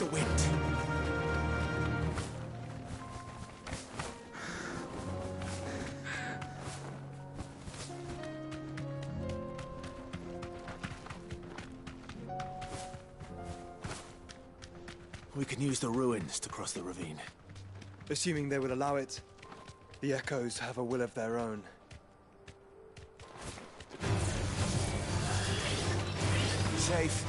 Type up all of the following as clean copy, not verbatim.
the wind. We can use the ruins to cross the ravine. Assuming they will allow it. The echoes have a will of their own. Safe.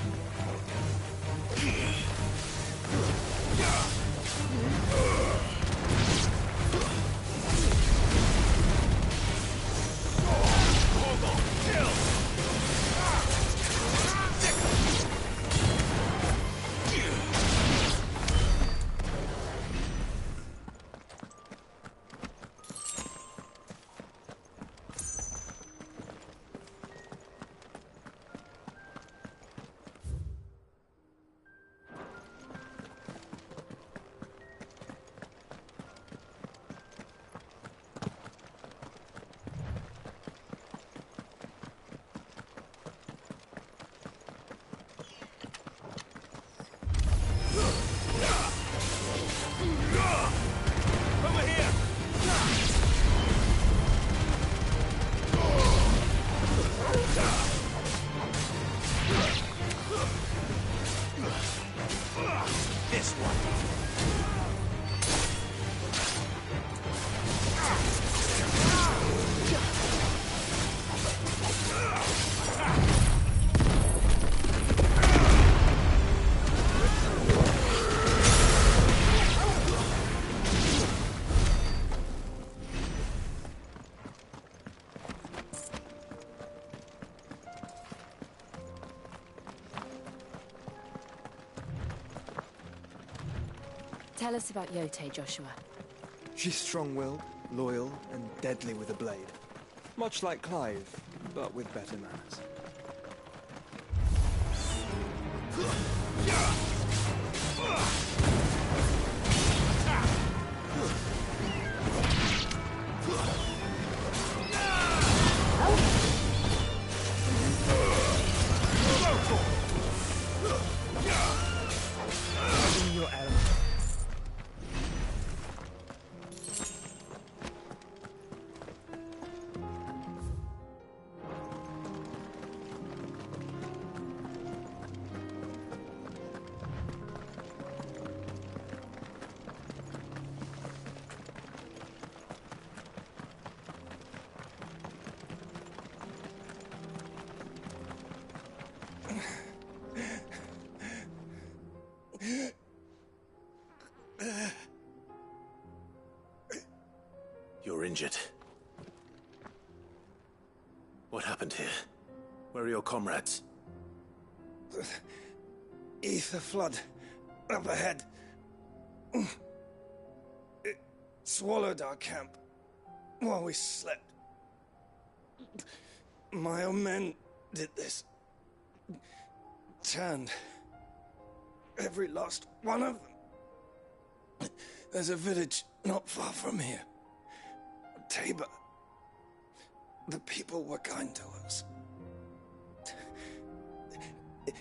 Tell us about Yote, Joshua. She's strong-willed, loyal, and deadly with a blade. Much like Clive, but with better manners. In your element. You're injured. What happened here? Where are your comrades? Ether flood up ahead. It swallowed our camp while we slept. My own men did this. Turned every last one of them. There's a village not far from here. Tabor. The people were kind to us.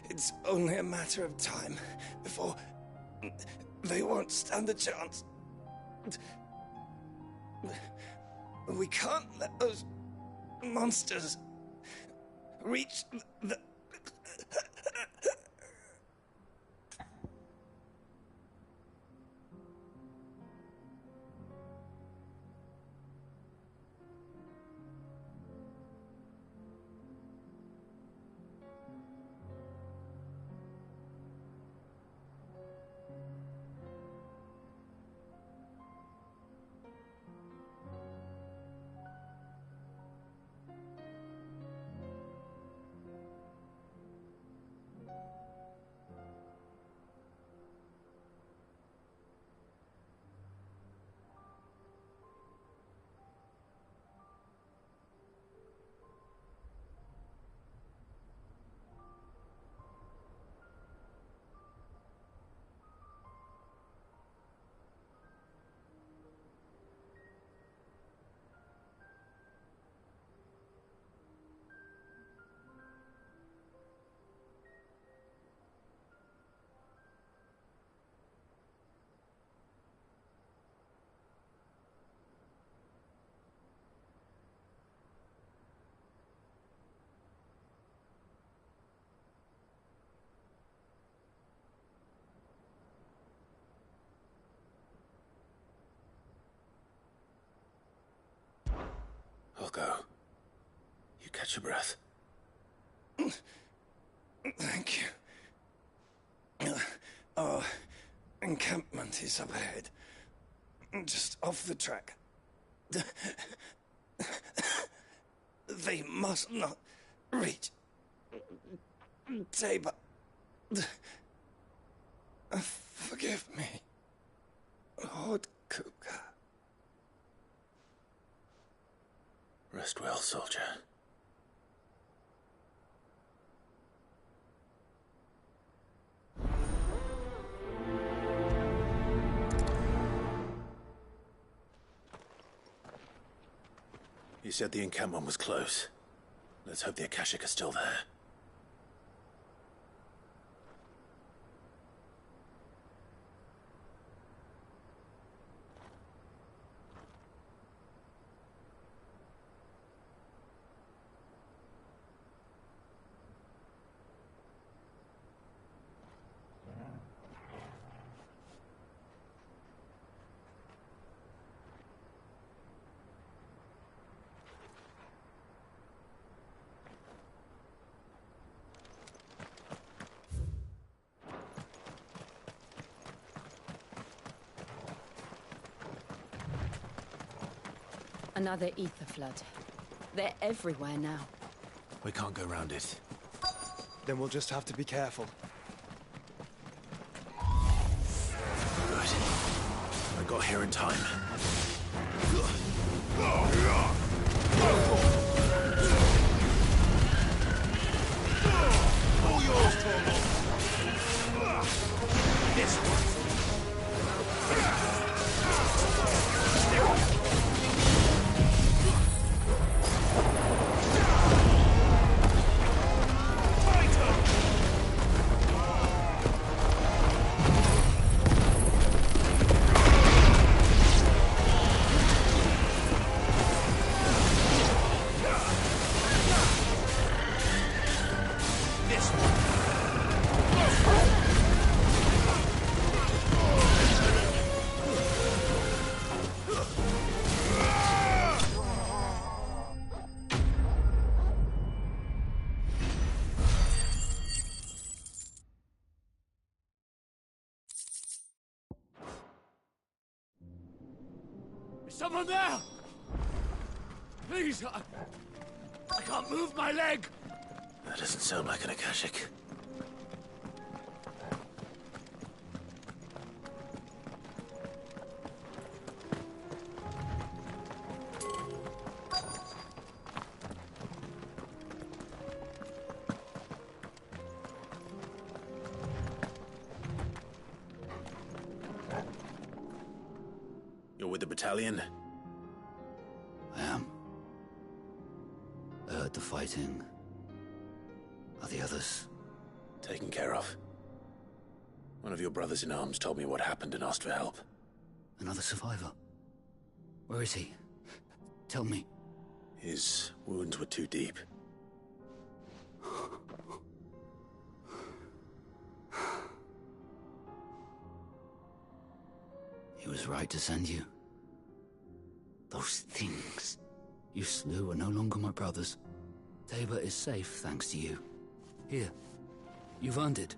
It's only a matter of time before they won't stand a chance. We can't let those monsters reach the... Catch your breath. Thank you. Our encampment is up ahead. Just off the track. They must not reach Tabor. Forgive me, Lord Kupka. Rest well, soldier. You said the encampment was close. Let's hope the Akashic are still there. Another ether flood. They're everywhere now. We can't go round it. Then we'll just have to be careful. Good. I got here in time. All yours, Tormund. This one. Someone there! Please, I can't move my leg! That doesn't sound like an Akashic. You're with the battalion? I am. I heard the fighting. Are the others? Taken care of. One of your brothers in arms told me what happened and asked for help. Another survivor? Where is he? Tell me. His wounds were too deep. He was right to send you. Those things you slew are no longer my brothers. Tabor is safe thanks to you. Here, you've earned it.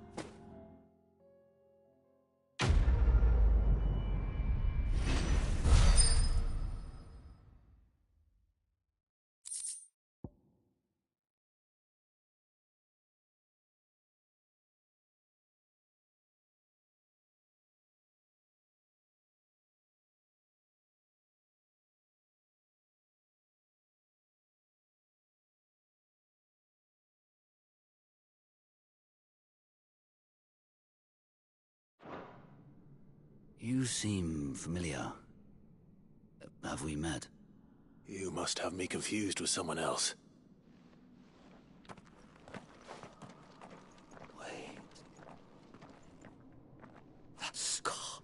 You seem familiar. Have we met? You must have me confused with someone else. Wait. That scar.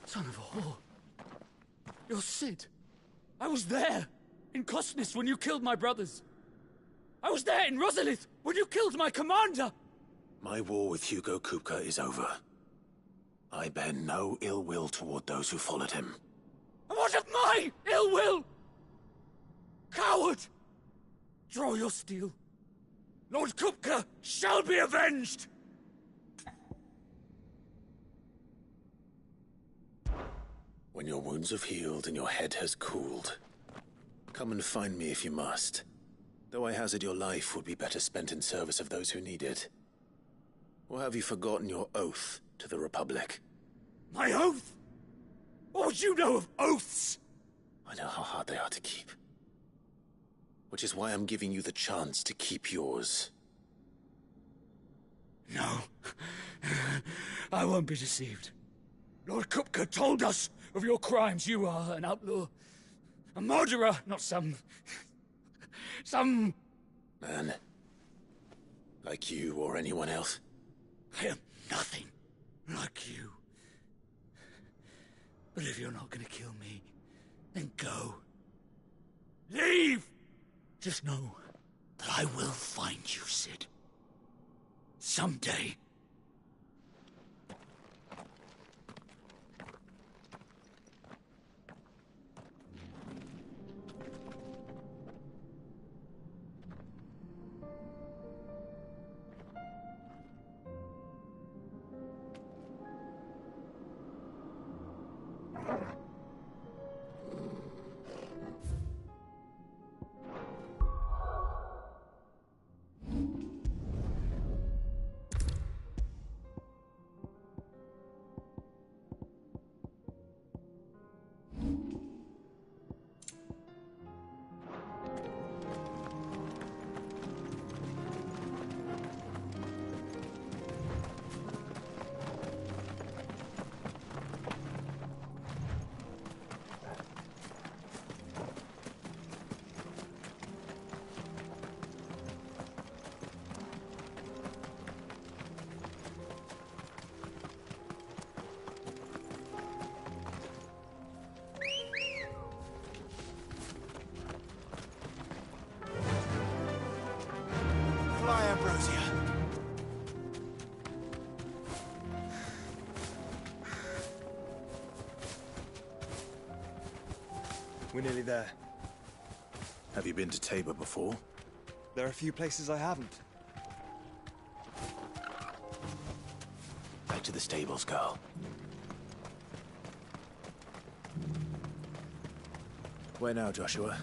Son of a whore. You're Sid. I was there, in Costness, when you killed my brothers. I was there in Rosalith, when you killed my commander. My war with Hugo Kupka is over. I bear no ill will toward those who followed him. And what because of my ill will! Coward! Draw your steel. Lord Kupka shall be avenged! When your wounds have healed and your head has cooled, come and find me if you must. Though I hazard your life would be better spent in service of those who need it. Or have you forgotten your oath to the Republic? My oath? What would you know of oaths? I know how hard they are to keep. Which is why I'm giving you the chance to keep yours. No. I won't be deceived. Lord Kupka told us of your crimes. You are an outlaw. A murderer, not some Man. Like you or anyone else. I am nothing like you. But if you're not gonna kill me, then go. Leave! Just know that I will find you, Sid. Someday. Fly, Ambrosia. We're nearly there. Have you been to Tabor before? There are a few places I haven't. Back to the stables, girl. Where now, Joshua?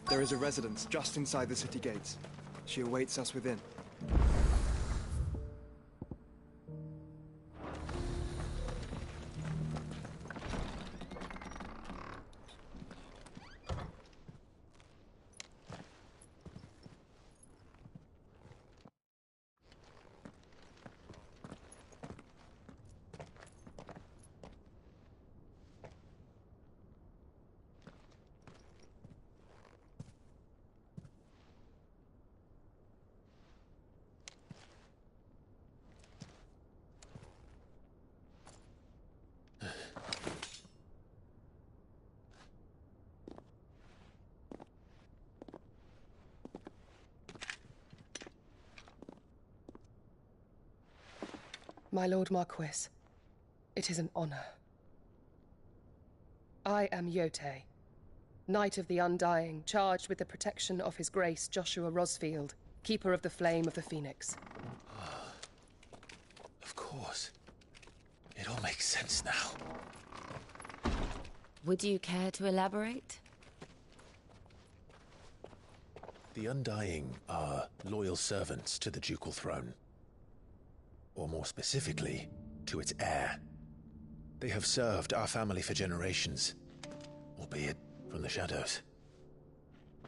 There is a residence just inside the city gates. She awaits us within. My Lord Marquis, it is an honor. I am Yote, Knight of the Undying, charged with the protection of His Grace Joshua Rosfield, Keeper of the Flame of the Phoenix. Of course. It all makes sense now. Would you care to elaborate? The Undying are loyal servants to the ducal throne. Or more specifically, to its heir. They have served our family for generations, albeit from the shadows.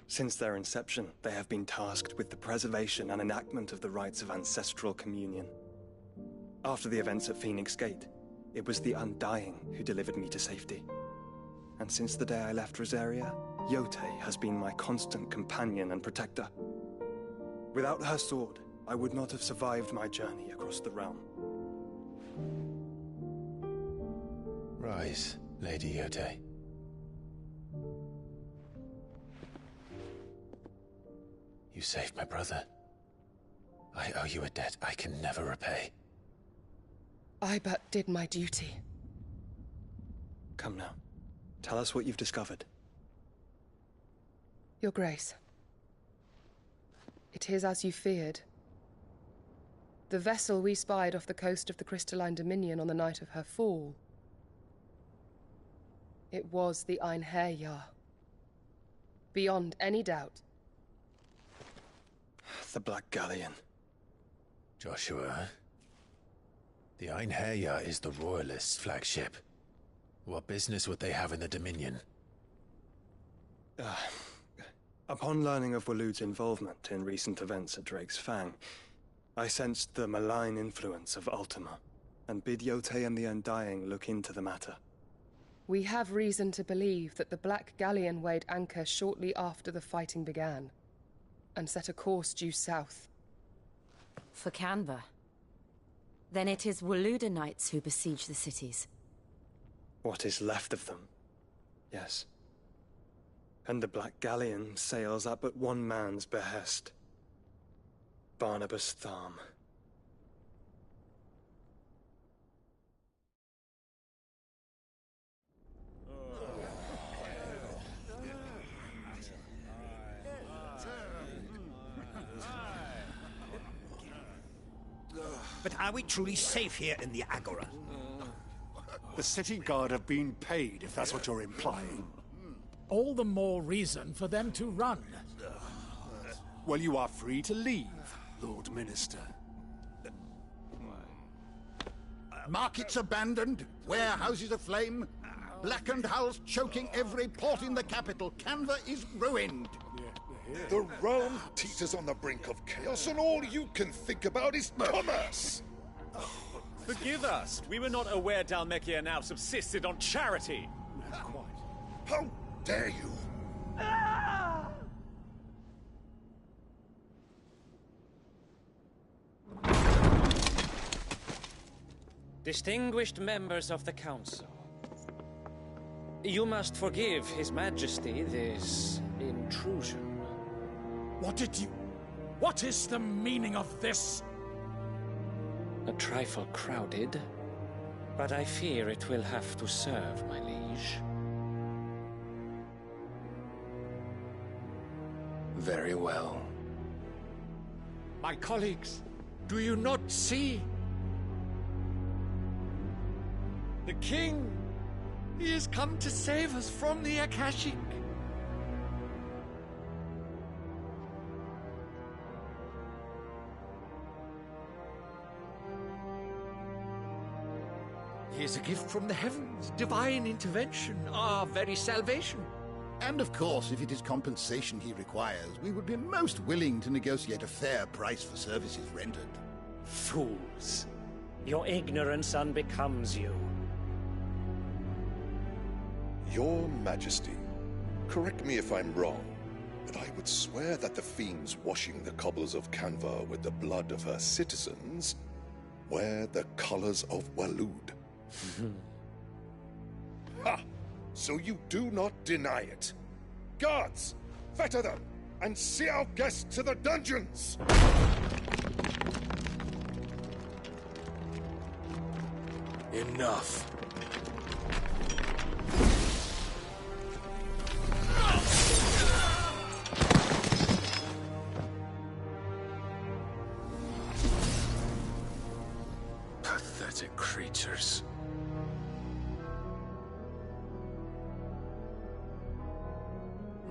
Since their inception, they have been tasked with the preservation and enactment of the rites of ancestral communion. After the events at Phoenix Gate, it was the Undying who delivered me to safety. And since the day I left Rosaria, Yote has been my constant companion and protector. Without her sword, I would not have survived my journey across the realm. Rise, Lady Yote. You saved my brother. I owe you a debt I can never repay. I but did my duty. Come now. Tell us what you've discovered. Your Grace. It is as you feared. The vessel we spied off the coast of the Crystalline Dominion on the night of her fall. It was the Einherjar. Beyond any doubt. The Black Galleon. Joshua, the Einherjar is the Royalists' flagship. What business would they have in the Dominion? Upon learning of Waloed's involvement in recent events at Drake's Fang, I sensed the malign influence of Ultima, and bid Yotei and the Undying look into the matter. We have reason to believe that the Black Galleon weighed anchor shortly after the fighting began, and set a course due south. For Canva. Then it is Waloeda knights who besiege the cities. What is left of them? Yes. And the Black Galleon sails at but one man's behest. Barnabas Tharm. But are we truly safe here in the Agora? The city guard have been paid, if that's what you're implying. All the more reason for them to run. Well, you are free to leave, Lord Minister. Markets abandoned, warehouses aflame, blackened hulls choking every port in the capital. Canva is ruined. The realm teeters on the brink of chaos, and all you can think about is commerce! Forgive us. We were not aware Dhalmekia now subsisted on charity. How dare you! Distinguished members of the Council, you must forgive His Majesty this intrusion. What is the meaning of this? A trifle crowded, but I fear it will have to serve, my liege. Very well. My colleagues, do you not see? The king! He has come to save us from the Akashic! He is a gift from the heavens, divine intervention, our very salvation. And of course, if it is compensation he requires, we would be most willing to negotiate a fair price for services rendered. Fools. Your ignorance unbecomes you. Your Majesty, correct me if I'm wrong, but I would swear that the fiends washing the cobbles of Canva with the blood of her citizens wear the colors of Waloed. Ha! So you do not deny it. Guards, fetter them, and see our guests to the dungeons! Enough. Pathetic creatures.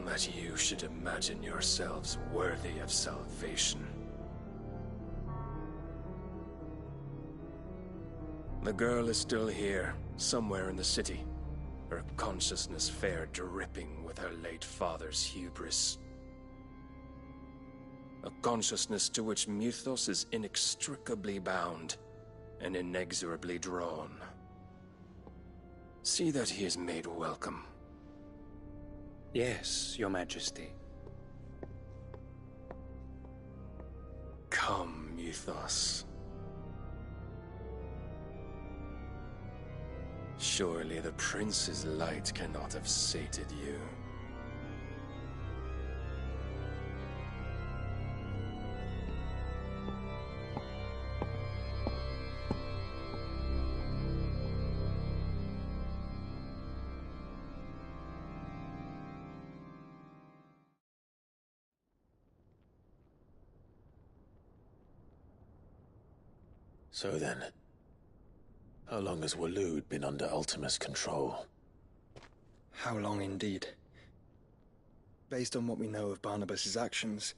That you should imagine yourselves worthy of salvation. The girl is still here, somewhere in the city. Her consciousness fair dripping with her late father's hubris. A consciousness to which Mythos is inextricably bound and inexorably drawn. See that he is made welcome. Yes, Your Majesty. Come, Mythos. Surely the prince's light cannot have sated you. So then, how long has Waloed been under Ultima's control? How long indeed? Based on what we know of Barnabas's actions,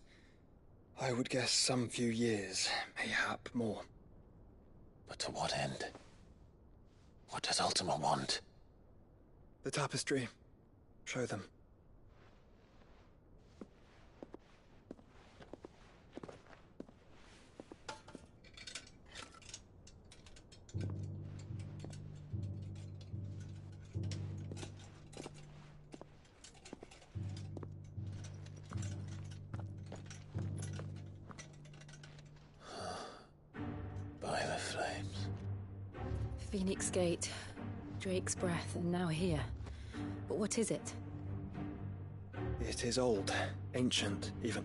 I would guess some few years, mayhap more. But to what end? What does Ultima want? The tapestry. Show them. By the flames. Phoenix Gate, Drake's Breath, and now here. But what is it? It is old, ancient, even.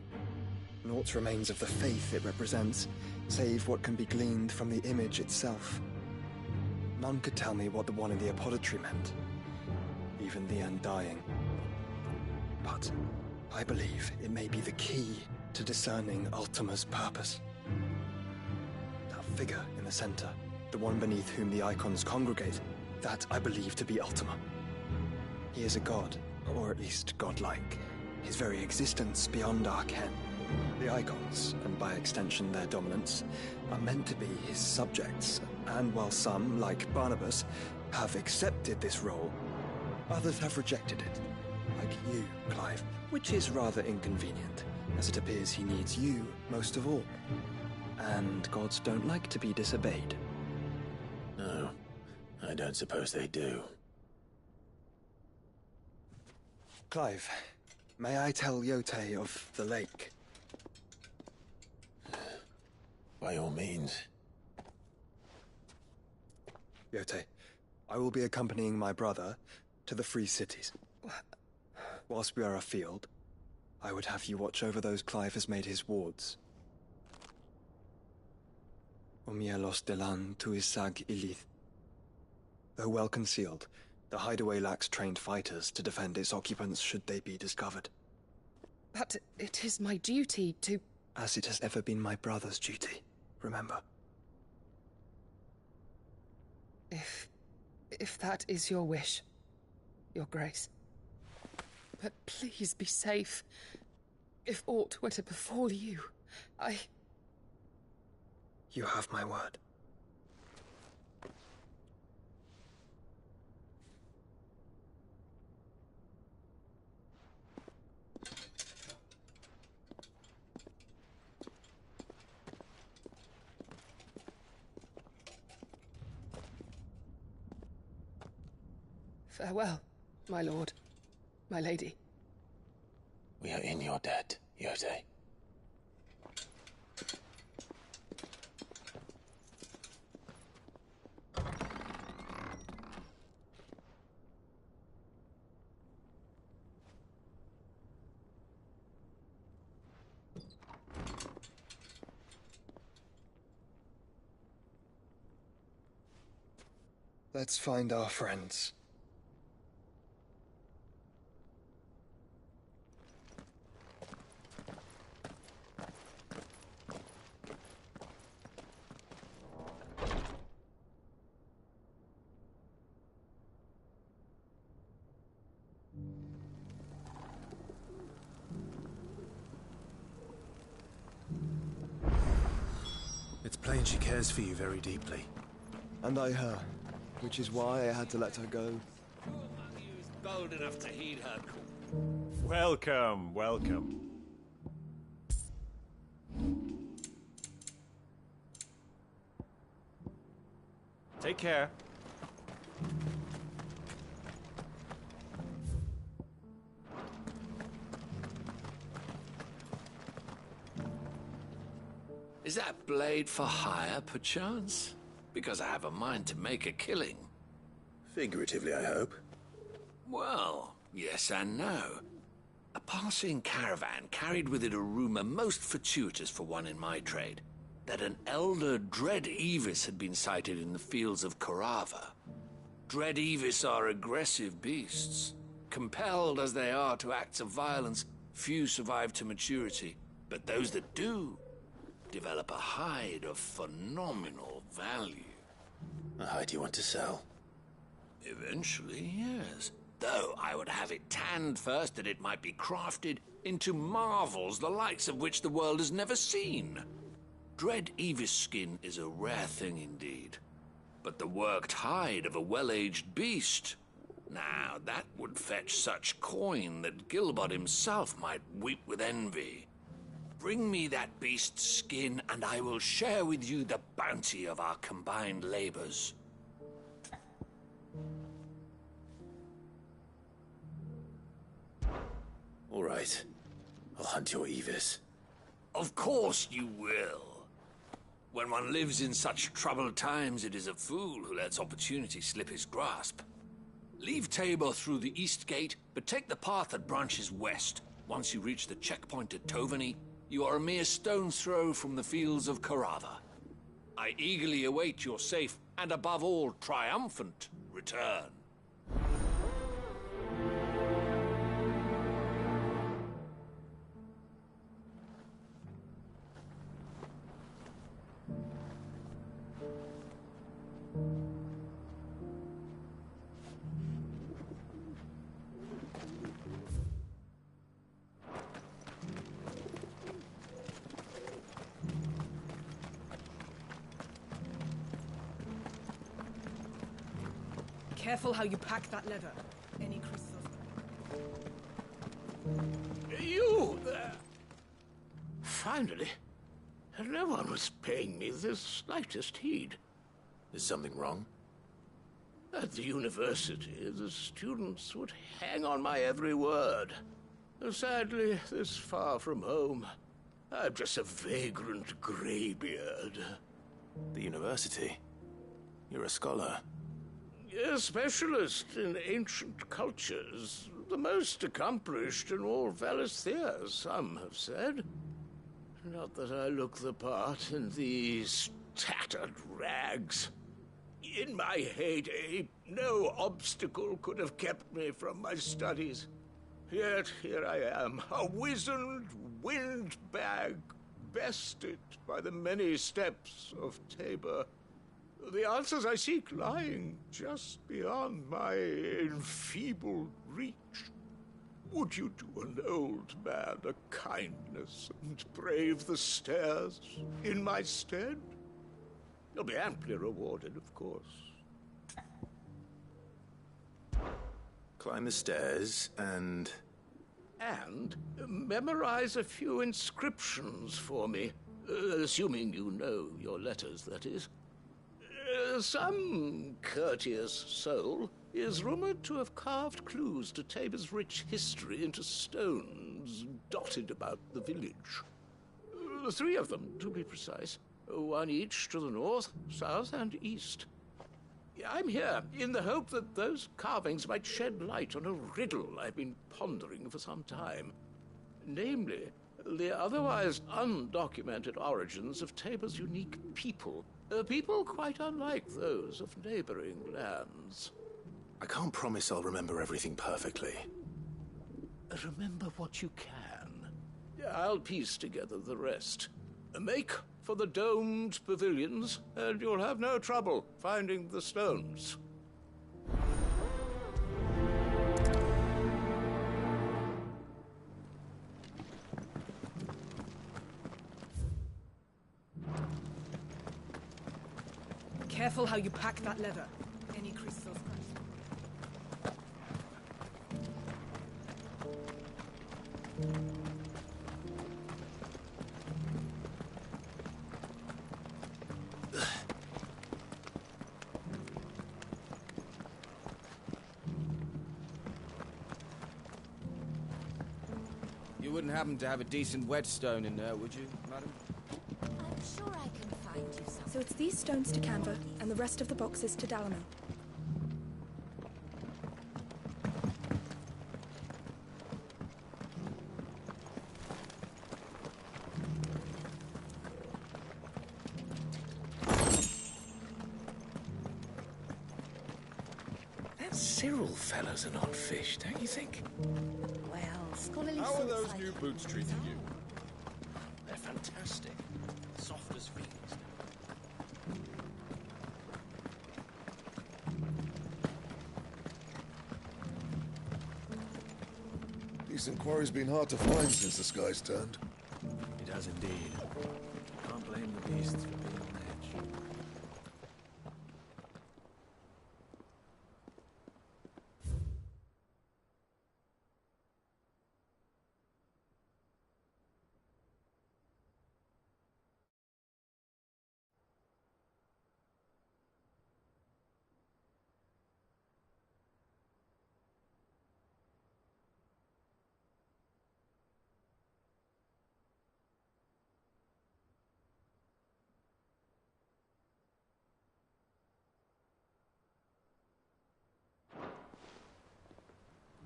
Naught remains of the faith it represents, save what can be gleaned from the image itself. None could tell me what the one in the apothecary meant, even the Undying. But I believe it may be the key to discerning Ultima's purpose. That figure in the center, the one beneath whom the icons congregate, that I believe to be Ultima. He is a god, or at least godlike. His very existence beyond our ken. The icons, and by extension their dominants, are meant to be his subjects, and while some, like Barnabas, have accepted this role, others have rejected it. Like you, Clive, which is rather inconvenient, as it appears he needs you most of all. And gods don't like to be disobeyed. No, I don't suppose they do. Clive, may I tell Yote of the lake? By all means. Yote, I will be accompanying my brother to the Free Cities. Whilst we are afield, I would have you watch over those Clive has made his wards. Omielos delan tuisag ilith. Though well concealed, the hideaway lacks trained fighters to defend its occupants should they be discovered. But it is my duty to... As it has ever been my brother's duty, remember. If that is your wish, Your Grace. But please be safe. If aught were to befall you, You have my word. Farewell, my lord, my lady. We are in your debt, Yote. Let's find our friends. It's plain she cares for you very deeply. And I her, which is why I had to let her go. Bold enough to heed her call. Welcome, welcome. Take care. Is that blade for hire, perchance? Because I have a mind to make a killing. Figuratively, I hope. Well, yes and no. A passing caravan carried with it a rumor most fortuitous for one in my trade, that an elder Dread Evis had been sighted in the fields of Korava. Dread Evis are aggressive beasts. Compelled as they are to acts of violence, few survive to maturity, but those that do develop a hide of phenomenal value. A hide you want to sell? Eventually, yes. Though I would have it tanned first that it might be crafted into marvels the likes of which the world has never seen. Dread Evis skin is a rare thing indeed. But the worked hide of a well-aged beast... Now, that would fetch such coin that Gilbert himself might weep with envy. Bring me that beast's skin, and I will share with you the bounty of our combined labors. All right. I'll hunt your Evis. Of course you will. When one lives in such troubled times, it is a fool who lets opportunity slip his grasp. Leave Tabor through the east gate, but take the path that branches west. Once you reach the checkpoint at Tovany, you are a mere stone's throw from the fields of Carava. I eagerly await your safe, and above all, triumphant return. Careful how you pack that leather. Any crystals... You there! Finally. No one was paying me the slightest heed. Is something wrong? At the university, the students would hang on my every word. Sadly, this far from home, I'm just a vagrant greybeard. The university? You're a scholar. A specialist in ancient cultures. The most accomplished in all Valisthea, some have said. Not that I look the part in these tattered rags. In my heyday, no obstacle could have kept me from my studies. Yet here I am, a wizened windbag, bested by the many steps of Tabor. The answers I seek lying just beyond my enfeebled reach. Would you do an old man a kindness and brave the stairs in my stead? You'll be amply rewarded, of course. Climb the stairs and... And memorize a few inscriptions for me. Assuming you know your letters, that is. Some courteous soul is rumored to have carved clues to Tabor's rich history into stones dotted about the village. 3 of them, to be precise. 1 each to the north, south, and east. I'm here in the hope that those carvings might shed light on a riddle I've been pondering for some time. Namely, the otherwise undocumented origins of Tabor's unique people. People quite unlike those of neighboring lands. I can't promise I'll remember everything perfectly. Remember what you can. I'll piece together the rest. Make for the domed pavilions, and you'll have no trouble finding the stones. Careful how you pack that leather. Any crystals... You wouldn't happen to have a decent whetstone in there, would you, madam? I'm sure I can find you some. So it's these stones to Canva, and the rest of the boxes to Dalamo. That Cyril fellow's an odd fish, don't you think? Well, scholarly How are sorts those like new boots treating you? They're fantastic. soft as Phoenix. Decent quarry's been hard to find since the sky's turned. It has indeed. Can't blame the beasts for being on edge.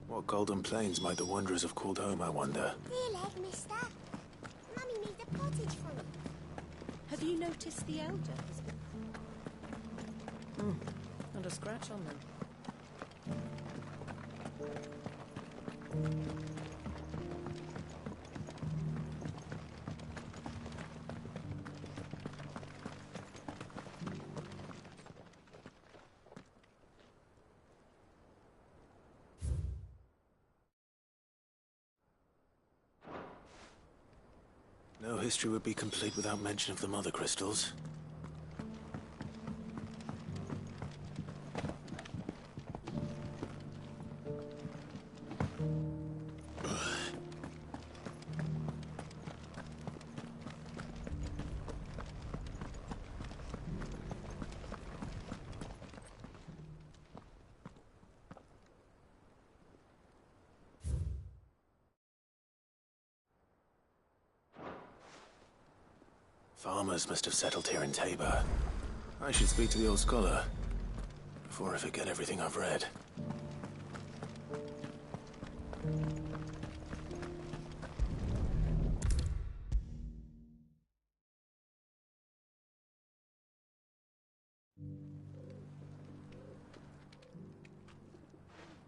What golden plains might the wanderers have called home, I wonder? Dear leg, mister. Mummy needs a pottage for it. Have you noticed the elders? Not a scratch on them. No history would be complete without mention of the mother crystals. Farmers must have settled here in Tabor. I should speak to the old scholar before I forget everything I've read.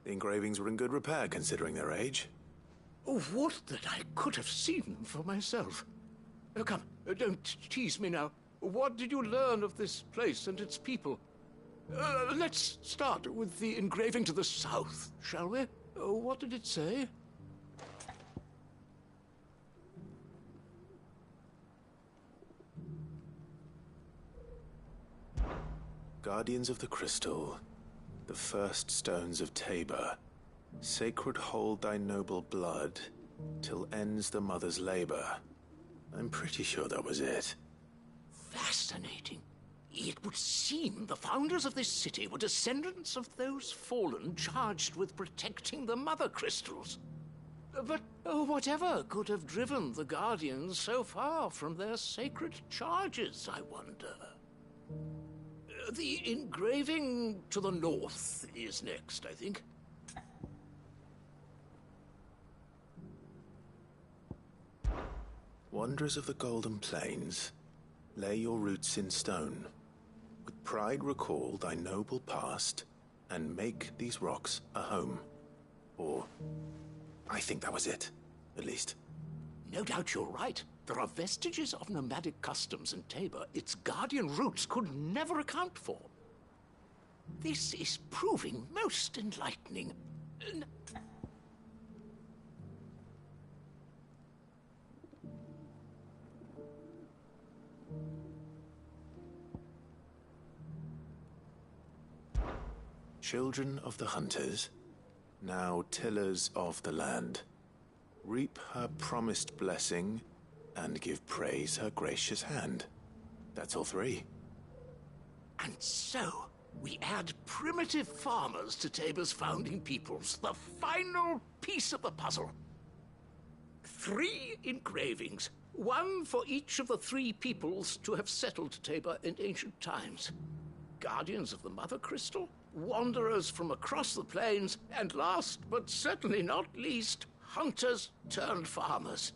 The engravings were in good repair considering their age. Oh, would that I could have seen them for myself. Oh, come, don't tease me now. What did you learn of this place and its people? Let's start with the engraving to the south, shall we? What did it say? Guardians of the Crystal, the first stones of Tabor, sacred hold thy noble blood, till ends the mother's labor. I'm pretty sure that was it. Fascinating. It would seem the founders of this city were descendants of those fallen charged with protecting the mother crystals. But whatever could have driven the Guardians so far from their sacred charges, I wonder? The engraving to the north is next, I think. Wanderers of the Golden Plains, lay your roots in stone. With pride recall thy noble past, and make these rocks a home. Or, I think that was it, at least. No doubt you're right. There are vestiges of nomadic customs in Tabor its guardian roots could never account for. This is proving most enlightening. Children of the hunters, now tillers of the land, reap her promised blessing and give praise her gracious hand. That's all three. And so, we add primitive farmers to Tabor's founding peoples, the final piece of the puzzle. 3 engravings, one for each of the 3 peoples to have settled Tabor in ancient times. Guardians of the Mother Crystal, wanderers from across the plains, and last but certainly not least, hunters turned farmers.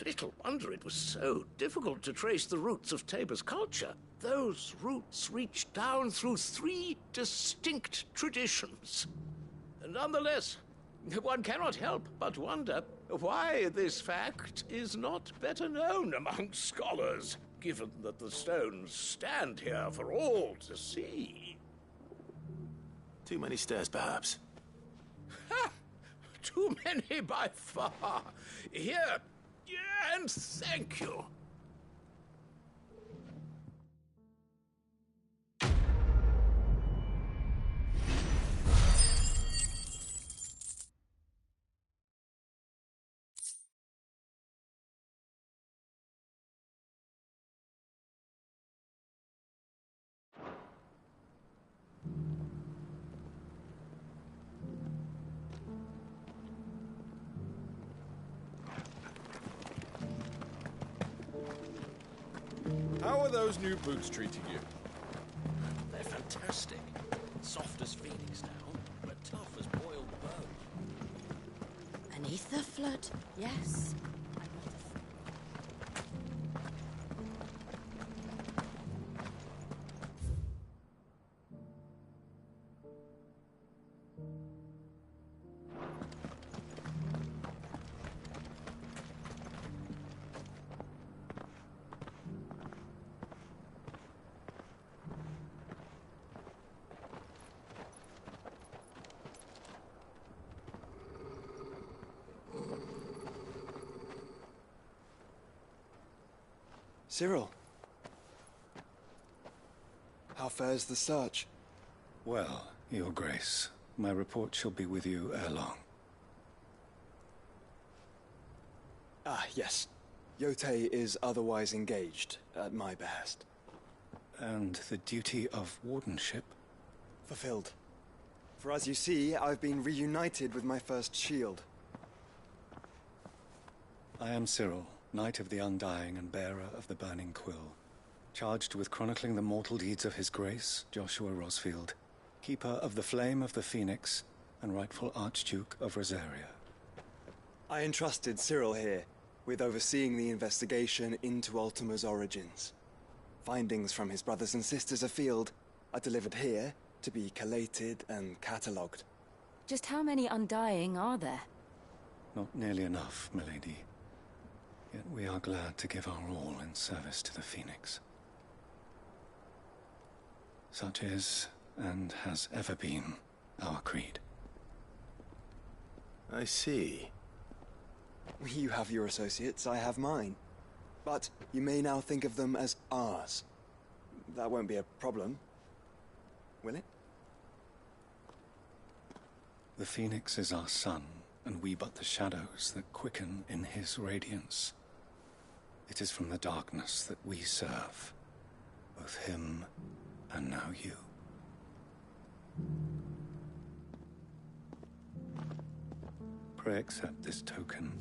Little wonder it was so difficult to trace the roots of Tabor's culture. Those roots reached down through 3 distinct traditions. Nonetheless, One cannot help but wonder why this fact is not better known among scholars, given that the stones stand here for all to see. Too many stairs, perhaps. Ha! Too many by far. Here, and thank you. How are those new boots treating you? They're fantastic. Soft as phoenix down, but tough as boiled bone. An ether flood, yes. Cyril. How fares the search? Well, Your Grace, my report shall be with you ere long. Ah, yes. Yotei is otherwise engaged, at my behest. And the duty of wardenship? Fulfilled. For as you see, I've been reunited with my first shield. I am Cyril, Knight of the Undying and bearer of the Burning Quill, charged with chronicling the mortal deeds of His Grace, Joshua Rosfield, keeper of the Flame of the Phoenix and rightful Archduke of Rosaria. I entrusted Cyril here with overseeing the investigation into Ultima's origins. Findings from his brothers and sisters afield are delivered here to be collated and catalogued. Just how many Undying are there? Not nearly enough, milady. Yet we are glad to give our all in service to the Phoenix. Such is, and has ever been, our creed. I see. You have your associates, I have mine. But you may now think of them as ours. That won't be a problem, will it? The Phoenix is our sun, and we but the shadows that quicken in his radiance. It is from the darkness that we serve, both him and now you. Pray accept this token.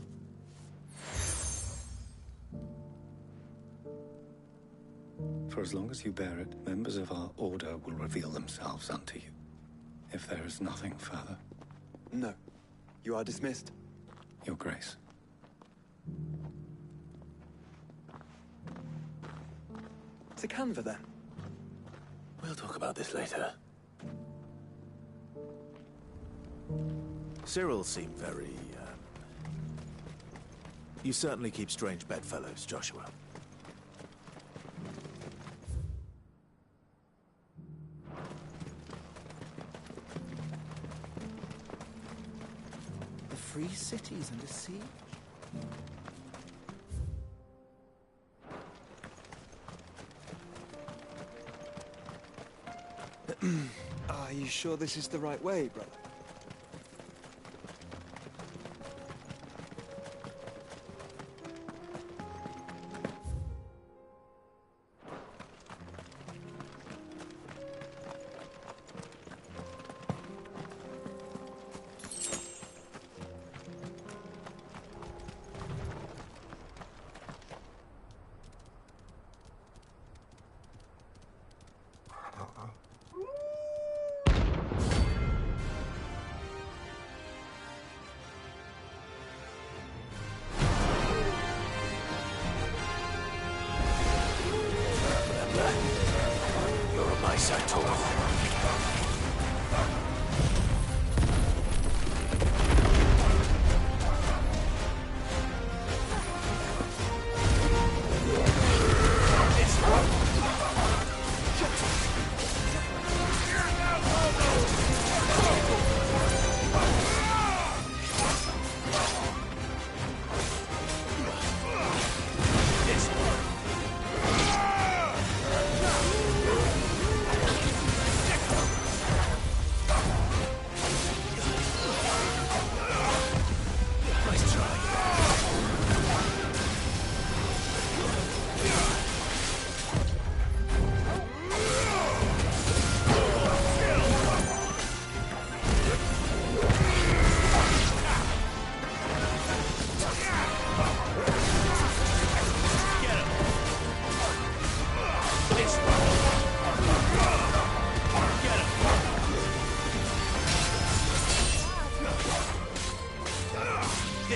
For as long as you bear it, members of our order will reveal themselves unto you. If there is nothing further. No. You are dismissed. Your Grace. To Canva, then. We'll talk about this later. Cyril seemed very, You certainly keep strange bedfellows, Joshua. The free cities under siege? Are you sure this is the right way, brother?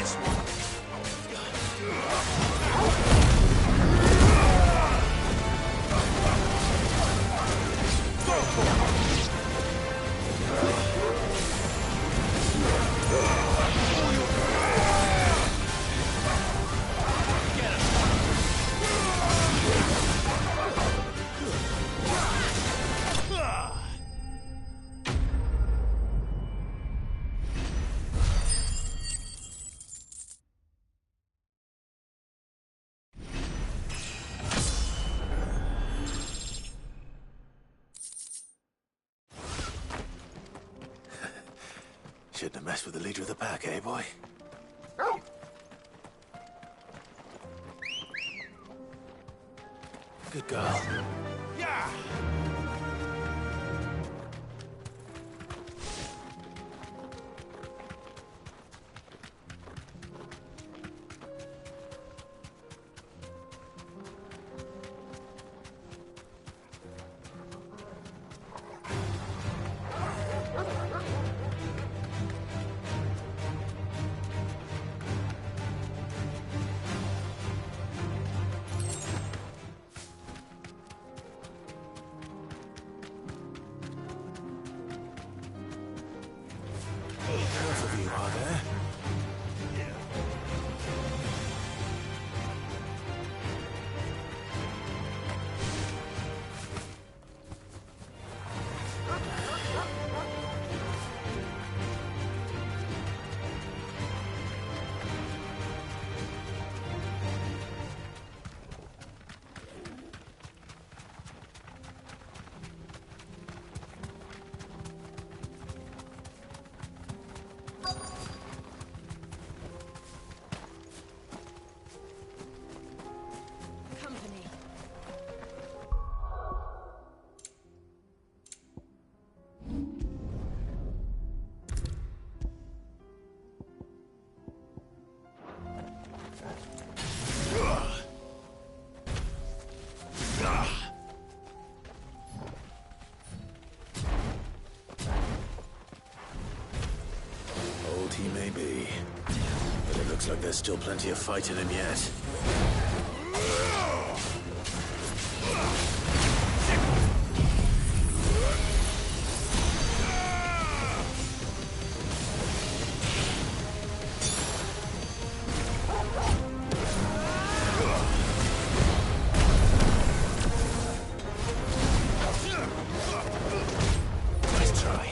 this one. Shouldn't have messed with the leader of the pack, eh, boy? Good girl. Yeah! Both of you are there. Company. Old he may be, but it looks like there's still plenty of fight in him yet. Nice try.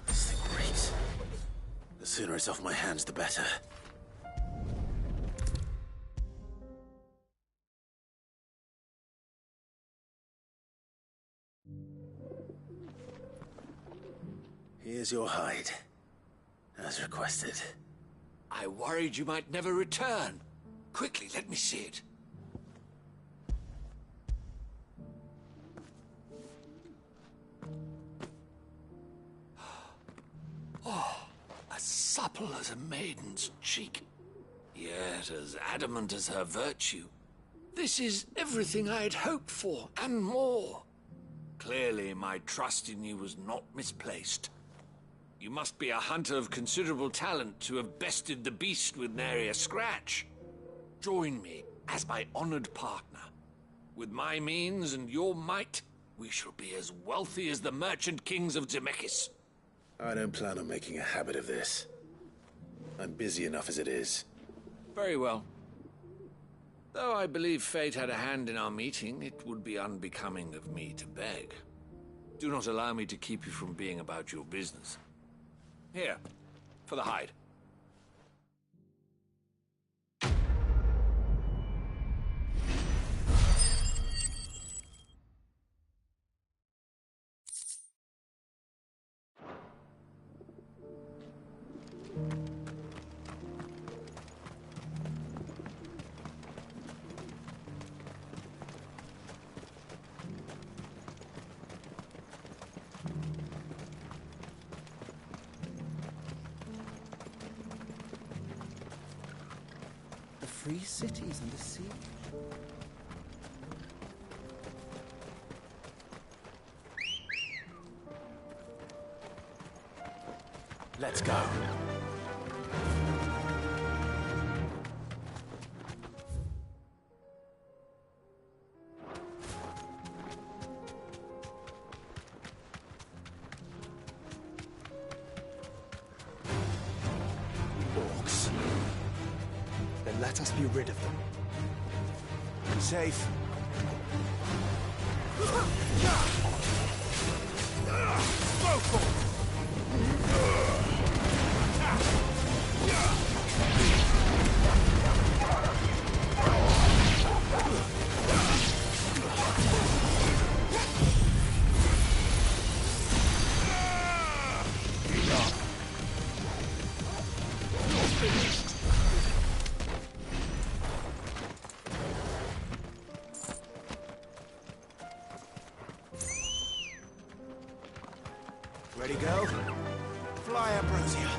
This thing reeks. The sooner it's off my hands, the better. Here's your hide, as requested. I worried you might never return. Quickly, let me see it. Oh, as supple as a maiden's cheek, yet as adamant as her virtue. This is everything I had hoped for, and more. Clearly, my trust in you was not misplaced. You must be a hunter of considerable talent to have bested the beast with nary a scratch. Join me as my honored partner. With my means and your might, we shall be as wealthy as the merchant kings of Zemeckis. I don't plan on making a habit of this. I'm busy enough as it is. Very well. Though I believe fate had a hand in our meeting, it would be unbecoming of me to beg. Do not allow me to keep you from being about your business. Here, for the hide. Free cities under siege. Let's go. Orcs. Then let us be rid of them. Safe. Ready, go? Fly, Ambrosia.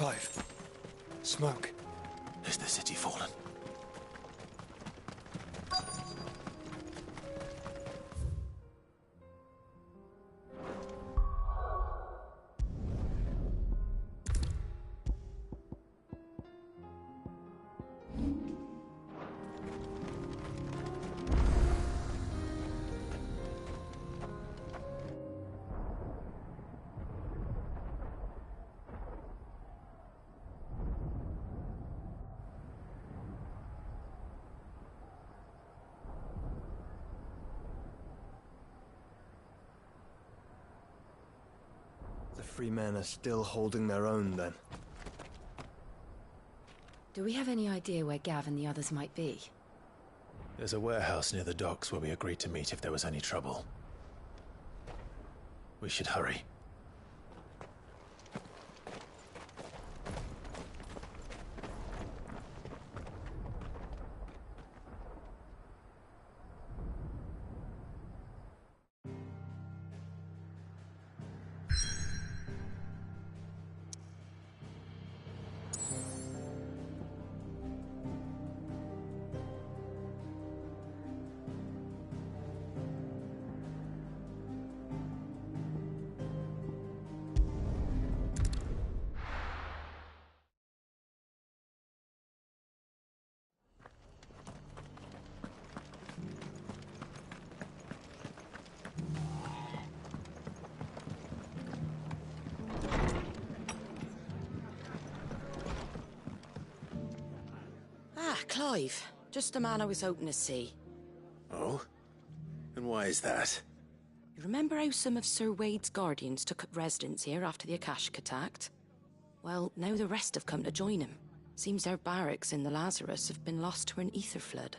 Clive. Smoke. Is the city fallen? The free men are still holding their own, then. Do we have any idea where Gav and the others might be? There's a warehouse near the docks where we agreed to meet if there was any trouble. We should hurry. Clive. Just the man I was hoping to see. Oh? And why is that? You remember how some of Sir Wade's guardians took up residence here after the Akashic attacked? Well, now the rest have come to join him. Seems their barracks in the Lazarus have been lost to an ether flood.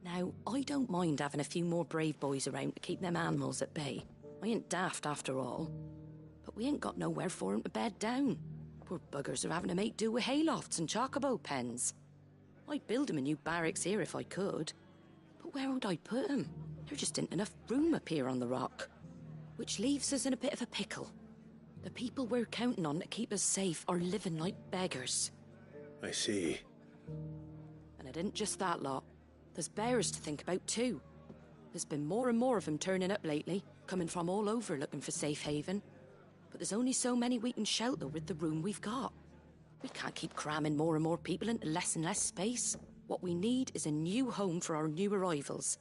Now, I don't mind having a few more brave boys around to keep them animals at bay. I ain't daft after all. But we ain't got nowhere for 'em to bed down. Poor buggers are having to make do with haylofts and chocobo pens. I'd build 'em a new barracks here if I could. But where would I put 'em? There just ain't enough room up here on the rock. Which leaves us in a bit of a pickle. The people we're counting on to keep us safe are living like beggars. I see. And it ain't just that lot. There's bears to think about too. There's been more and more of them turning up lately, coming from all over looking for safe haven. But there's only so many we can shelter with the room we've got. We can't keep cramming more and more people into less and less space. What we need is a new home for our new arrivals.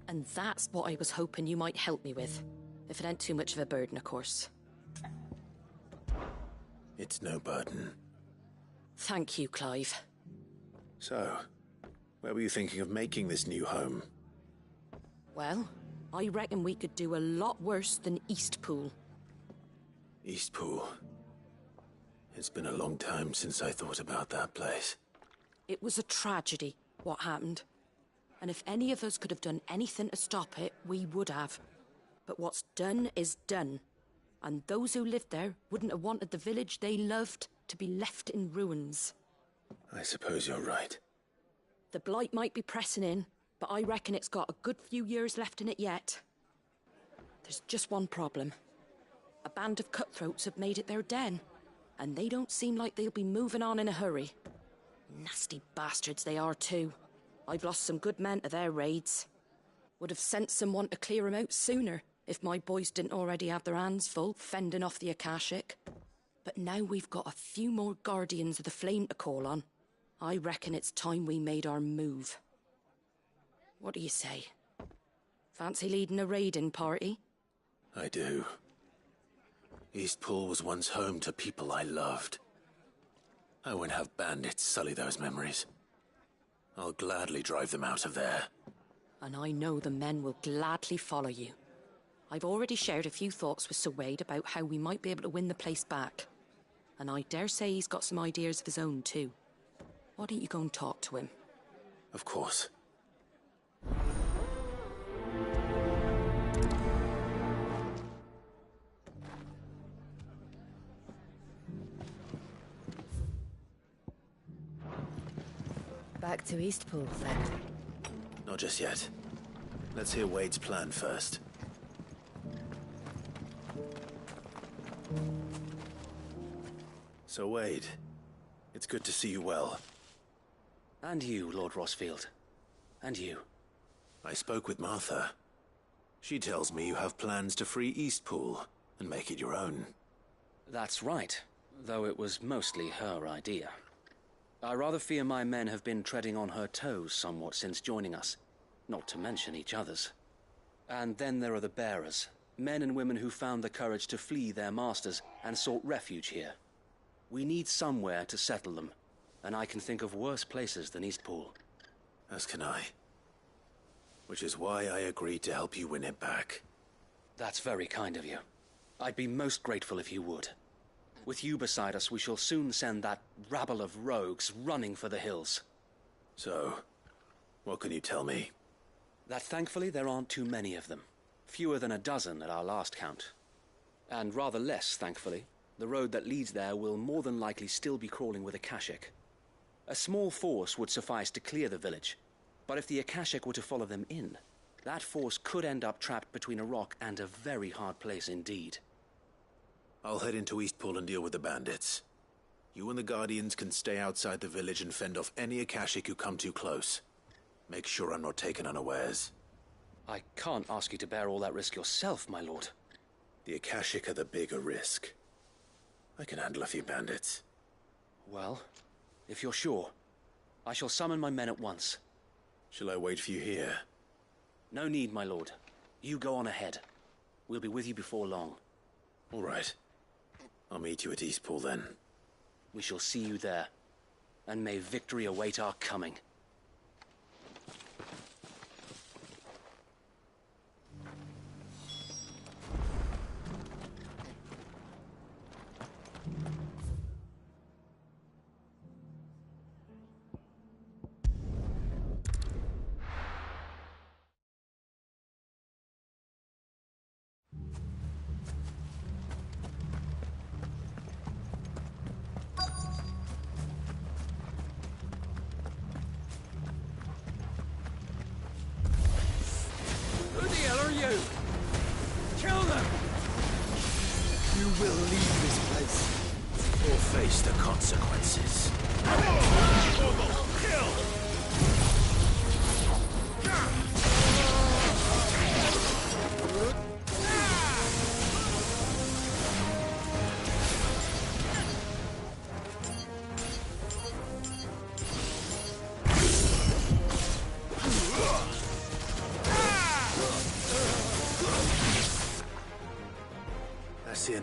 And that's what I was hoping you might help me with. If it ain't too much of a burden, of course. It's no burden. Thank you, Clive. So, where were you thinking of making this new home? Well, I reckon we could do a lot worse than Eastpool. Eastpool. It's been a long time since I thought about that place. It was a tragedy, what happened. And if any of us could have done anything to stop it, we would have. But what's done is done. And those who lived there wouldn't have wanted the village they loved to be left in ruins. I suppose you're right. The blight might be pressing in, but I reckon it's got a good few years left in it yet. There's just one problem. A band of cutthroats have made it their den, and they don't seem like they'll be moving on in a hurry. Nasty bastards they are too. I've lost some good men to their raids. Would have sent someone to clear 'em out sooner, if my boys didn't already have their hands full fending off the Akashic. But now we've got a few more Guardians of the Flame to call on. I reckon it's time we made our move. What do you say? Fancy leading a raiding party? I do. Eastpool was once home to people I loved. I won't have bandits sully those memories. I'll gladly drive them out of there. And I know the men will gladly follow you. I've already shared a few thoughts with Sir Wade about how we might be able to win the place back. And I dare say he's got some ideas of his own too. Why don't you go and talk to him? Of course. Back to Eastpool, then. Not just yet. Let's hear Wade's plan first. So, Wade, it's good to see you well. And you, Lord Rosfield. And you. I spoke with Martha. She tells me you have plans to free Eastpool and make it your own. That's right, though it was mostly her idea. I rather fear my men have been treading on her toes somewhat since joining us, not to mention each other's. And then there are the bearers, men and women who found the courage to flee their masters and sought refuge here. We need somewhere to settle them, and I can think of worse places than Eastpool. As can I. Which is why I agreed to help you win it back. That's very kind of you. I'd be most grateful if you would. With you beside us, we shall soon send that rabble of rogues running for the hills. So, what can you tell me? That thankfully there aren't too many of them. Fewer than a dozen at our last count. And rather less, thankfully. The road that leads there will more than likely still be crawling with Akashic. A small force would suffice to clear the village, but if the Akashic were to follow them in, that force could end up trapped between a rock and a very hard place indeed. I'll head into Eastpool and deal with the bandits. You and the Guardians can stay outside the village and fend off any Akashic who come too close. Make sure I'm not taken unawares. I can't ask you to bear all that risk yourself, my lord. The Akashic are the bigger risk. I can handle a few bandits. Well, if you're sure, I shall summon my men at once. Shall I wait for you here? No need, my lord. You go on ahead. We'll be with you before long. All right. I'll meet you at Eastpool then. We shall see you there. And may victory await our coming.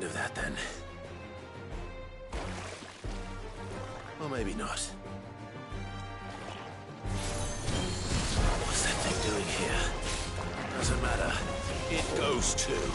of that, then. Or maybe not. What's that thing doing here? Doesn't matter. It goes too.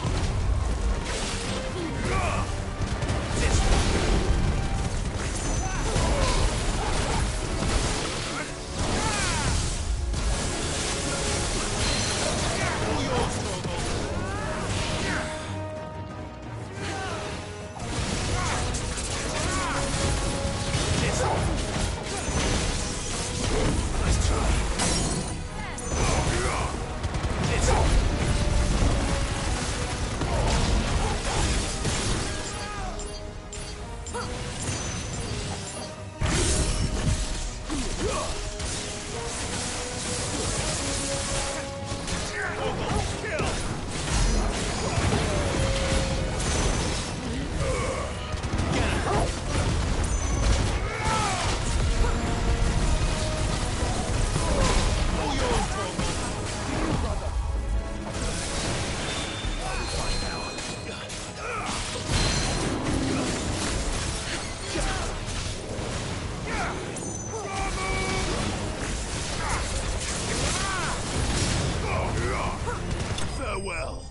Farewell.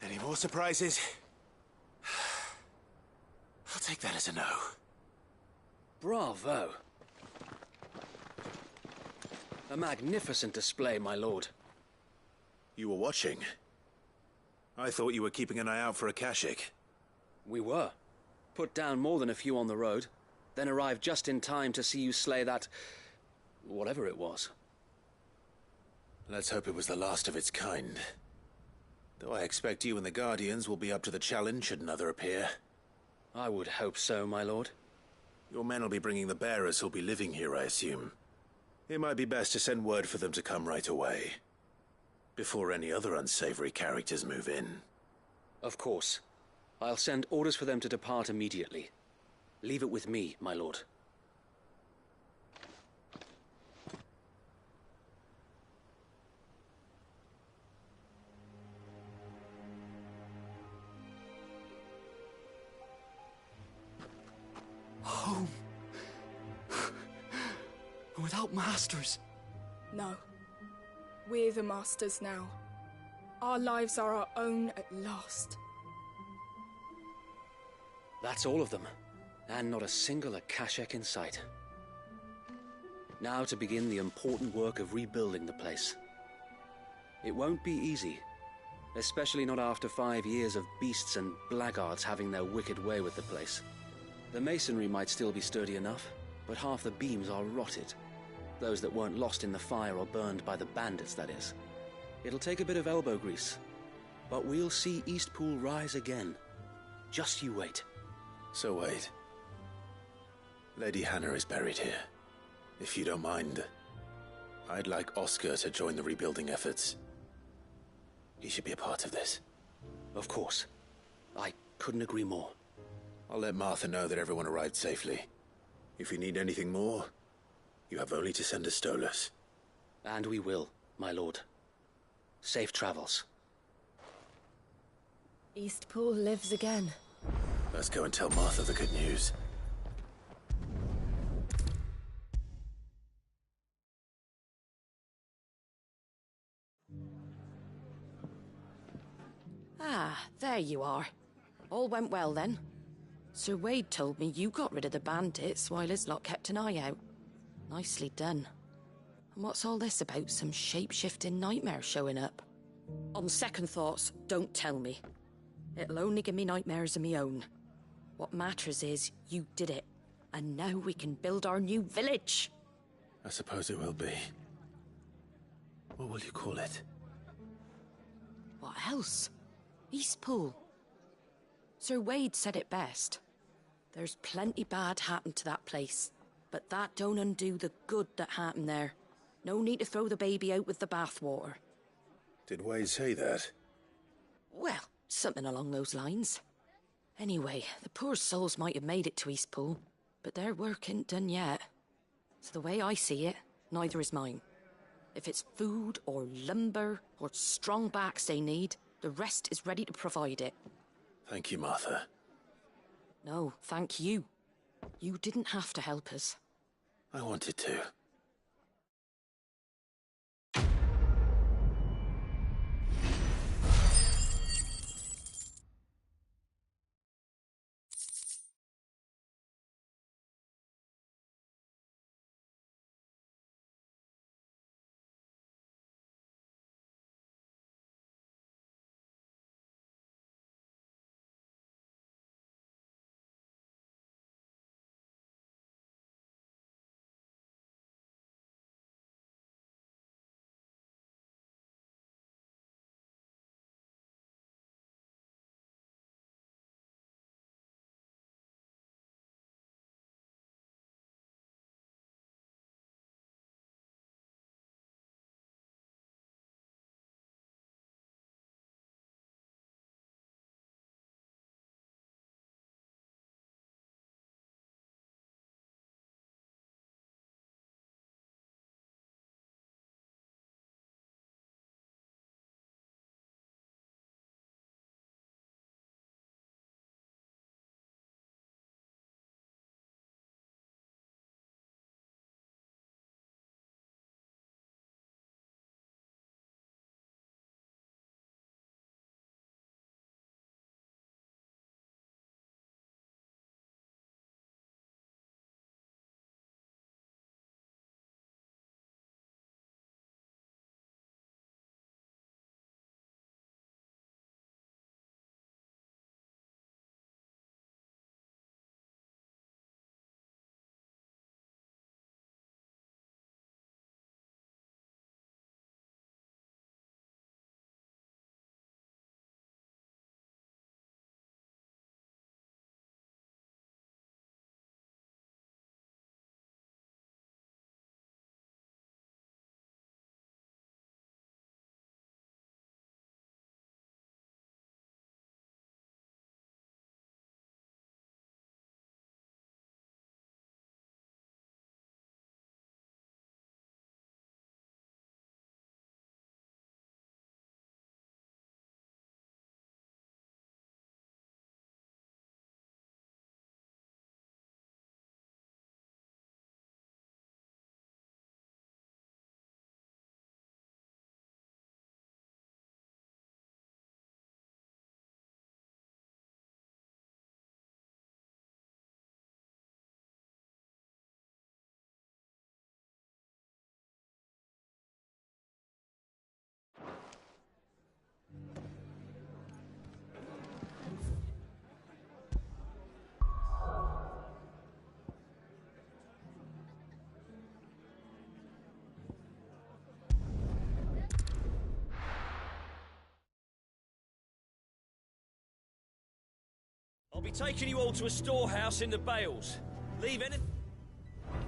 Any more surprises? I'll take that as a no. Bravo. A magnificent display, my lord. You were watching? I thought you were keeping an eye out for a Kashik. We were. Put down more than a few on the road, then arrived just in time to see you slay that... whatever it was. Let's hope it was the last of its kind. Though I expect you and the Guardians will be up to the challenge should another appear. I would hope so, my lord. Your men will be bringing the bearers who'll be living here, I assume. It might be best to send word for them to come right away, before any other unsavory characters move in. Of course. I'll send orders for them to depart immediately. Leave it with me, my lord. Home. Without masters. No. We're the masters now. Our lives are our own at last. That's all of them, and not a single Akashek in sight. Now to begin the important work of rebuilding the place. It won't be easy, especially not after 5 years of beasts and blackguards having their wicked way with the place. The masonry might still be sturdy enough, but half the beams are rotted. Those that weren't lost in the fire or burned by the bandits, that is. It'll take a bit of elbow grease, but we'll see Eastpool rise again. Just you wait. So wait. Lady Hannah is buried here. If you don't mind, I'd like Oscar to join the rebuilding efforts. He should be a part of this. Of course. I couldn't agree more. I'll let Martha know that everyone arrived safely. If you need anything more, you have only to send a Stolas. And we will, my lord. Safe travels. Eastpool lives again. Let's go and tell Martha the good news. Ah, there you are. All went well then. Sir Wade told me you got rid of the bandits while his lot kept an eye out. Nicely done. And what's all this about some shape-shifting nightmare showing up? On second thoughts, don't tell me. It'll only give me nightmares of me own. What matters is you did it, and now we can build our new village. I suppose it will be. What will you call it? What else? Eastpool. Sir Wade said it best. There's plenty bad happened to that place, but that don't undo the good that happened there. No need to throw the baby out with the bathwater. Did Wade say that? Well, something along those lines. Anyway, the poor souls might have made it to Eastpool, but their work ain't done yet. So the way I see it, neither is mine. If it's food or lumber or strong backs they need, the rest is ready to provide it. Thank you, Martha. No, thank you. You didn't have to help us. I wanted to. I'll be taking you all to a storehouse in the Bales. Leave anything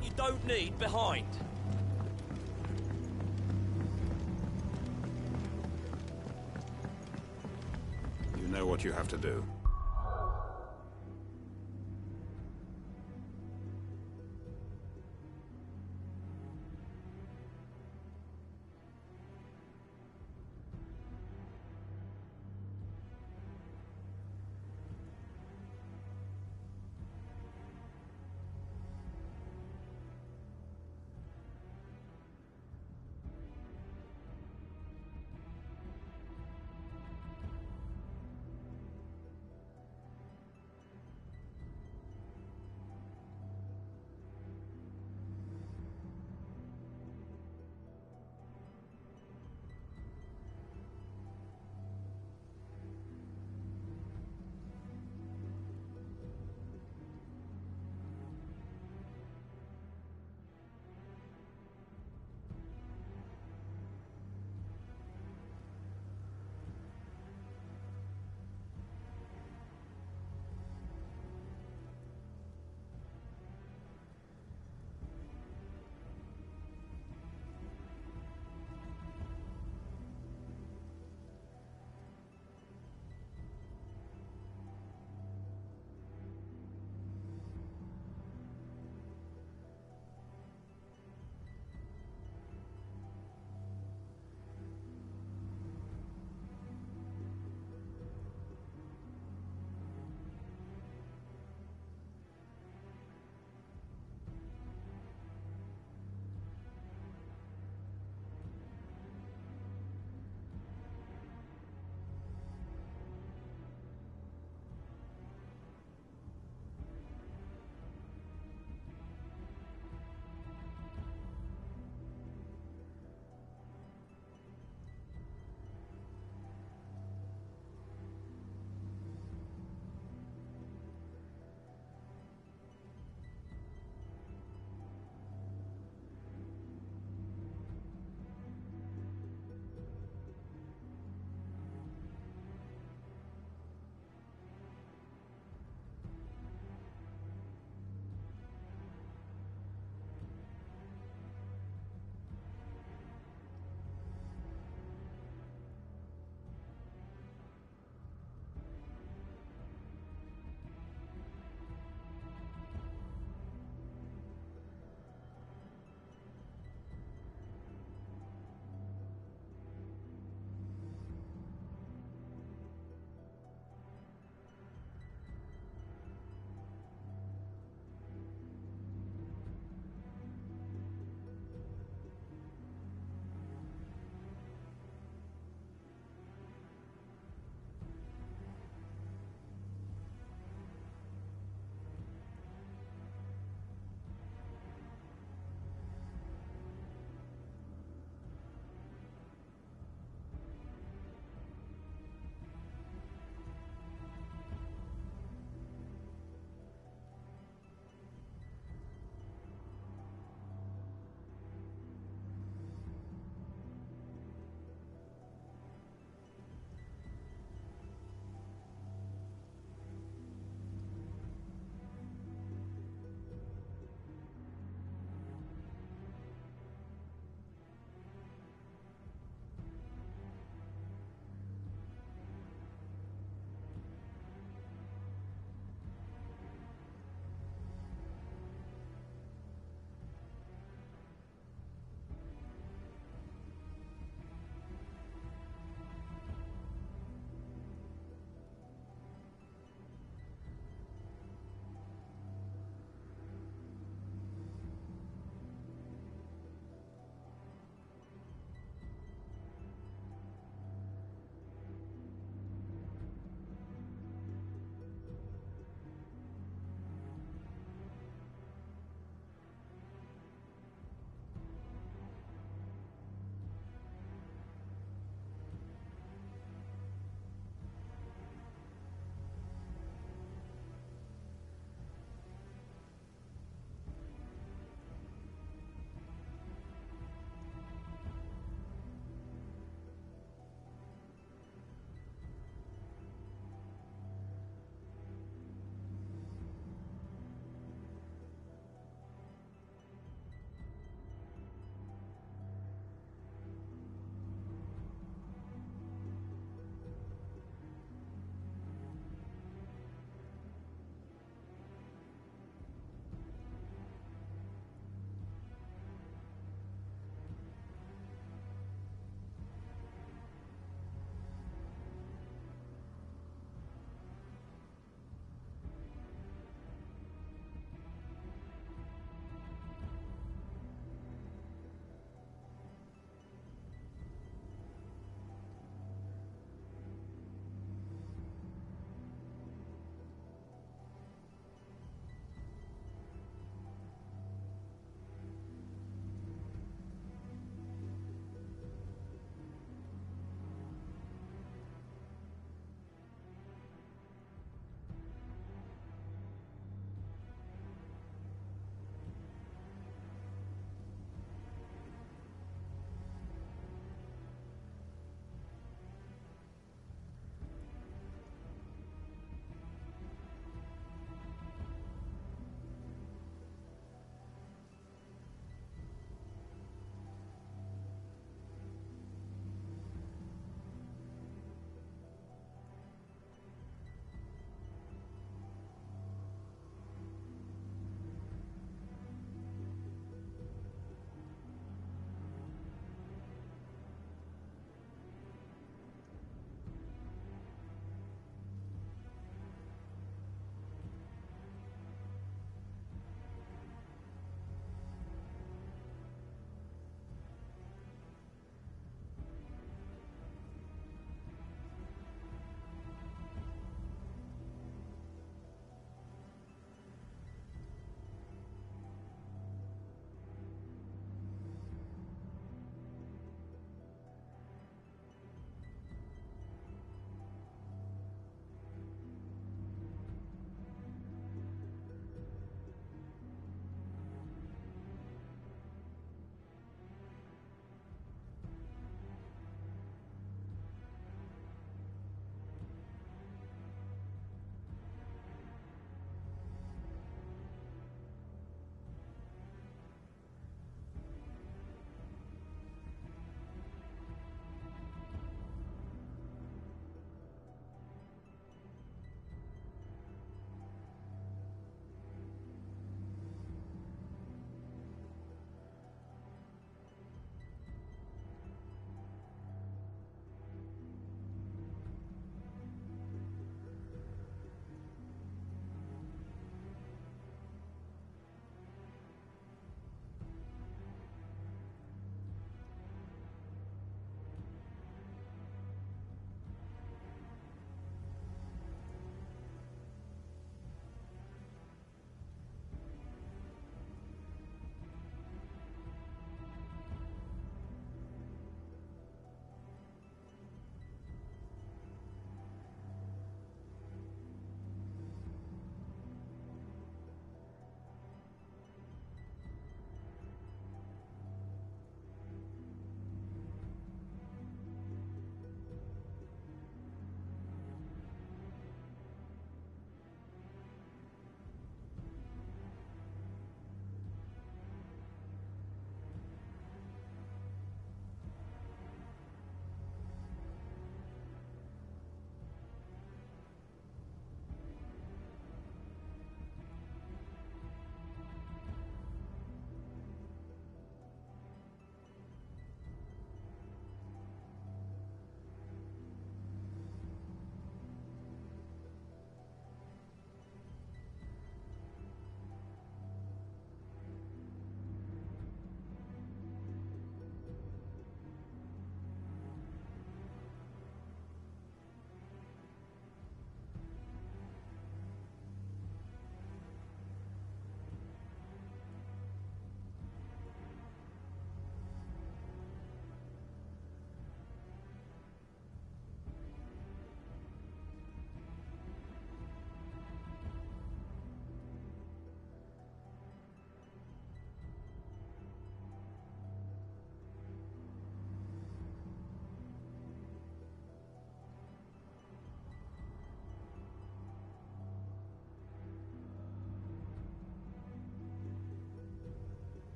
you don't need behind. You know what you have to do.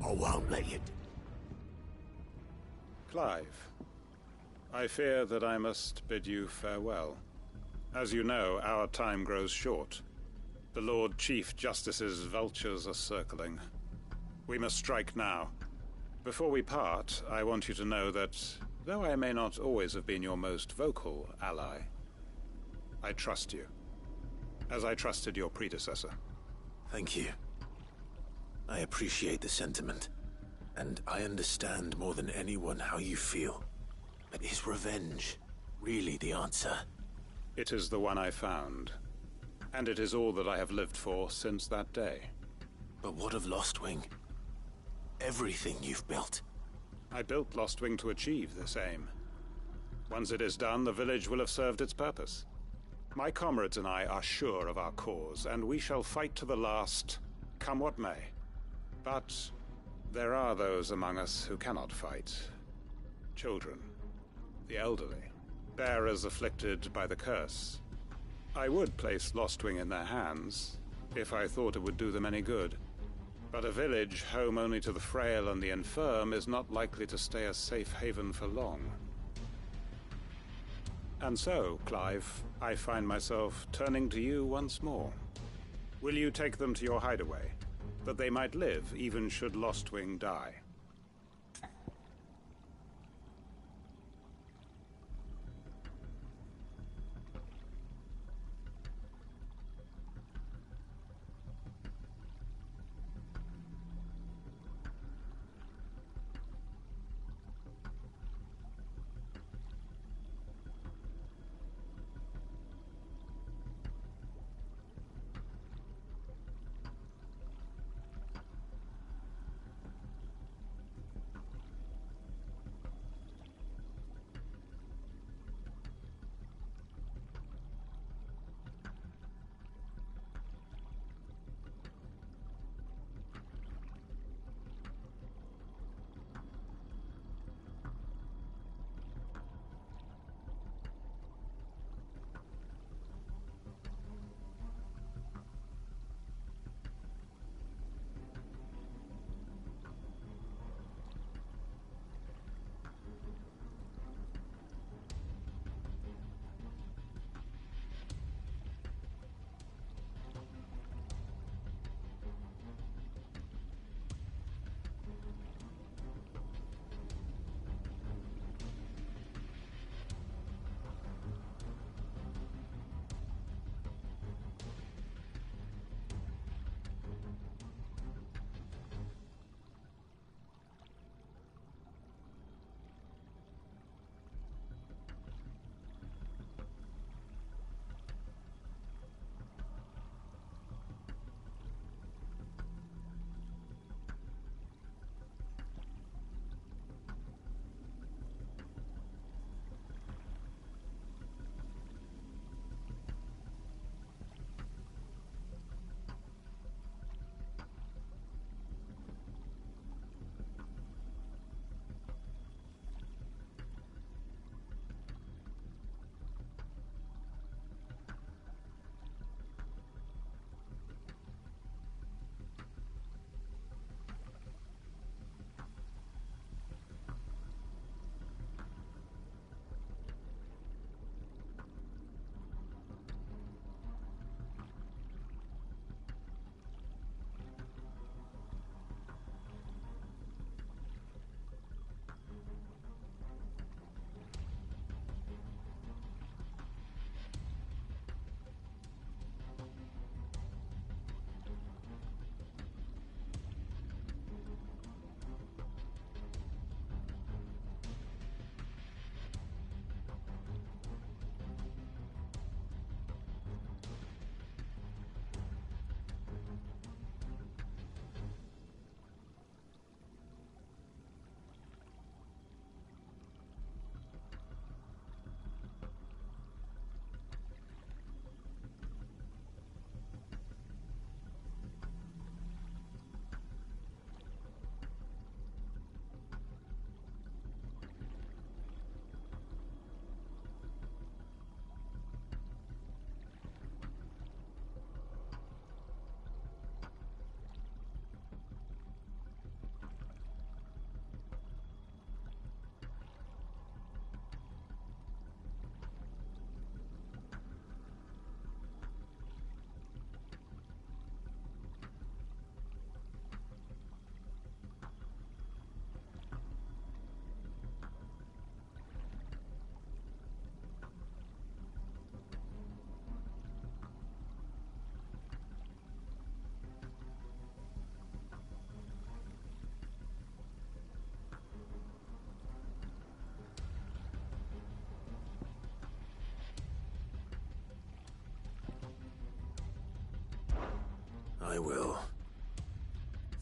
I won't let you... Clive, I fear that I must bid you farewell. As you know, our time grows short. The Lord Chief Justice's vultures are circling. We must strike now. Before we part, I want you to know that, though I may not always have been your most vocal ally, I trust you, as I trusted your predecessor. Thank you. I appreciate the sentiment, and I understand more than anyone how you feel. But is revenge really the answer? It is the one I found, and it is all that I have lived for since that day. But what of Lostwing? Everything you've built. I built Lostwing to achieve this aim. Once it is done, the village will have served its purpose. My comrades and I are sure of our cause, and we shall fight to the last, come what may. But there are those among us who cannot fight. Children, the elderly, bearers afflicted by the curse. I would place Lostwing in their hands, if I thought it would do them any good. But a village home only to the frail and the infirm is not likely to stay a safe haven for long. And so, Clive, I find myself turning to you once more. Will you take them to your hideaway, that they might live even should Lostwing die?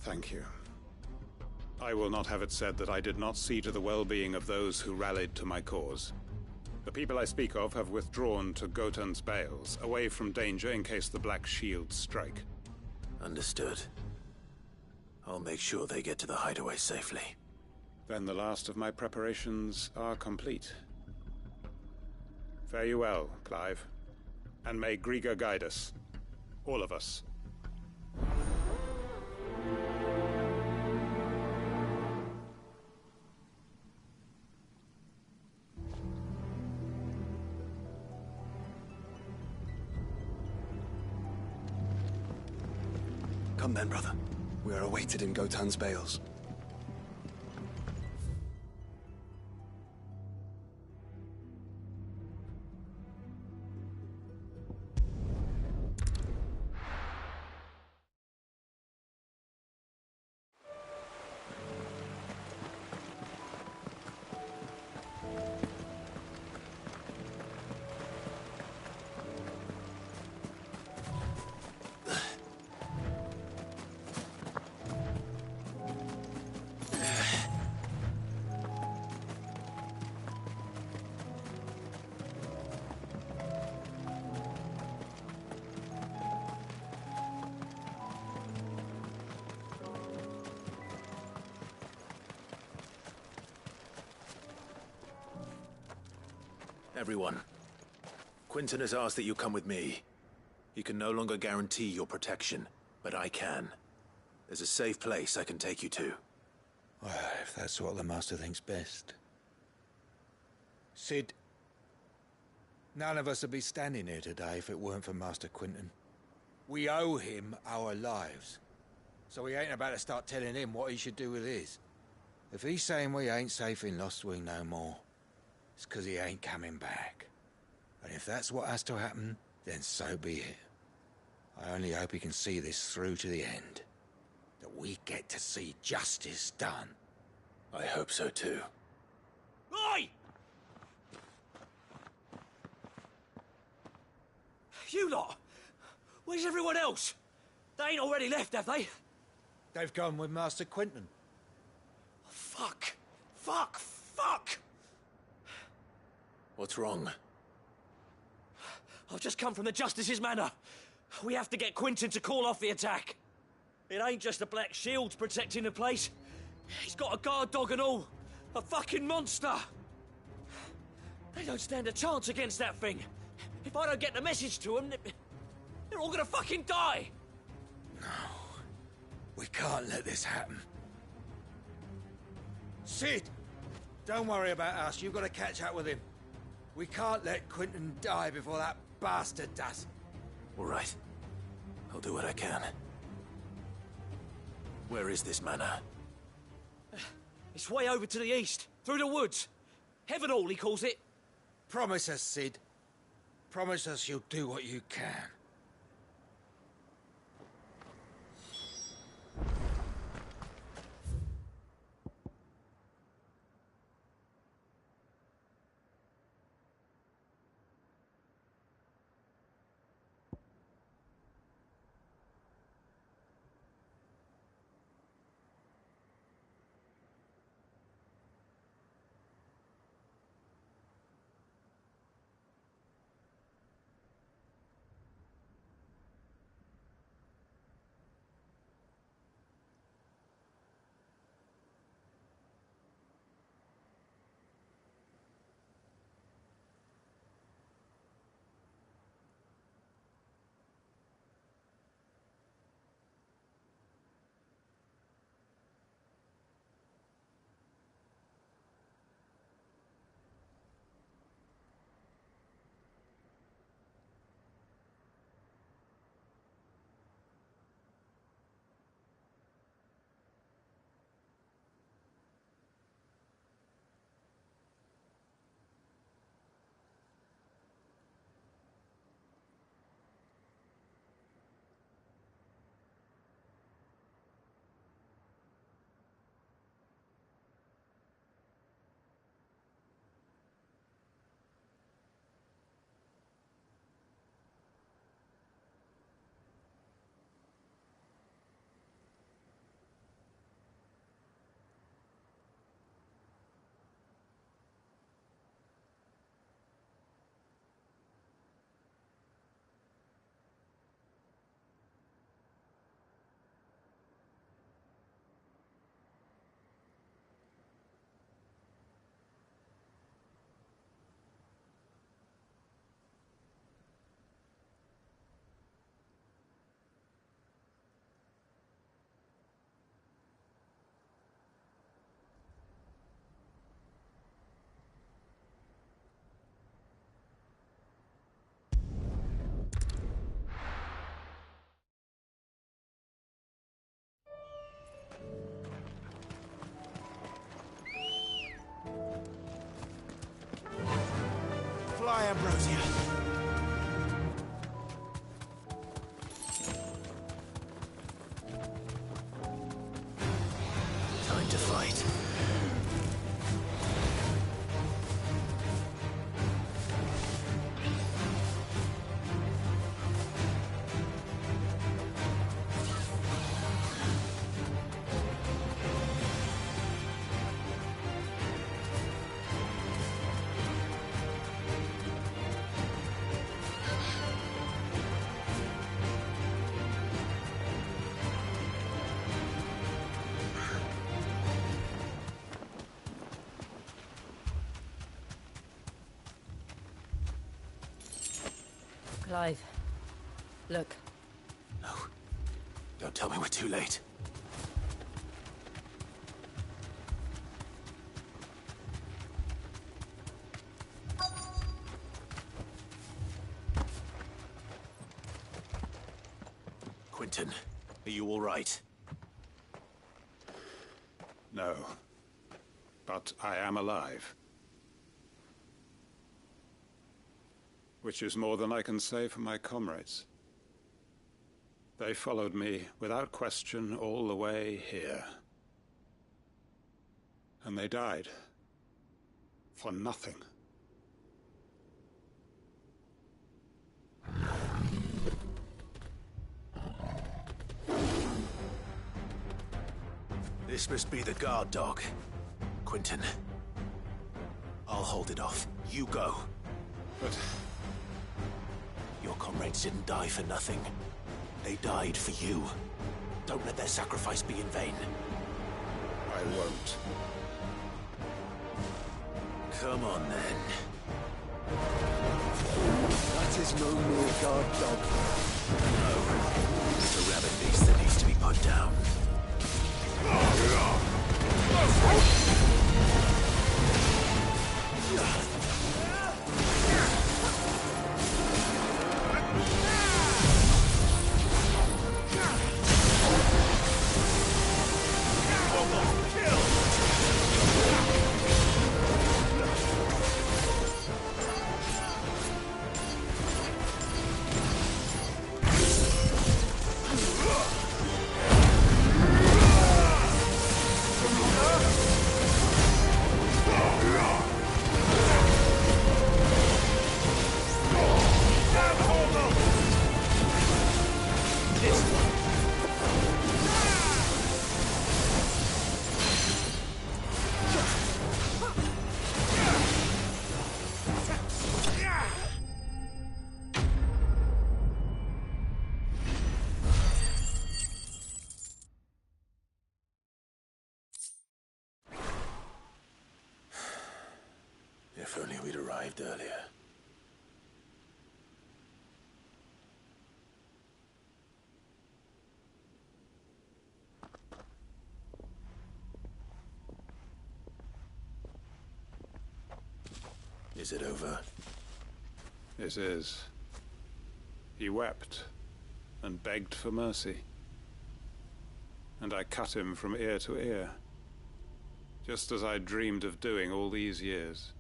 Thank you. I will not have it said that I did not see to the well-being of those who rallied to my cause. The people I speak of have withdrawn to Gotan's Bales, away from danger in case the Black Shields strike. Understood. I'll make sure they get to the hideaway safely. Then the last of my preparations are complete. Fare you well, Clive. And may Griga guide us. All of us. Come then, brother. We are awaited in Gotan's Bales. Everyone, Quinton has asked that you come with me. He can no longer guarantee your protection, but I can. There's a safe place I can take you to. Well, if that's what the Master thinks best. Sid, none of us would be standing here today if it weren't for Master Quinton. We owe him our lives. So we ain't about to start telling him what he should do with his. If he's saying we ain't safe in Lostwing no more, it's 'cause he ain't coming back. And if that's what has to happen, then so be it. I only hope he can see this through to the end. That we get to see justice done. I hope so too. Oi! You lot! Where's everyone else? They ain't already left, have they? They've gone with Master Quinton. Fuck! Fuck! Fuck! What's wrong? I've just come from the Justice's manor. We have to get Quinton to call off the attack. It ain't just the Black Shields protecting the place. He's got a guard dog and all. A fucking monster. They don't stand a chance against that thing. If I don't get the message to them, they're all gonna fucking die. No. We can't let this happen. Sid! Don't worry about us. You've got to catch up with him. We can't let Quinton die before that bastard does. All right. I'll do what I can. Where is this manor? It's way over to the east, through the woods. Heaven Hall, he calls it. Promise us, Sid. Promise us you'll do what you can. Fly, Ambrosia. Time to fight. Clive, look. No. Don't tell me we're too late. Quentin, are you all right? No. But I am alive. Which is more than I can say for my comrades. They followed me without question all the way here. And they died. For nothing. This must be the guard dog. Quentin. I'll hold it off. You go. But... your comrades didn't die for nothing. They died for you. Don't let their sacrifice be in vain. I won't. Come on, then. That is no mere guard dog. No. It's a rabid beast that needs to be put down. If only we'd arrived earlier. Is it over? It is. He wept and begged for mercy. And I cut him from ear to ear. Just as I dreamed of doing all these years.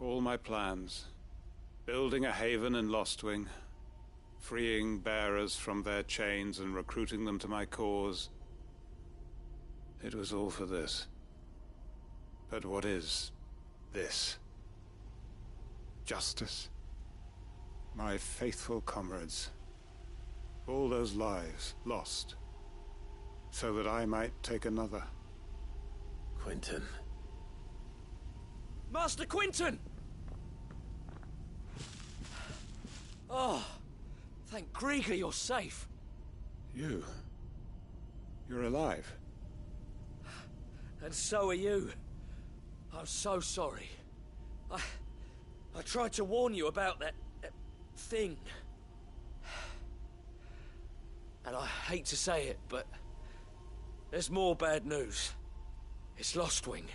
All my plans. Building a haven in Lostwing. Freeing bearers from their chains and recruiting them to my cause. It was all for this. But what is this? Justice? My faithful comrades. All those lives lost. So that I might take another. Quentin. Master Quentin! Oh, thank Grieger you're safe. You? You're alive? And so are you. I'm so sorry. I tried to warn you about that thing. And I hate to say it, but there's more bad news. It's Lostwing.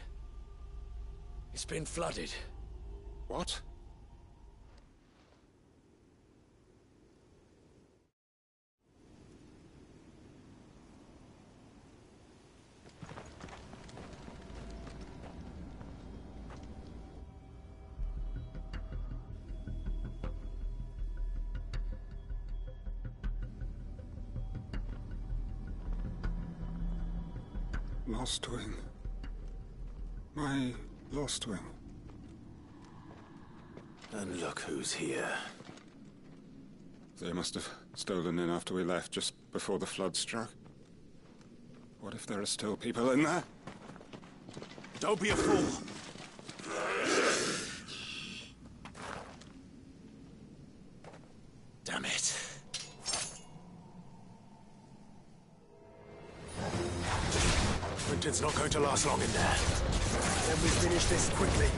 It's been flooded. What? Lost wing. My lost wing. And look who's here. They must have stolen in after we left, just before the flood struck. What if there are still people in there? Don't be a fool! Damn it. Quentin's not going to last long in there. Then we finish this quickly.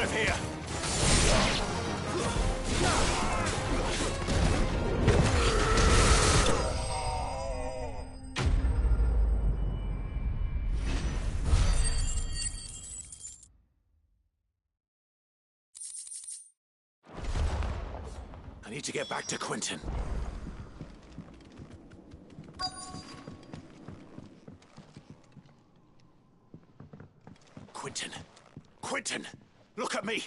Over here! I need to get back to Quentin. Quentin! Quentin! Look at me!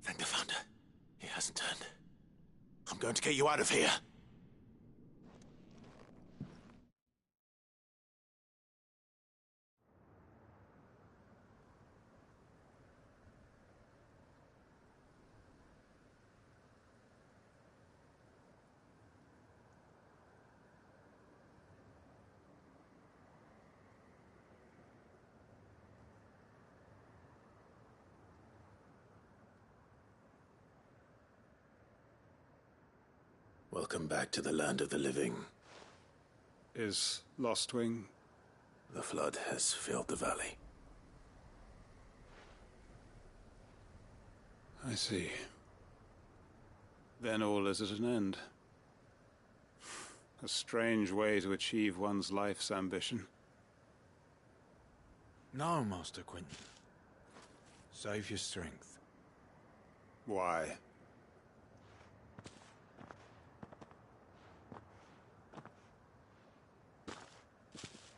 Thank the Founder. He hasn't turned. I'm going to get you out of here. Welcome back to the land of the living. Is Lost Wing? The flood has filled the valley. I see. Then all is at an end. A strange way to achieve one's life's ambition. No, Master Quentin. Save your strength. Why?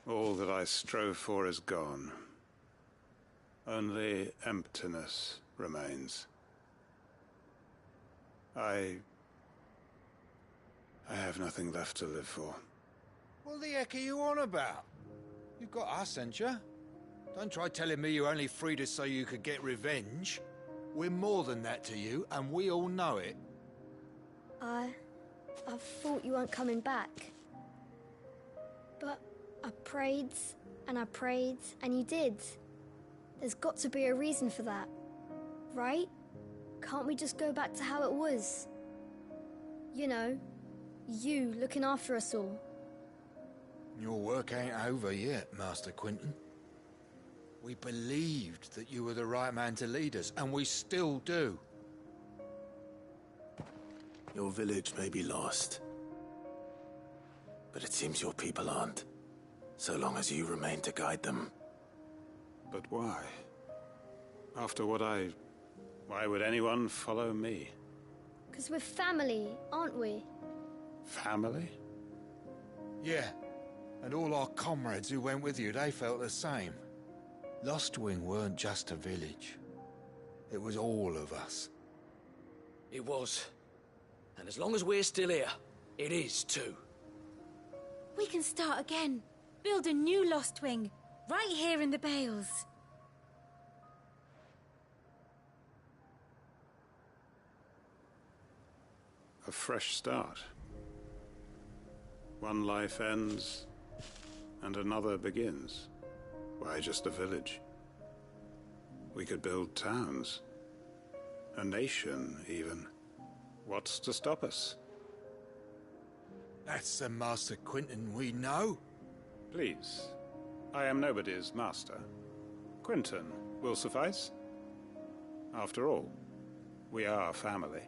All that I strove for is gone. Only emptiness remains. I have nothing left to live for. What the heck are you on about? You've got us, ain't you? Don't try telling me you only freed us so you could get revenge. We're more than that to you, and we all know it. I thought you weren't coming back. But I prayed, and you did. There's got to be a reason for that, right? Can't we just go back to how it was? You know, you looking after us all. Your work ain't over yet, Master Quinton. We believed that you were the right man to lead us, and we still do. Your village may be lost, but it seems your people aren't, so long as you remain to guide them. But why? After what why would anyone follow me? 'Cause we're family, aren't we? Family? Yeah, and all our comrades who went with you, they felt the same. Lostwing weren't just a village. It was all of us. It was. And as long as we're still here, it is too. We can start again. Build a new Lostwing, right here in the Bales. A fresh start. One life ends, and another begins. Why just a village? We could build towns. A nation, even. What's to stop us? That's the Master Quinton we know. Please. I am nobody's master. Quinton will suffice. After all, we are family.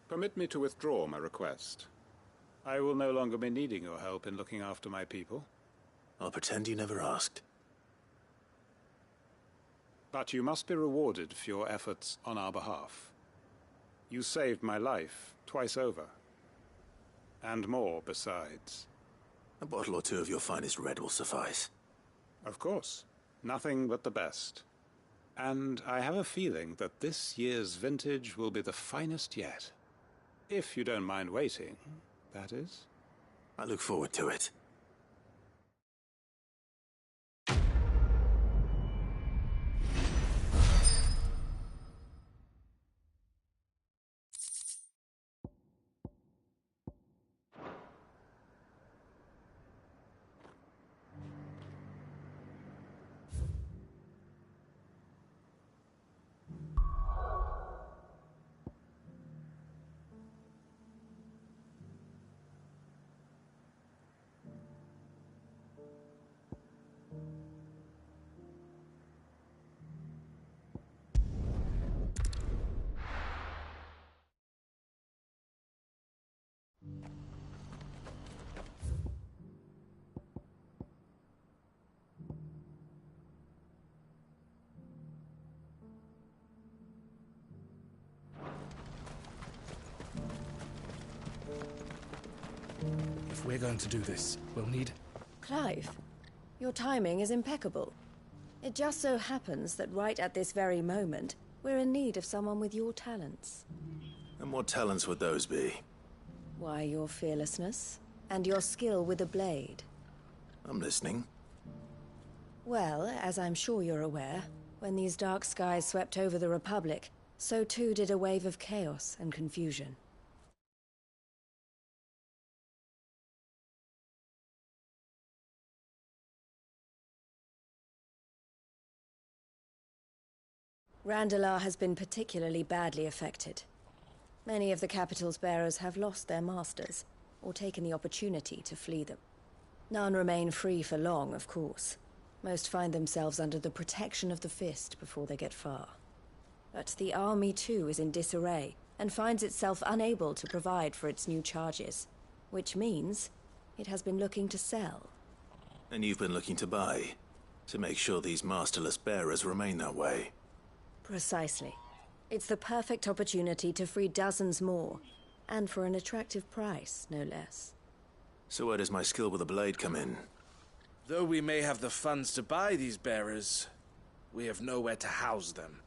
Permit me to withdraw my request. I will no longer be needing your help in looking after my people. I'll pretend you never asked. But you must be rewarded for your efforts on our behalf. You saved my life twice over. And more besides. A bottle or two of your finest red will suffice. Of course. Nothing but the best. And I have a feeling that this year's vintage will be the finest yet. If you don't mind waiting, that is. I look forward to it. If we're going to do this, we'll need... Clive, your timing is impeccable. It just so happens that right at this very moment, we're in need of someone with your talents. And what talents would those be? Why, your fearlessness, and your skill with a blade. I'm listening. Well, as I'm sure you're aware, when these dark skies swept over the Republic, so too did a wave of chaos and confusion. Randalar has been particularly badly affected. Many of the capital's bearers have lost their masters, or taken the opportunity to flee them. None remain free for long, of course. Most find themselves under the protection of the Fist before they get far. But the army too is in disarray, and finds itself unable to provide for its new charges. Which means it has been looking to sell. And you've been looking to buy, to make sure these masterless bearers remain that way. Precisely. It's the perfect opportunity to free dozens more, and for an attractive price, no less. So where does my skill with a blade come in? Though we may have the funds to buy these bearers, we have nowhere to house them.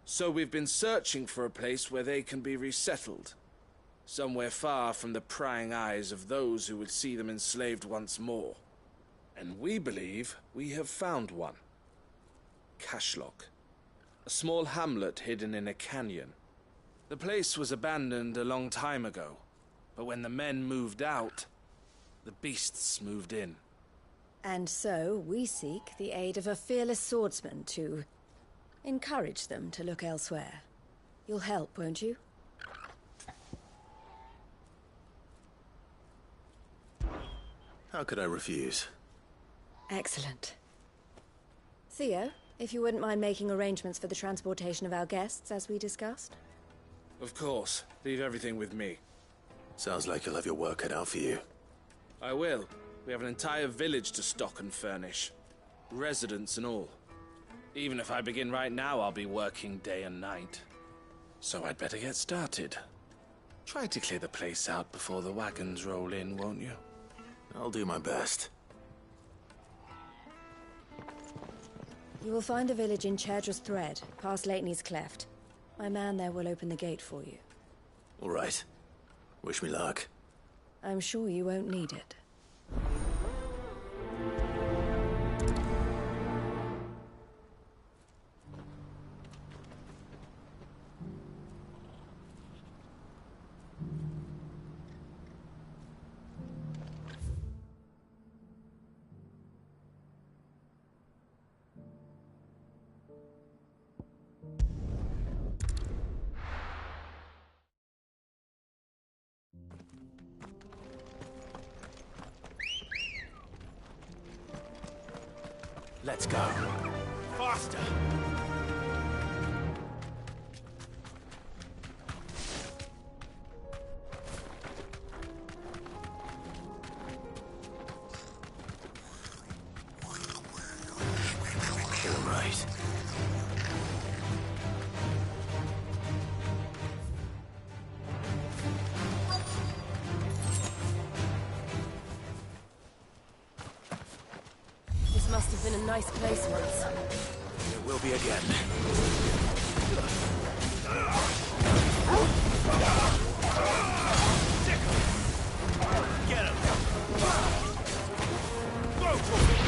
So we've been searching for a place where they can be resettled. somewhere far from the prying eyes of those who would see them enslaved once more. And we believe we have found one. Cashlock, a small hamlet hidden in a canyon. The place was abandoned a long time ago, but when the men moved out, the beasts moved in. And so we seek the aid of a fearless swordsman to encourage them to look elsewhere. You'll help, won't you? How could I refuse? Excellent. Theo, if you wouldn't mind making arrangements for the transportation of our guests, as we discussed. Of course. Leave everything with me. Sounds like you'll have your work cut out for you. I will. We have an entire village to stock and furnish. Residents and all. Even if I begin right now, I'll be working day and night. So I'd better get started. Try to clear the place out before the wagons roll in, won't you? I'll do my best. You will find a village in Chadra's Thread, past Lateney's Cleft. My man there will open the gate for you. All right. Wish me luck. I'm sure you won't need it. Let's go. Faster! All right. This must have been a nice place once. It will be again. Get him! Go for it!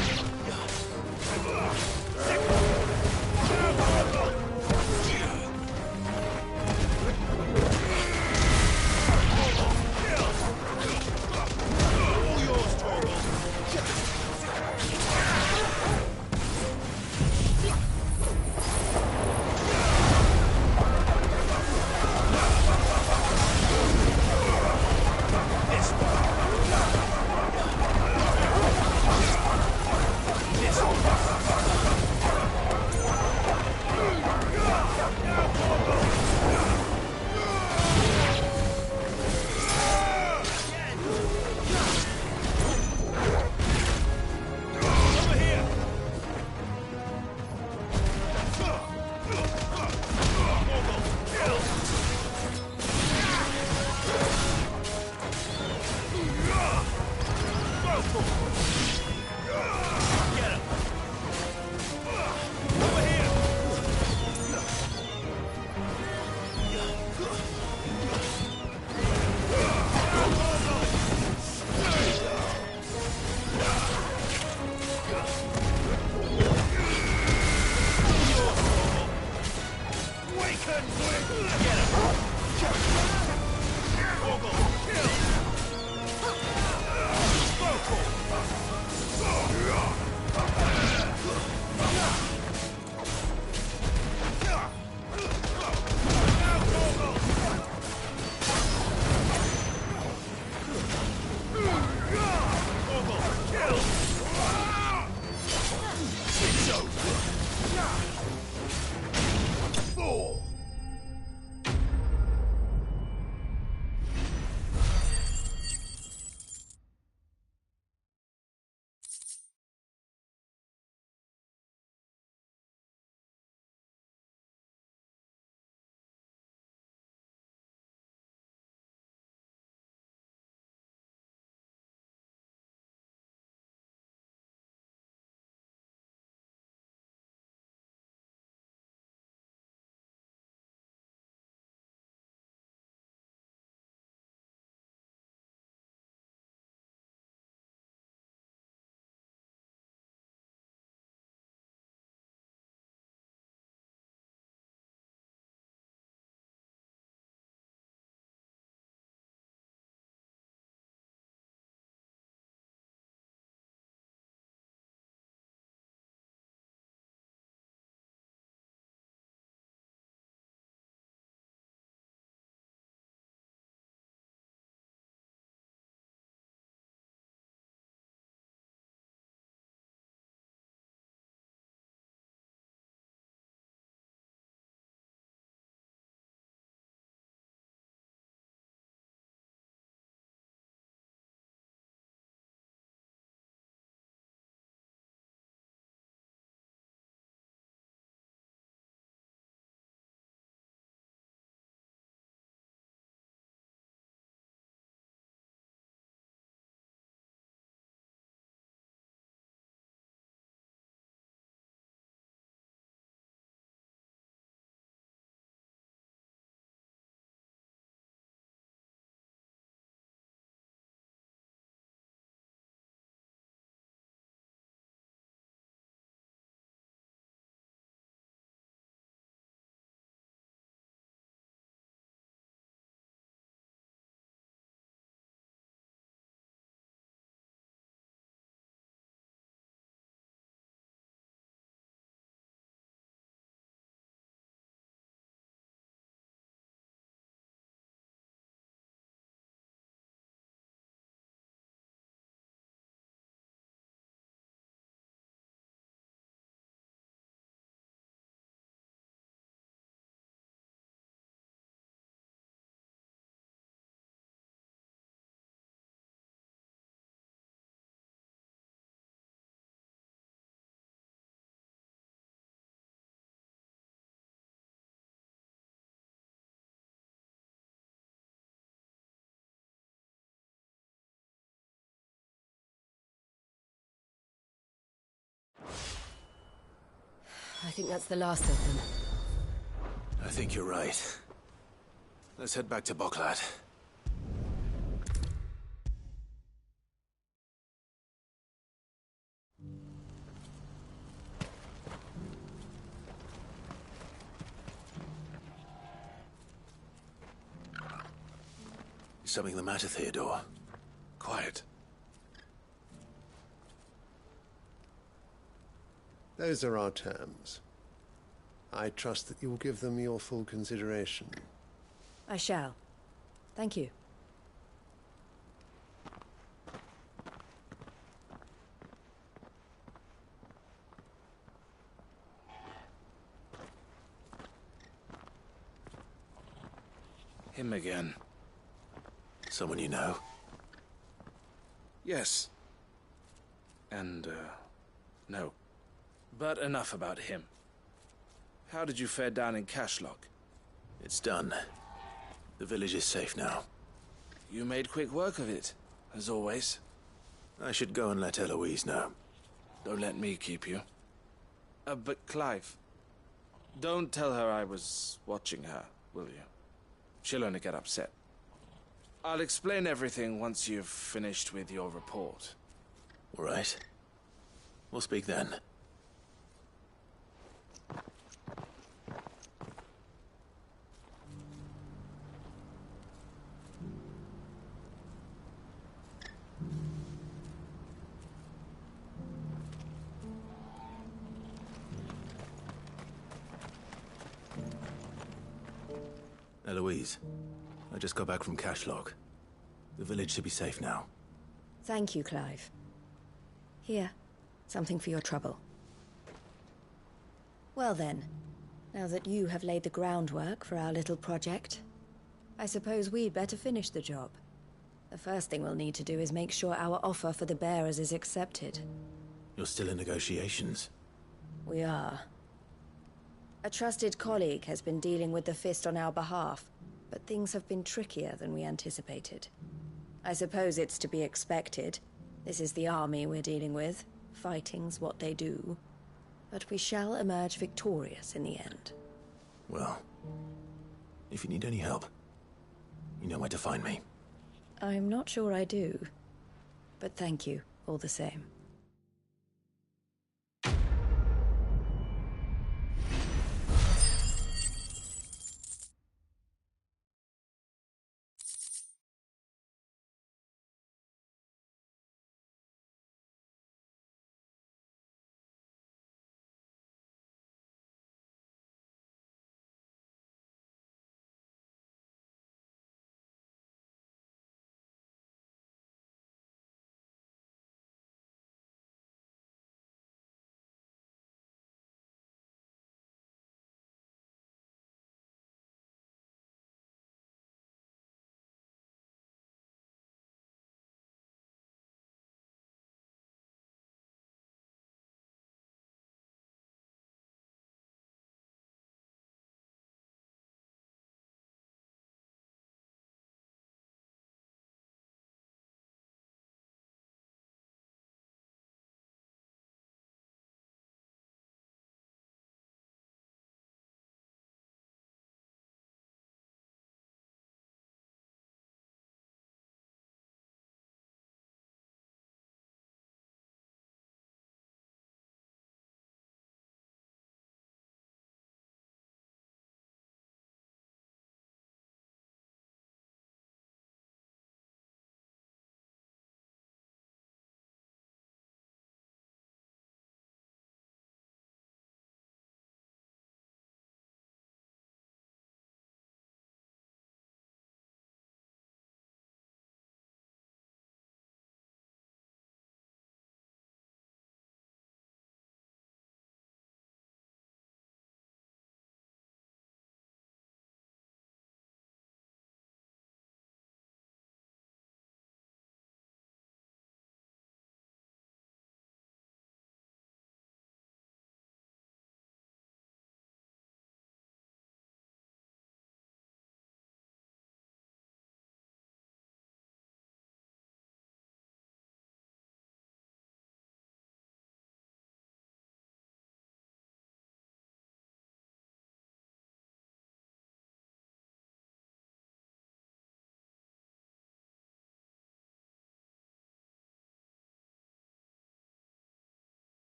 I think that's the last of them. I think you're right. Let's head back to Boklat. Is something the matter, Theodore? Quiet. Those are our terms. I trust that you will give them your full consideration. I shall. Thank you. Him again. Someone you know? Yes. And, no. But enough about him. How did you fare down in Cashlock? It's done. The village is safe now. You made quick work of it, as always. I should go and let Eloise know. Don't let me keep you. But Clive, don't tell her I was watching her, will you? She'll only get upset. I'll explain everything once you've finished with your report. All right. We'll speak then. Eloise, I just got back from Cashlock. The village should be safe now. Thank you, Clive. Here, something for your trouble. Well then, now that you have laid the groundwork for our little project, I suppose we'd better finish the job. The first thing we'll need to do is make sure our offer for the bearers is accepted. You're still in negotiations? We are. A trusted colleague has been dealing with the Fist on our behalf, but things have been trickier than we anticipated. I suppose it's to be expected. This is the army we're dealing with. Fighting's what they do. But we shall emerge victorious in the end. Well, if you need any help, you know where to find me. I'm not sure I do, but thank you all the same.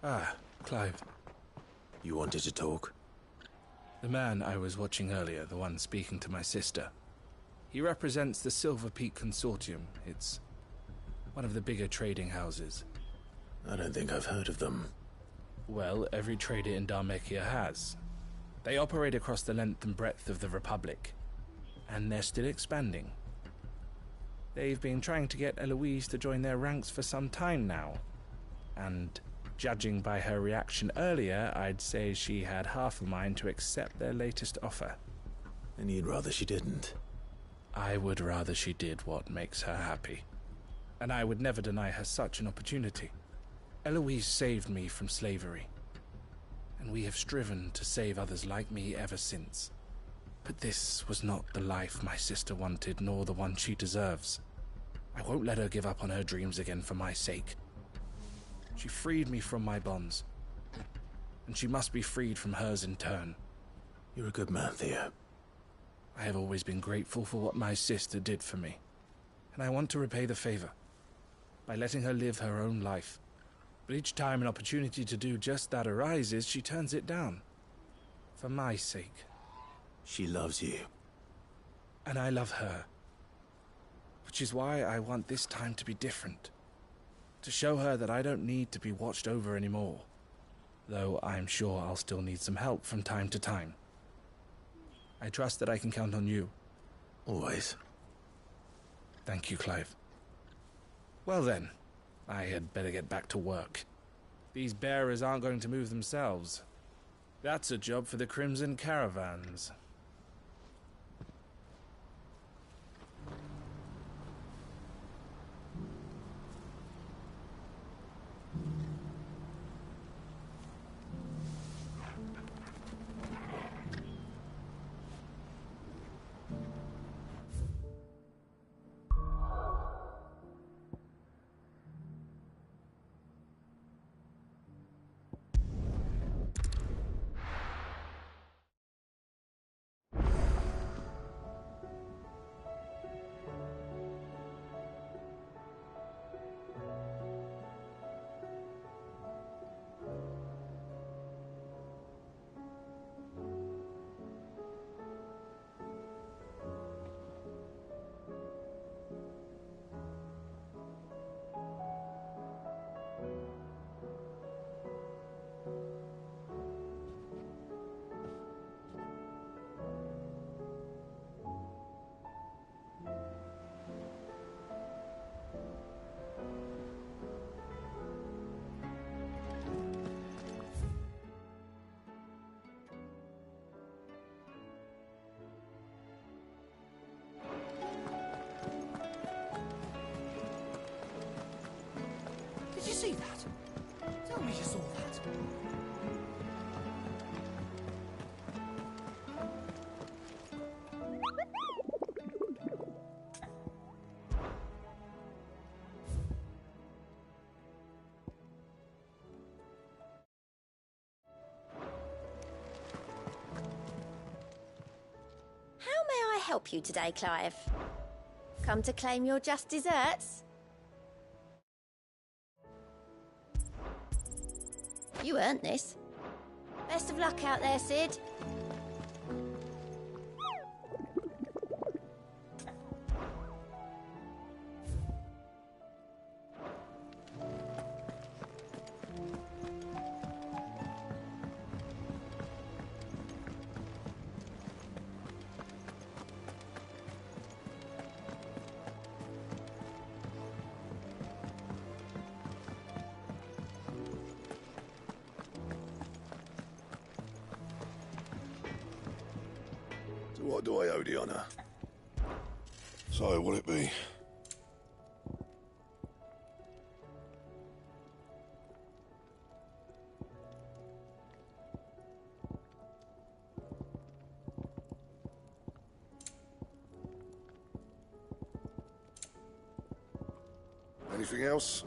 Ah, Clive. You wanted to talk? The man I was watching earlier, the one speaking to my sister. He represents the Silver Peak Consortium. It's one of the bigger trading houses. I don't think I've heard of them. Well, every trader in Dharmekia has. They operate across the length and breadth of the Republic, and they're still expanding. They've been trying to get Eloise to join their ranks for some time now, and judging by her reaction earlier, I'd say she had half a mind to accept their latest offer. And you'd rather she didn't? I would rather she did what makes her happy. And I would never deny her such an opportunity. Eloise saved me from slavery, and we have striven to save others like me ever since. But this was not the life my sister wanted, nor the one she deserves. I won't let her give up on her dreams again for my sake. She freed me from my bonds, and she must be freed from hers in turn. You're a good man, Theo. I have always been grateful for what my sister did for me, and I want to repay the favor by letting her live her own life. But each time an opportunity to do just that arises, she turns it down. For my sake. She loves you. And I love her. Which is why I want this time to be different. To show her that I don't need to be watched over anymore. Though I'm sure I'll still need some help from time to time. I trust that I can count on you. Always. Thank you, Clive. Well then, I had better get back to work. These bearers aren't going to move themselves. That's a job for the Crimson Caravans. Did you see that? Tell me you saw that. How may I help you today, Clive? Come to claim your just desserts? You earned this. Best of luck out there, Sid. What do I owe the honour? So, will it be? Anything else?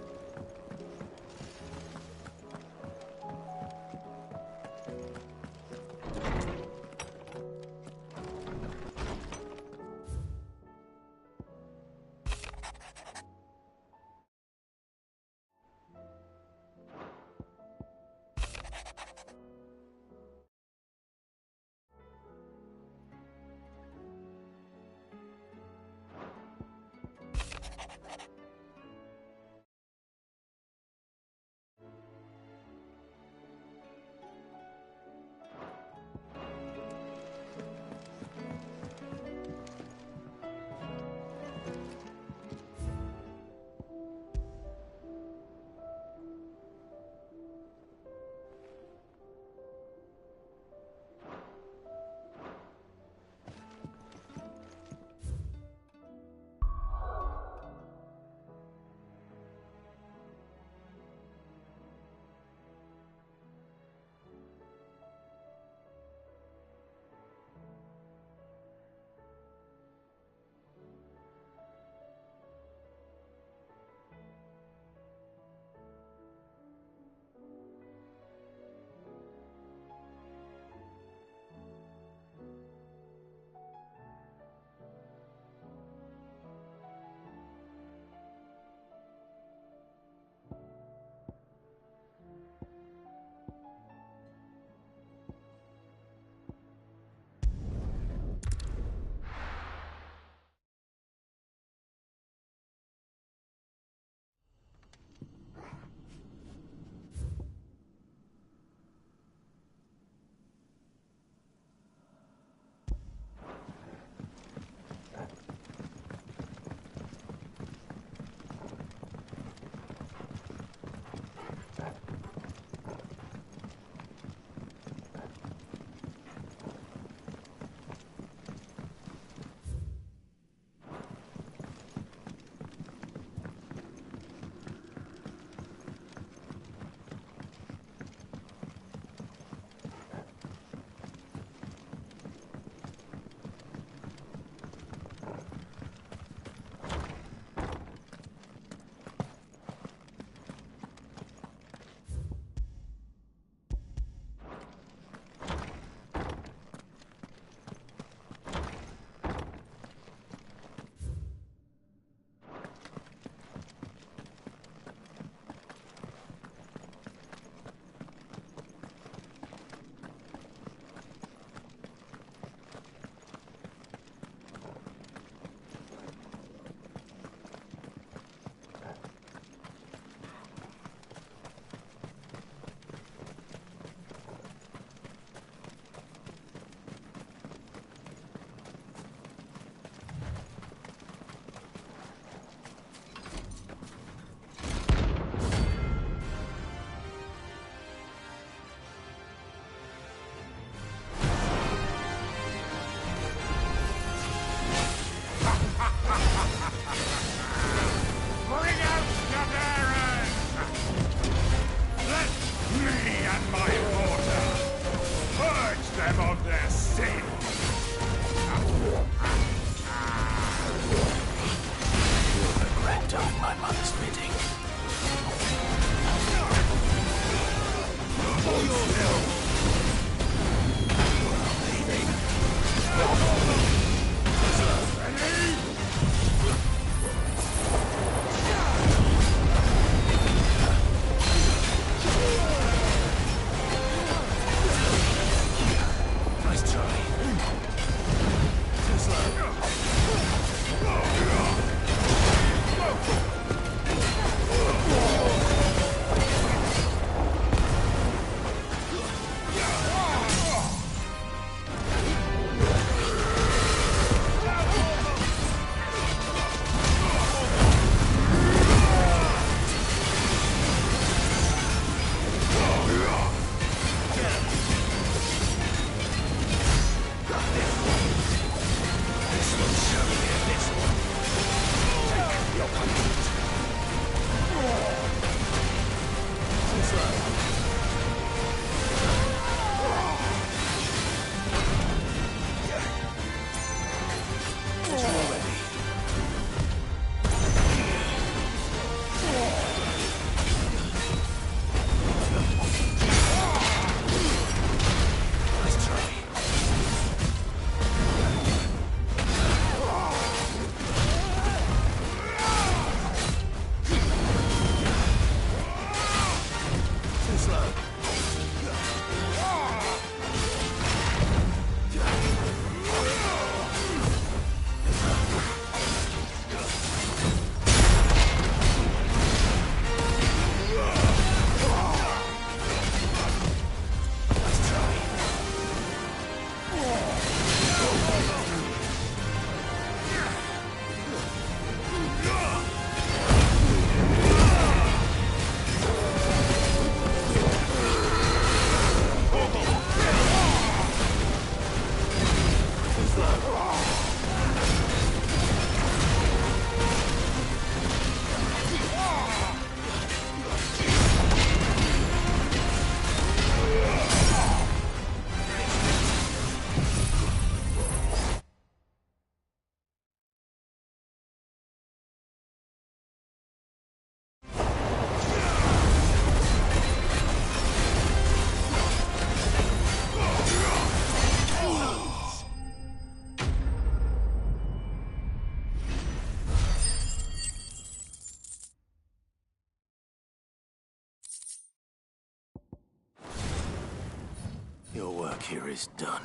Your work here is done.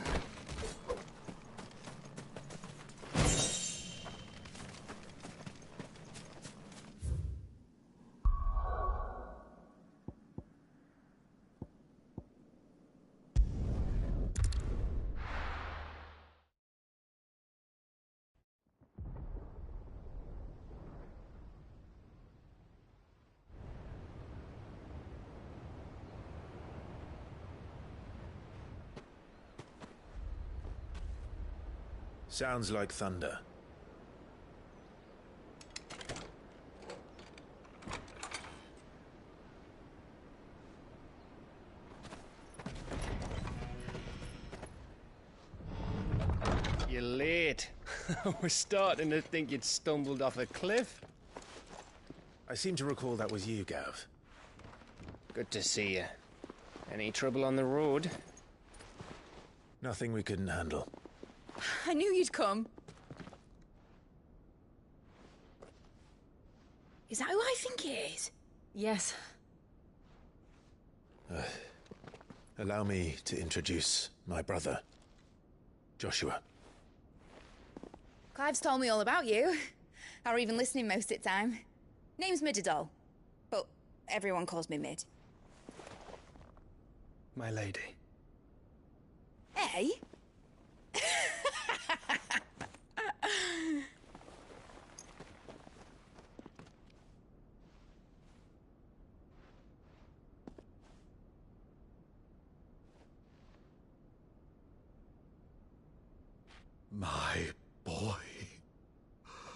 Sounds like thunder. You're late. I was starting to think you'd stumbled off a cliff. I seem to recall that was you, Gav. Good to see you. Any trouble on the road? Nothing we couldn't handle. I knew you'd come. Is that who I think it is? Yes. Allow me to introduce my brother, Joshua. Clive's told me all about you. Or even listening most of the time. Name's Mididol, but everyone calls me Mid. My lady. Hey? My boy.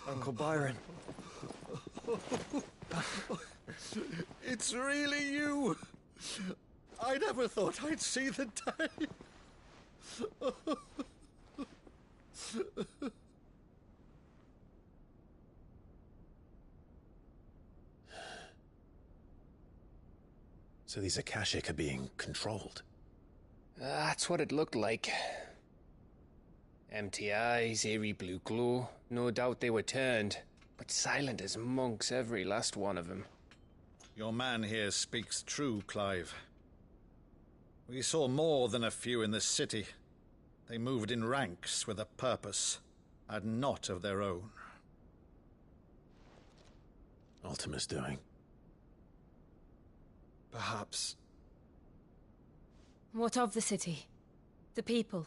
Uncle Byron. It's really you. I never thought I'd see the day. So these Akashic are being controlled? That's what it looked like. Empty eyes, eerie blue glow. No doubt they were turned, but silent as monks, every last one of them. Your man here speaks true, Clive. We saw more than a few in this city. They moved in ranks with a purpose, and not of their own. Ultima's doing. Perhaps. What of the city? The people?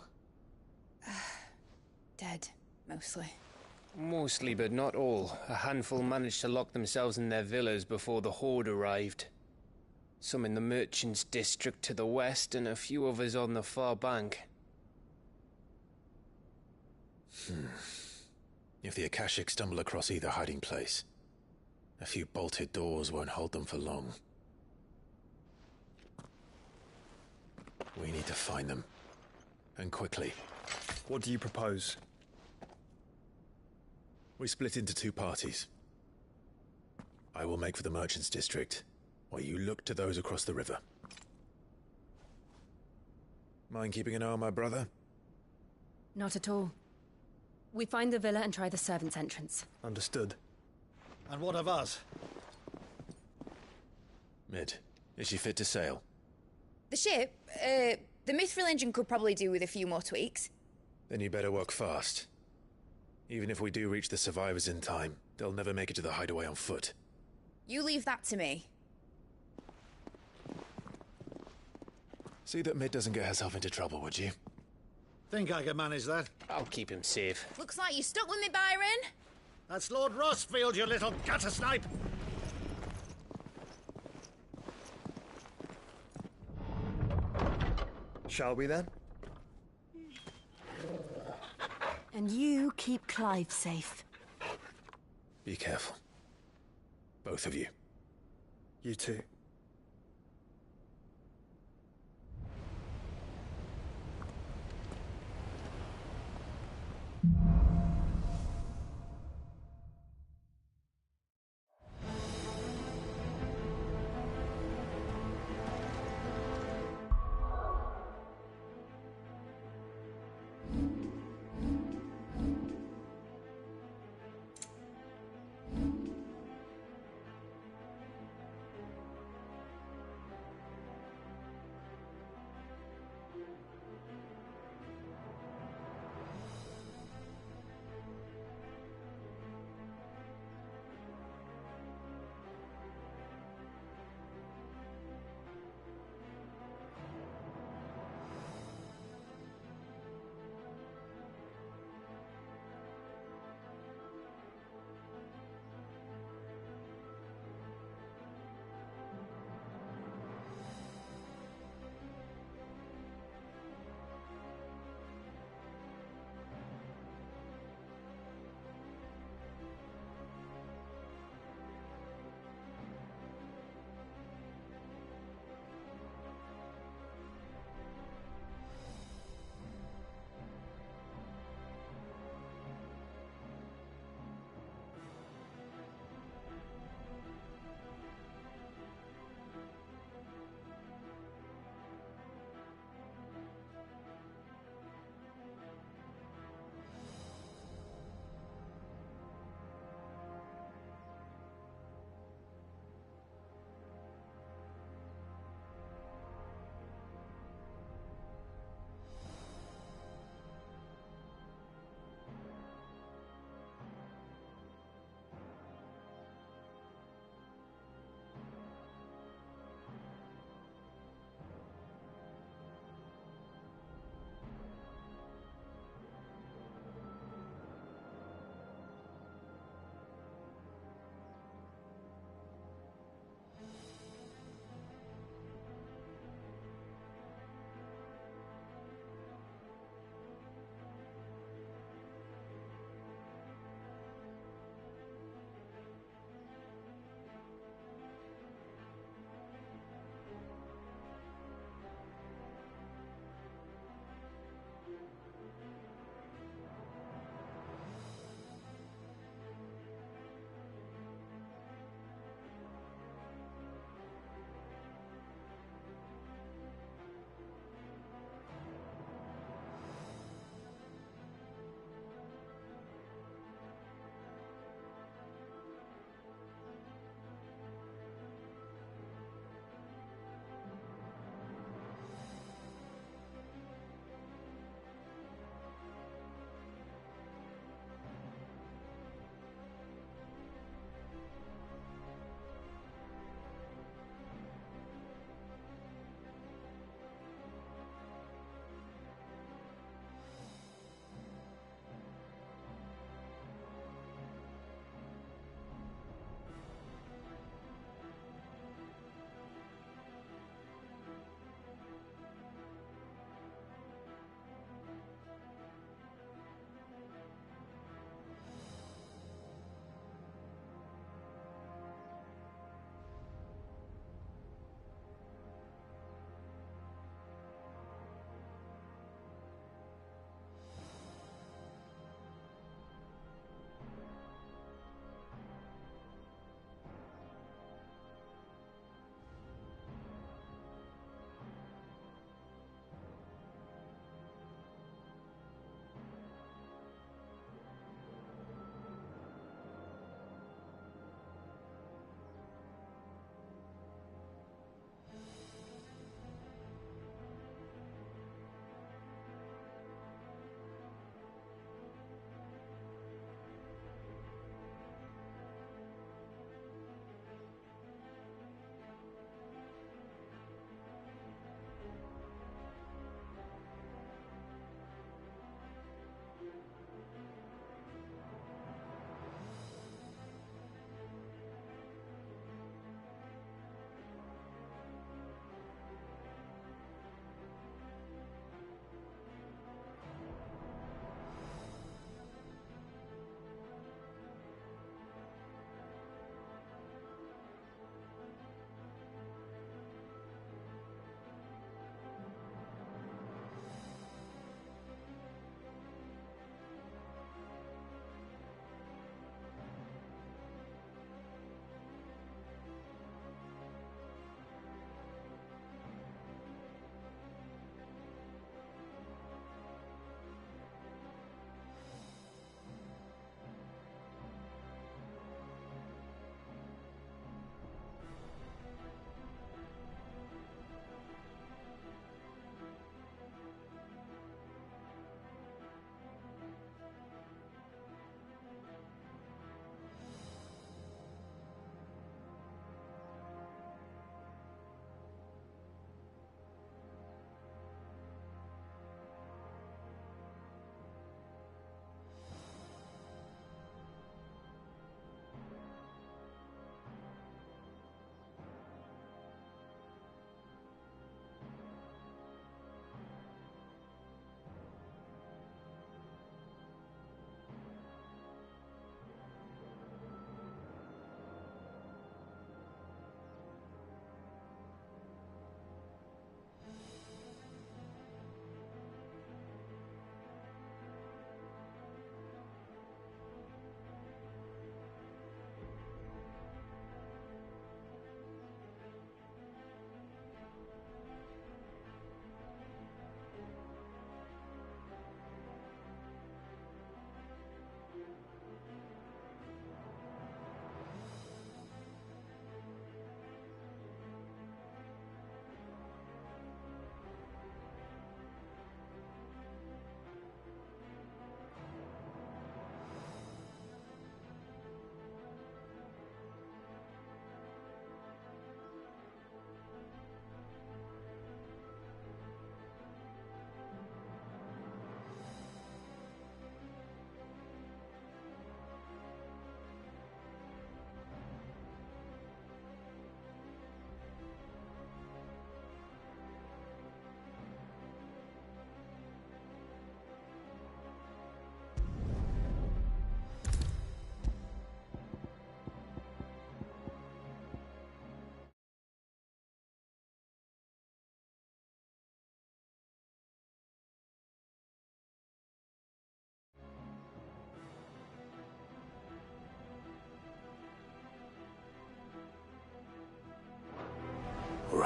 Dead, mostly. Mostly, but not all. A handful managed to lock themselves in their villas before the Horde arrived. Some in the Merchants' District to the west, and a few others on the far bank. If the Akashic stumble across either hiding place, a few bolted doors won't hold them for long. We need to find them. And quickly. What do you propose? We split into two parties. I will make for the Merchants' District, while you look to those across the river. Mind keeping an eye on my brother? Not at all. We find the villa and try the servants' entrance. Understood. And what of us? Mid, is she fit to sail? The ship, the Mithril engine could probably do with a few more tweaks. Then you better work fast. Even if we do reach the survivors in time, they'll never make it to the hideaway on foot. You leave that to me. See that Mid doesn't get herself into trouble, would you? Think I can manage that? I'll keep him safe. Looks like you stuck with me, Byron. That's Lord Rossfield, you little gutter snipe! Shall we then? And you keep Clive safe. Be careful. Both of you. You too.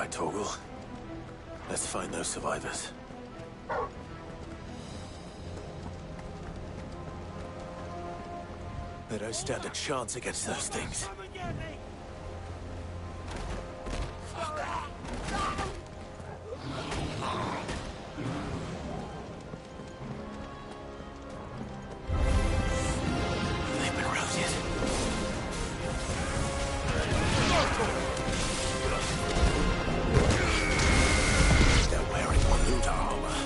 right, Torgal. Let's find those survivors. They don't stand a chance against those things. They've been routed. They're wearing Waluda armor.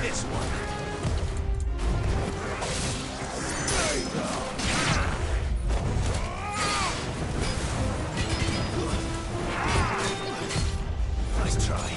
This one. Nice try.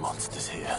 monsters here.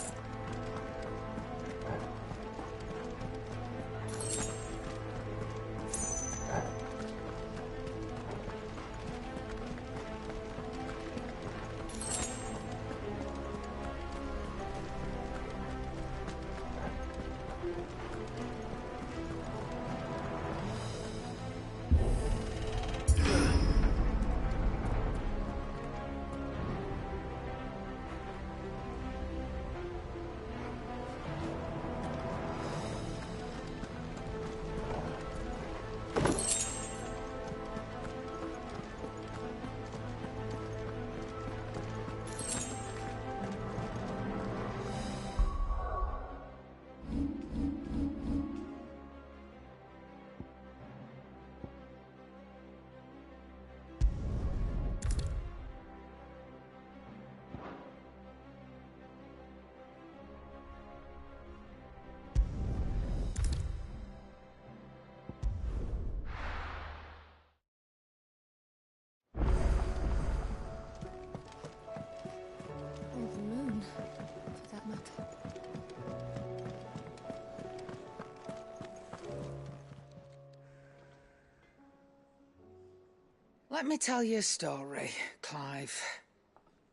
Let me tell you a story, Clive.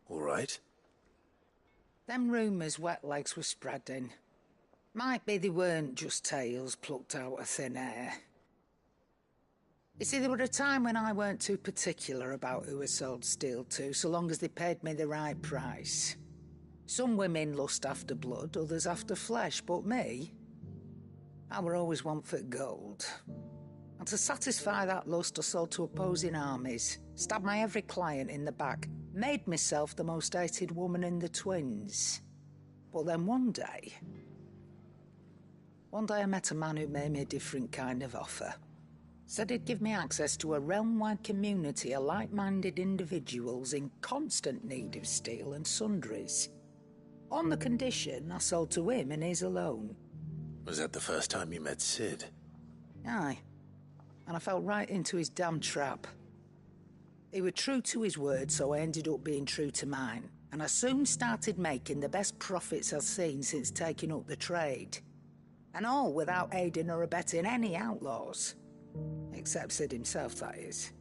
All right. Them rumours Wetlegs were spreading. Might be they weren't just tales plucked out of thin air. You see, there were a time when I weren't too particular about who I sold steel to, so long as they paid me the right price. Some women lust after blood, others after flesh, but me, I were always one for gold. And to satisfy that lust, I sold to opposing armies, stabbed my every client in the back, made myself the most hated woman in the twins. But then one day I met a man who made me a different kind of offer. Said he'd give me access to a realm-wide community of like-minded individuals in constant need of steel and sundries. On the condition I sold to him and his alone. Was that the first time you met Sid? Aye. And I fell right into his damn trap. He was true to his word, so I ended up being true to mine. And I soon started making the best profits I've seen since taking up the trade. And all without aiding or abetting any outlaws. Except Sid himself, that is.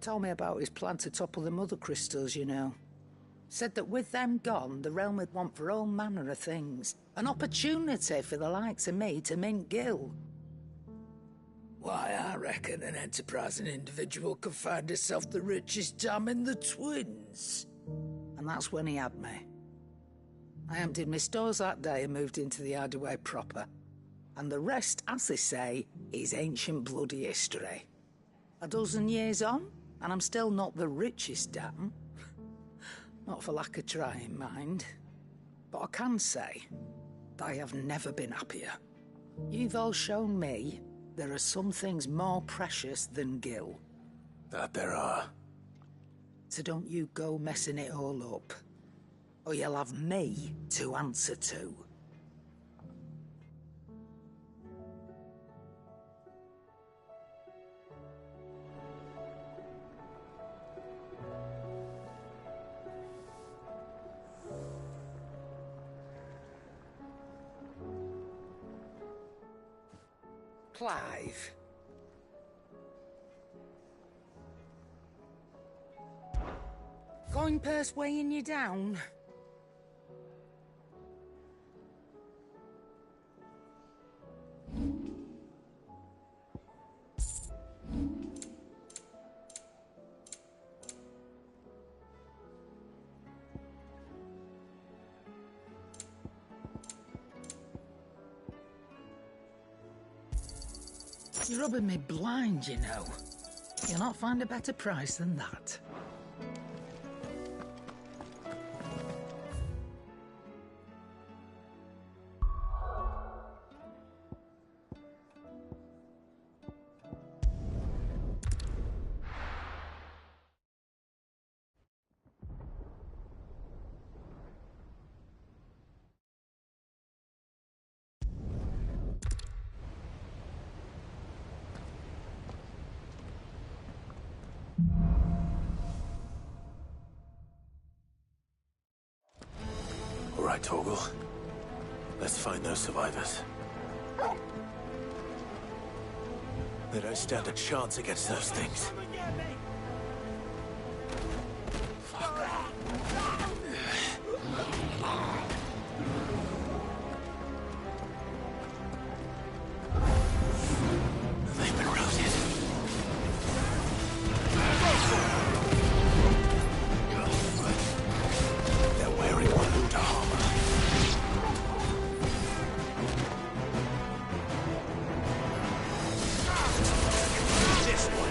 Told me about his plan to topple the mother crystals, you know. Said that with them gone, the realm would want for all manner of things. An opportunity for the likes of me to mint gil. Why, I reckon an enterprising individual could find himself the richest dam in the twins. And that's when he had me. I emptied my stores that day and moved into the Hideaway proper. And the rest, as they say, is ancient bloody history. A dozen years on, and I'm still not the richest dam. Not for lack of trying, mind. But I can say that I have never been happier. You've all shown me there are some things more precious than gil. That there are. So don't you go messing it all up, or you'll have me to answer to. Clive. Coin purse weighing you down? You're rubbing me blind, you know. You'll not find a better price than that. All right, Torgal. Let's find those survivors. They don't stand a chance against those things. They've been routed. They're wearing Waluda armor. This way.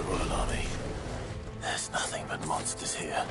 Royal Army. There's nothing but monsters here.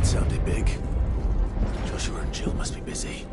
Sounded big. Joshua and Jill must be busy.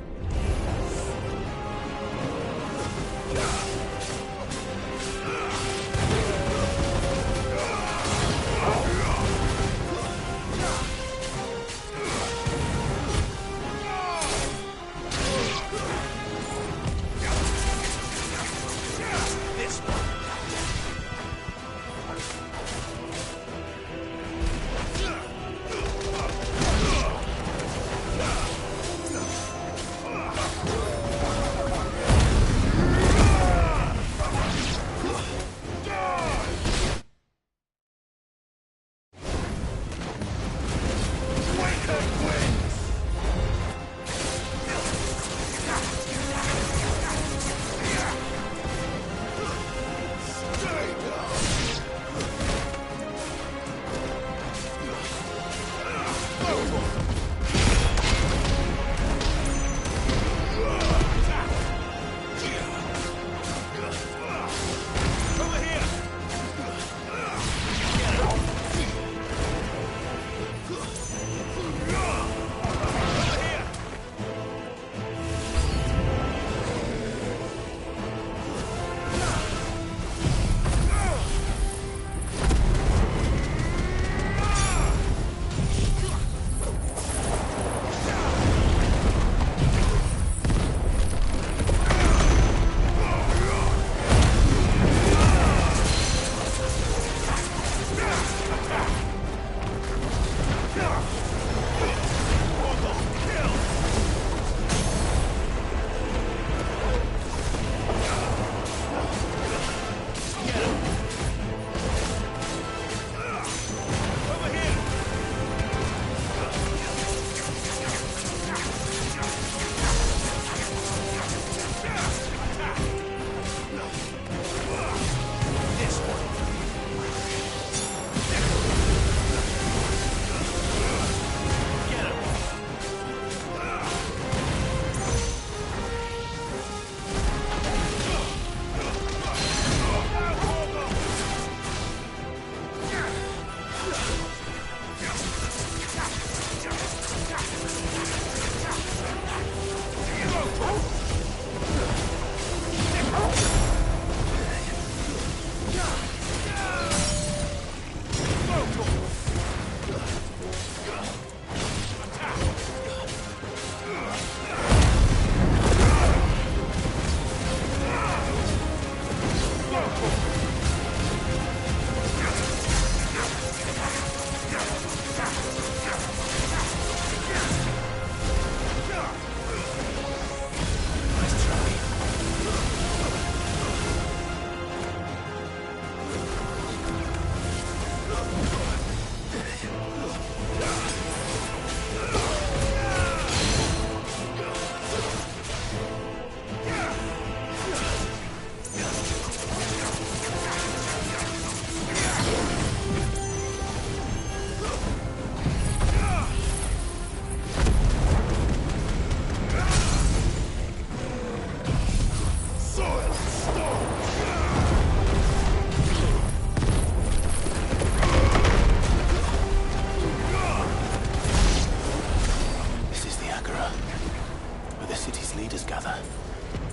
leaders gather,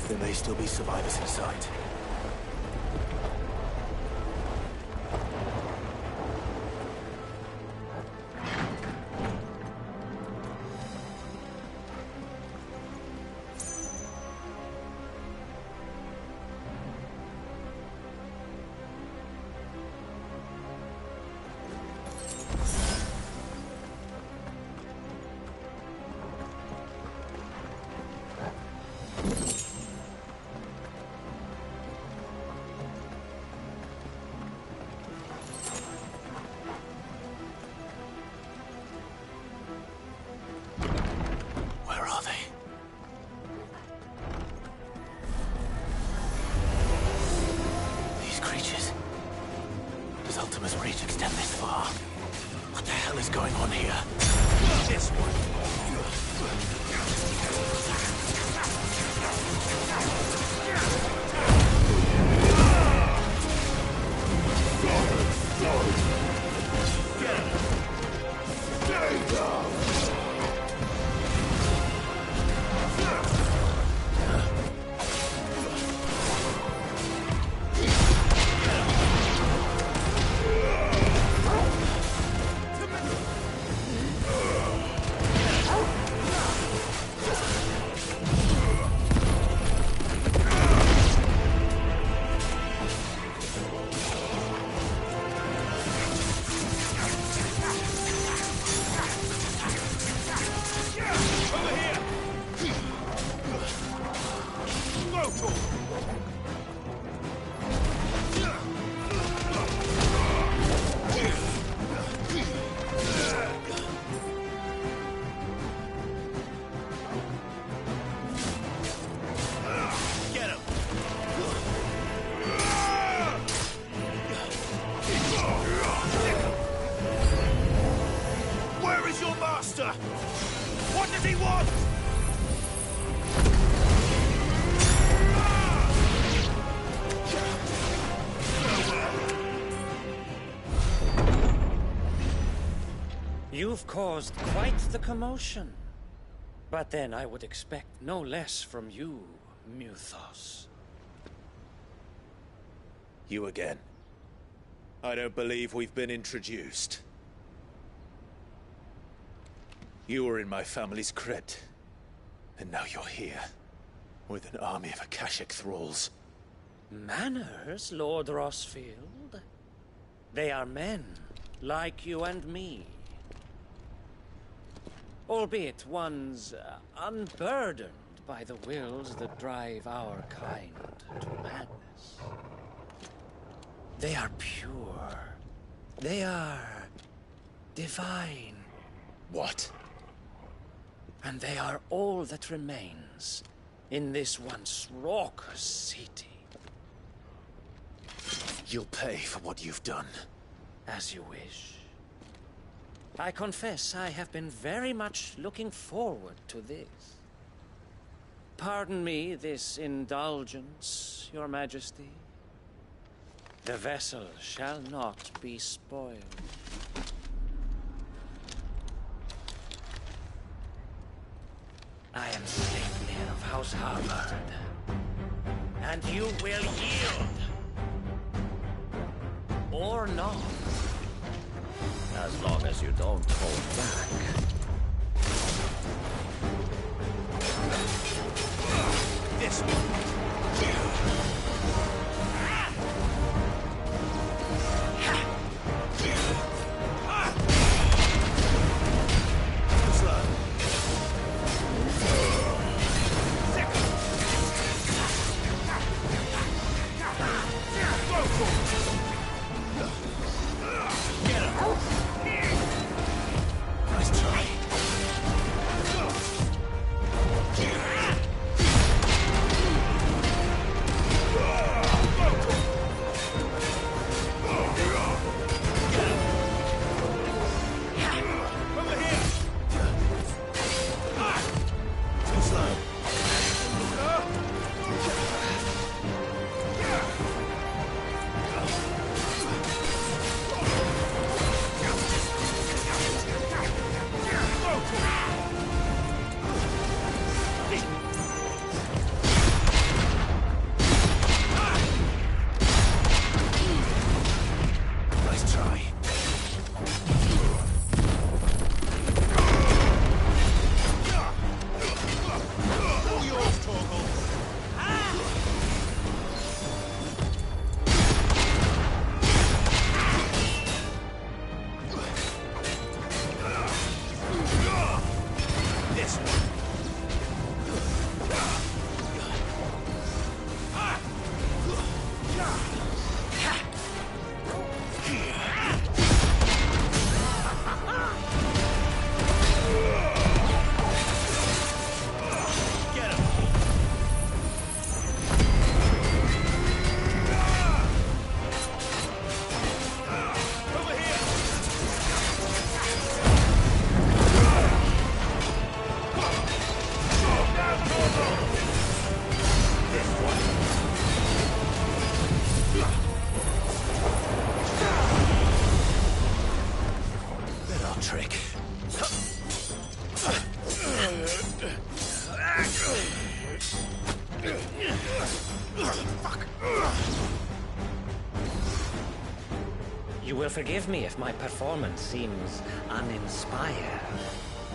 there may still be survivors in sight. What does he want? You've caused quite the commotion. But then I would expect no less from you, Muthos. You again. I don't believe we've been introduced. You were in my family's crypt, and now you're here, with an army of Akashic thralls. Manners, Lord Rossfield? They are men, like you and me. Albeit ones unburdened by the wills that drive our kind to madness. They are pure. They are divine. What? And they are all that remains in this once raucous city. You'll pay for what you've done. As you wish. I confess I have been very much looking forward to this. Pardon me this indulgence, Your Majesty. The vessel shall not be spoiled. I am Sleipnir of House Harvard, and you will yield. Or not. As long as you don't hold back. This one. Nice try. will forgive me if my performance seems uninspired.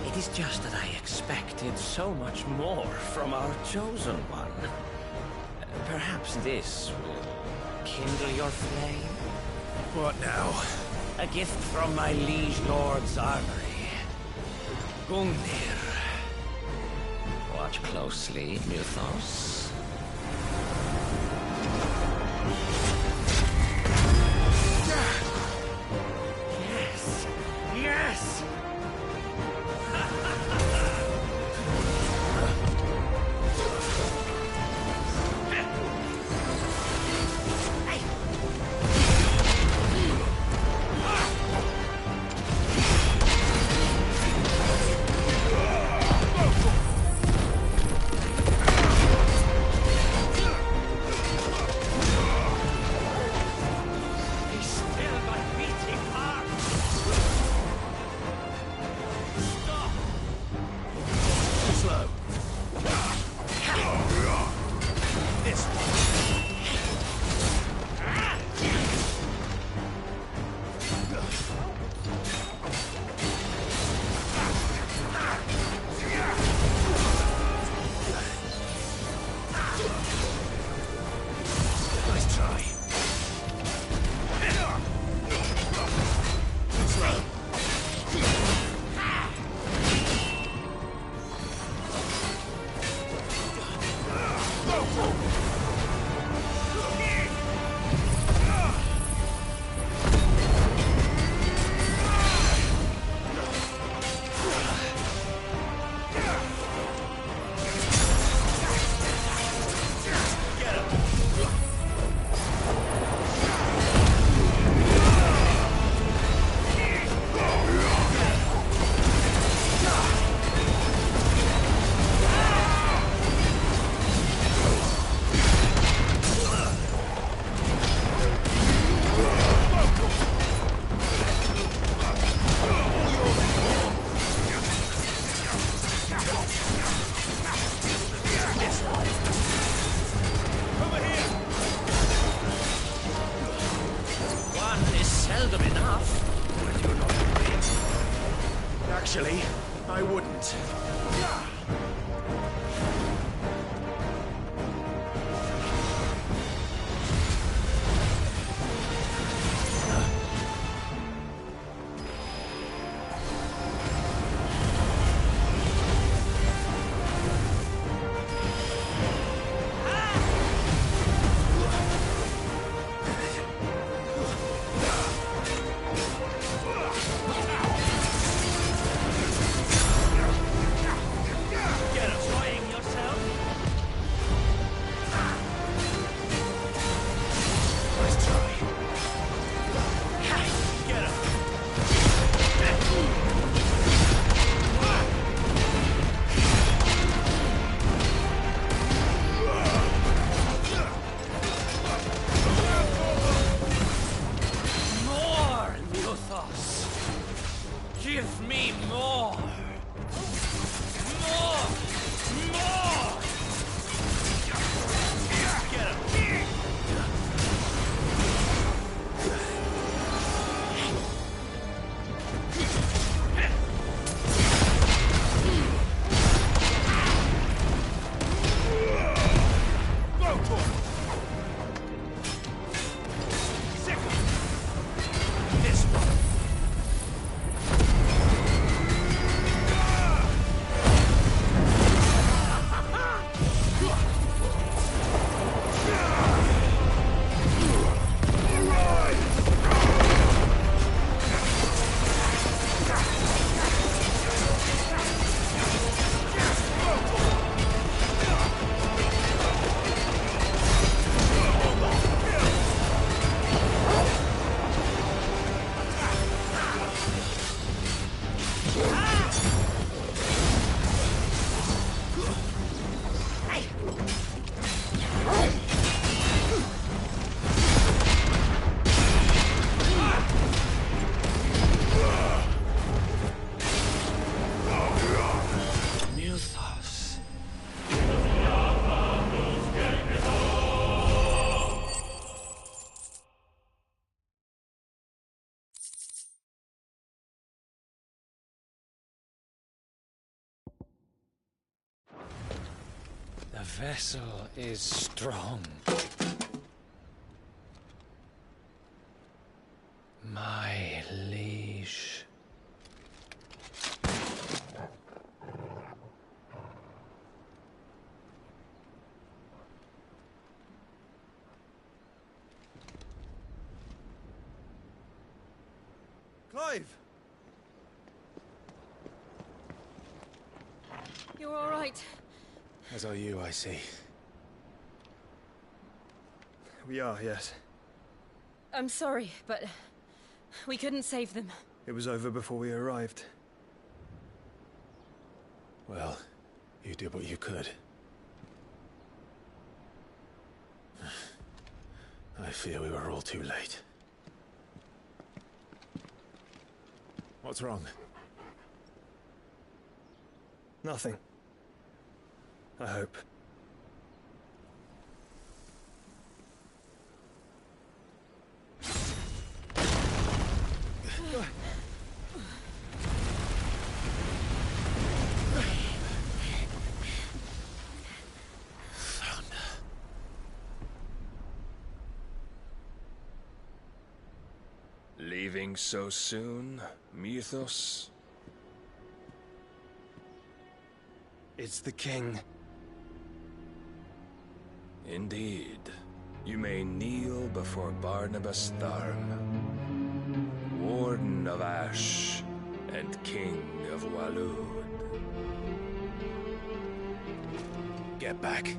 It is just that I expected so much more from our chosen one. Perhaps this will kindle your flame? What now? A gift from my liege lord's armory. Gungnir. Watch closely, Mythos. Yes! Yes! The vessel is strong. My liege. Clive! You're all right. As are you, I see. We are, yes. I'm sorry, but we couldn't save them. It was over before we arrived. Well, you did what you could. I fear we were all too late. What's wrong? Nothing. I hope. Leaving so soon, Mythos? It's the king. Indeed. You may kneel before Barnabas Tharm, Warden of Ash and King of Waloed. Get back.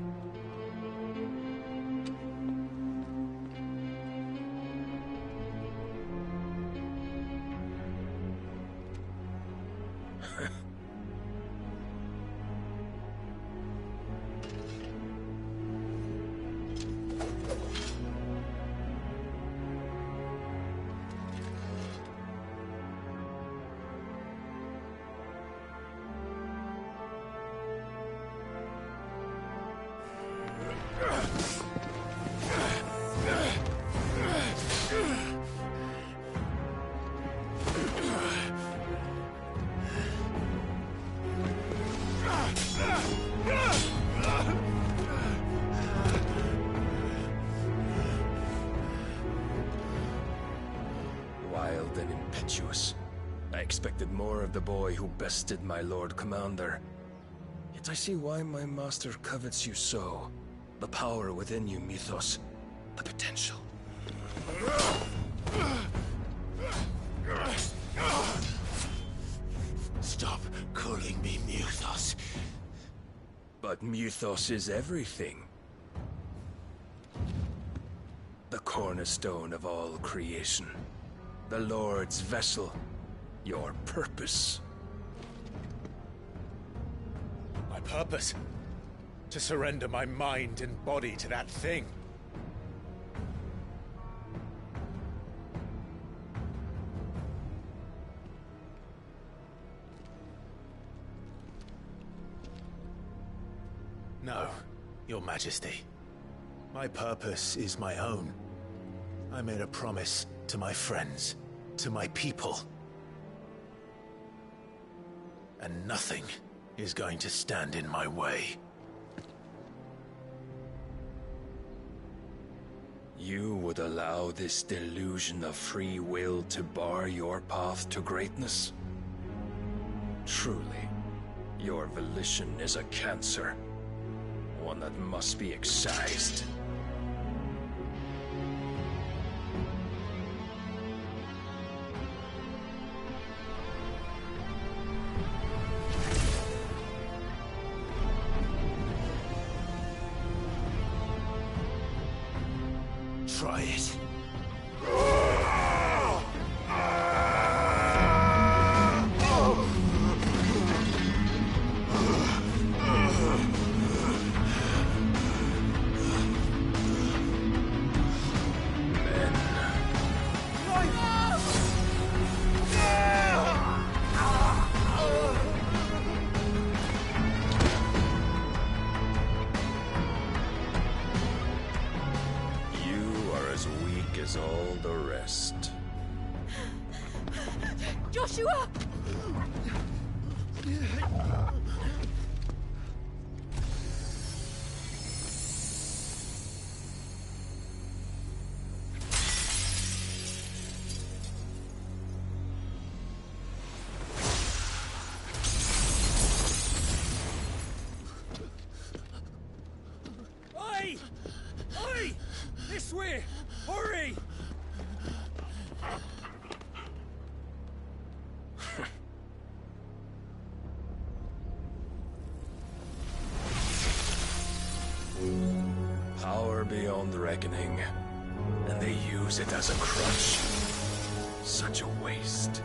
Wild and impetuous. I expected more of the boy who bested my Lord Commander. Yet I see why my master covets you so. The power within you, Mythos. The potential. Stop calling me Mythos. But Mythos is everything. The cornerstone of all creation. The Lord's vessel. Your purpose. My purpose? To surrender my mind and body to that thing. No, Your Majesty. My purpose is my own. I made a promise to my friends, to my people. And nothing is going to stand in my way. You would allow this delusion of free will to bar your path to greatness? Truly, your volition is a cancer. One that must be excised. Try it. As all the rest. Joshua! This way! Hurry! Power beyond reckoning, and they use it as a crutch. Such a waste.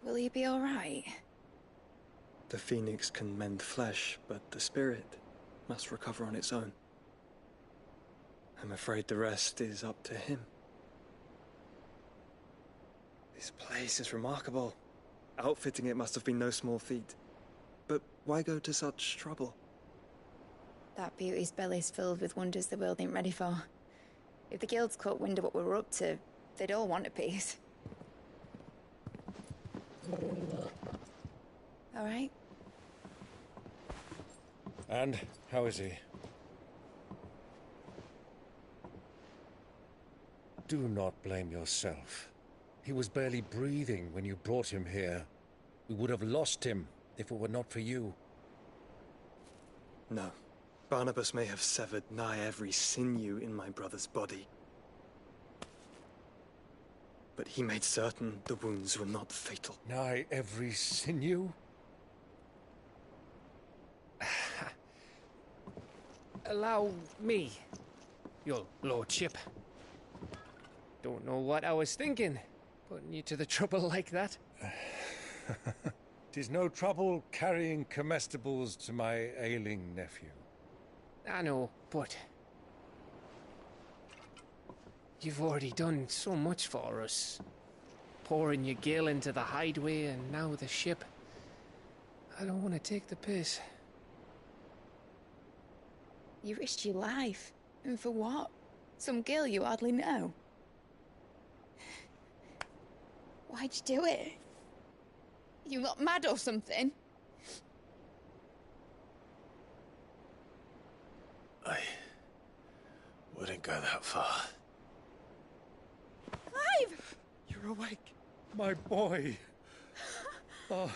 Will you be all right? The phoenix can mend flesh, but the spirit must recover on its own. I'm afraid the rest is up to him. This place is remarkable. Outfitting it must have been no small feat. But why go to such trouble? That beauty's belly's filled with wonders the world ain't ready for. If the guilds caught wind of what we were up to, they'd all want a piece. All right? And how is he? Do not blame yourself. He was barely breathing when you brought him here. We would have lost him if it were not for you. No. Barnabas may have severed nigh every sinew in my brother's body. But he made certain the wounds were not fatal. Nigh every sinew? Allow me, your lordship. Don't know what I was thinking, putting you to the trouble like that. 'Tis no trouble carrying comestibles to my ailing nephew. I know, but you've already done so much for us. Pouring your gil into the hideaway and now the ship. I don't want to take the piss. You risked your life. And for what? Some girl you hardly know. Why'd you do it? You got mad or something? I wouldn't go that far. Clive! You're awake, my boy. Oh.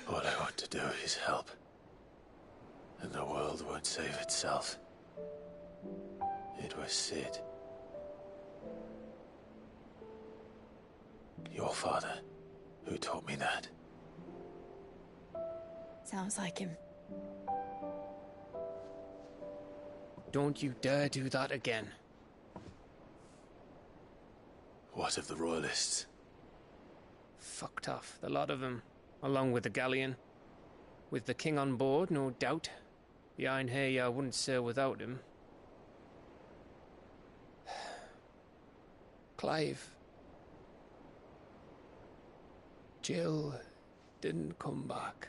All I want to do is help. And the world won't save itself. It was Sid. Your father, who taught me that. Sounds like him. Don't you dare do that again. What of the Royalists? Fucked off, the lot of them, along with the galleon. With the king on board, no doubt. Behind here, I wouldn't sail without him. Clive. Jill didn't come back.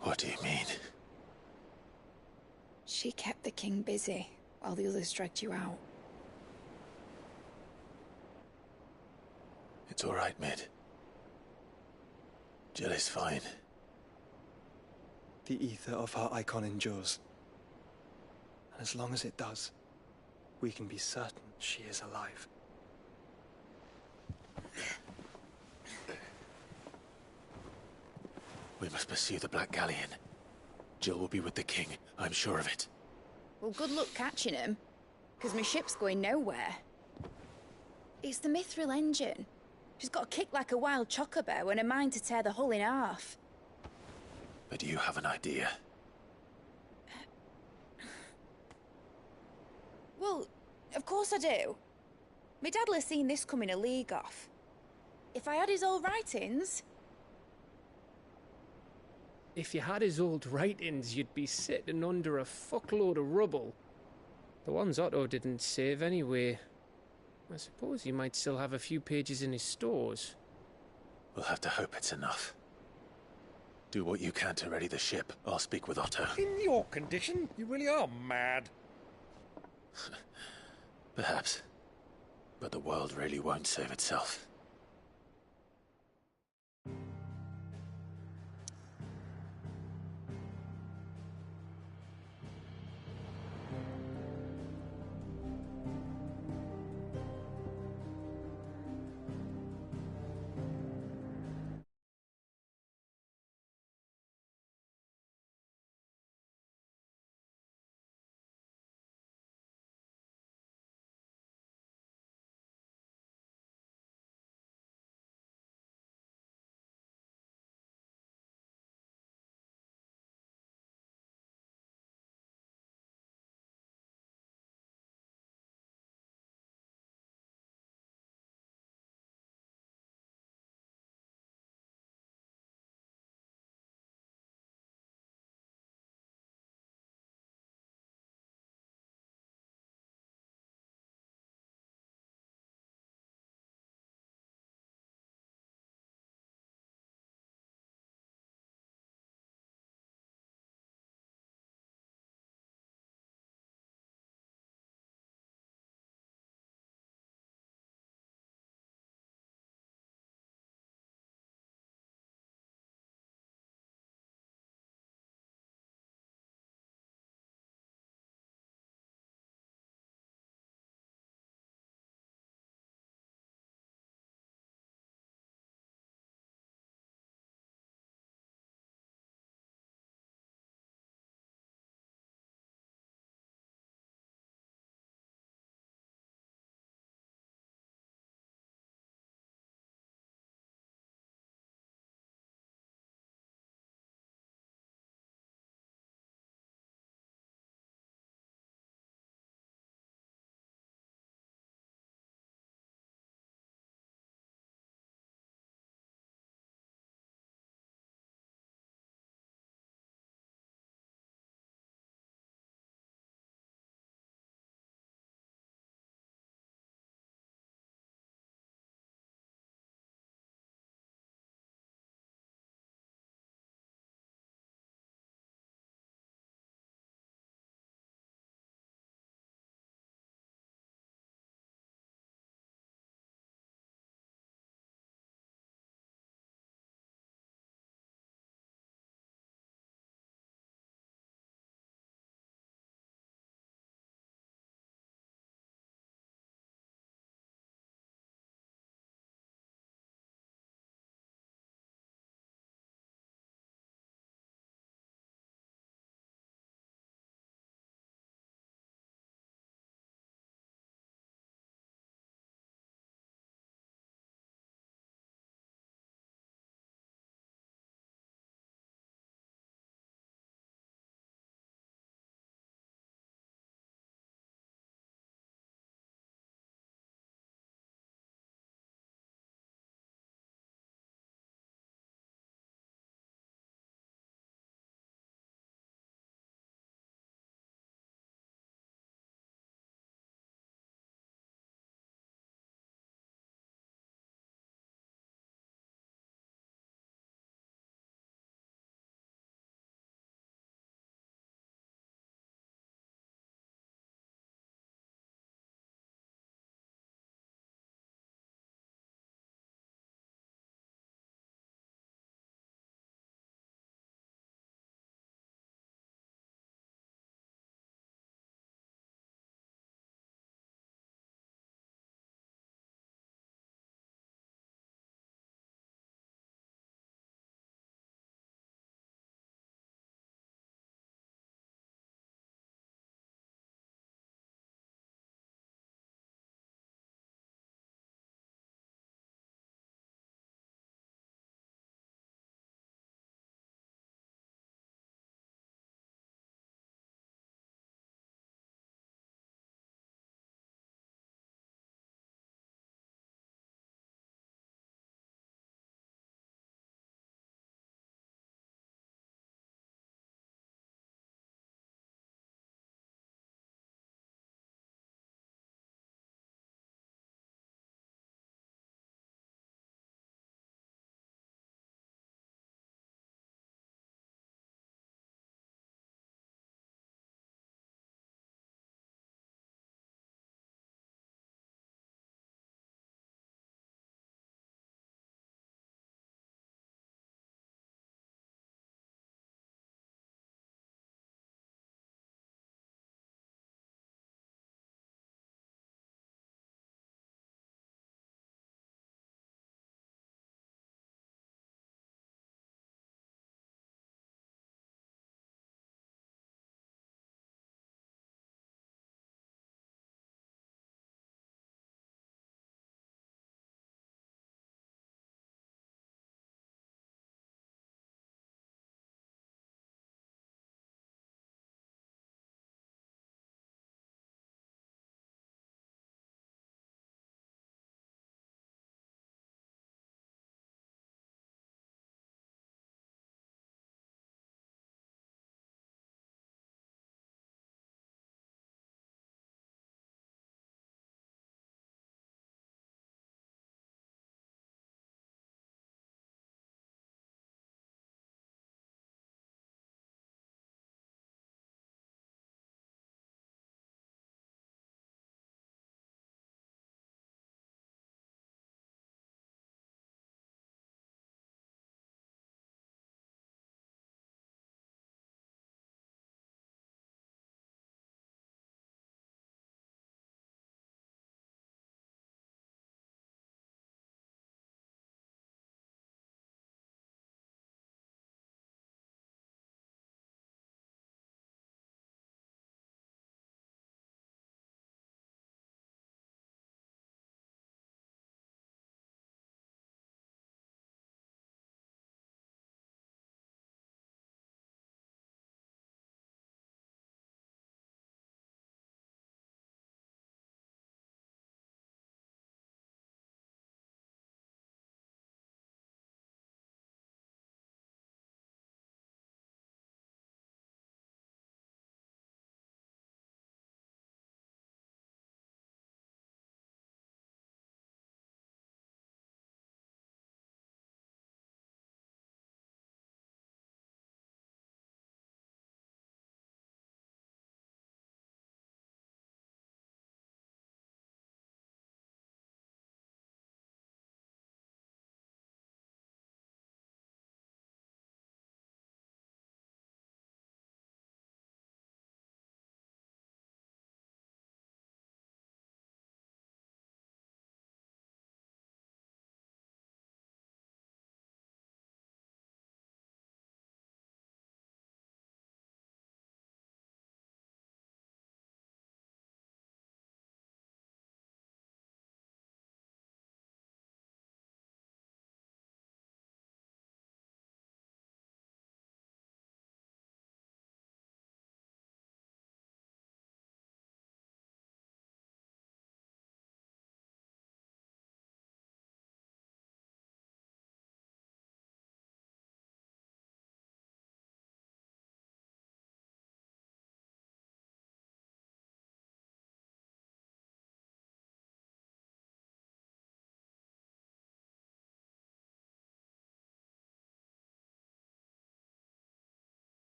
What do you mean? She kept the king busy while the others dragged you out. It's all right, Mid. Jill is fine. The ether of her icon endures. And as long as it does, we can be certain she is alive. We must pursue the Black Galleon. Jill will be with the king, I'm sure of it. Well, good luck catching him, because my ship's going nowhere. It's the Mithril engine. She's got a kick like a wild chocobo and a mind to tear the hull in half. But you have an idea. Well, of course I do. My dad'll have seen this coming a league off. If I had his old writings... If you had his old writings, you'd be sitting under a fuckload of rubble. The ones Otto didn't save anyway. I suppose he might still have a few pages in his stores. We'll have to hope it's enough. Do what you can to ready the ship. I'll speak with Otto. In your condition, you really are mad. Perhaps. But the world really won't save itself.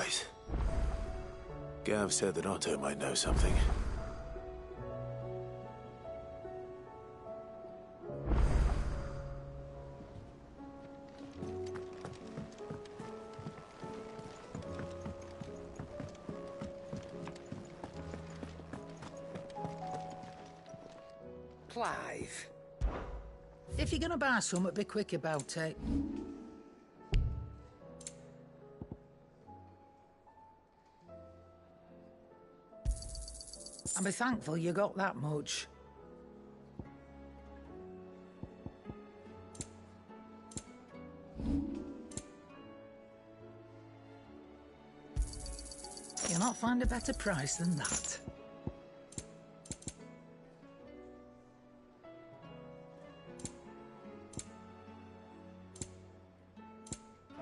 supplies. Gav said that Otto might know something. Clive. If you're gonna buy something, be quick about it. And be thankful you got that much. You'll not find a better price than that.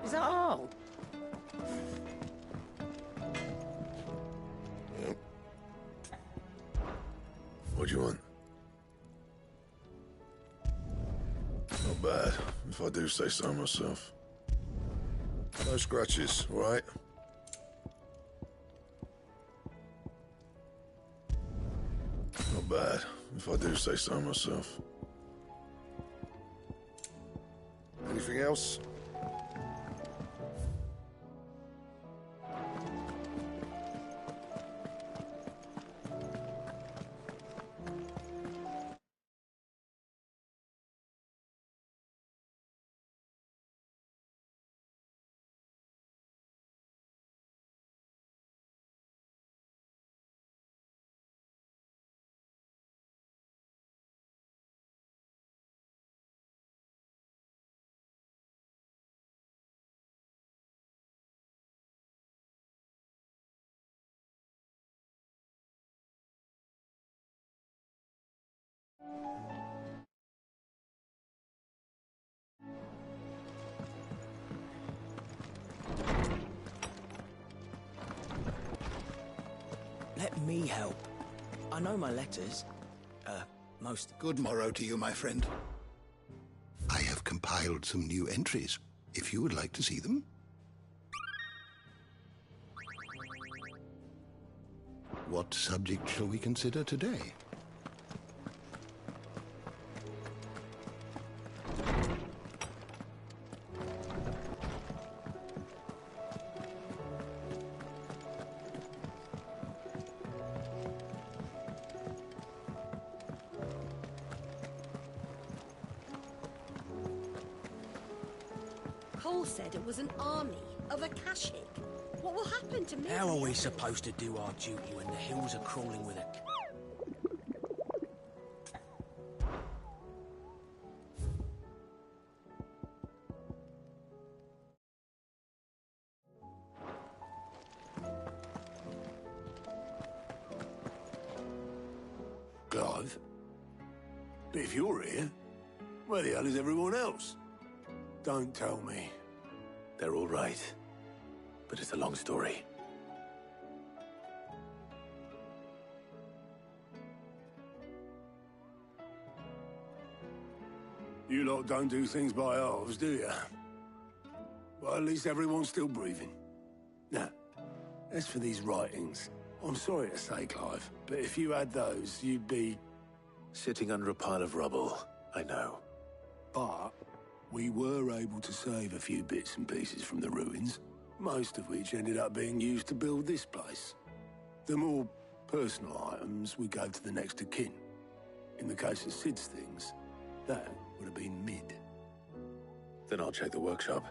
Is that all? Yep. What do you want? Not bad, if I do say so myself. No scratches, all right? Not bad, if I do say so myself. Anything else? Let me help. I know my letters. Most. Good morrow to you, my friend. I have compiled some new entries, if you would like to see them. What subject shall we consider today? Cole said it was an army of Akashic. What will happen to me? How are we supposed to do our duty when the hills are crawling with it? Clive? But if you're here, where the hell is everyone else? Don't tell me. They're all right. But it's a long story. You lot don't do things by halves, do you? Well, at least everyone's still breathing. Now, as for these writings, I'm sorry to say, Clive, but if you had those, you'd be... Sitting under a pile of rubble, I know. But we were able to save a few bits and pieces from the ruins, most of which ended up being used to build this place. The more personal items we gave to the next of kin. In the case of Sid's things, that would have been mid. Then I'll check the workshop.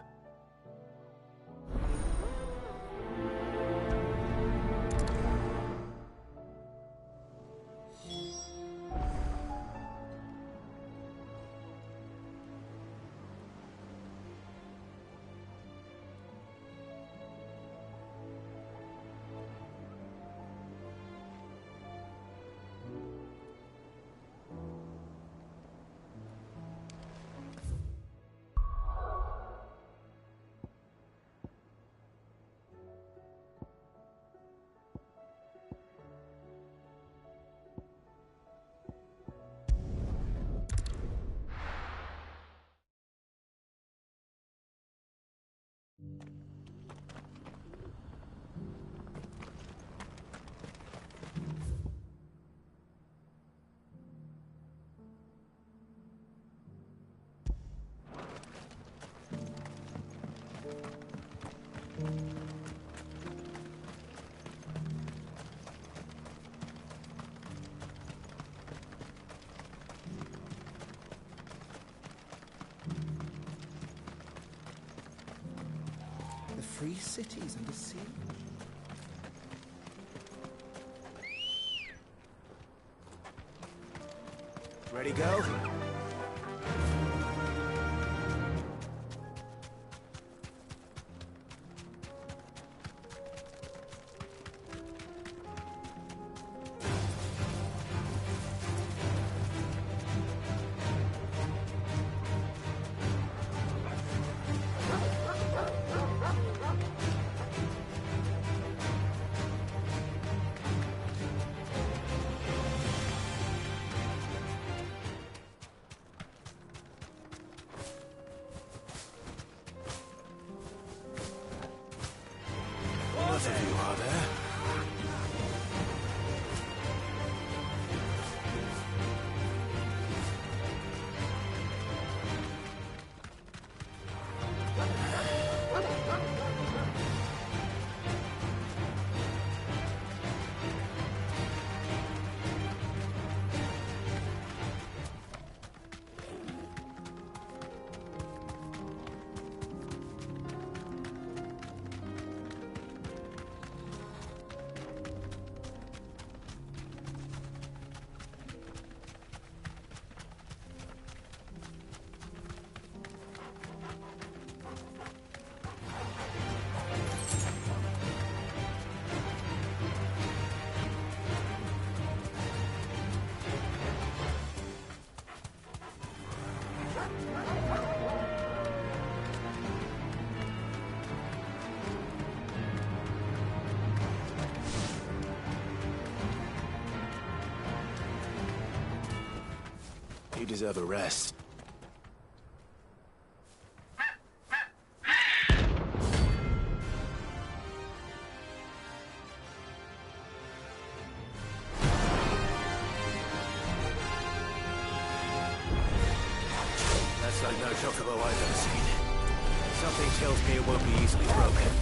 free cities and a sea. Ready, go? Enough of you, are there? You deserve a rest. That's like no chocobo I've ever seen. Something tells me it won't be easily broken.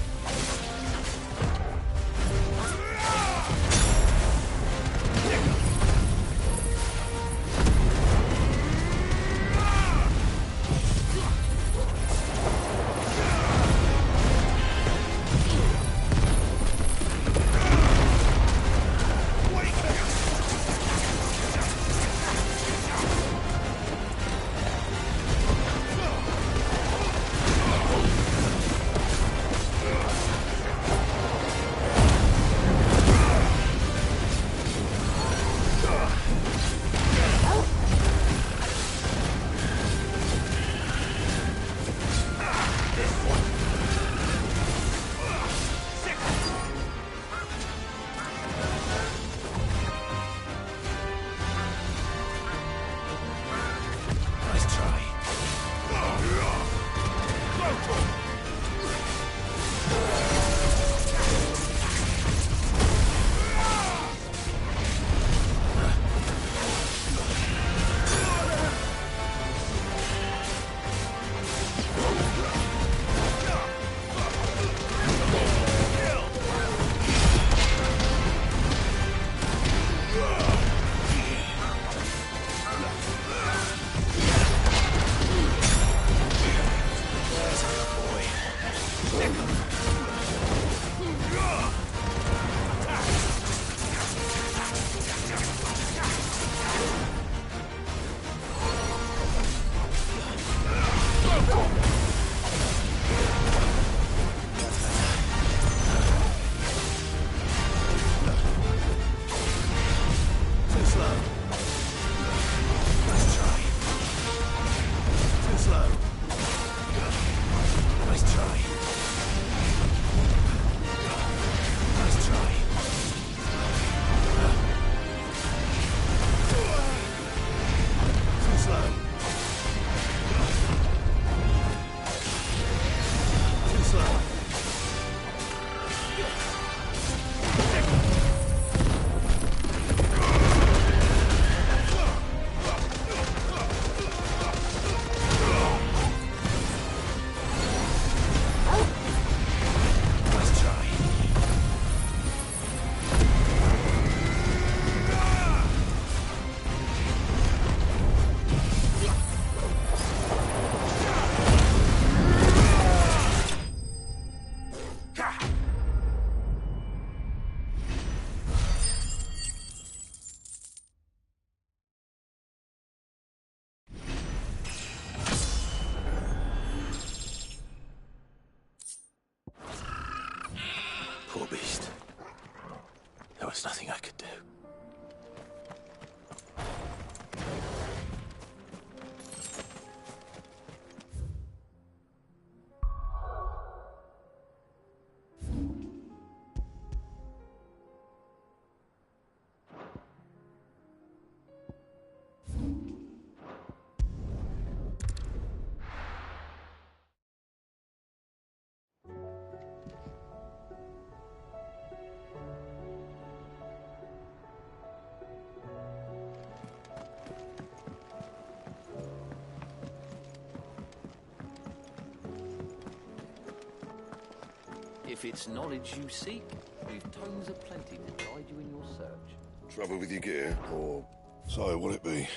If it's knowledge you seek, we've tomes aplenty to guide you in your search. Trouble with your gear, or so will it be?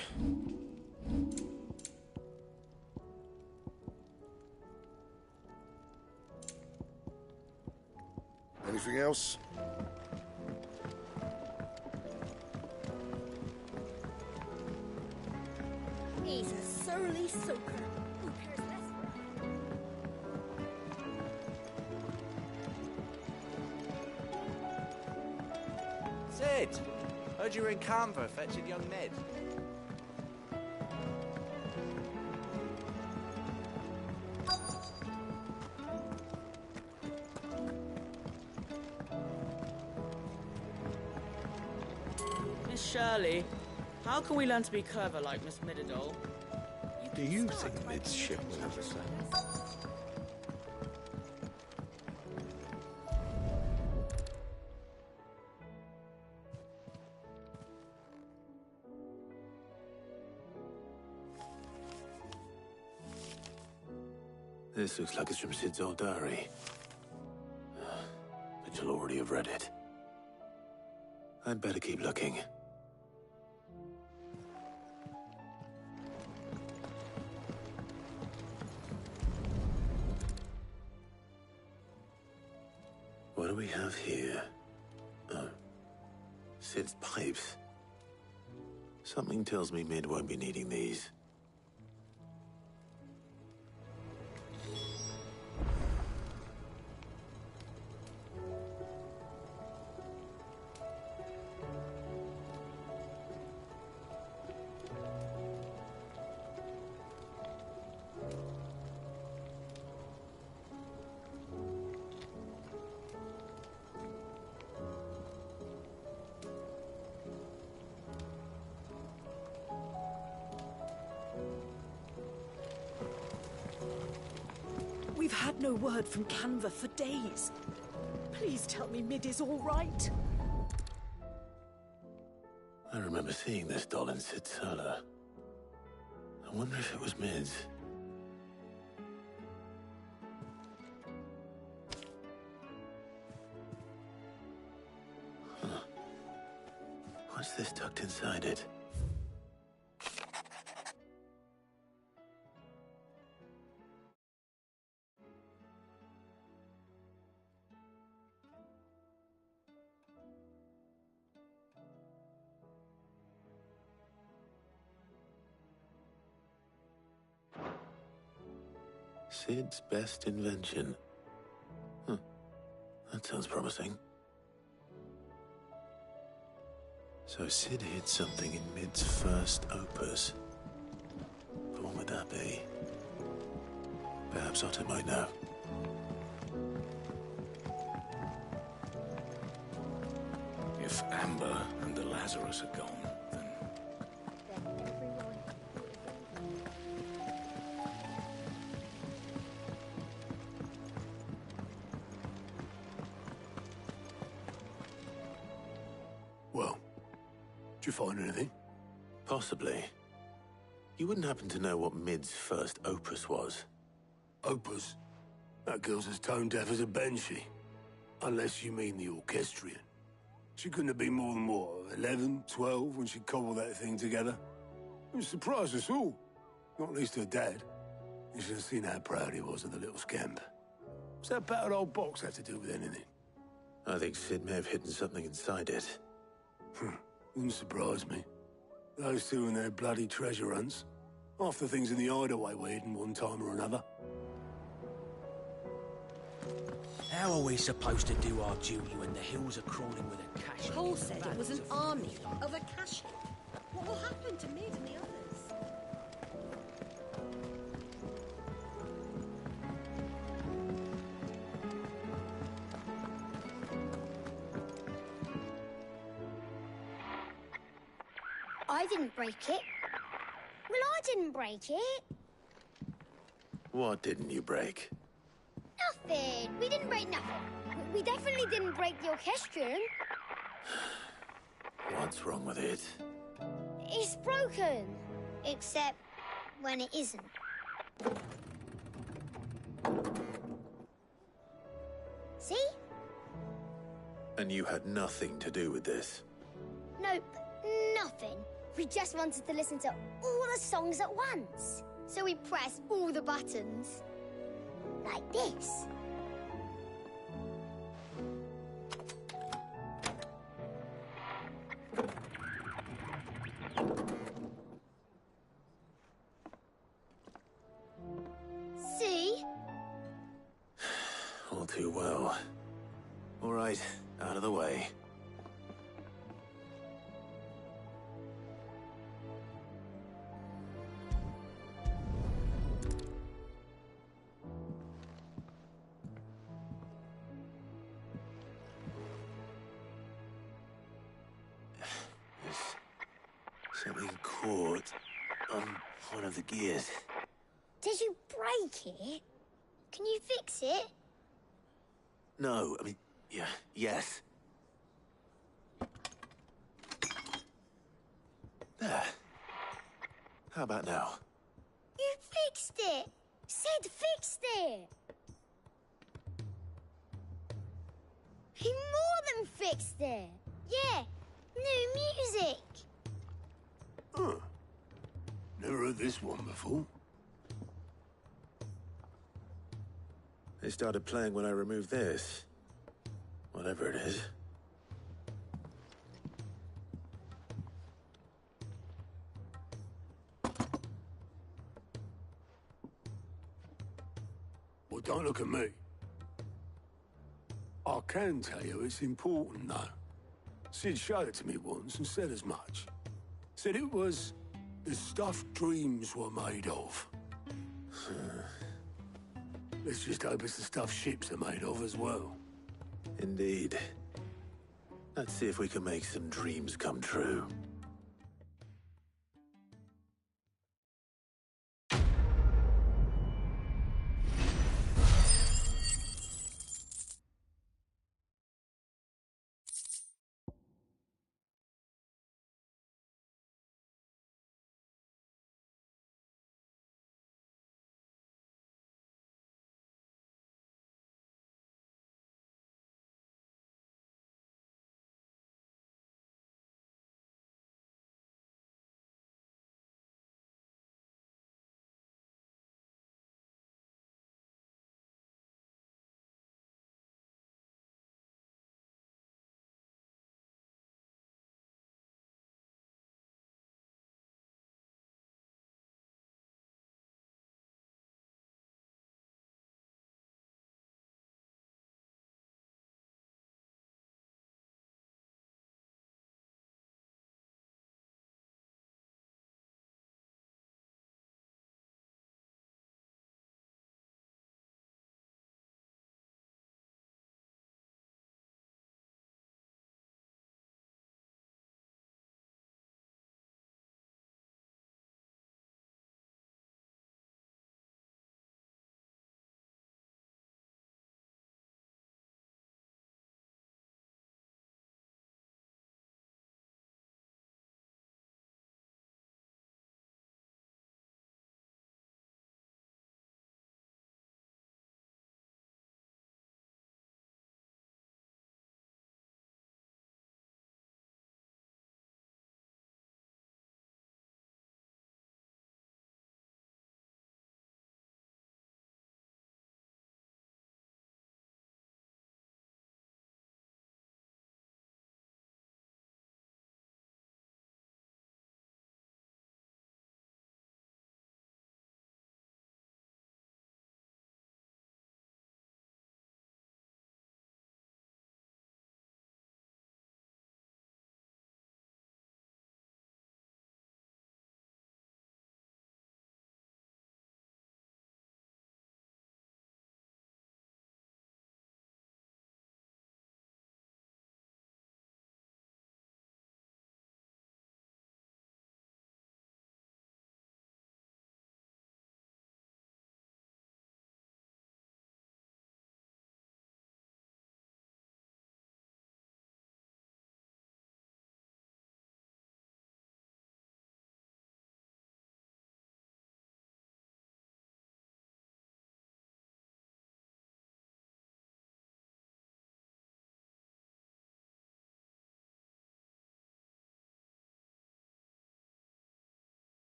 Anything else? He's a surly soaker. Who cares less for him? Sid! Heard you were in Canva fetching young Ned. Miss Shirley, how can we learn to be clever like Miss Midadol? Do you think Mid's ship will have a sail? This looks like it's from Sid's old diary. But you'll already have read it. I'd better keep looking. What do we have here? Oh. Sid's pipes. Something tells me Mid won't be needing these. We've had no word from Canva for days. Please tell me Mid is all right. I remember seeing this doll in Sid's cellar. I wonder if it was Mid's. Huh. What's this tucked inside it? Sid's best invention. Huh. That sounds promising. So Sid hid something in Mid's first opus. But what would that be? Perhaps Otto might know. If Amber and the Lazarus are gone, then... Well, did you find anything? Possibly. You wouldn't happen to know what Mid's first opus was? Opus? That girl's as tone deaf as a banshee. Unless you mean the orchestrion. She couldn't have been more than, what, 11, 12 when she cobbled that thing together? It surprised us all. Not least her dad. You should have seen how proud he was of the little scamp. What's that battered old box have to do with anything? I think Sid may have hidden something inside it. Wouldn't surprise me. Those two and their bloody treasure hunts. Half the things in the hideaway were hidden one time or another. How are we supposed to do our duty when the hills are crawling with a cache? Cole said it was an army of a cache. What will happen to Mid and the others? I didn't break it. Well, I didn't break it. What didn't you break? Nothing. We didn't break nothing. We definitely didn't break the orchestrion. What's wrong with it? It's broken. Except when it isn't. See? And you had nothing to do with this? Nope, nothing. We just wanted to listen to all the songs at once. So we pressed all the buttons. Like this. See? All too well. All right, out of the way. There's something caught on one of the gears. Did you break it? Can you fix it? No, I mean, yeah, yes. There. How about now? You fixed it! Sid fixed it! He more than fixed it! Yeah, new music! Huh. Never heard this one before. They started playing when I removed this. Whatever it is. Well, don't look at me. I can tell you it's important, though. Sid showed it to me once and said as much. Said it was the stuff dreams were made of. Let's just hope it's the stuff ships are made of as well. Indeed. Let's see if we can make some dreams come true.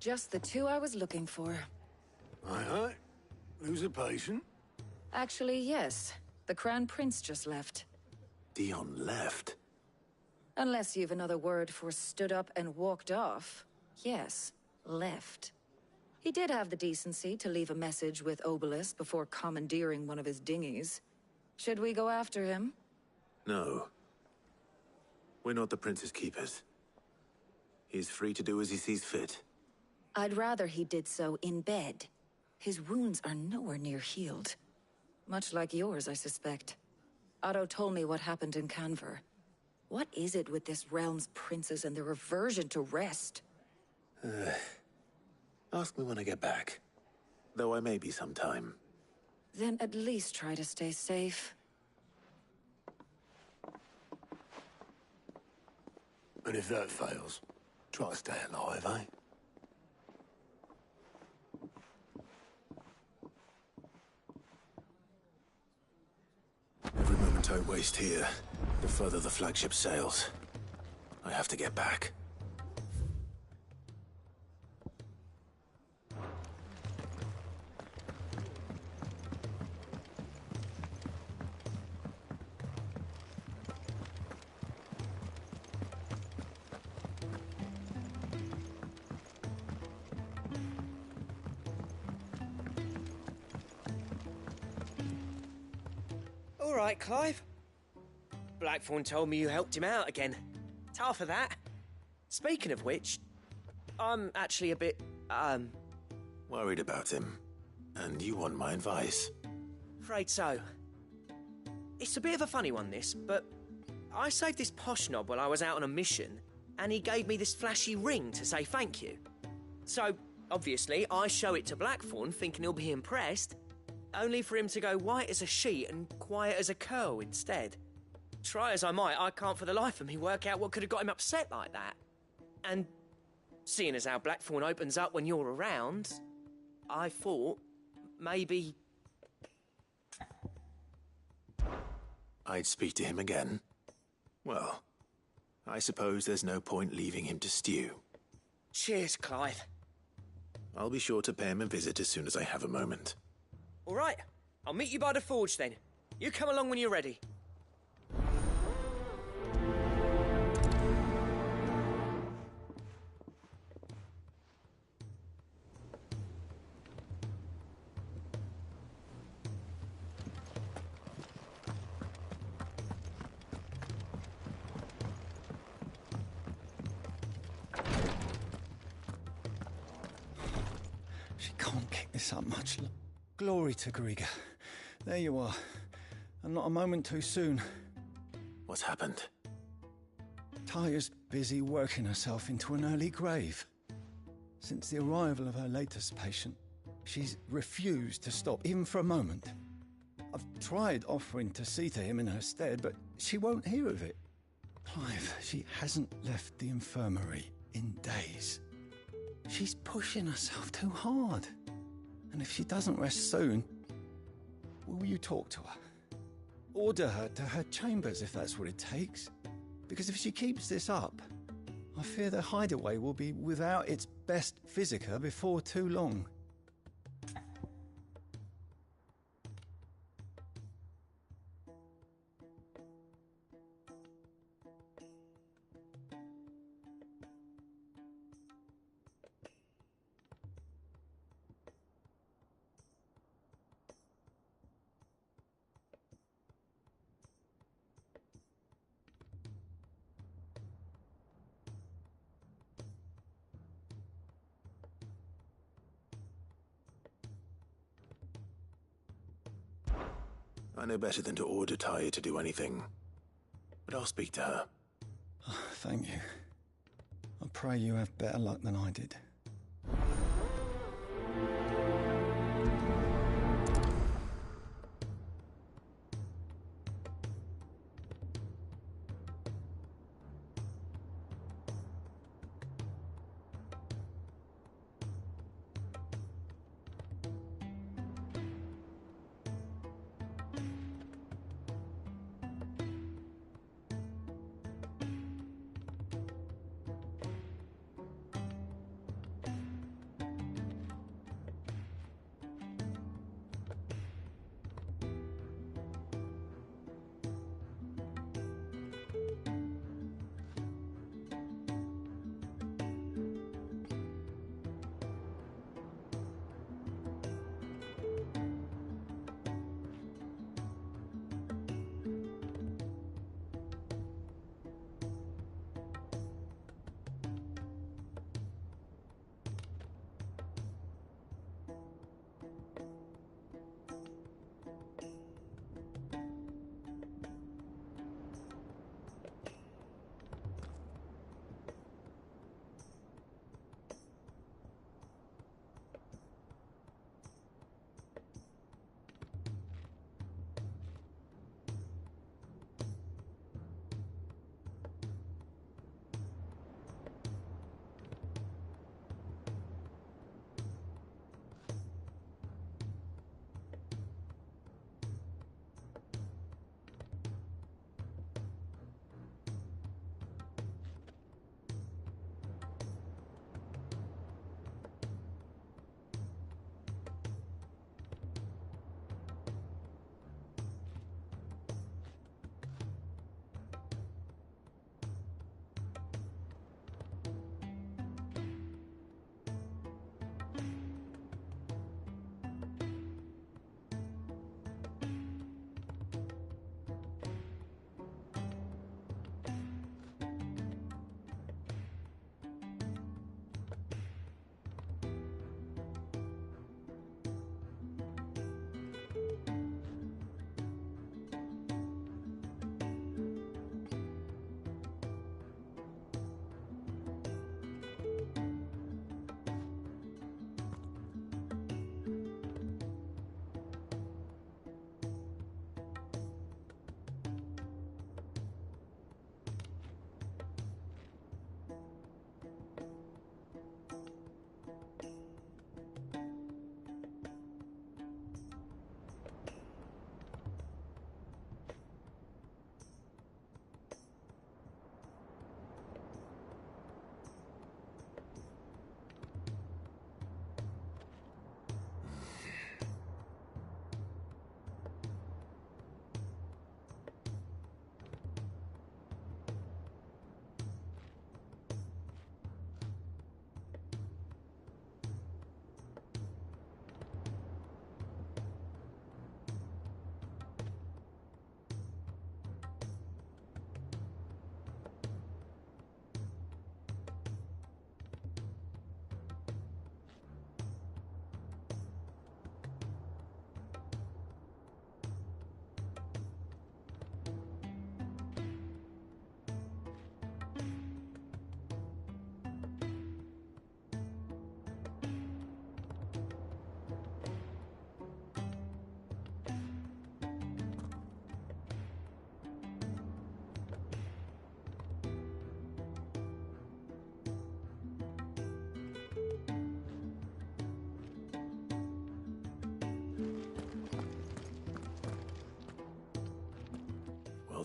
Just the two I was looking for. Aye. Who's a patient? Actually, yes. The Crown Prince just left. Dion left? Unless you've another word for stood up and walked off. Yes, left. He did have the decency to leave a message with Obelisk before commandeering one of his dinghies. Should we go after him? No. We're not the Prince's keepers. He's free to do as he sees fit. I'd rather he did so in bed. His wounds are nowhere near healed. Much like yours, I suspect. Otto told me what happened in Canver. What is it with this realm's princes and their aversion to rest? Ask me when I get back. Though I may be sometime. Then at least try to stay safe. And if that fails, try to stay alive, eh? Every moment I waste here, the further the flagship sails. I have to get back. All right, Clive. Blackthorn told me you helped him out again. Tough of that. Speaking of which, I'm actually a bit, Worried about him. And you want my advice? afraid so. It's a bit of a funny one, this, but I saved this posh knob while I was out on a mission, and he gave me this flashy ring to say thank you. So, obviously, I show it to Blackthorn, thinking he'll be impressed, only for him to go white as a sheet and quiet as a curl instead. Try as I might, I can't for the life of me work out what could have got him upset like that. And seeing as how Blackthorn opens up when you're around, I thought maybe... I'd speak to him again. Well, I suppose there's no point leaving him to stew. Cheers, Clive. I'll be sure to pay him a visit as soon as I have a moment. All right, I'll meet you by the forge then. You come along when you're ready. She can't kick this up much. Glory to Griga. There you are. And not a moment too soon. What's happened? Taya's busy working herself into an early grave. Since the arrival of her latest patient, she's refused to stop, even for a moment. I've tried offering to see to him in her stead, but she won't hear of it. Clive, she hasn't left the infirmary in days. She's pushing herself too hard. And if she doesn't rest soon, will you talk to her? Order her to her chambers if that's what it takes. Because if she keeps this up, I fear the hideaway will be without its best physica before too long. I know better than to order Taya to do anything. But I'll speak to her. Oh, thank you. I pray you have better luck than I did.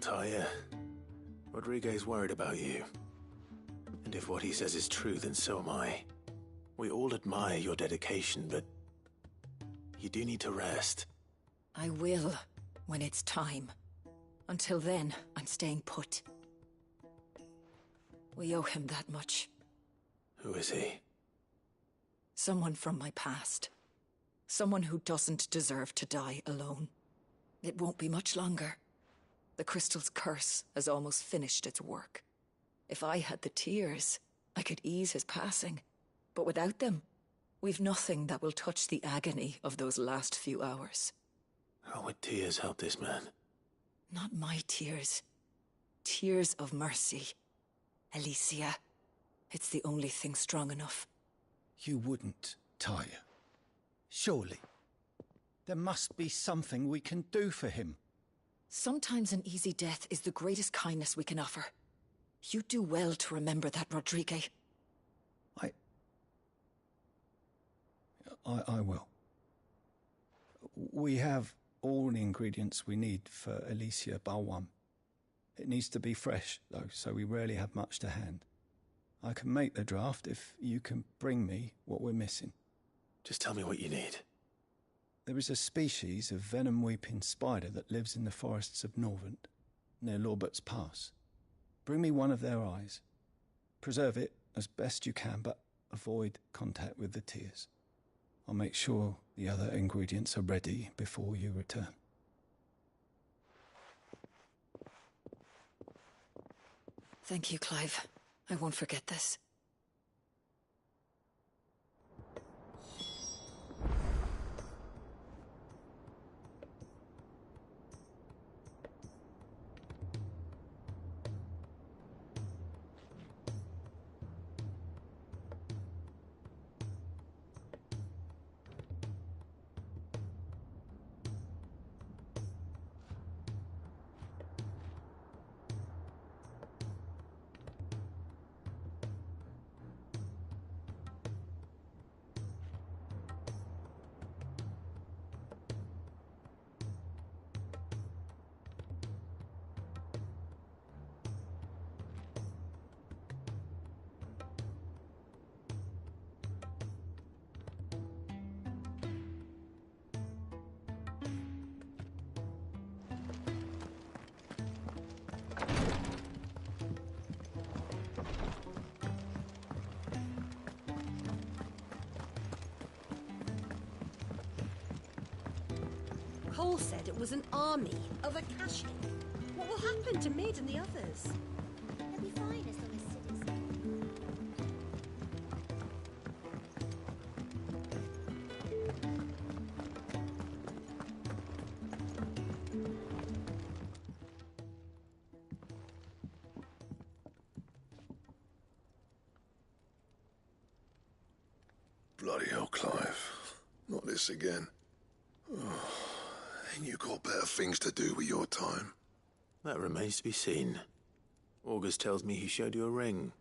Tyre. Rodriguez worried about you. And if what he says is true, then so am I. We all admire your dedication, but you do need to rest. I will, when it's time. Until then, I'm staying put. We owe him that much. Who is he? Someone from my past. Someone who doesn't deserve to die alone. It won't be much longer. The crystal's curse has almost finished its work. If I had the tears, I could ease his passing. But without them, we've nothing that will touch the agony of those last few hours. How would tears help this man? Not my tears. Tears of mercy. Alicia. It's the only thing strong enough. You wouldn't, Tyre. Surely. There must be something we can do for him. Sometimes an easy death is the greatest kindness we can offer. You do well to remember that, Rodriguez. I will. We have all the ingredients we need for Alicia Bar 1. It needs to be fresh, though, so we rarely have much to hand. I can make the draft if you can bring me what we're missing. Just tell me what you need. There is a species of venom-weeping spider that lives in the forests of Norvent, near Lorbert's Pass. Bring me one of their eyes. Preserve it as best you can, but avoid contact with the tears. I'll make sure the other ingredients are ready before you return. Thank you, Clive. I won't forget this. Cole said it was an army of Akashic. What will happen to Mid and the others? They'll be fine as long as Sid is there. Bloody hell, Clive. Not this again. Ain't you got better things to do with your time? That remains to be seen. August tells me he showed you a ring,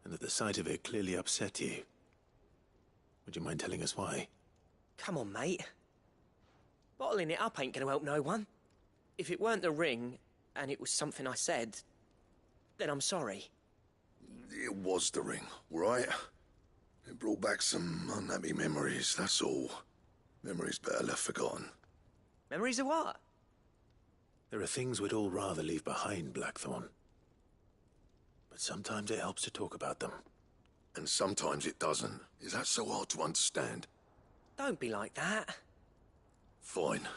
and that the sight of it clearly upset you. Would you mind telling us why? Come on, mate. Bottling it up ain't gonna help no one. If it weren't the ring, and it was something I said, then I'm sorry. It was the ring, all right? It brought back some unhappy memories, that's all. Memories better left forgotten. Memories of what? There are things we'd all rather leave behind, Blackthorn. But sometimes it helps to talk about them. And sometimes it doesn't. Is that so hard to understand? Don't be like that. Fine.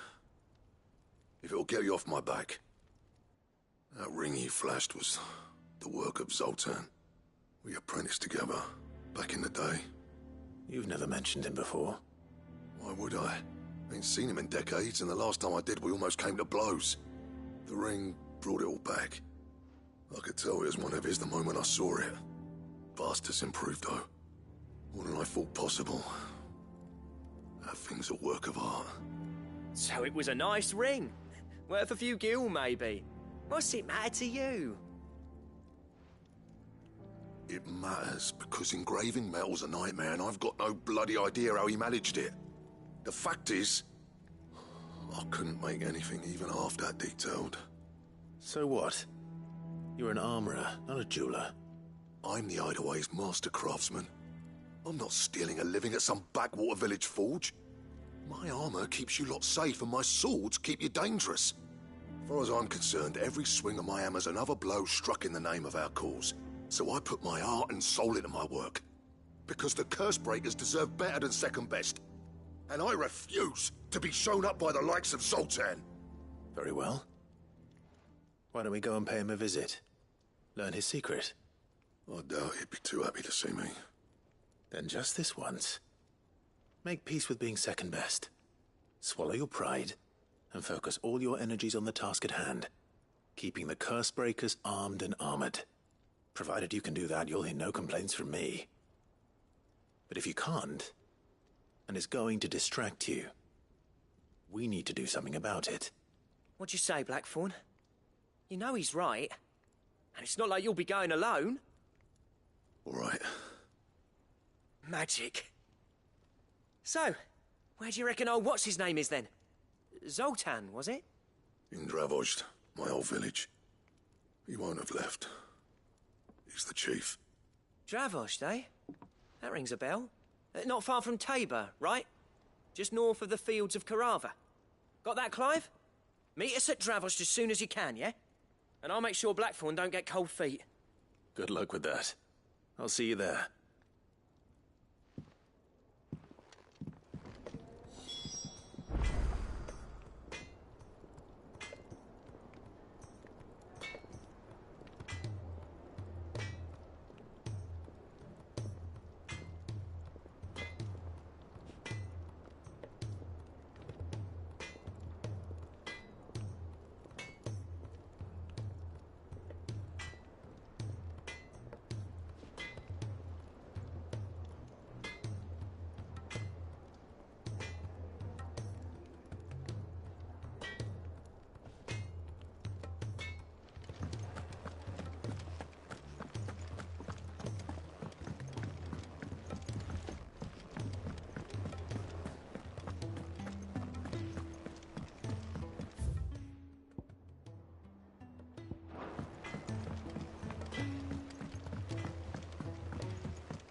If it'll get you off my back. That ring you flashed was the work of Zoltan. We apprenticed together, back in the day. You've never mentioned him before. Why would I? Ain't seen him in decades, and the last time I did, we almost came to blows. The ring brought it all back. I could tell it was one of his the moment I saw it. Vast has improved, though. More than I thought possible. That thing's a work of art. So it was a nice ring. Worth a few gil, maybe. What's it matter to you? It matters because engraving metal's a nightmare, and I've got no bloody idea how he managed it. The fact is, I couldn't make anything even half that detailed. So what? You're an armorer, not a jeweler. I'm the Hideaway's master craftsman. I'm not stealing a living at some backwater village forge. My armor keeps you lot safe and my swords keep you dangerous. As far as I'm concerned, every swing of my hammer's another blow struck in the name of our cause. So I put my heart and soul into my work. Because the curse breakers deserve better than second best. And I refuse to be shown up by the likes of Zoltan. Very well. Why don't we go and pay him a visit? Learn his secret. I doubt he'd be too happy to see me. Then just this once. Make peace with being second best. Swallow your pride, and focus all your energies on the task at hand. Keeping the curse breakers armed and armored. Provided you can do that, you'll hear no complaints from me. But if you can't, and it's going to distract you, we need to do something about it. What'd you say, Blackthorn? You know he's right. And it's not like you'll be going alone. All right. Magic. So, where do you reckon old what's-his-name is then? Zoltan, was it? In Dravozd, my old village. He won't have left. He's the chief. Dravozd, eh? That rings a bell. Not far from Tabor, right? Just north of the fields of Carava. Got that, Clive? Meet us at Dravozd as soon as you can, yeah? And I'll make sure Blackthorn don't get cold feet. Good luck with that. I'll see you there.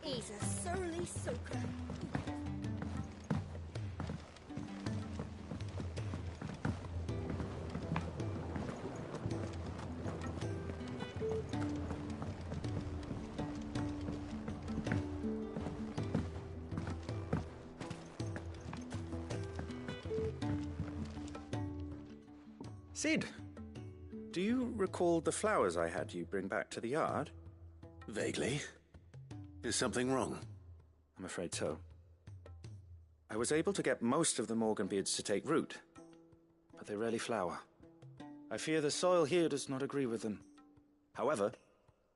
He's a surly soaker. Sid, do you recall the flowers I had you bring back to the yard? Vaguely. Is something wrong? I'm afraid so. I was able to get most of the Morganbeards to take root, but they rarely flower. I fear the soil here does not agree with them. However,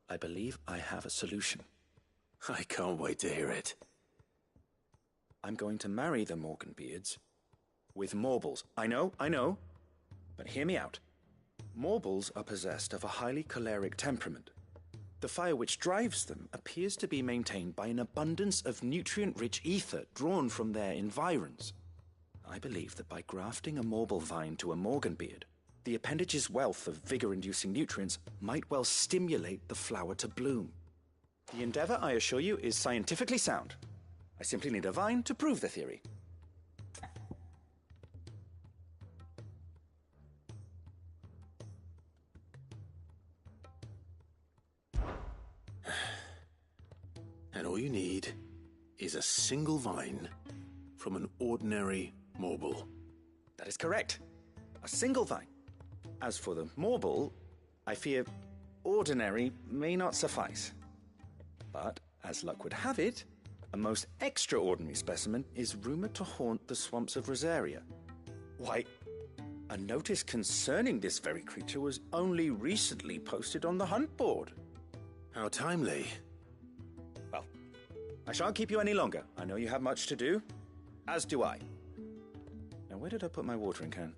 I believe I have a solution. I can't wait to hear it. I'm going to marry the Morganbeards with Morbles. I know, but hear me out. Morbles are possessed of a highly choleric temperament. The fire which drives them appears to be maintained by an abundance of nutrient-rich ether drawn from their environs. I believe that by grafting a Morble vine to a Morganbeard, the appendage's wealth of vigor-inducing nutrients might well stimulate the flower to bloom. The endeavor, I assure you, is scientifically sound. I simply need a vine to prove the theory. And all you need is a single vine from an ordinary Morble. That is correct. A single vine. As for the Morble, I fear ordinary may not suffice. But, as luck would have it, a most extraordinary specimen is rumored to haunt the swamps of Rosaria. Why, a notice concerning this very creature was only recently posted on the hunt board. How timely. Well, I shan't keep you any longer. I know you have much to do, as do I. Now, where did I put my watering can?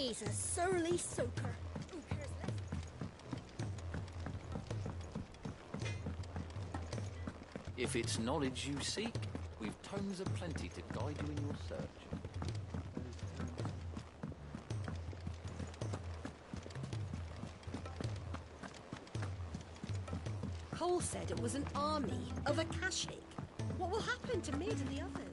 He's a surly soaker. Who cares less? If it's knowledge you seek, we've tomes aplenty to guide you in your search. Cole said it was an army of Akashic. What will happen to Mid and the others?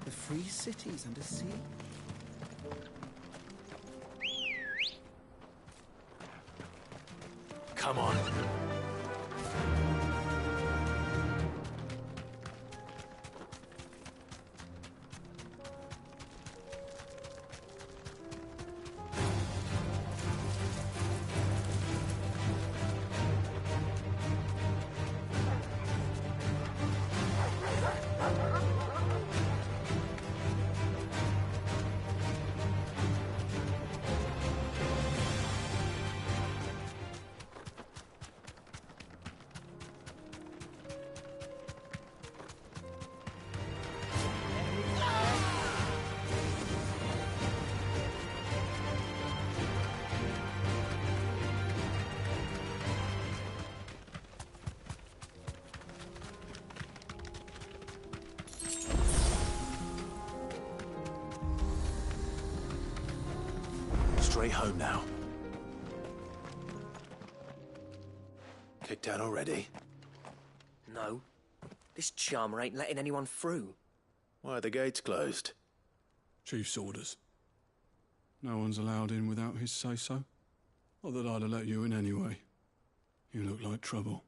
The free cities under sea? Come on. Straight home now. Kicked out already? No. This charmer ain't letting anyone through. Why are the gates closed? Chief's orders. No one's allowed in without his say-so. Not that I'd have let you in anyway. You look like trouble.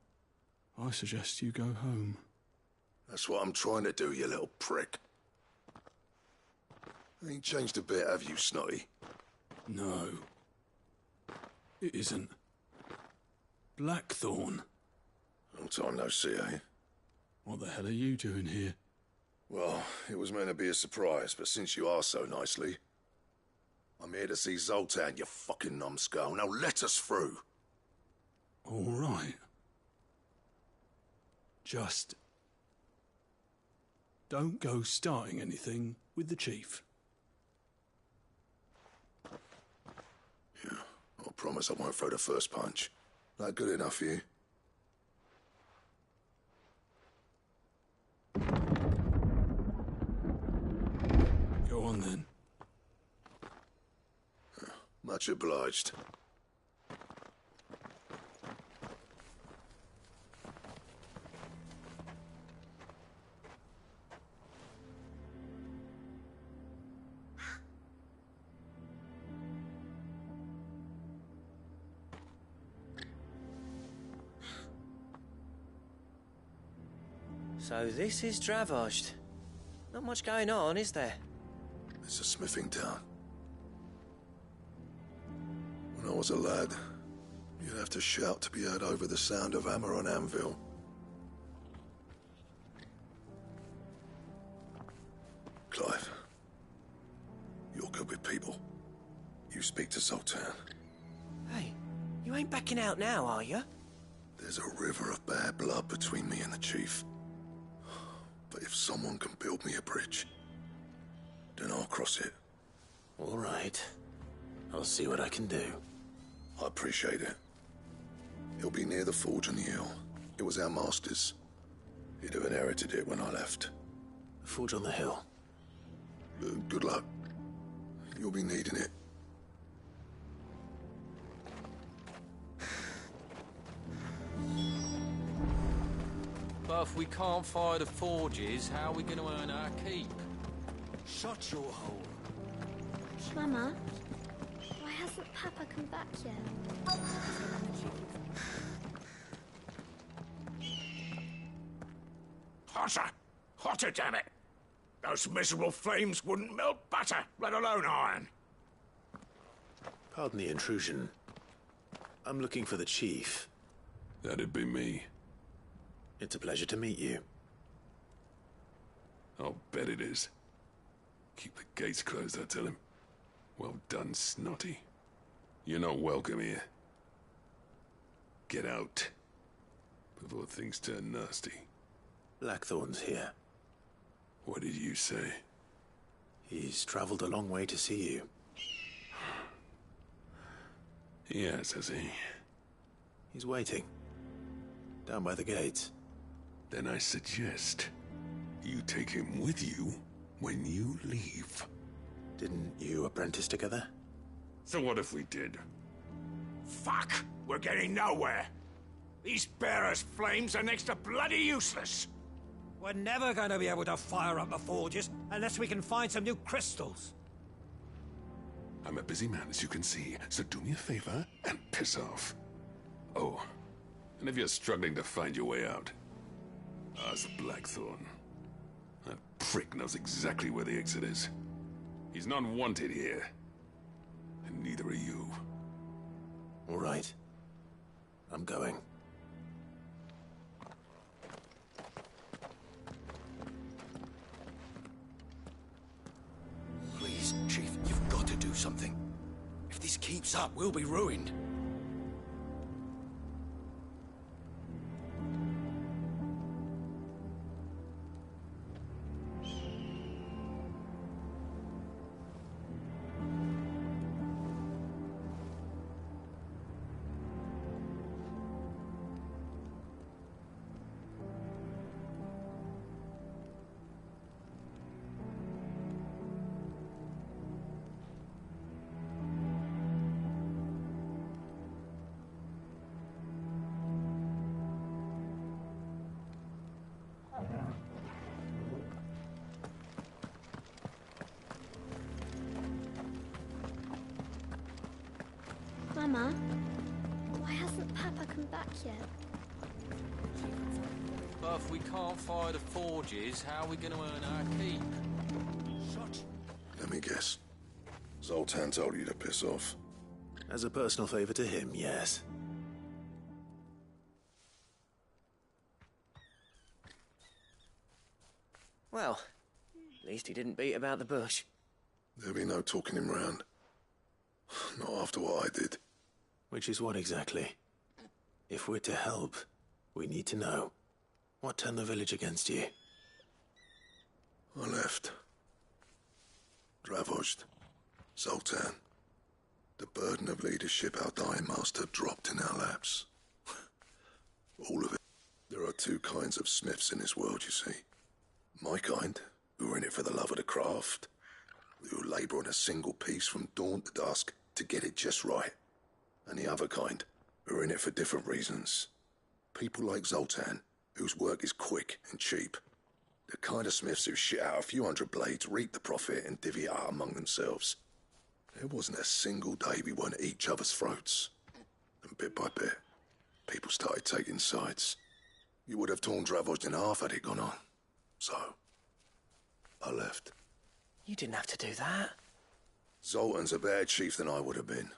I suggest you go home. That's what I'm trying to do, you little prick. Ain't changed a bit, have you, Snotty? No. It isn't. Blackthorn. Long time no see, eh? What the hell are you doing here? Well, it was meant to be a surprise, but since you asked so nicely... I'm here to see Zoltan, you fucking numbskull. Now let us through. All right. Just... don't go starting anything with the chief. Yeah, I promise I won't throw the first punch. That good enough for you? Go on then. Much obliged. So this is Dravosht. Not much going on, is there? It's a smithing town. I was a lad, you'd have to shout to be heard over the sound of hammer on anvil. Clive, you're good with people. You speak to Sultan. Hey, you ain't backing out now, are you? There's a river of bad blood between me and the chief. But if someone can build me a bridge, then I'll cross it. All right. I'll see what I can do. I appreciate it. He'll be near the forge on the hill. It was our master's. He'd have inherited it when I left. The forge on the hill? Good luck. You'll be needing it. But if we can't fire the forges, how are we going to earn our keep? Shut your hole. Mama, why hasn't Papa come back yet? Hotter! Hotter, damn it! Those miserable flames wouldn't melt butter, let alone iron. Pardon the intrusion. I'm looking for the chief. That'd be me. It's a pleasure to meet you. I'll bet it is. Keep the gates closed, I tell him. Well done, Snotty. You're not welcome here. Get out. Before things turn nasty. Blackthorn's here. What did you say? He's traveled a long way to see you. Yes, has he? He's waiting. Down by the gates. Then I suggest you take him with you when you leave. Didn't you apprentice together? So what if we did? Fuck! We're getting nowhere. These bearers' flames are next to bloody useless. We're never going to be able to fire up the forges unless we can find some new crystals. I'm a busy man, as you can see, so do me a favor and piss off. Oh, and if you're struggling to find your way out, ask Blackthorn. That prick knows exactly where the exit is. He's not wanted here. And neither are you. All right. I'm going. Please, Chief, you've got to do something. If this keeps up, we'll be ruined. Mama, why hasn't Papa come back yet? But if we can't fire the forges, how are we going to earn our keep? Let me guess. Zoltan told you to piss off. As a personal favor to him, yes. Well, at least he didn't beat about the bush. There'll be no talking him round. Not after what I did. Which is what exactly? If we're to help, we need to know. What turned the village against you? I left. Dravozd. Zoltan. The burden of leadership our dying master dropped in our laps. All of it. There are two kinds of smiths in this world, you see. My kind, who are in it for the love of the craft, who labour on a single piece from dawn to dusk to get it just right. And the other kind, who are in it for different reasons. People like Zoltan, whose work is quick and cheap. The kind of smiths who shit out a few hundred blades, reap the profit, and divvy it out among themselves. There wasn't a single day we weren't at each other's throats. And bit by bit, people started taking sides. You would have torn Dravozd in half had it gone on. So, I left. You didn't have to do that. Zoltan's a better chief than I would have been.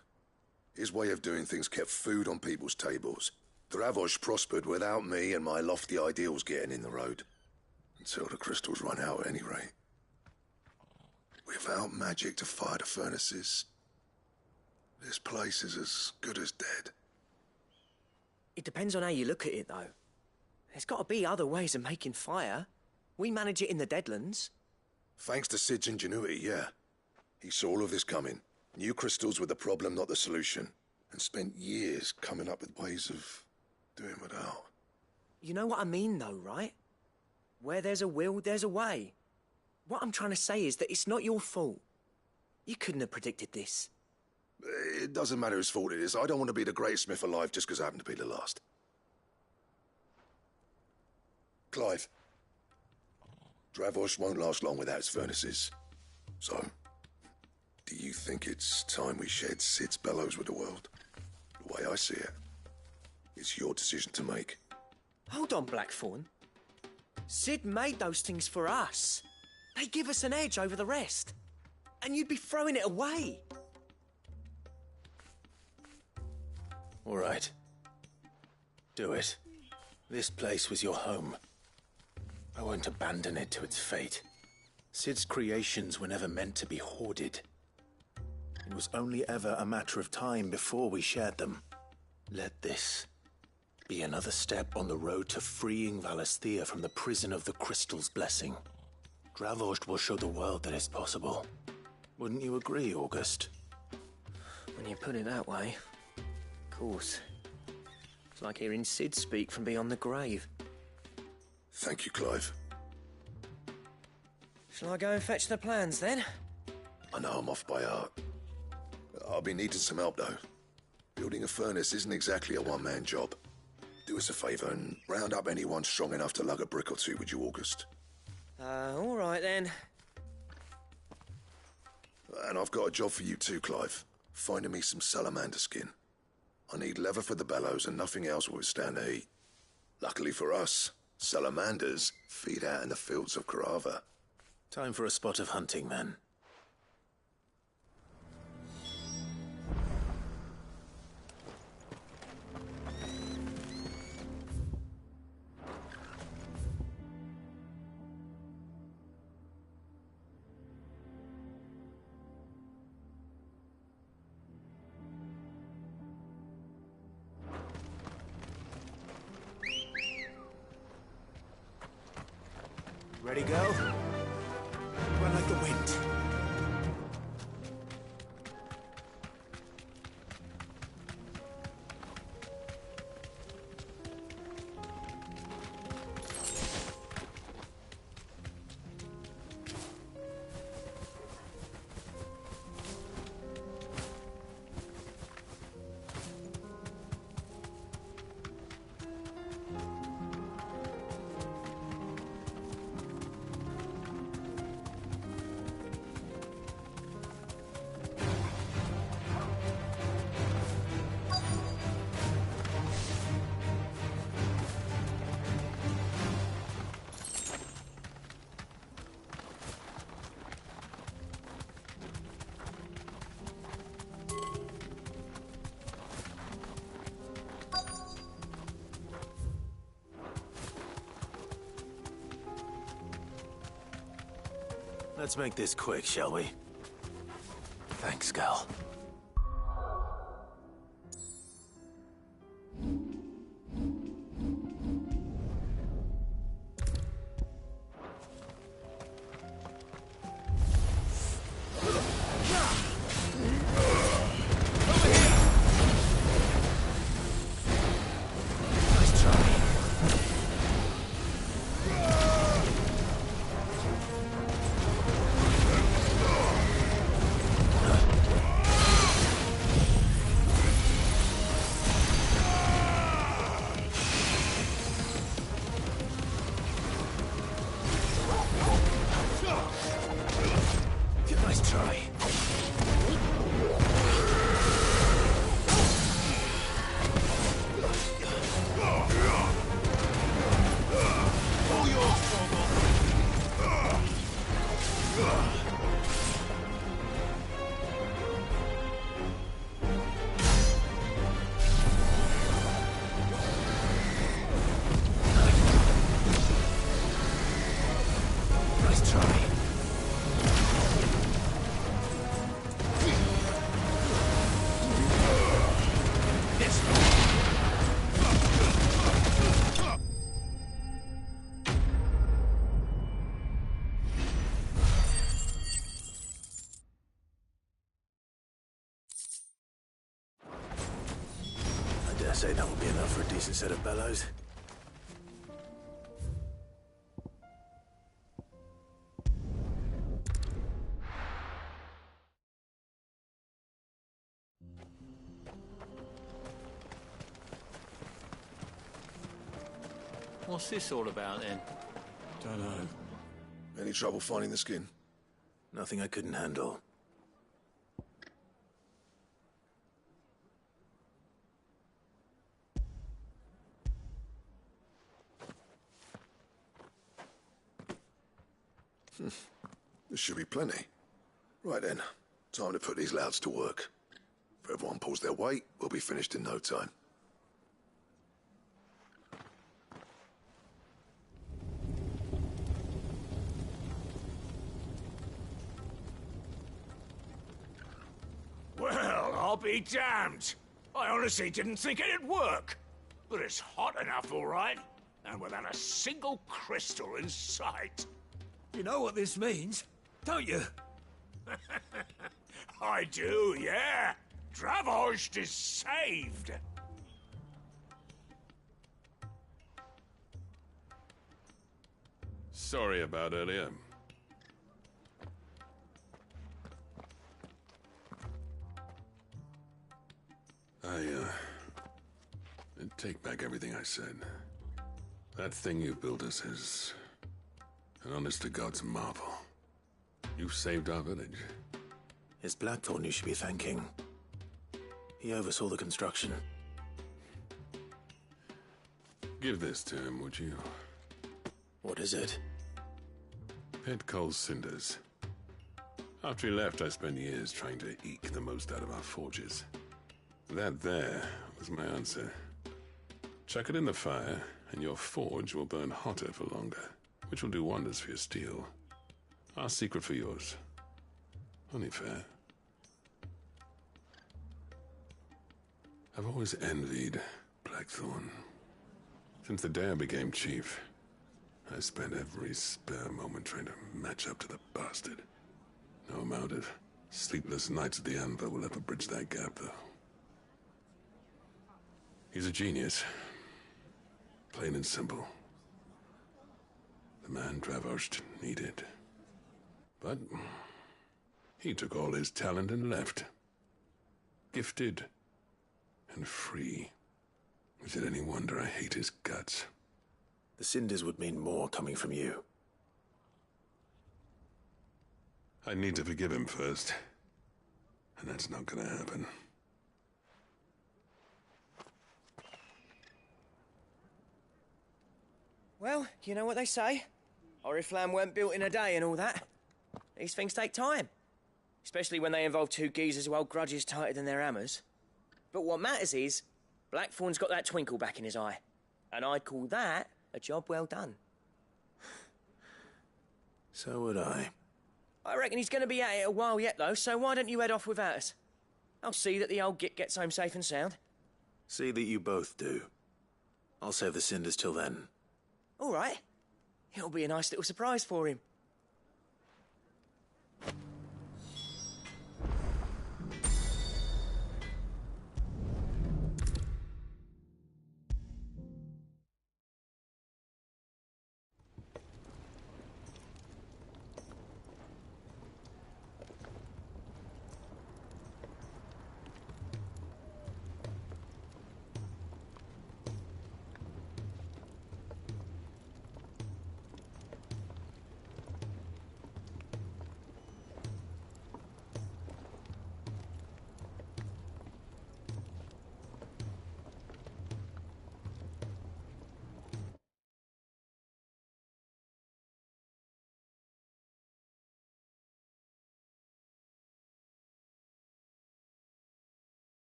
His way of doing things kept food on people's tables. Dravosh prospered without me and my lofty ideals getting in the road. Until the crystals run out at any rate. Without magic to fire the furnaces, this place is as good as dead. It depends on how you look at it, though. There's got to be other ways of making fire. We manage it in the Deadlands. Thanks to Sid's ingenuity, yeah. He saw all of this coming. Knew crystals were the problem, not the solution. And spent years coming up with ways of doing without. You know what I mean, though, right? Where there's a will, there's a way. What I'm trying to say is that it's not your fault. You couldn't have predicted this. It doesn't matter whose fault it is. I don't want to be the greatest smith alive just because I happen to be the last. Clive. Dravosh won't last long without its furnaces. So, do you think it's time we shed Sid's bellows with the world? The way I see it, it's your decision to make. Hold on, Blackthorn. Sid made those things for us. They give us an edge over the rest. And you'd be throwing it away. All right. Do it. This place was your home. I won't abandon it to its fate. Sid's creations were never meant to be hoarded. It was only ever a matter of time before we shared them. Let this be another step on the road to freeing Valisthea from the prison of the Crystal's blessing. Dravosh will show the world that it's possible. Wouldn't you agree, August? When you put it that way, of course. It's like hearing Sid speak from beyond the grave. Thank you, Clive. Shall I go and fetch the plans, then? I know I'm off by heart. I'll be needing some help, though. Building a furnace isn't exactly a one-man job. Do us a favour and round up anyone strong enough to lug a brick or two, would you, August? All right, then. And I've got a job for you too, Clive. Finding me some salamander skin. I need leather for the bellows and nothing else will withstand the heat. Luckily for us, salamanders feed out in the fields of Karava. Time for a spot of hunting, then. Ready, go? Run like the wind. Let's make this quick, shall we? Thanks, Gal. say that will be enough for a decent set of bellows. What's this all about, then? Don't know. Any trouble finding the skin? Nothing I couldn't handle. This should be plenty. Right then, time to put these louds to work. If everyone pulls their weight, we'll be finished in no time. Well, I'll be damned. I honestly didn't think it'd work. But it's hot enough, all right. And without a single crystal in sight. You know what this means, don't you? I do, yeah. Dravost is saved. Sorry about earlier. I take back everything I said. That thing you built us is an honest-to-God's marvel. You saved our village. It's Blackthorn you should be thanking. He oversaw the construction. Give this to him, would you? What is it? Pit Cole's cinders. After he left, I spent years trying to eke the most out of our forges. That there was my answer. Chuck it in the fire, and your forge will burn hotter for longer, which will do wonders for your steel. Our secret for yours. Only fair. I've always envied Blackthorn. Since the day I became chief, I spent every spare moment trying to match up to the bastard. No amount of sleepless nights at the Anvil will ever bridge that gap, though. He's a genius. Plain and simple. The man Dravost needed. But he took all his talent and left. Gifted and free. Is it any wonder I hate his guts? The cinders would mean more coming from you. I need to forgive him first. And that's not gonna happen. Well, you know what they say. Oriflamme weren't built in a day and all that. These things take time. Especially when they involve two geezers who hold grudges tighter than their hammers. But what matters is, Blackthorn's got that twinkle back in his eye. And I'd call that a job well done. So would I. I reckon he's going to be at it a while yet, though, so why don't you head off without us? I'll see that the old git gets home safe and sound. See that you both do. I'll save the cinders till then. All right. It'll be a nice little surprise for him.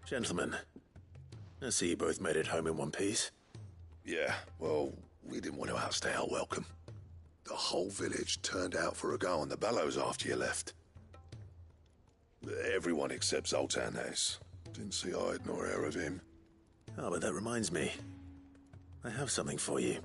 Gentlemen, I see you both made it home in one piece. Yeah, well, we didn't want to outstay our welcome. The whole village turned out for a go on the bellows after you left. Everyone except Zoltan has. Didn't see hide nor hair of him. Oh, but that reminds me. I have something for you.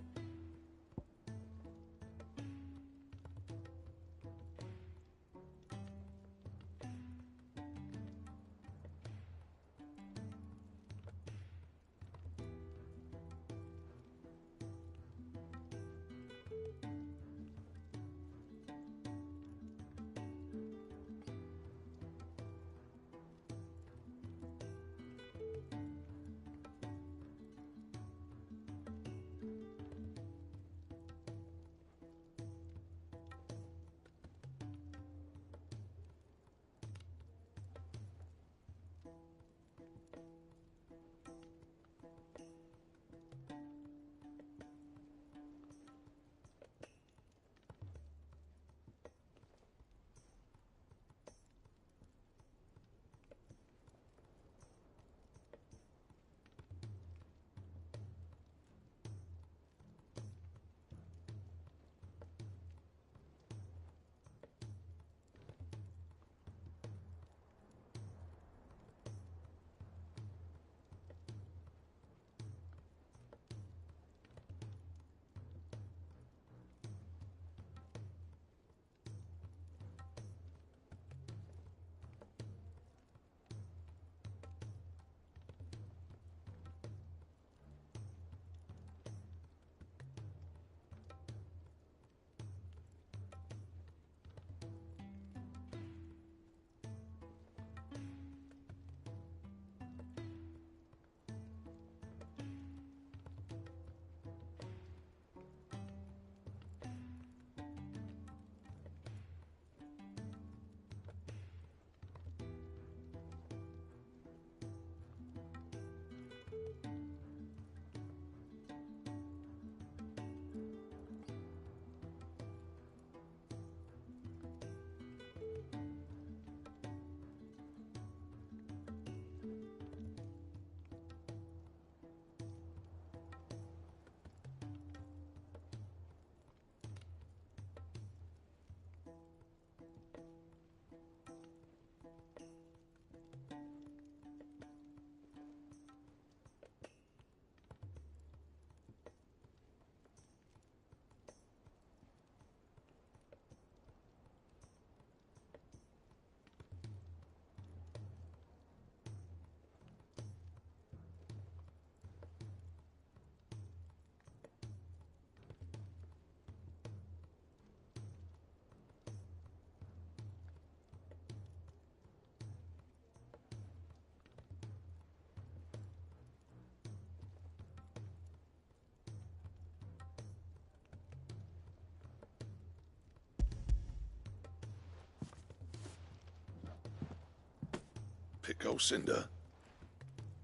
Pit gold cinder?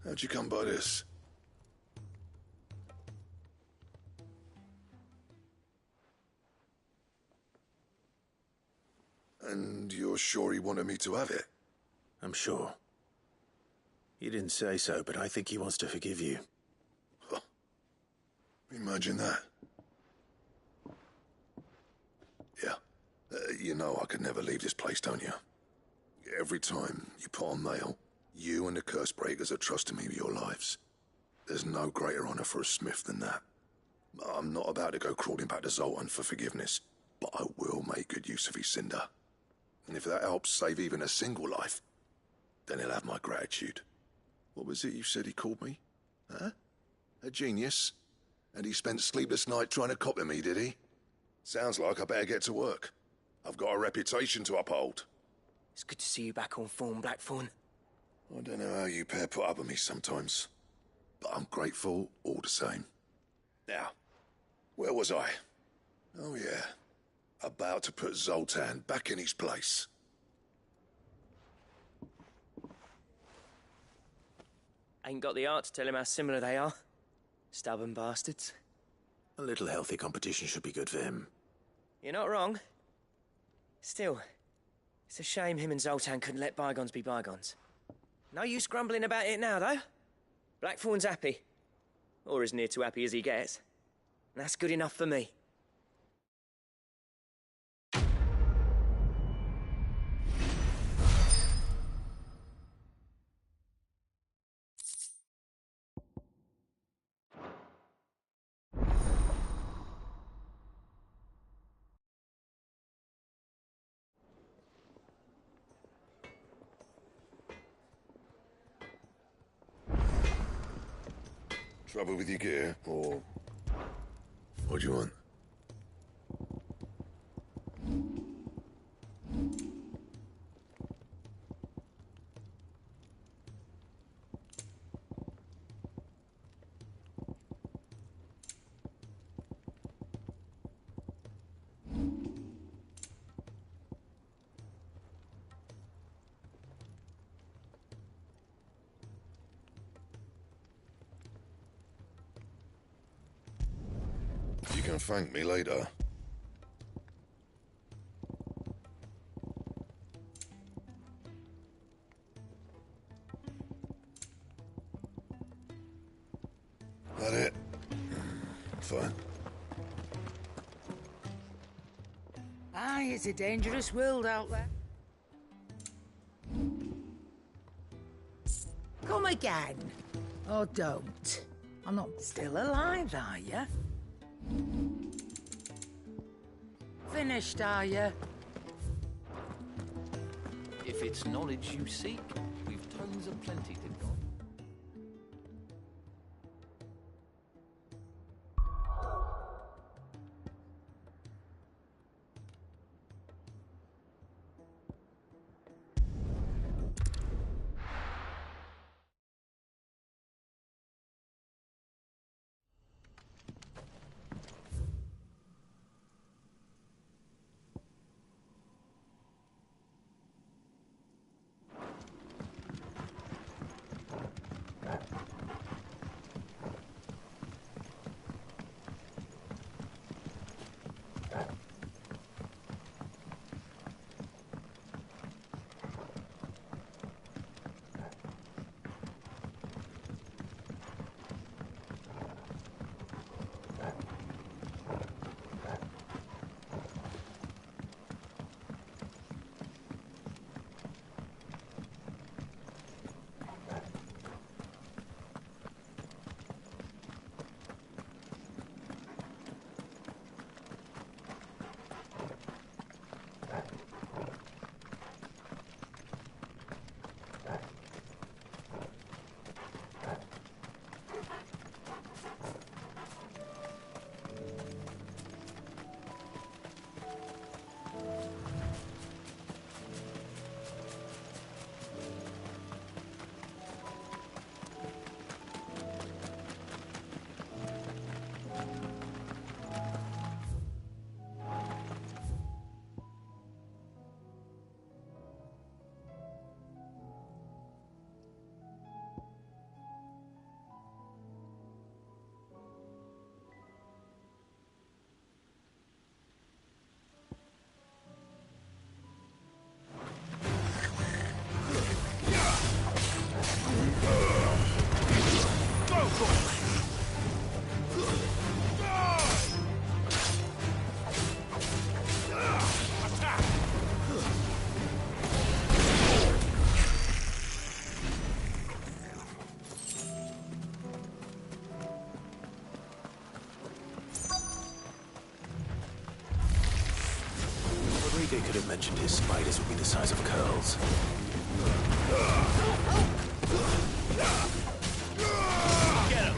How'd you come by this? And you're sure he wanted me to have it? I'm sure. He didn't say so, but I think he wants to forgive you. Huh. Imagine that. Yeah. You know I could never leave this place, don't you? Every time you put on mail, you and the curse breakers are trusting me with your lives. There's no greater honor for a smith than that. I'm not about to go crawling back to Zoltan for forgiveness, but I will make good use of his cinder. And if that helps save even a single life, then he'll have my gratitude. What was it you said he called me? Huh? A genius? And he spent sleepless night trying to copy me, did he? Sounds like I better get to work. I've got a reputation to uphold. It's good to see you back on form, Blackthorn. I don't know how you pair put up with me sometimes, but I'm grateful all the same. Now, where was I? Oh yeah, about to put Zoltan back in his place. Ain't got the art to tell him how similar they are. Stubborn bastards. A little healthy competition should be good for him. You're not wrong. Still, it's a shame him and Zoltan couldn't let bygones be bygones. No use grumbling about it now, though. Blackthorn's happy. Or as near to happy as he gets. And that's good enough for me. Trouble with your gear, or... What do you want? You can thank me later. That it? Fine. Aye, it's a dangerous world out there. Come again. Or don't. I'm not still alive, are you? Finished, are you? If it's knowledge you seek, we've tomes aplenty to guide. mentioned his spiders would be the size of curls. Get him!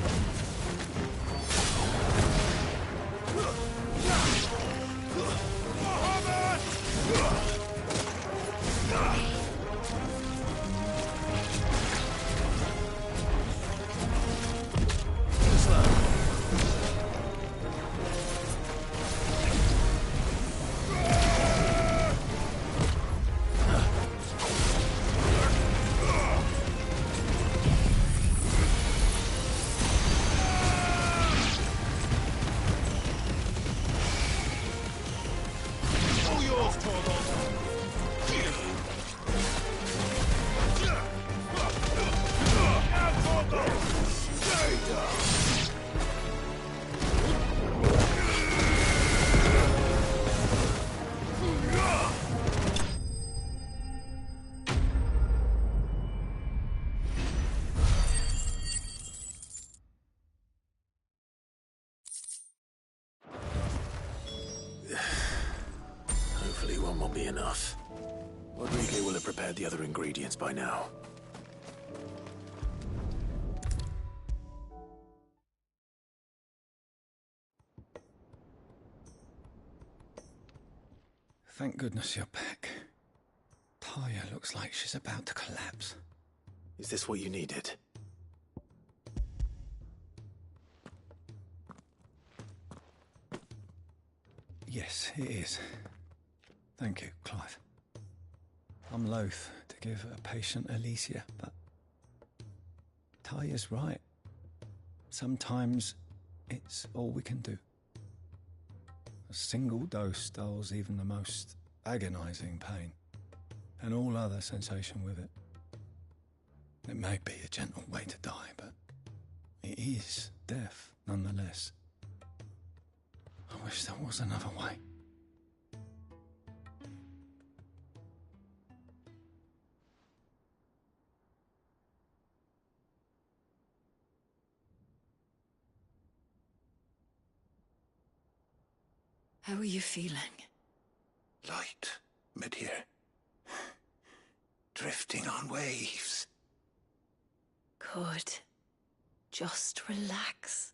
Hopefully one will be enough. Rodriguez will have prepared the other ingredients by now. Thank goodness you're back. Talia looks like she's about to collapse. Is this what you needed? Yes, it is. Thank you, Clive. I'm loath to give a patient Alicia, but Talia's right. Sometimes it's all we can do. A single dose dulls even the most agonizing pain, and all other sensation with it. It may be a gentle way to die, but it is death nonetheless. I wish there was another way. How are you feeling? Light, mid-here. Drifting on waves. Good. Just relax.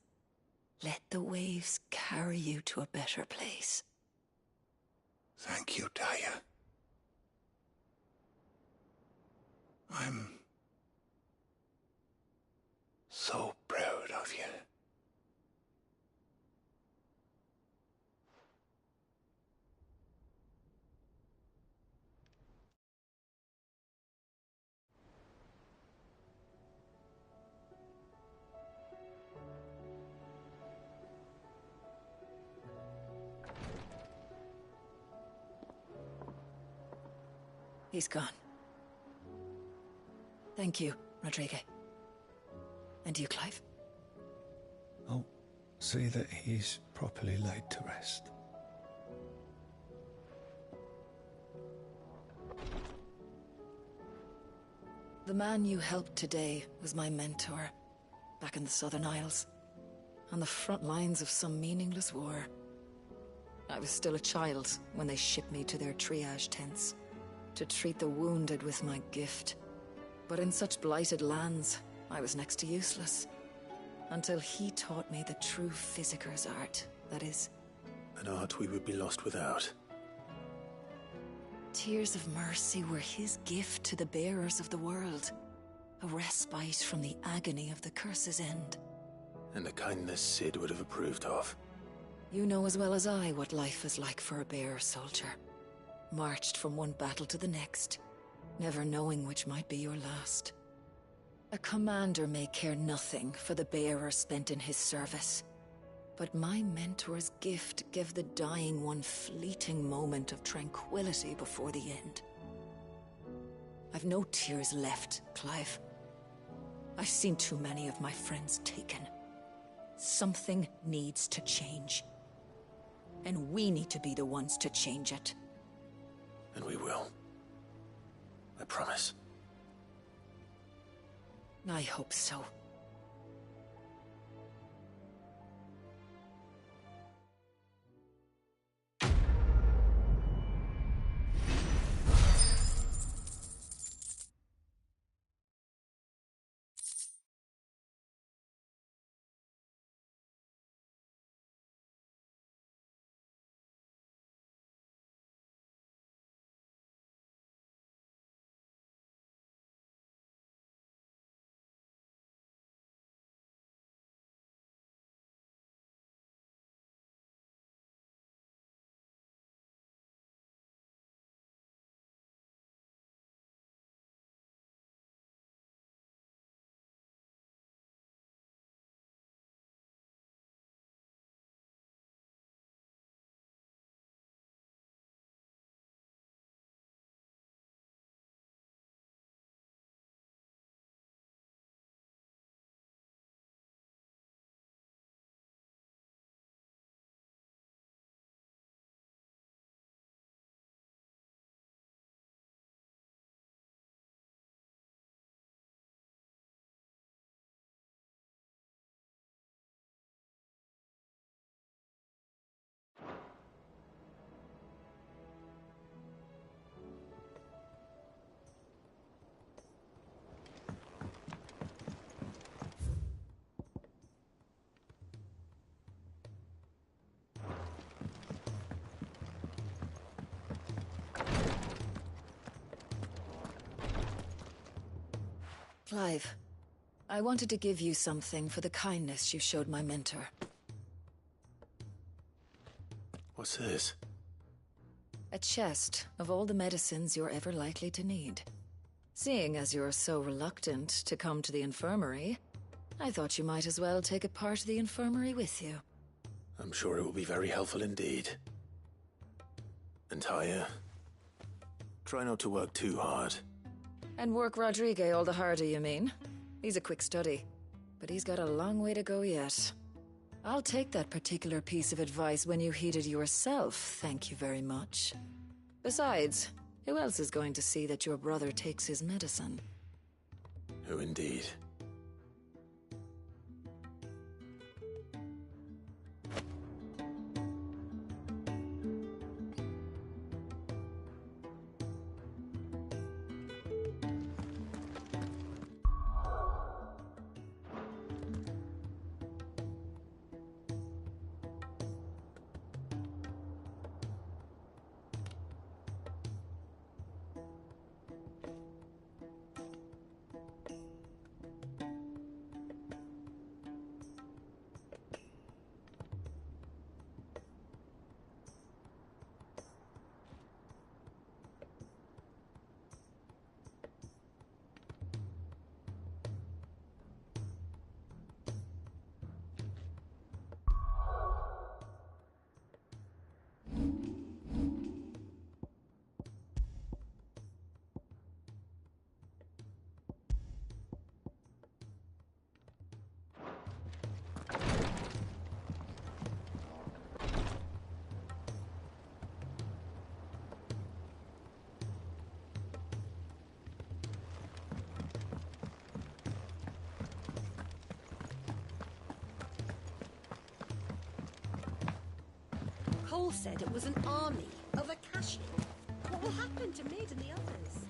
Let the waves carry you to a better place. Thank you, Talia. I'm so proud of you. He's gone. Thank you, Rodriguez. And you, Clive? I'll see that he's properly laid to rest. The man you helped today was my mentor, back in the Southern Isles, on the front lines of some meaningless war. I was still a child when they shipped me to their triage tents, to treat the wounded with my gift. But in such blighted lands, I was next to useless. Until he taught me the true physicker's art, that is. An art we would be lost without. Tears of mercy were his gift to the bearers of the world. A respite from the agony of the curse's end. And a kindness Sid would have approved of. You know as well as I what life is like for a bearer soldier. Marched from one battle to the next, never knowing which might be your last. A commander may care nothing for the bearer spent in his service, but my mentor's gift gave the dying one fleeting moment of tranquility before the end. I've no tears left, Clive. I've seen too many of my friends taken. Something needs to change. And we need to be the ones to change it. And we will. I promise. I hope so. Clive, I wanted to give you something for the kindness you showed my mentor. What's this? A chest of all the medicines you're ever likely to need. Seeing as you're so reluctant to come to the infirmary, I thought you might as well take a part of the infirmary with you. I'm sure it will be very helpful indeed. And Taya, try not to work too hard. And work Rodrigue all the harder, you mean? He's a quick study, but he's got a long way to go yet. I'll take that particular piece of advice when you heed it yourself, thank you very much. Besides, who else is going to see that your brother takes his medicine? Who indeed? Cole said it was an army of Akashic. What will happen to Mid and the others?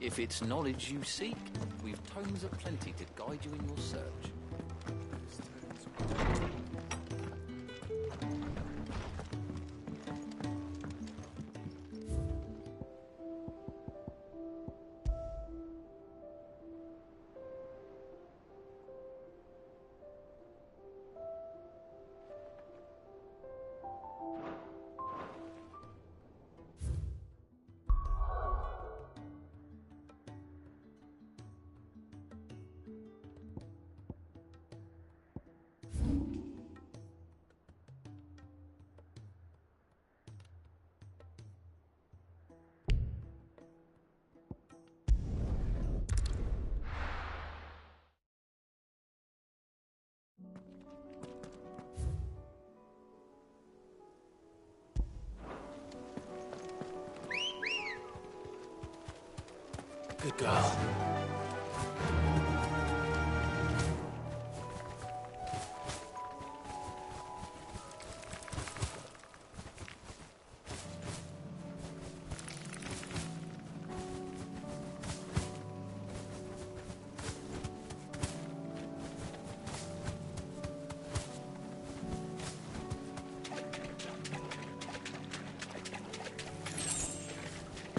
If it's knowledge you seek, we've tomes aplenty to guide you in your search. Good girl.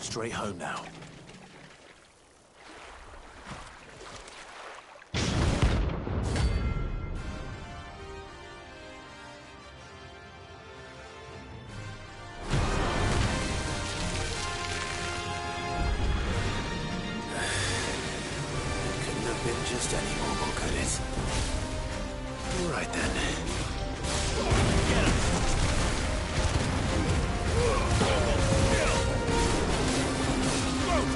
Straight home now. Just any normal, could it? All right then. Get him! Whoa!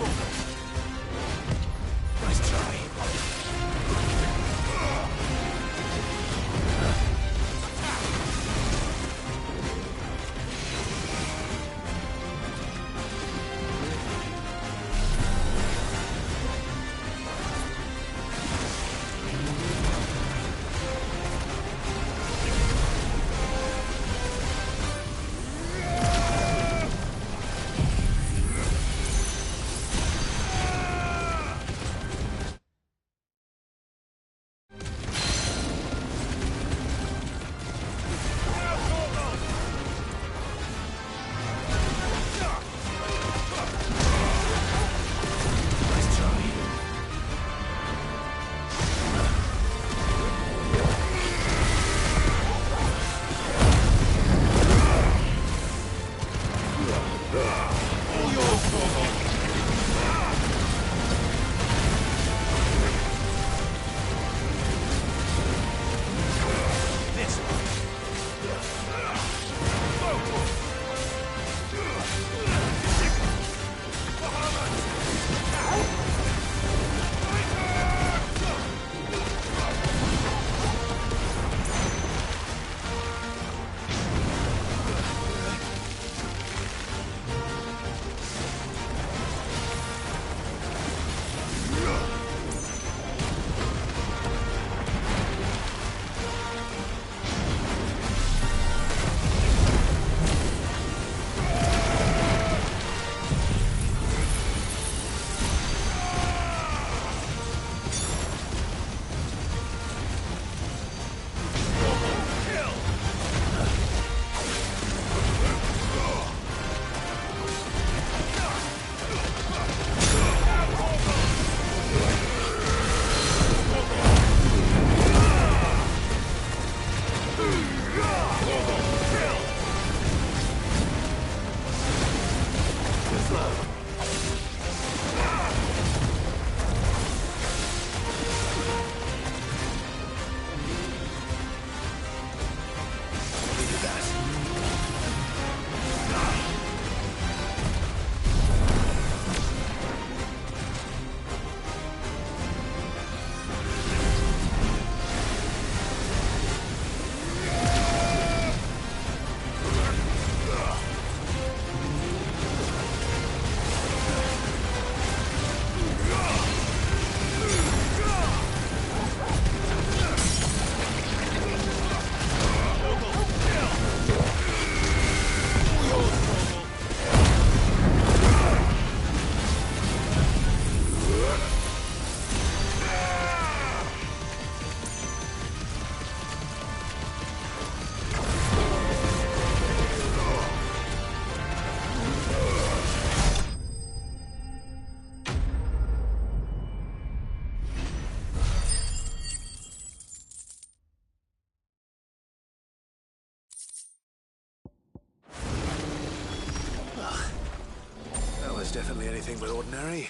was definitely anything but ordinary.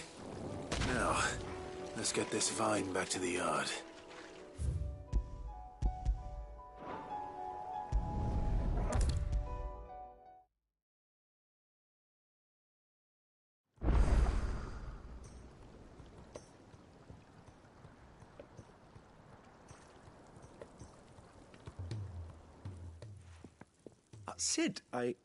Now, let's get this vine back to the yard. Sid, I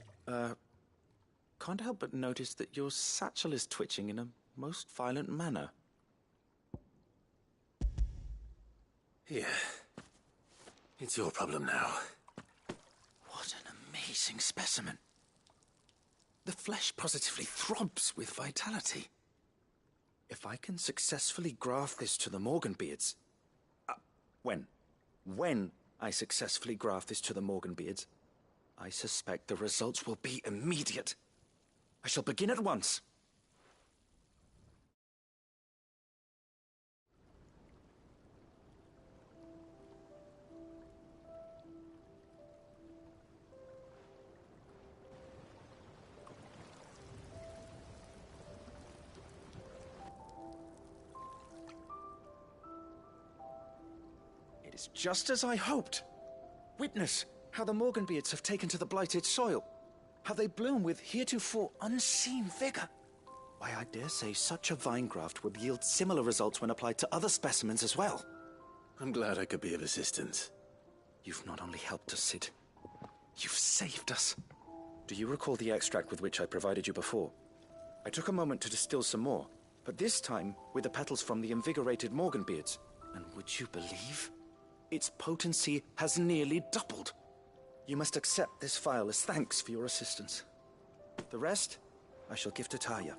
can't help but notice that your satchel is twitching in a most violent manner. Here. It's your problem now. What an amazing specimen. The flesh positively throbs with vitality. If I can successfully graft this to the Morganbeards... When I successfully graft this to the Morganbeards, I suspect the results will be immediate. I shall begin at once. It is just as I hoped. Witness how the Morganbeards have taken to the blighted soil. How they bloom with heretofore unseen vigor. Why, I dare say such a vine graft would yield similar results when applied to other specimens as well. I'm glad I could be of assistance. You've not only helped us, Sid, you've saved us. Do you recall the extract with which I provided you before? I took a moment to distill some more, but this time with the petals from the invigorated Morganbeards. And would you believe? Its potency has nearly doubled. You must accept this vial as thanks for your assistance. The rest, I shall give to Taya.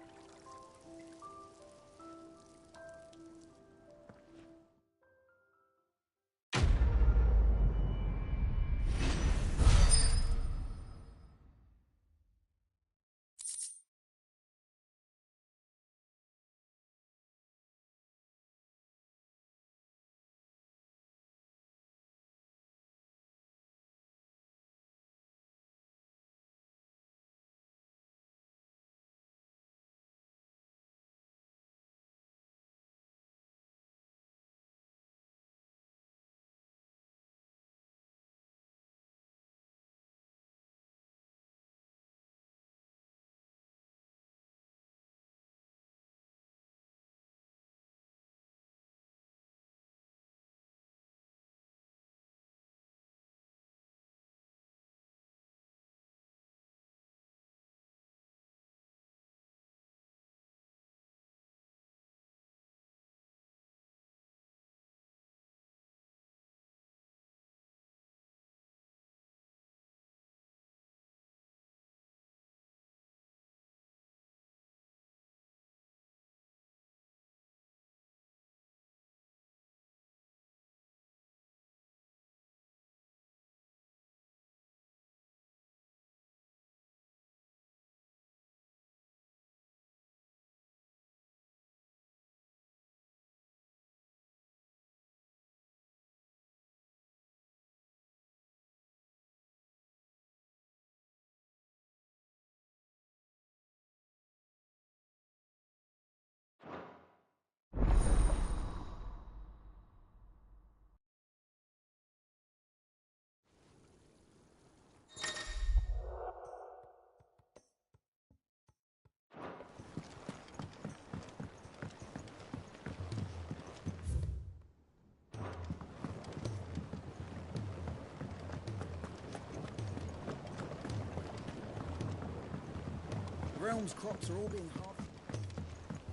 Realm's crops are all being harvested.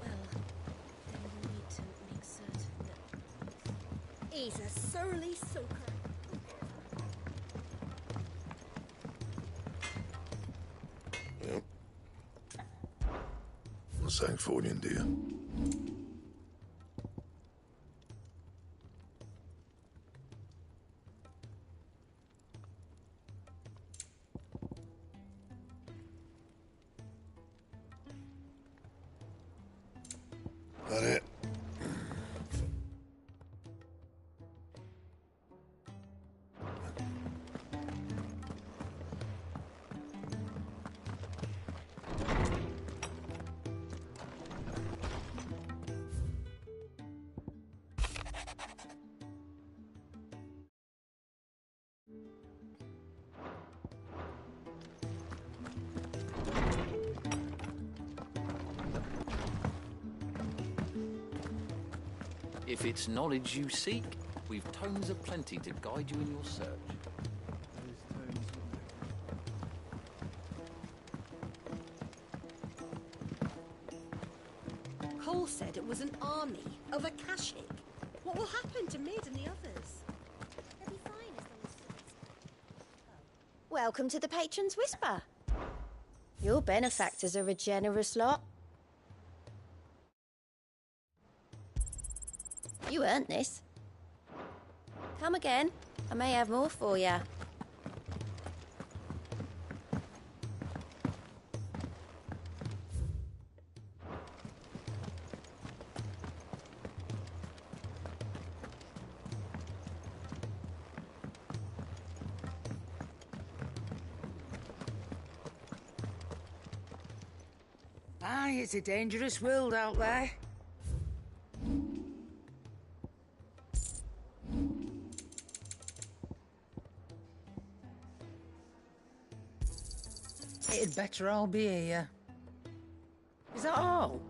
Well, then we need to make certain that... He's a surly soaker. Yep. I'm saying for you, dear. That it? If it's knowledge you seek, we've tomes aplenty to guide you in your search. Cole said it was an army of Akashic. What will happen to Mid and the others? They'll be fine as long as... Welcome to the Patron's Whisper. Your benefactors are a generous lot. You earned this. Come again. I may have more for you. Aye, it's a dangerous world out there. It'd better all be here. Is that all?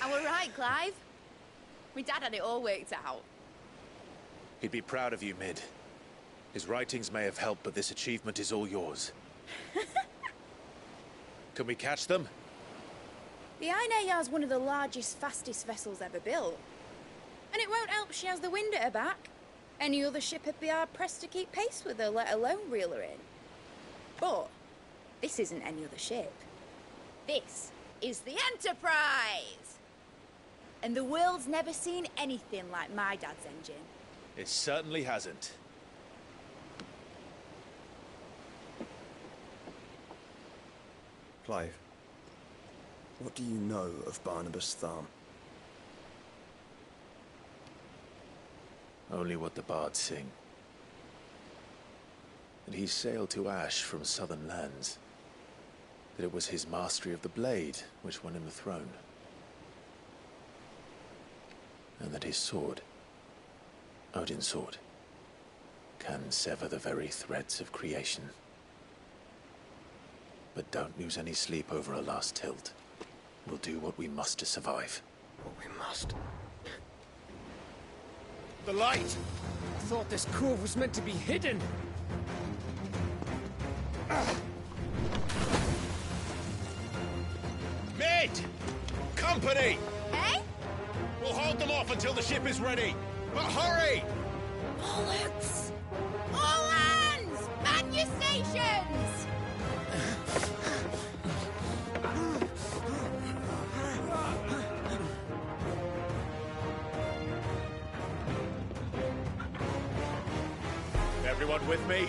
I were right, Clive. My dad had it all worked out. He'd be proud of you, Mid. His writings may have helped, but this achievement is all yours. Can we catch them? The Ainayar's one of the largest, fastest vessels ever built. And it won't help she has the wind at her back. Any other ship would be hard-pressed to keep pace with her, let alone reel her in. But this isn't any other ship. This is the Enterprise! And the world's never seen anything like my dad's engine. It certainly hasn't. Clive, what do you know of Barnabas Tharm? Only what the bards sing. That he sailed to Ash from southern lands. That it was his mastery of the blade which won him the throne. And that his sword, Odin's sword, can sever the very threads of creation. But don't lose any sleep over a last tilt. We'll do what we must to survive. What we must? The light! I thought this cove was meant to be hidden. Mid! Company! Eh? We'll hold them off until the ship is ready. But hurry! Bollocks! All hands! Man your stations! Everyone with me?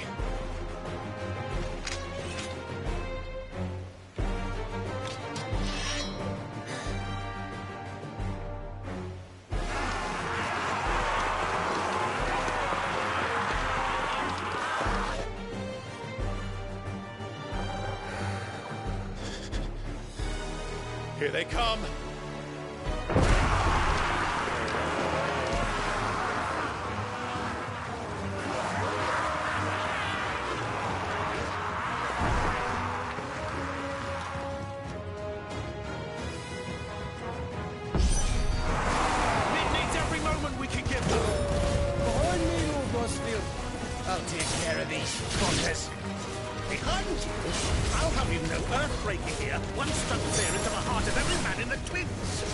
Here they come! It needs every moment we can give them! Behind me, Lord Busfield. I'll take care of these fuckers. I'll have you know earthbreaking here. One struck fear into the heart of every man in the Twins.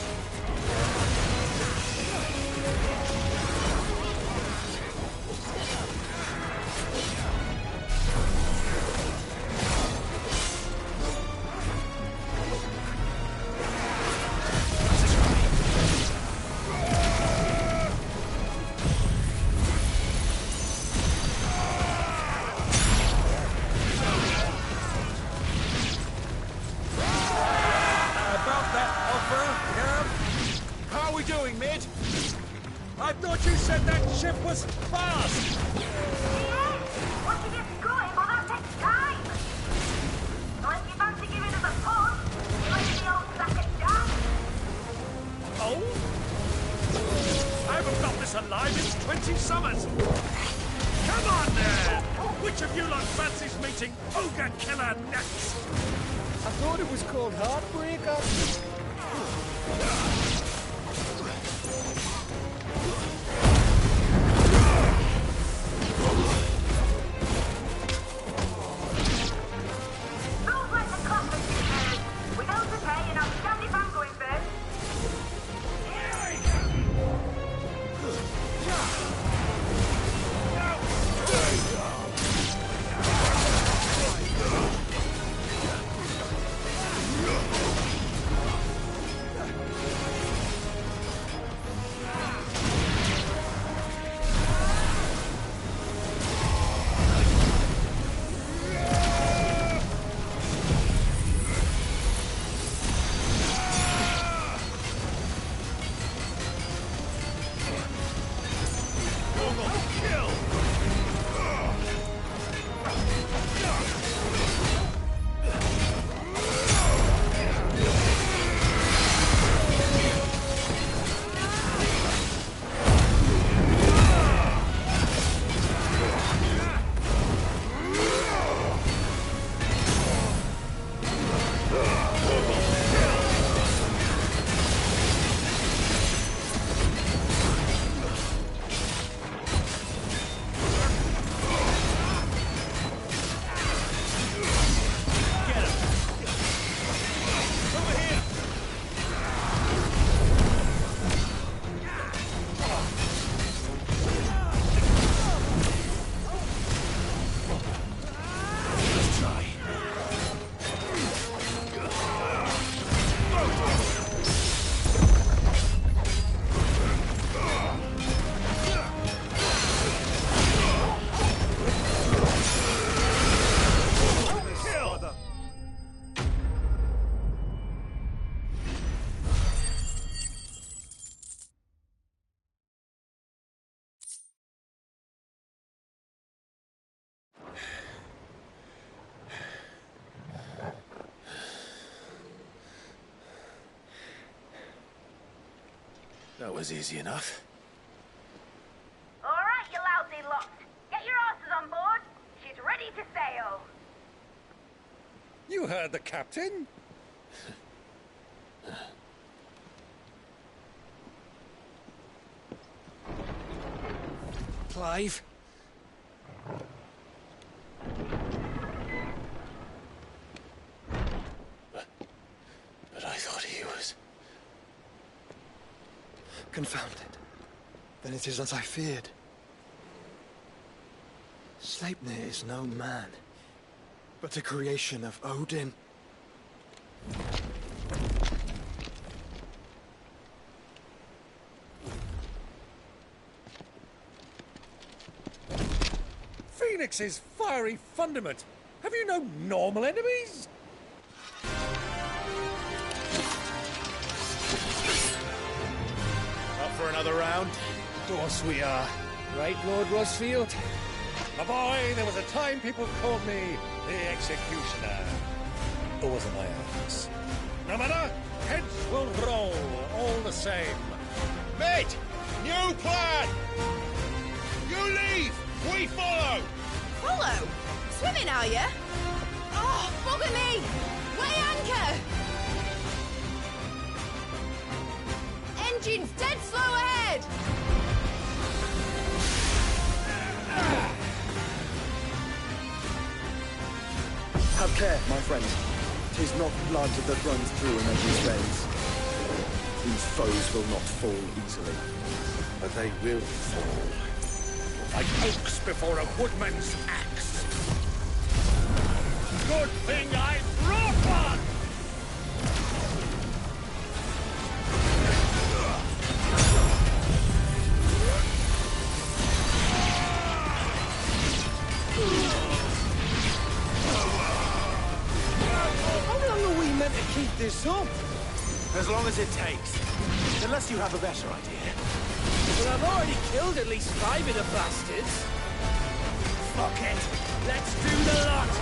I thought you said that ship was fast! Once you get going, well, that takes time! Unless you fancy giving us a push, leave the old sack of jam. Oh? I haven't felt this alive in 20 summers! Come on there! Which of you lot fancies meeting Ogre Killer next? I thought it was called Heartbreaker. That was easy enough. All right, you lousy lot. Get your asses on board. She's ready to sail. You heard the captain. Clive? But I thought he was... Confounded. Then it is as I feared. Sleipnir is no man, but a creation of Odin. Phoenix's fiery fundament. Have you no normal enemies? For another round? Of course we are. Right, Lord Rosfield? My boy, there was a time people called me the Executioner. Or was it my ass? No matter, heads will roll all the same. Mate! New plan! You leave! We follow! Follow? Swimming, are you? Oh, bugger me! Weigh anchor! Engine's dead slow ahead! Have care, my friend. 'Tis not blood that runs through Image's veins. These foes will not fall easily. But they will fall. Like oaks before a woodman's axe. Good thing I brought one! How long are we meant to keep this up? As long as it takes. Unless you have a better idea. Well, I've already killed at least 5 of the bastards. Fuck it! Let's do the lot!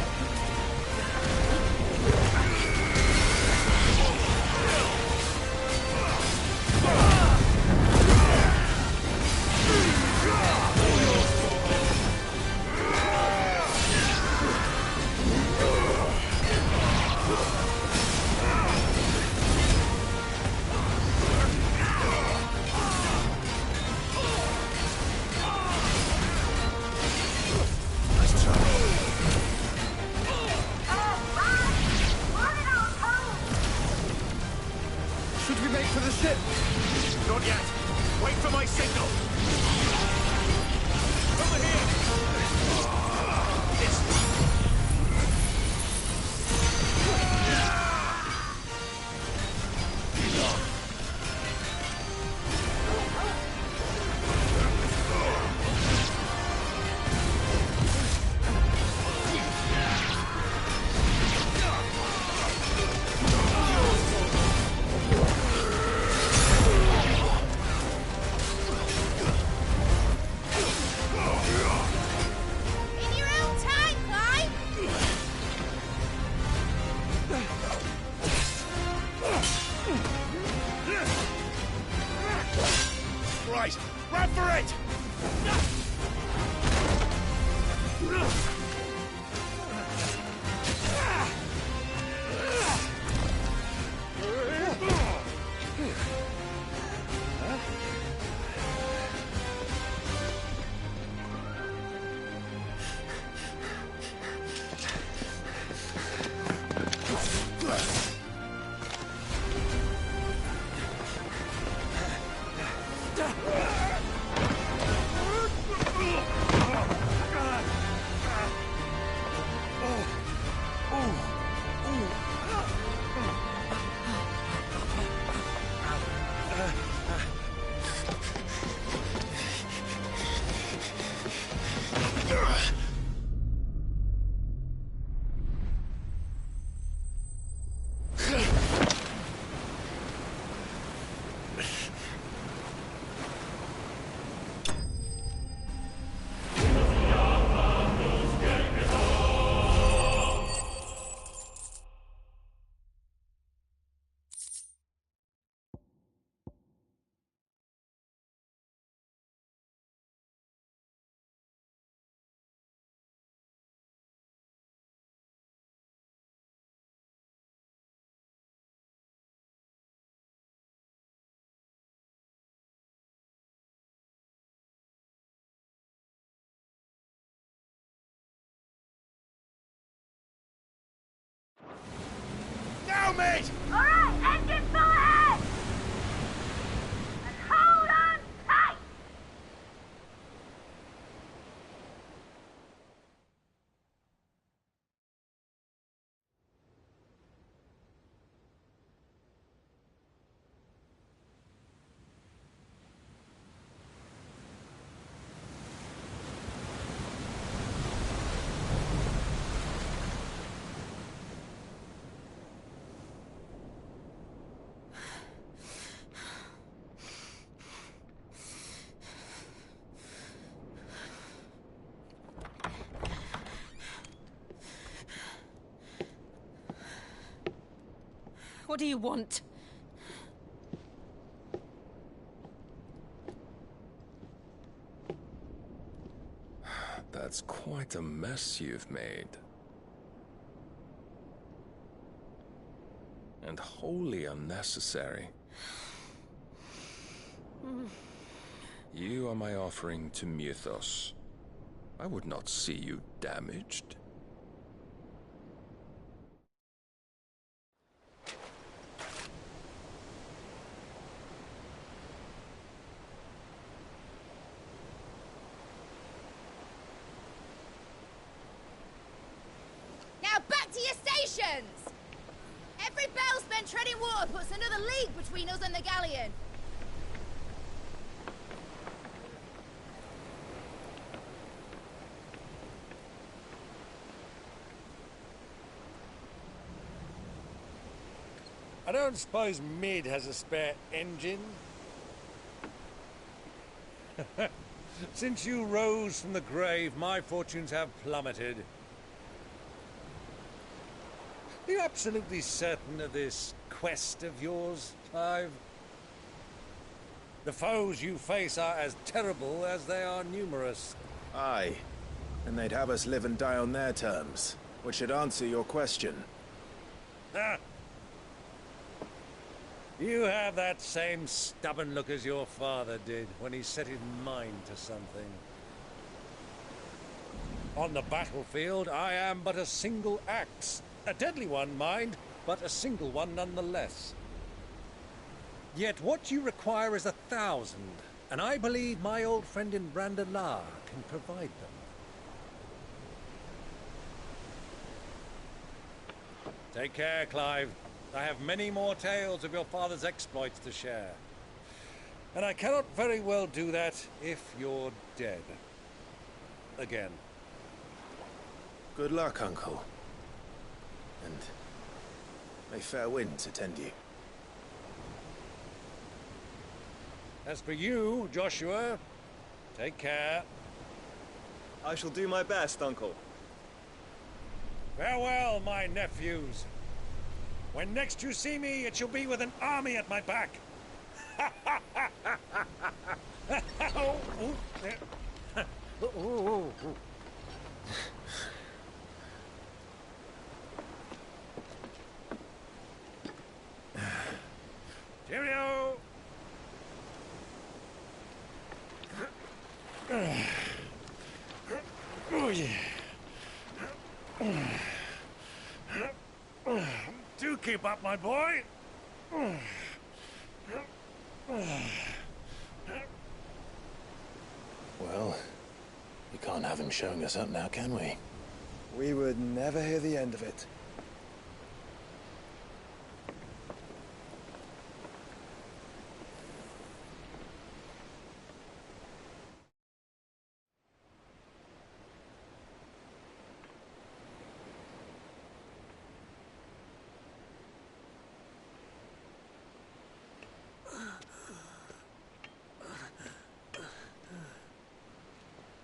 Should we make for the ship? Not yet. Wait for my signal. Over here. This In your own time, Clyde! Right, run for it! Now, mate! Alright, engine full ahead! And hold on tight! What do you want? That's quite a mess you've made. And wholly unnecessary. You are my offering to Mythos. I would not see you damaged. Dragons! Every bell spent treading water puts another league between us and the galleon. I don't suppose Mid has a spare engine? Since you rose from the grave, my fortunes have plummeted. Are you absolutely certain of this quest of yours, Clive? The foes you face are as terrible as they are numerous. Aye. And they'd have us live and die on their terms, which should answer your question. Ah! You have that same stubborn look as your father did when he set his mind to something. On the battlefield, I am but a single axe. A deadly one, mind, but a single one nonetheless. Yet what you require is 1,000, and I believe my old friend in Brandalar can provide them. Take care, Clive. I have many more tales of your father's exploits to share. And I cannot very well do that if you're dead. Again. Good luck, Uncle. And may fair winds attend you. As for you, Joshua, take care. I shall do my best, Uncle. Farewell, my nephews. When next you see me, it shall be with an army at my back. Cheerio! Oh, yeah. Do keep up, my boy. Well, we can't have him showing us up now, can we? We would never hear the end of it.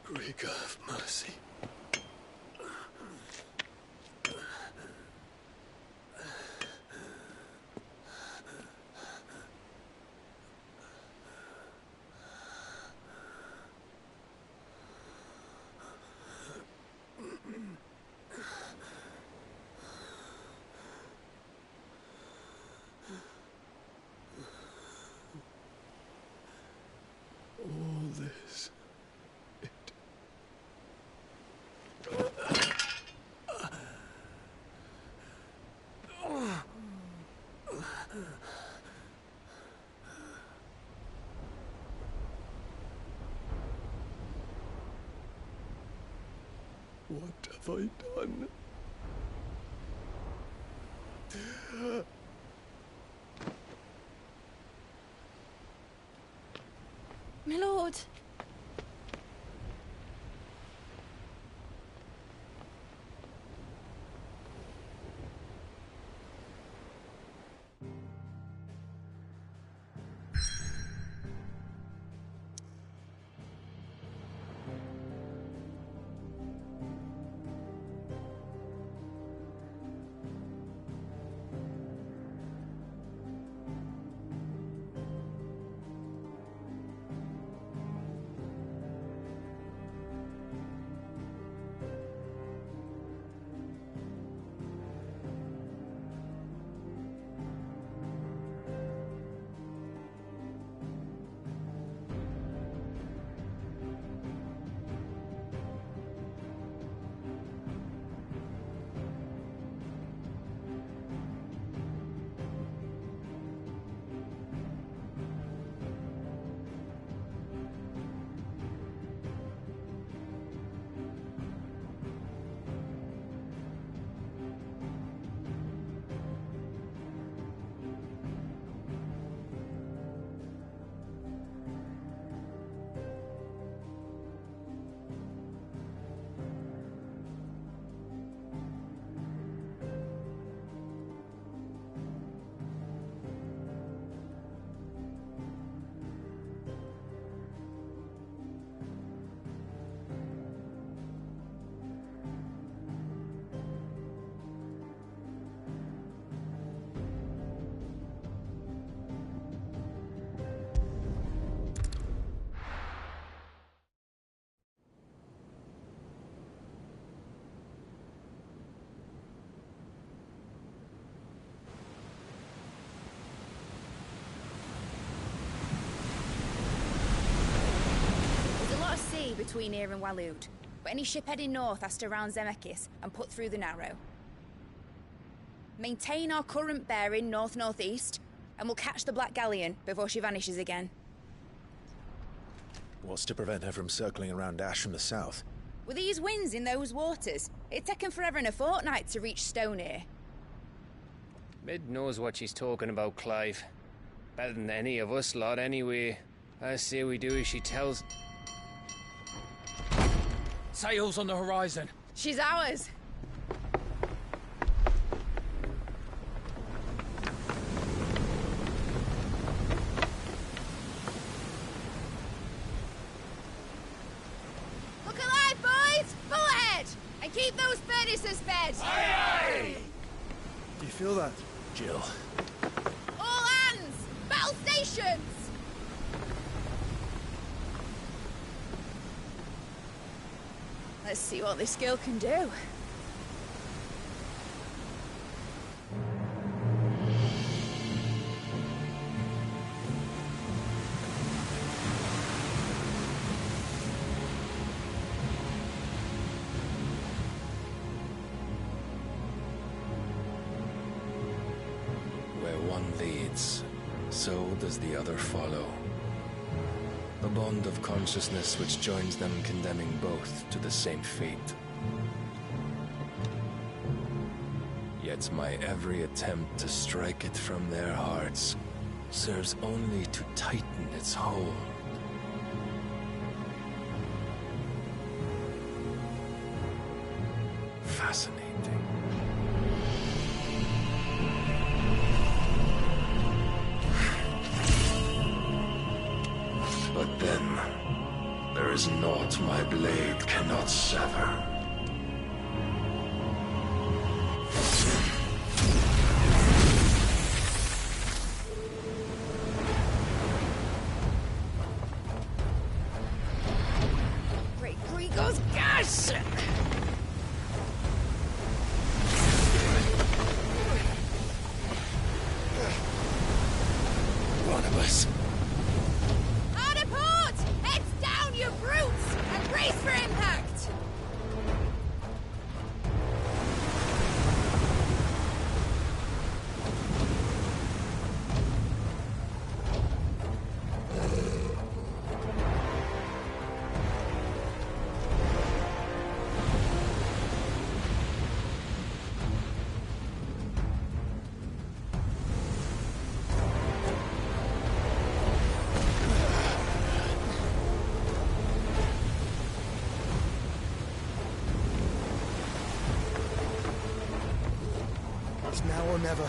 Greek, have mercy. All this. What have I done? My lord. between here and Waloed. But any ship heading north has to round Zemeckis and put through the Narrow. Maintain our current bearing north-northeast, and we'll catch the Black Galleon before she vanishes again. What's to prevent her from circling around Ash from the south? With these winds in those waters, it'd taken forever and a fortnight to reach Stonehenge. Mid knows what she's talking about, Clive. Better than any of us lot, anyway. I say we do as she tells. Sails on the horizon. She's ours. Look alive, boys! Full ahead! And keep those furnaces fed! Aye, aye! Do you feel that? Jill. All hands! Battle stations! Let's see what this girl can do. Where one leads, so does the other follow. A bond of consciousness which joins them, condemning both to the same fate. Yet my every attempt to strike it from their hearts serves only to tighten its hold. Fascinating. But then, there is naught my blade cannot sever. Great Grigor's gas! Barnabas. Hard port! Heads down, you brutes! And brace for impact! It's now or never.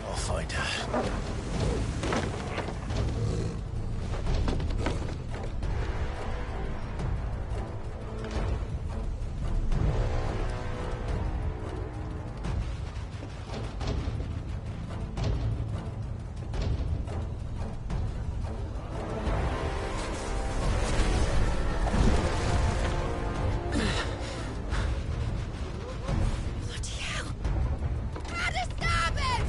I'll find her. Bloody hell! How to stop it!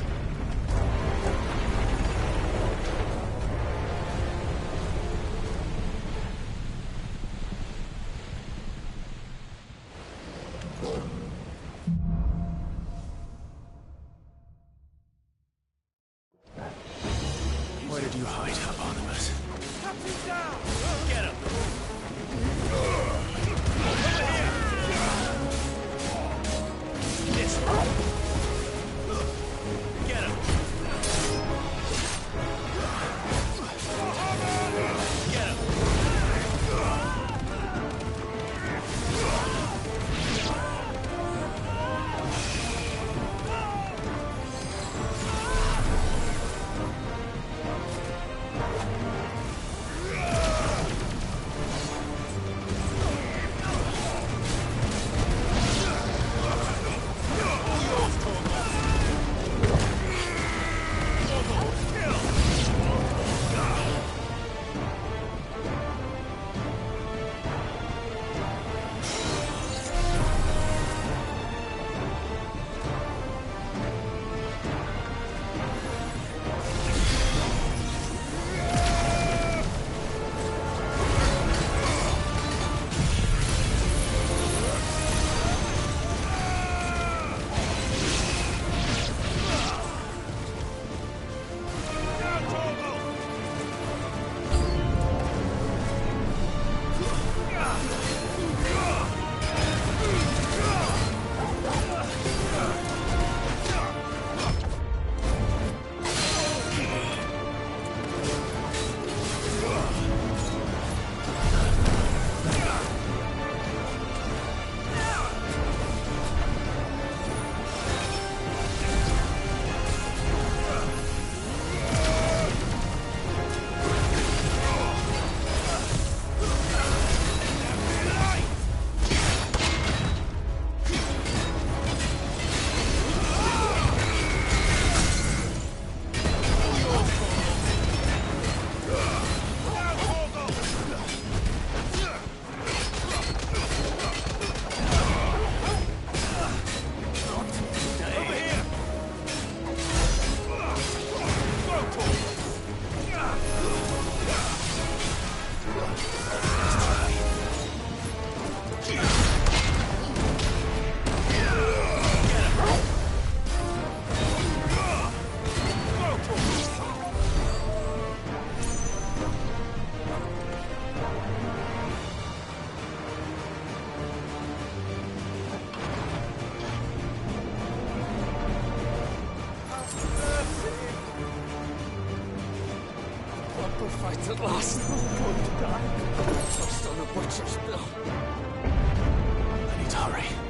last, I'm going to die. First on the butcher's bill. I need to hurry.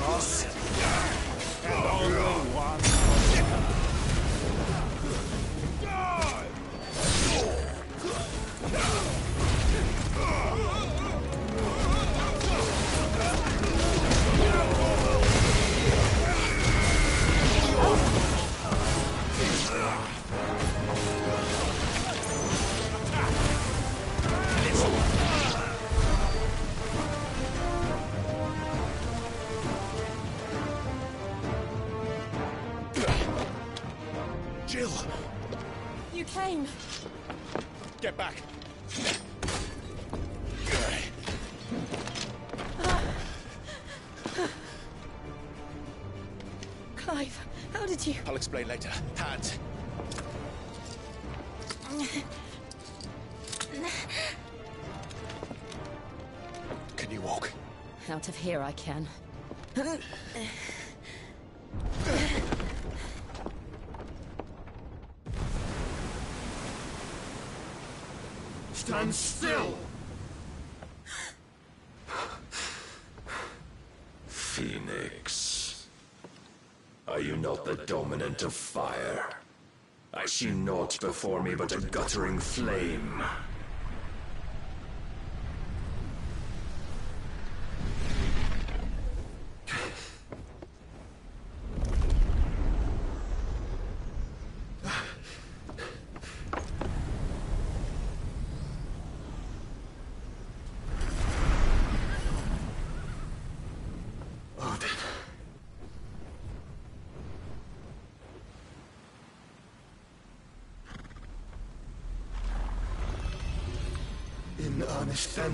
boss. And only one. Jill! You came. Get back! Clive, how did you... I'll explain later. Hands! Can you walk? Out of here I can. Stand still! Phoenix. Are you not the dominant of fire? I see naught before me but a guttering flame. In earnest, then.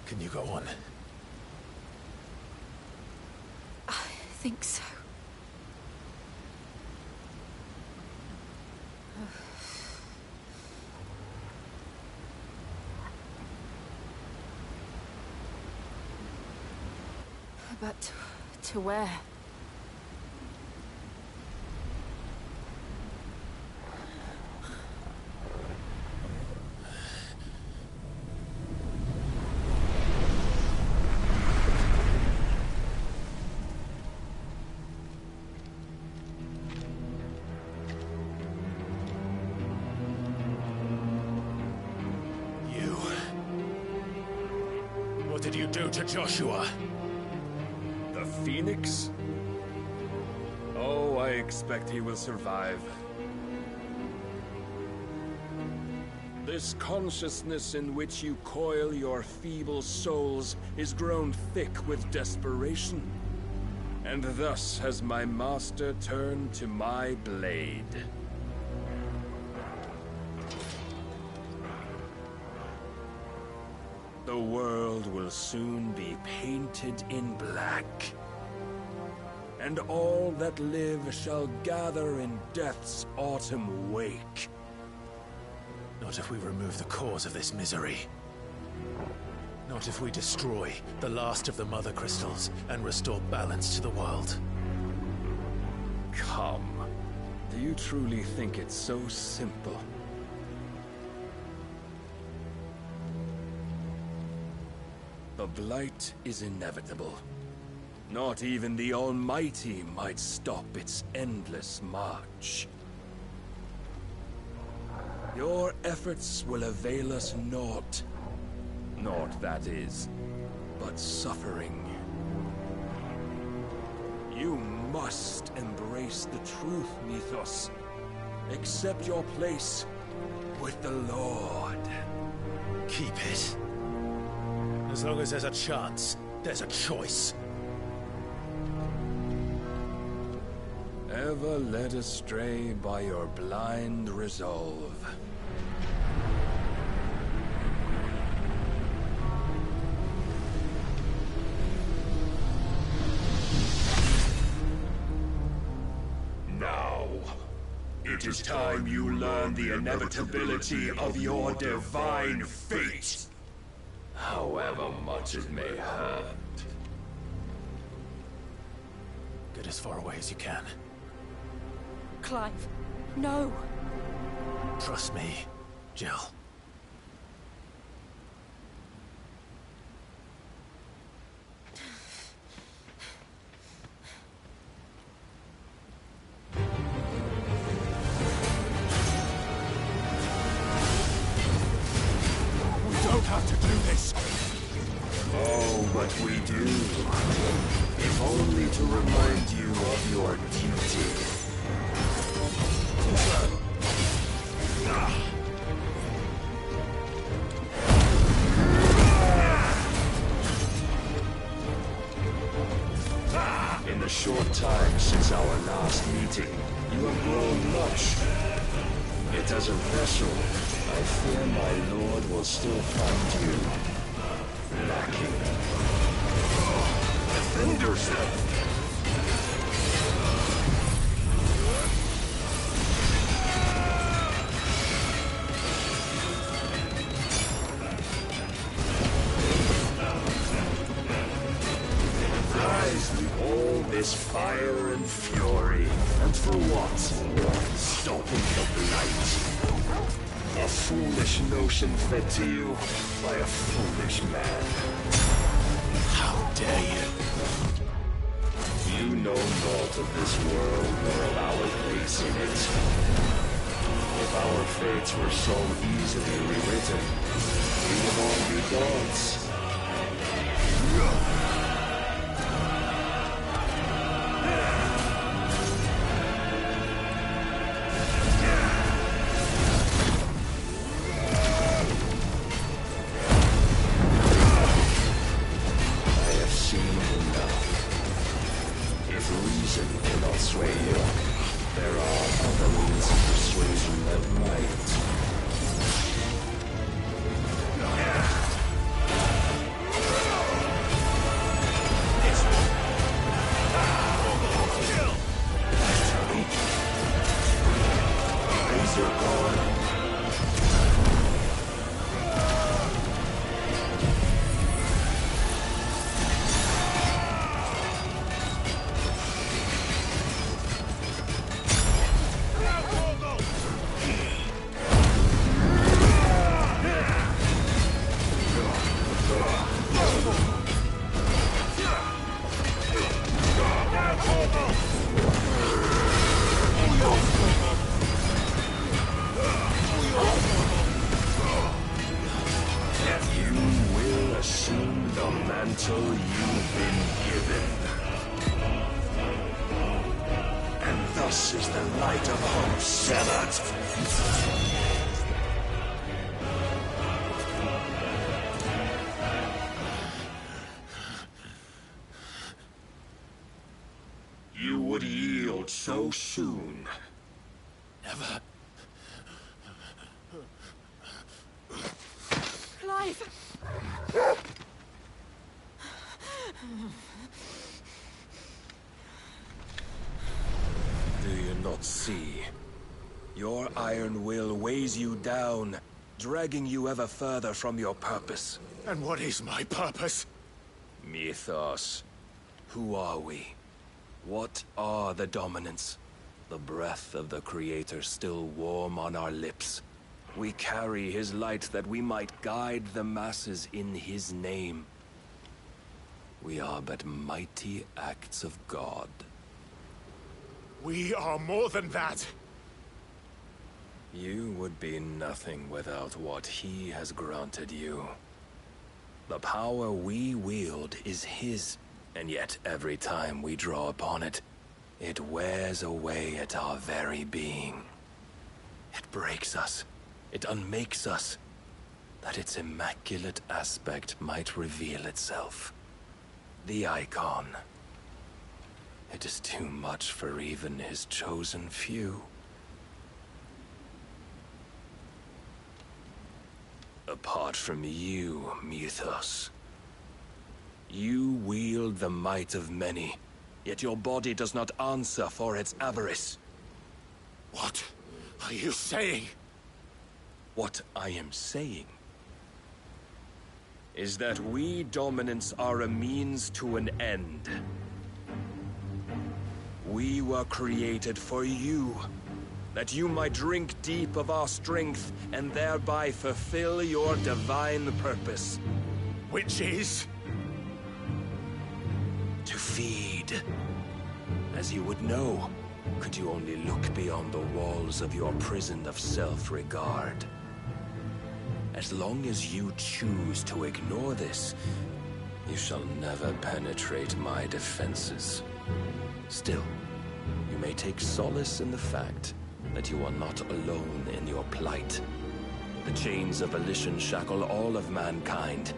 Can you go on? I think so. But to where? What did you do to Joshua? The Phoenix? Oh, I expect he will survive. This consciousness in which you coil your feeble souls is grown thick with desperation. And thus has my master turned to my blade. The world will soon be painted in black. And all that live shall gather in death's autumn wake. Not if we remove the cause of this misery. Not What if we destroy the last of the Mother Crystals and restore balance to the world? Come. Do you truly think it's so simple? The Blight is inevitable. Not even the Almighty might stop its endless march. Your efforts will avail us naught. Naught, that is, but suffering. You must embrace the truth, Mythos. Accept your place with the Lord. Keep it. As long as there's a chance, there's a choice. Ever led astray by your blind resolve. Now, it is time you learn the inevitability of your divine fate. However much it may hurt. Get as far away as you can. Clive, no. Trust me, Jill. Have to do this. Oh, but we do. If only to remind you of your duty. In the short time since our last meeting, you have grown much. Yet as a vessel, I fear my lord will still find you lacking. Defenders! Rise with all this fire and fury. And for what? Stopping the blight. A foolish notion fed to you by a foolish man. How dare you? You know naught of this world nor of our place in it. If our fates were so easily rewritten, we would all be gods. So soon. Never. Clive! Do you not see? Your iron will weighs you down, dragging you ever further from your purpose. And what is my purpose? Mythos. Who are we? What are the dominants? The breath of the Creator still warm on our lips. We carry his light that we might guide the masses in his name. We are but mighty acts of God. We are more than that. You would be nothing without what he has granted you. The power we wield is his, and yet every time we draw upon it, it wears away at our very being. It breaks us. It unmakes us, that its immaculate aspect might reveal itself. The icon. It is too much for even his chosen few. Apart from you, Mythos, you wield the might of many, yet your body does not answer for its avarice. What are you saying? What I am saying is that we dominants are a means to an end. We were created for you, that you might drink deep of our strength and thereby fulfill your divine purpose. Which is? To feed. As you would know, could you only look beyond the walls of your prison of self-regard. As long as you choose to ignore this, you shall never penetrate my defenses. Still, you may take solace in the fact that you are not alone in your plight. The chains of volition shackle all of mankind,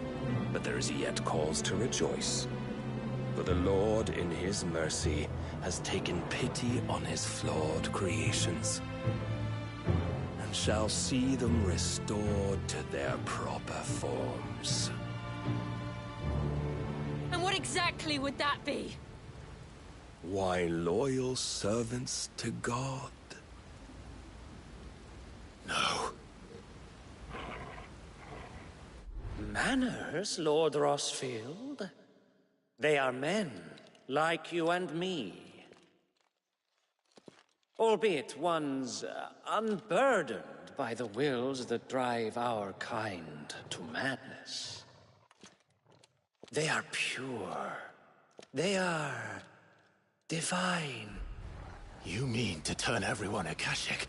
but there is yet cause to rejoice. For the Lord, in his mercy, has taken pity on his flawed creations, and shall see them restored to their proper forms. And what exactly would that be? Why, loyal servants to God. No. Manners, Lord Rossfield? They are men, like you and me. Albeit ones unburdened by the wills that drive our kind to madness. They are pure. They are divine. You mean to turn everyone Akashic?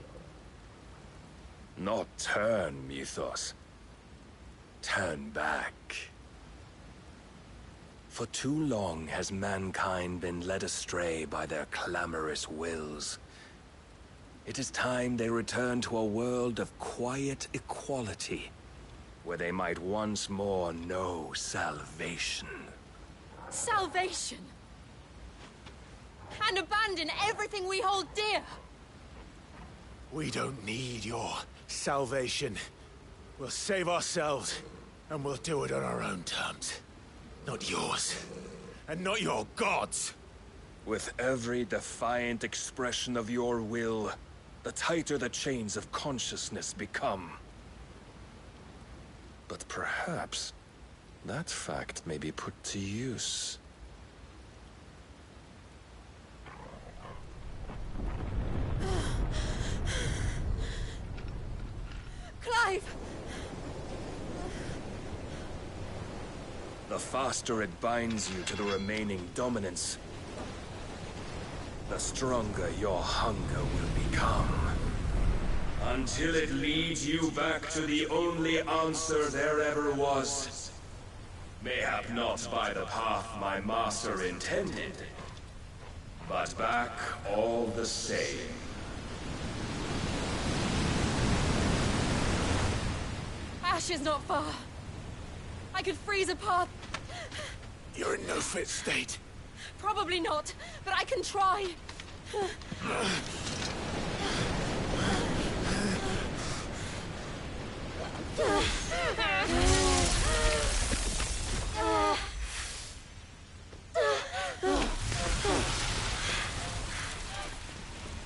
Not turn, Mythos. Turn back. For too long has mankind been led astray by their clamorous wills. It is time they return to a world of quiet equality, where they might once more know salvation. Salvation? And abandon everything we hold dear? We don't need your salvation. We'll save ourselves, and we'll do it on our own terms. Not yours, and not your gods. With every defiant expression of your will, the tighter the chains of consciousness become. But perhaps that fact may be put to use. Clive! The faster it binds you to the remaining dominance, the stronger your hunger will become. Until it leads you back to the only answer there ever was. Mayhap not by the path my master intended, but back all the same. Ash is not far. I could freeze a path. You're in no fit state. Probably not, but I can try.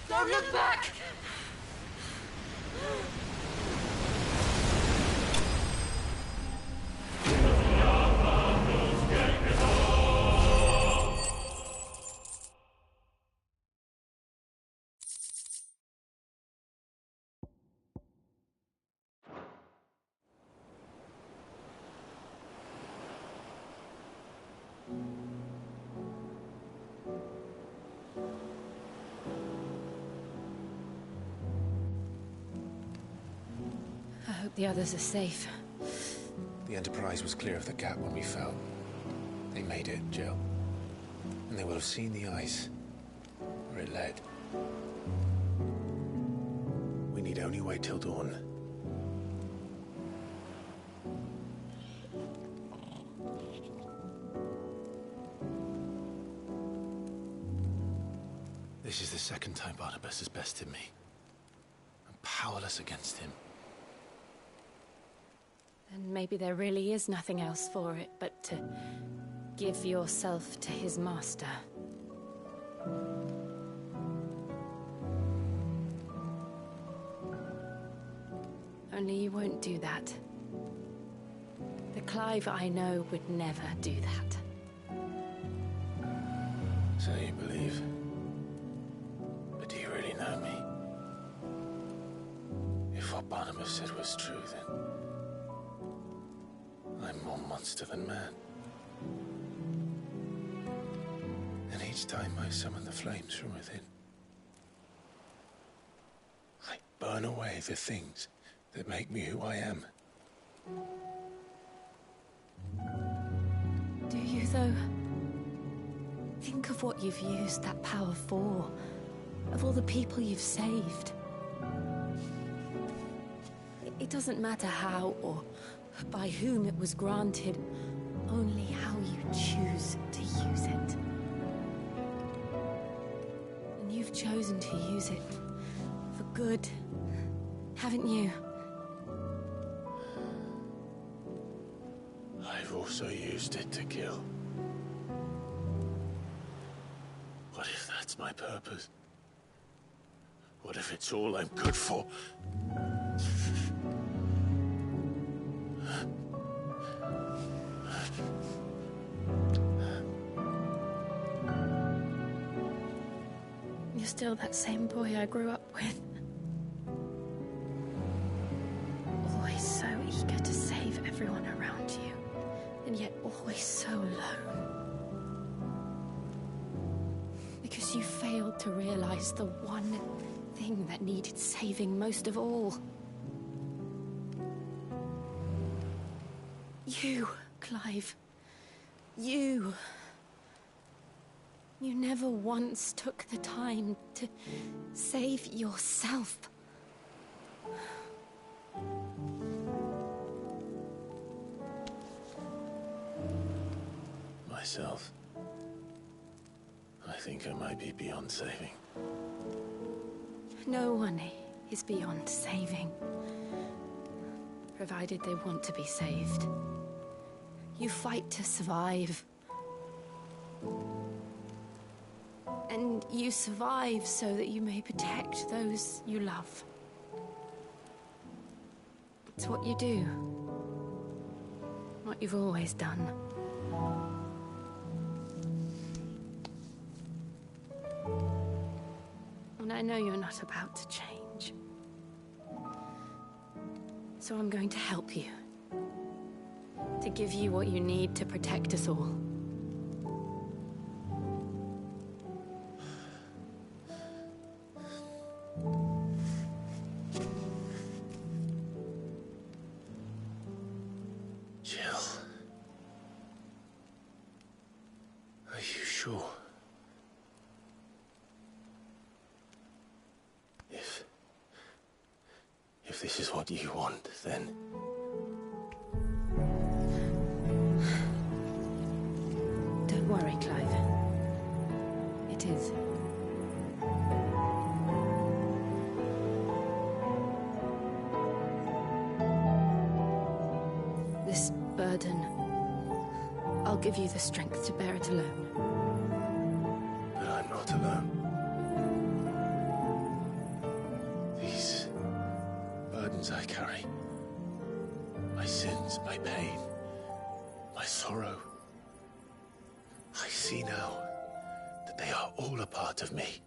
Don't look back! The others are safe. The Enterprise was clear of the gap when we fell. They made it, Jill. And they will have seen the ice where it led. We need only wait till dawn. This is the second time Barnabas has bested me. I'm powerless against him. And maybe there really is nothing else for it but to give yourself to his master. Only you won't do that. The Clive I know would never do that. So you believe? But do you really know me? If what Barnabas said was true, then I'm more monster than man. And each time I summon the flames from within, I burn away the things that make me who I am. Do you, though? Think of what you've used that power for, of all the people you've saved. It doesn't matter how or by whom it was granted, only how you choose to use it. And you've chosen to use it for good, haven't you? I've also used it to kill. What if that's my purpose? What if it's all I'm good for? You're still that same boy I grew up with. Always so eager to save everyone around you, and yet always so alone. Because you failed to realize the one thing that needed saving most of all. You, Clive. You. You never once took the time to save yourself. Myself? I think I might be beyond saving. No one is beyond saving, provided they want to be saved. You fight to survive. And you survive so that you may protect those you love. It's what you do. What you've always done. And I know you're not about to change. So I'm going to help you. To give you what you need to protect us all. Jill. Are you sure? If this is what you want, then... Don't worry, Clive. It is. This burden, I'll give you the strength to bear it alone. But I'm not alone. These burdens I carry, my sins, my pain, my sorrow, I see now that they are all a part of me.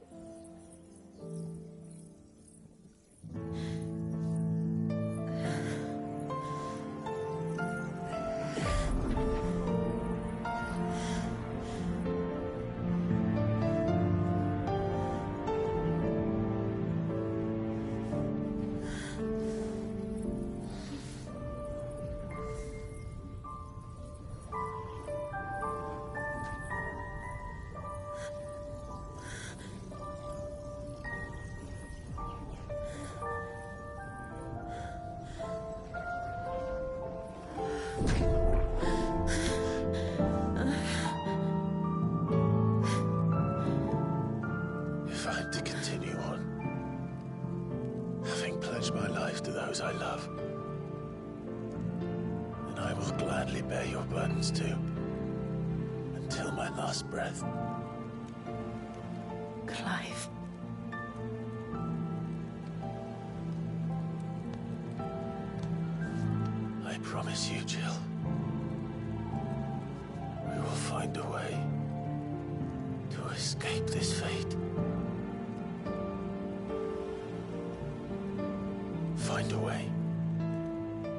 those I love. And I will gladly bear your burdens too, until my last breath. Clive. I promise you, Jill. We will find a way to escape this fate. Find a way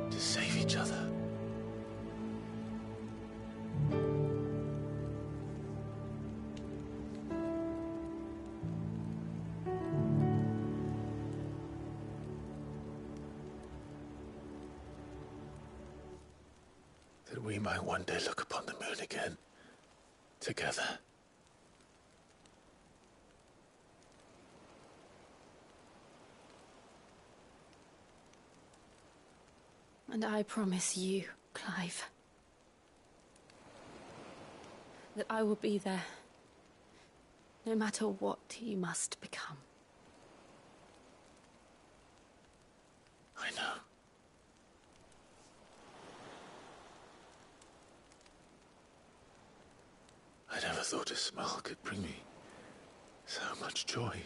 to save each other. That we might one day look upon the moon again, together. And I promise you, Clive, that I will be there, no matter what you must become. I know. I never thought a smile could bring me so much joy.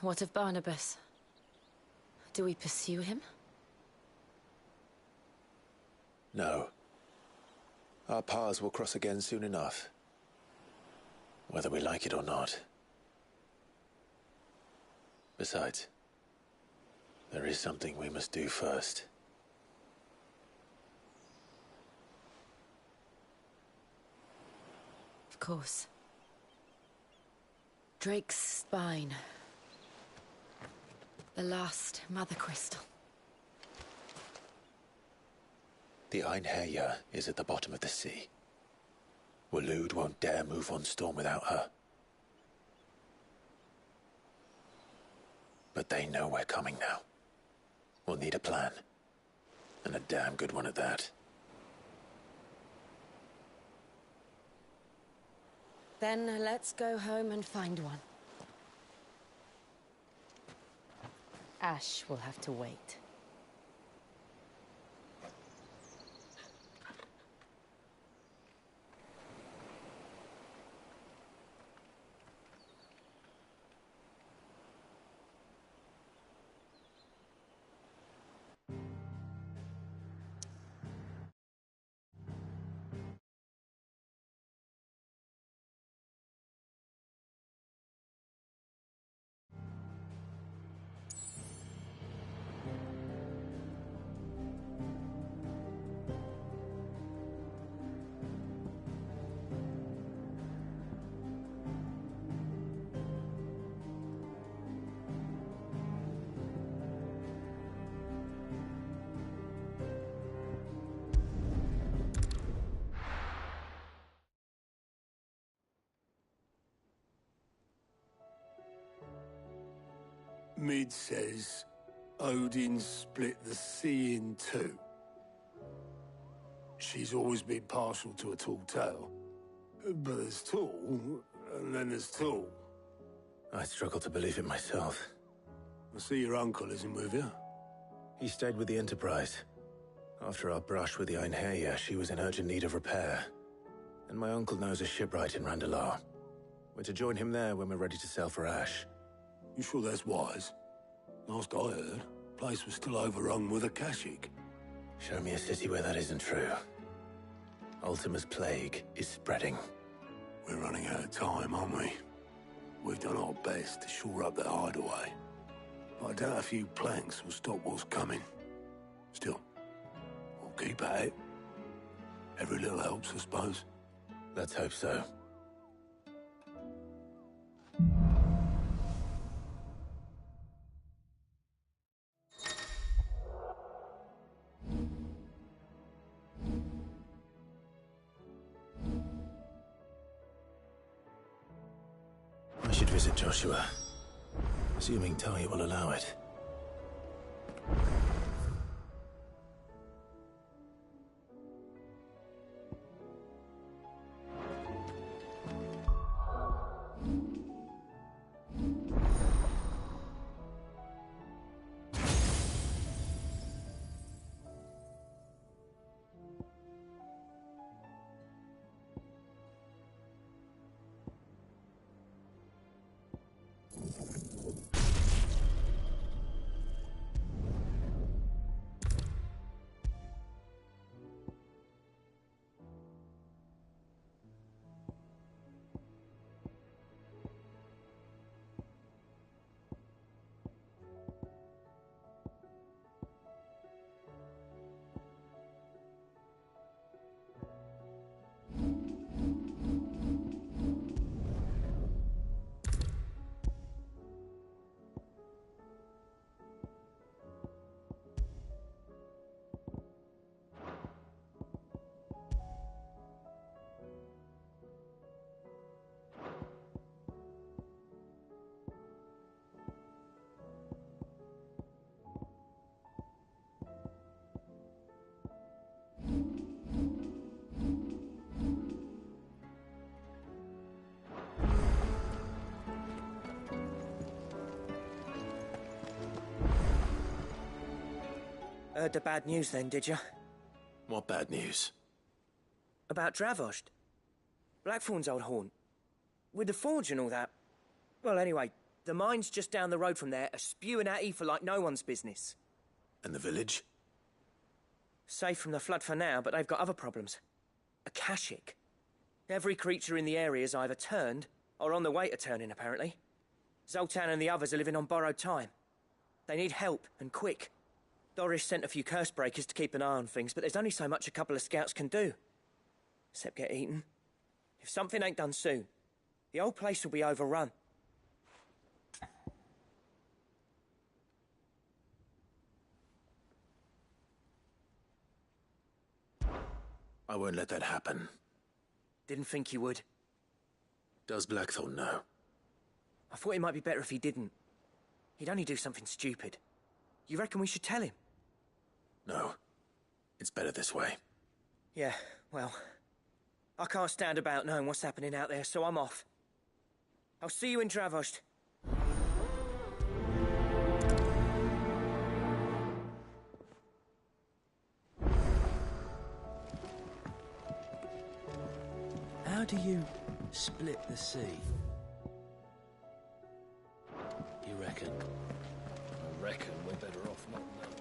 What of Barnabas? Do we pursue him? No. Our paths will cross again soon enough. Whether we like it or not. Besides, there is something we must do first. Of course. Drake's spine. The last Mother Crystal. The Einherjar is at the bottom of the sea. Waloed won't dare move on Storm without her. But they know we're coming now. We'll need a plan. And a damn good one at that. Then let's go home and find one. Ash will have to wait. Mid says Odin split the sea in two. She's always been partial to a tall tale. But there's tall, and then there's tall. I struggle to believe it myself. I see your uncle isn't with you. He stayed with the Enterprise. After our brush with the Einherja, she was in urgent need of repair. And my uncle knows a shipwright in Randalar. We're to join him there when we're ready to sail for Ash. You sure that's wise? Last I heard, the place was still overrun with Akashic. Show me a city where that isn't true. Ultima's plague is spreading. We're running out of time, aren't we? We've done our best to shore up the hideaway. But I doubt a few planks will stop what's coming. Still, we'll keep at it. Every little helps, I suppose. Let's hope so. I should visit Joshua, assuming Talia will allow it. Heard the bad news then, did you? What bad news? About Dravost. Blackthorn's old haunt. With the forge and all that. Well, anyway, the mines just down the road from there are spewing out ether like no one's business. And the village? Safe from the flood for now, but they've got other problems. Akashic. Every creature in the area's either turned, or on the way to turning, apparently. Zoltan and the others are living on borrowed time. They need help, and quick. Doris sent a few curse breakers to keep an eye on things, but there's only so much a couple of scouts can do. Except get eaten. If something ain't done soon, the whole place will be overrun. I won't let that happen. Didn't think you would. Does Blackthorn know? I thought it might be better if he didn't. He'd only do something stupid. You reckon we should tell him? No. It's better this way. Yeah, well, I can't stand about knowing what's happening out there, so I'm off. I'll see you in Dravost. How do you split the sea? You reckon? I reckon we're better off not knowing.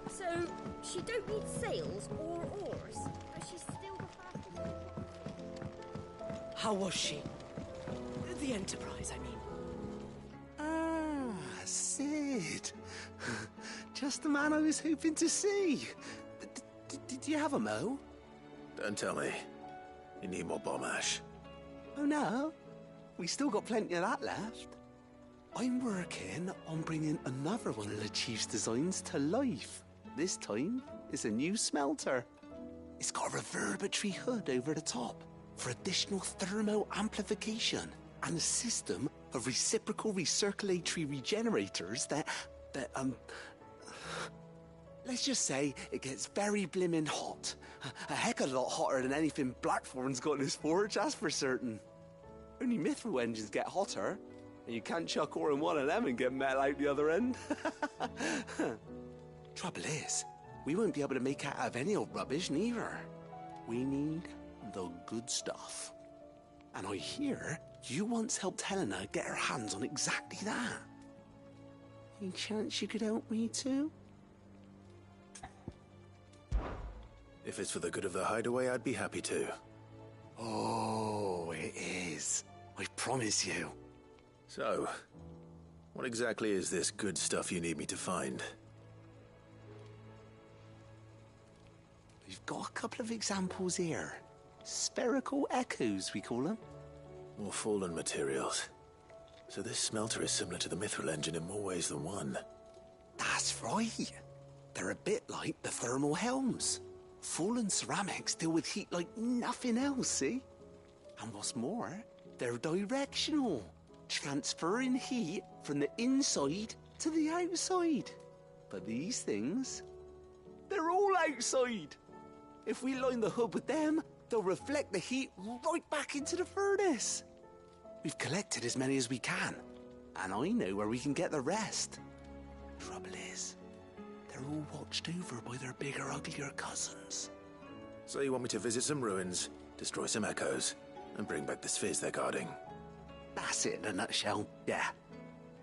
So, she don't need sails or oars, but she's still the fastest. How was she? The Enterprise, I mean. Ah, Sid. Just the man I was hoping to see. Did you have a mo? Don't tell me. You need more bomb ash. Oh no, we still got plenty of that left. I'm working on bringing another one of the Chief's designs to life. This time, it's a new smelter. It's got a reverberatory hood over the top for additional thermal amplification and a system of reciprocal recirculatory regenerators that let's just say it gets very blimmin' hot. A heck of a lot hotter than anything Blackthorn's got in his forge, that's for certain. Only mithril engines get hotter, and you can't chuck ore in one of them and get metal out the other end. Trouble is, we won't be able to make out of any old rubbish, neither. We need the good stuff. And I hear you once helped Helena get her hands on exactly that. Any chance you could help me too? If it's for the good of the hideaway, I'd be happy to. Oh, it is. I promise you. So, what exactly is this good stuff you need me to find? We've got a couple of examples here. Spherical echoes, we call them. More fallen materials. So this smelter is similar to the mithril engine in more ways than one. That's right. They're a bit like the thermal helms. Fallen ceramics deal with heat like nothing else, see? And what's more, they're directional, transferring heat from the inside to the outside. But these things, they're all outside. If we line the hood with them, they'll reflect the heat right back into the furnace. We've collected as many as we can, and I know where we can get the rest. Trouble is, they're all watched over by their bigger, uglier cousins. So you want me to visit some ruins, destroy some echoes, and bring back the spheres they're guarding? That's it in a nutshell, yeah.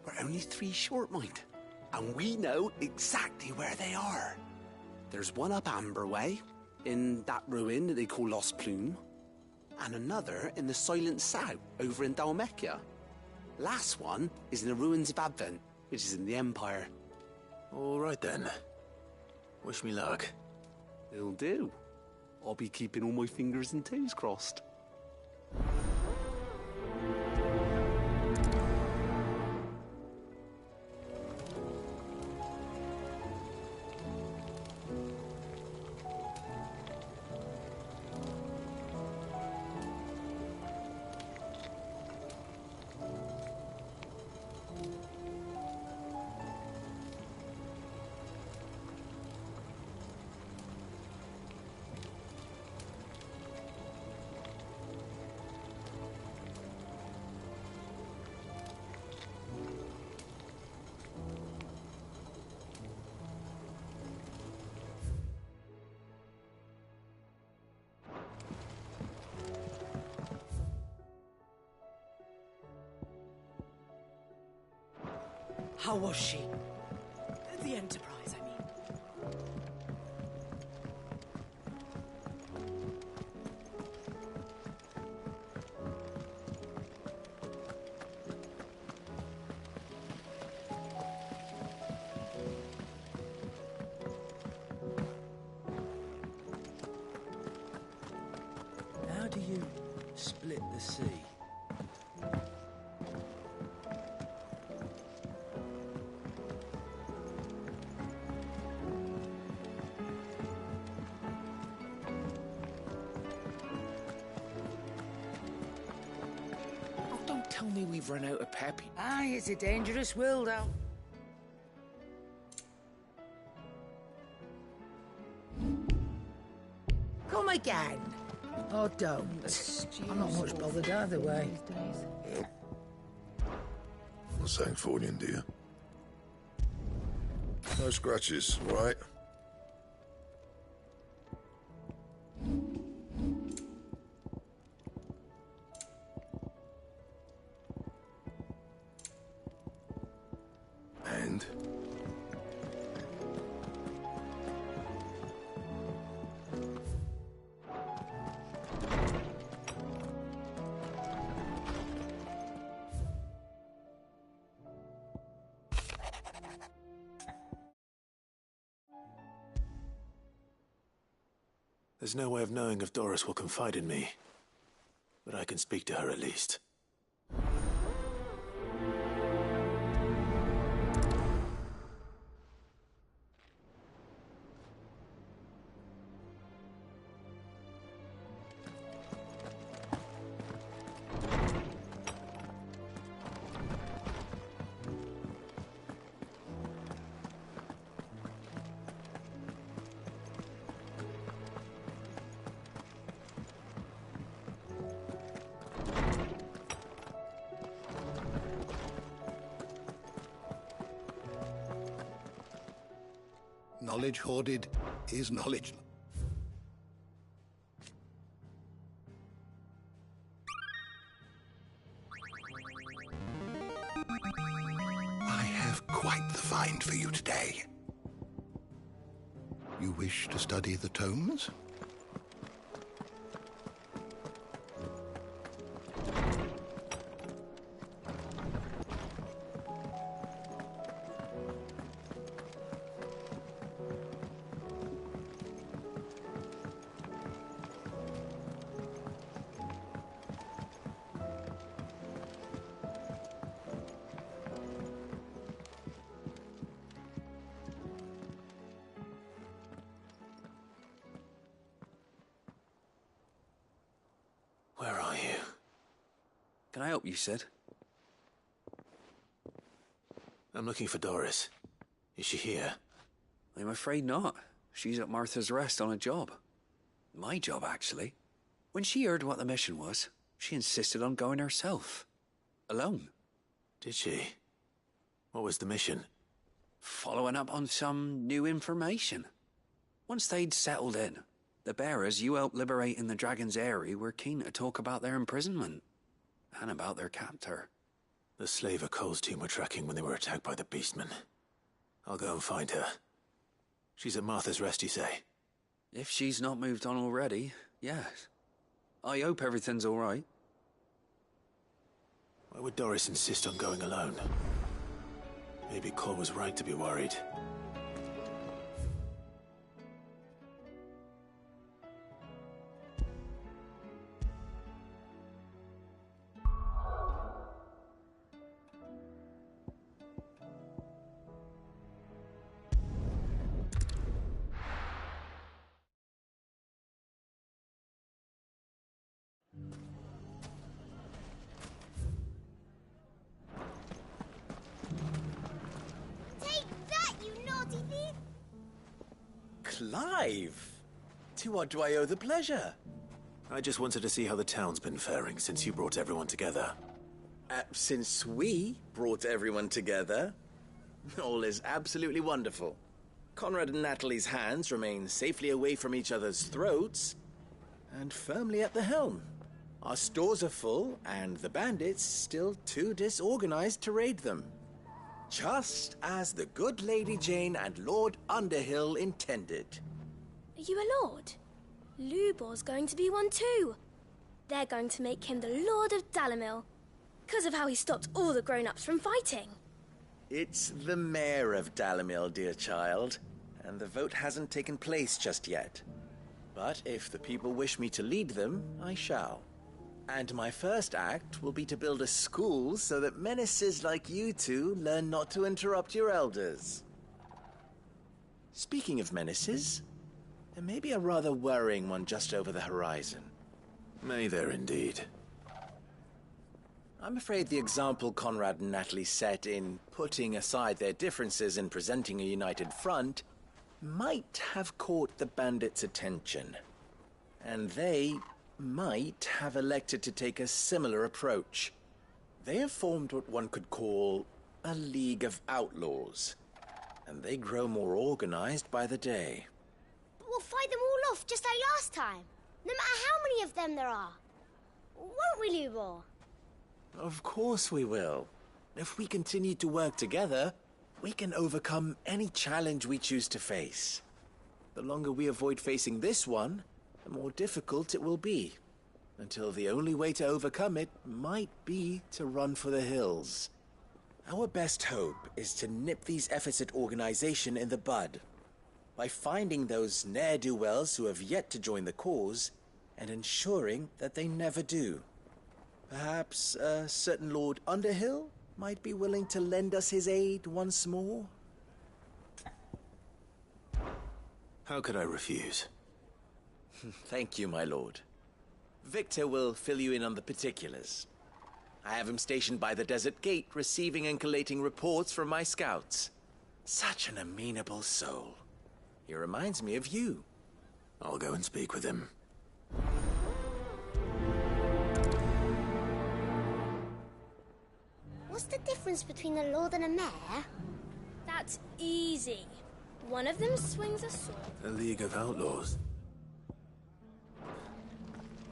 We're only 3 short, mind, and we know exactly where they are. There's one up Amber Way, in that ruin that they call Lost Plume, and another in the Silent South, over in Dalmekia. Last one is in the ruins of Advent, which is in the Empire. All right then. Wish me luck. It'll do. I'll be keeping all my fingers and toes crossed. How was she? The Enterprise, I mean. How do you split the sea? Tell me we've run out of Peppy. Aye, it's a dangerous world out. Come again. Oh, don't. I'm not much bothered either way. Not saying for you, dear. No scratches, right? And? There's no way of knowing if Doris will confide in me, but I can speak to her at least. Knowledge hoarded is knowledge. I have quite the find for you today. You wish to study the tomes? Where are you? Can I help you, Sid? I'm looking for Doris. Is she here? I'm afraid not. She's at Martha's Rest on a job. My job, actually. When she heard what the mission was, she insisted on going herself. Alone. Did she? What was the mission? Following up on some new information. Once they'd settled in, the bearers you helped liberate in the Dragon's Eyrie were keen to talk about their imprisonment. And about their captor. The slaver Cole's team were tracking when they were attacked by the Beastmen. I'll go and find her. She's at Martha's Rest, you say? If she's not moved on already, yes. I hope everything's all right. Why would Doris insist on going alone? Maybe Cole was right to be worried. Clive! To what do I owe the pleasure? I just wanted to see how the town's been faring since you brought everyone together. Since we brought everyone together, all is absolutely wonderful. Conrad and Natalie's hands remain safely away from each other's throats, and firmly at the helm. Our stores are full, and the bandits still too disorganized to raid them. Just as the good Lady Jane and Lord Underhill intended. Are you a lord? Lubor's going to be one too. They're going to make him the Lord of Dalimil, because of how he stopped all the grown-ups from fighting. It's the mayor of Dalimil, dear child, and the vote hasn't taken place just yet. But if the people wish me to lead them, I shall. And my first act will be to build a school so that menaces like you two learn not to interrupt your elders. Speaking of menaces, there may be a rather worrying one just over the horizon. May there indeed. I'm afraid the example Conrad and Natalie set in putting aside their differences and presenting a united front might have caught the bandits' attention. And they might have elected to take a similar approach. They have formed what one could call a League of Outlaws, and they grow more organized by the day. But we'll fight them all off just like last time, no matter how many of them there are. Won't we, Lubor? Of course we will. If we continue to work together, we can overcome any challenge we choose to face. The longer we avoid facing this one, the more difficult it will be, until the only way to overcome it might be to run for the hills. Our best hope is to nip these efforts at organization in the bud, by finding those ne'er-do-wells who have yet to join the cause, and ensuring that they never do. Perhaps a certain Lord Underhill might be willing to lend us his aid once more? How could I refuse? Thank you, my lord. Victor will fill you in on the particulars. I have him stationed by the desert gate, receiving and collating reports from my scouts. Such an amenable soul. He reminds me of you. I'll go and speak with him. What's the difference between a lord and a mayor? That's easy. One of them swings a sword. A League of Outlaws.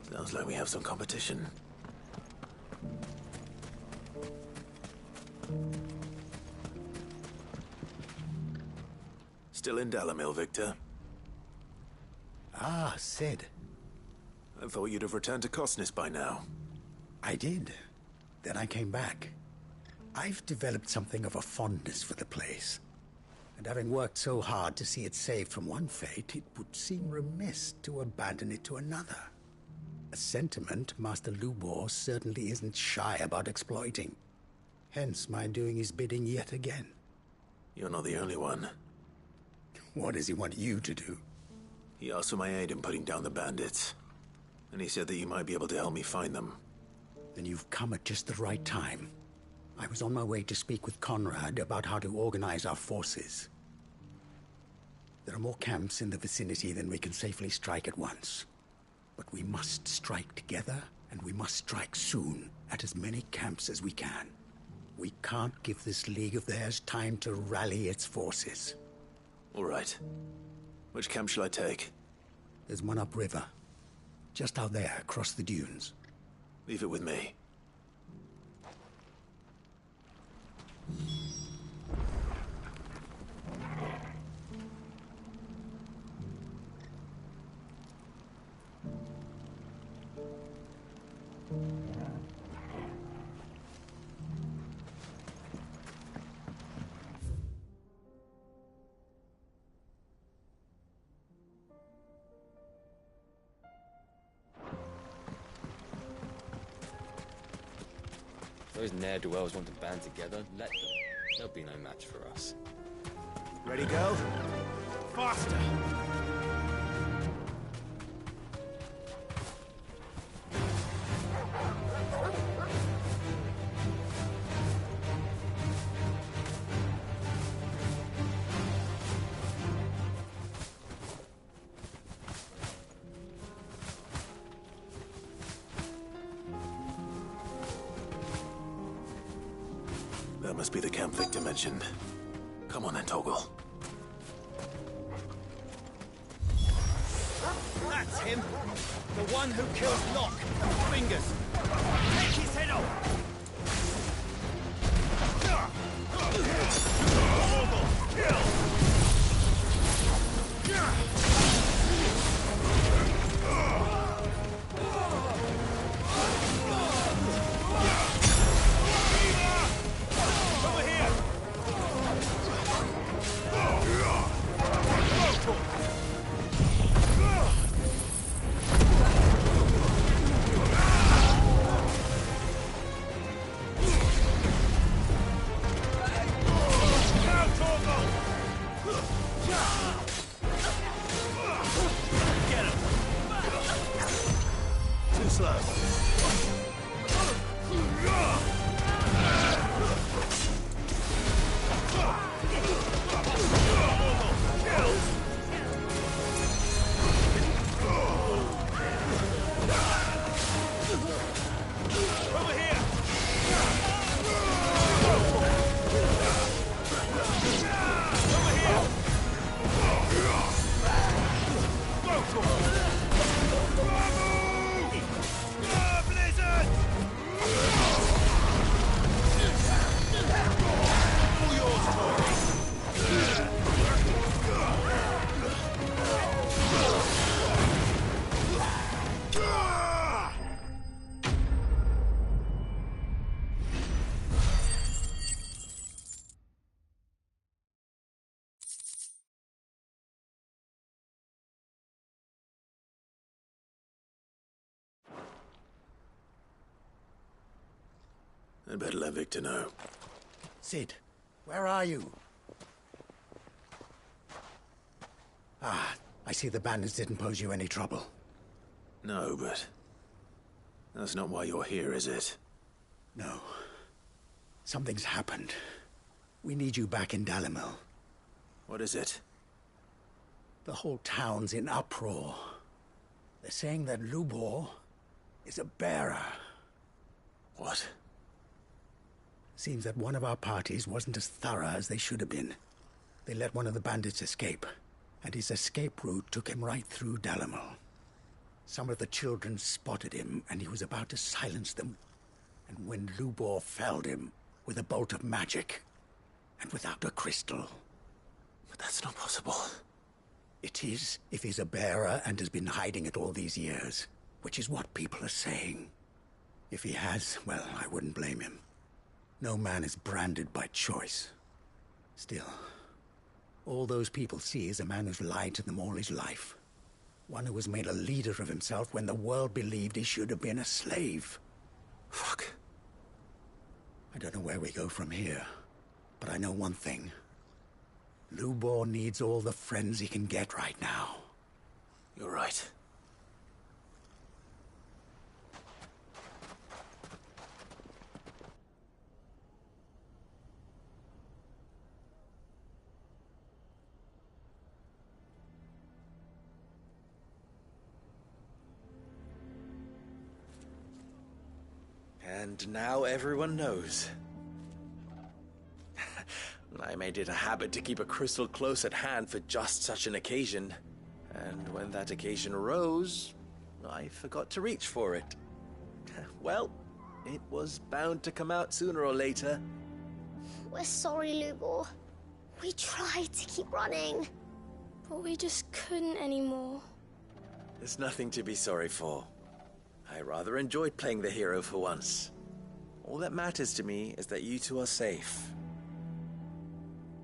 Sounds like we have some competition. Still in Dalamil, Victor? Ah, Sid. I thought you'd have returned to Cosnis by now. I did. Then I came back. I've developed something of a fondness for the place. And having worked so hard to see it saved from one fate, it would seem remiss to abandon it to another. A sentiment Master Lubor certainly isn't shy about exploiting. Hence my doing his bidding yet again. You're not the only one. What does he want you to do? He asked for my aid in putting down the bandits. And he said that you might be able to help me find them. Then you've come at just the right time. I was on my way to speak with Conrad about how to organize our forces. There are more camps in the vicinity than we can safely strike at once. But we must strike together, and we must strike soon at as many camps as we can. We can't give this league of theirs time to rally its forces. All right. Which camp shall I take? There's one upriver. Just out there, across the dunes. Leave it with me. Those ne'er-do-wells want to band together. Let them. They'll be no match for us. Ready, go? Faster! That must be the camp Victor mentioned. Come on then, Toggle. That's him! The one who killed Locke! Fingers! Take his head off! I'd better let Victor know. Sid, where are you? Ah, I see the bandits didn't pose you any trouble. No, but that's not why you're here, is it? No. Something's happened. We need you back in Dalamil. What is it? The whole town's in uproar. They're saying that Lubor is a bearer. What? Seems that one of our parties wasn't as thorough as they should have been. They let one of the bandits escape, and his escape route took him right through Dalimil. Some of the children spotted him, and he was about to silence them. And when Lubor felled him with a bolt of magic, and without a crystal. But that's not possible. It is, if he's a bearer and has been hiding it all these years, which is what people are saying. If he has, well, I wouldn't blame him. No man is branded by choice. Still, all those people see is a man who's lied to them all his life. One who was made a leader of himself when the world believed he should have been a slave. Fuck. I don't know where we go from here, but I know one thing. Lubor needs all the friends he can get right now. You're right. And now everyone knows. I made it a habit to keep a crystal close at hand for just such an occasion. And when that occasion arose, I forgot to reach for it. Well, it was bound to come out sooner or later. We're sorry, Lubor. We tried to keep running. But we just couldn't anymore. There's nothing to be sorry for. I rather enjoyed playing the hero for once. All that matters to me is that you two are safe.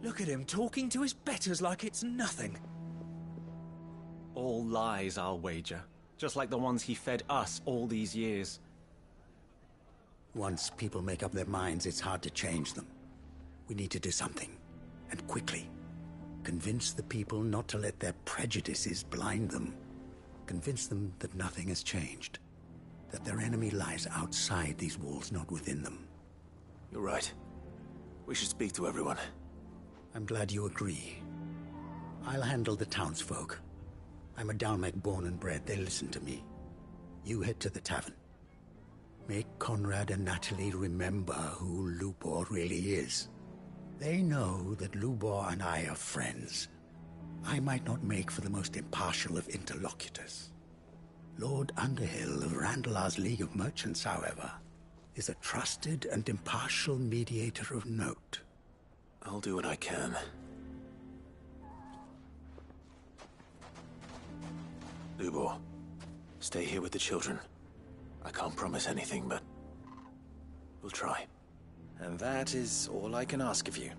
Look at him talking to his betters like it's nothing. All lies, I'll wager. Just like the ones he fed us all these years. Once people make up their minds, it's hard to change them. We need to do something, and quickly. Convince the people not to let their prejudices blind them. Convince them that nothing has changed. That their enemy lies outside these walls, not within them. You're right. We should speak to everyone. I'm glad you agree. I'll handle the townsfolk. I'm a Dalmec born and bred. They listen to me. You head to the tavern. Make Conrad and Natalie remember who Lubor really is. They know that Lubor and I are friends. I might not make for the most impartial of interlocutors. Lord Underhill of Randalar's League of Merchants, however, is a trusted and impartial mediator of note. I'll do what I can. Lubor, stay here with the children. I can't promise anything, but we'll try. And that is all I can ask of you.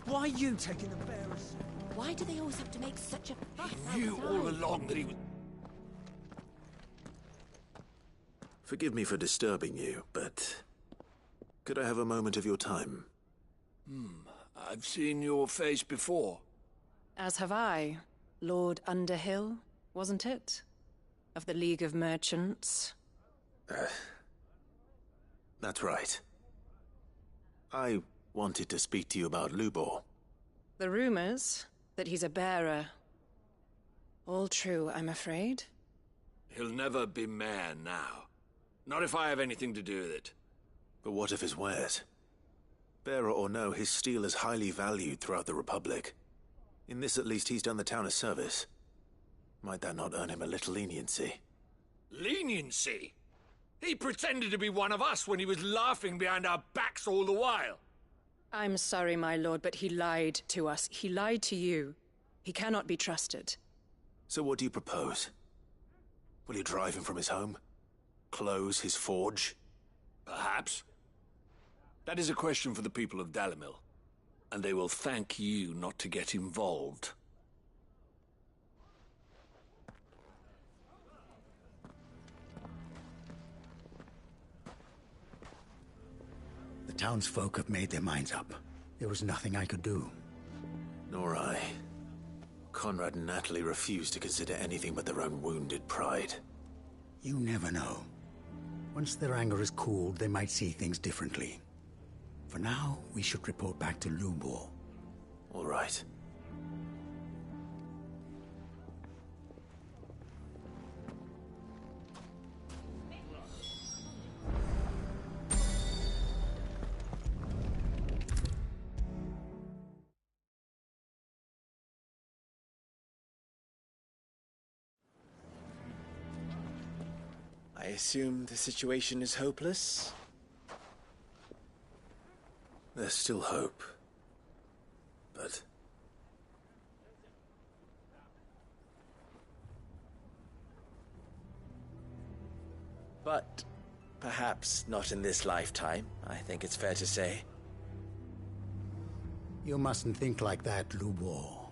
Why are you taking the bearers? Why do they always have to make such a fuss? He knew all along that he was... Forgive me for disturbing you, but could I have a moment of your time? I've seen your face before. As have I. Lord Underhill, wasn't it? Of the League of Merchants. That's right. I wanted to speak to you about Lubor. The rumors that he's a bearer. All true, I'm afraid. He'll never be mayor now. Not if I have anything to do with it. But what of his wares? Bearer or no, his steel is highly valued throughout the Republic. In this at least he's done the town a service. Might that not earn him a little leniency? Leniency? He pretended to be one of us when he was laughing behind our backs all the while. I'm sorry, my lord, but he lied to us. He lied to you. He cannot be trusted. So what do you propose? Will you drive him from his home? Close his forge? Perhaps. That is a question for the people of Dalimil, and they will thank you not to get involved. The townsfolk have made their minds up. There was nothing I could do. Nor I. Conrad and Natalie refused to consider anything but their own wounded pride. You never know. Once their anger is cooled, they might see things differently. For now, we should report back to Lubor. All right. assume the situation is hopeless? There's still hope. But... But perhaps not in this lifetime, I think it's fair to say. You mustn't think like that, Lubor.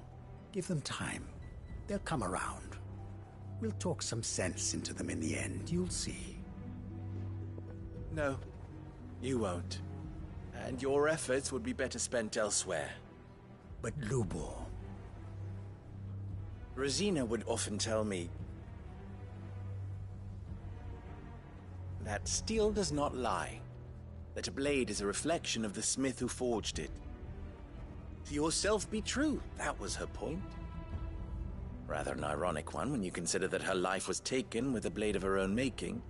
Give them time. They'll come around. We'll talk some sense into them in the end, you'll see. No, you won't. And your efforts would be better spent elsewhere. But Lubor... Rosina would often tell me that steel does not lie, that a blade is a reflection of the smith who forged it. To yourself be true, that was her point. Rather an ironic one when you consider that her life was taken with a blade of her own making.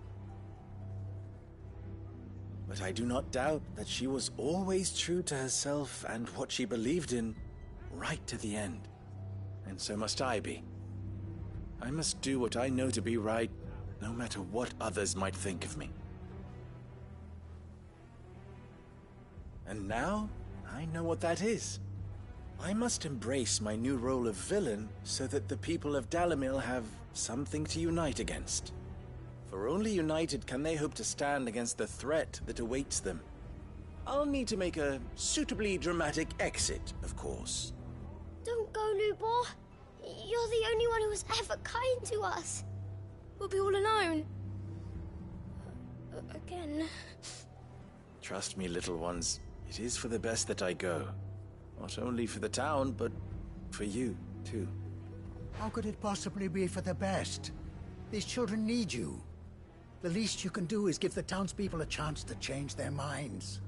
But I do not doubt that she was always true to herself and what she believed in, right to the end. And so must I be. I must do what I know to be right, no matter what others might think of me. And now, I know what that is. I must embrace my new role of villain so that the people of Dalimil have something to unite against. For only united can they hope to stand against the threat that awaits them. I'll need to make a suitably dramatic exit, of course. Don't go, Lubor. You're the only one who was ever kind to us. We'll be all alone. Again. Trust me, little ones. It is for the best that I go. Not only for the town, but for you, too. How could it possibly be for the best? These children need you. The least you can do is give the townspeople a chance to change their minds.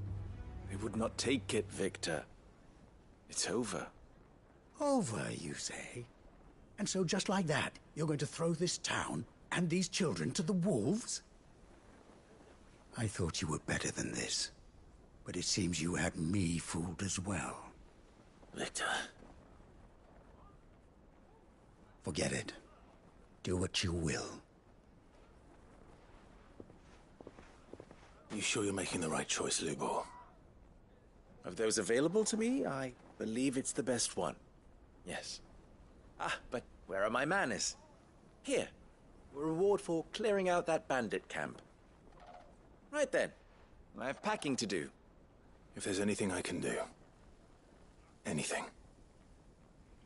They would not take it, Victor. It's over. Over, you say? And so just like that, you're going to throw this town and these children to the wolves? I thought you were better than this. But it seems you had me fooled as well. Victor. Forget it. Do what you will. You sure you're making the right choice, Lubor? Of those available to me, I believe it's the best one. Yes. Ah, but where are my manners? Here. A reward for clearing out that bandit camp. Right then. I have packing to do. If there's anything I can do. Anything.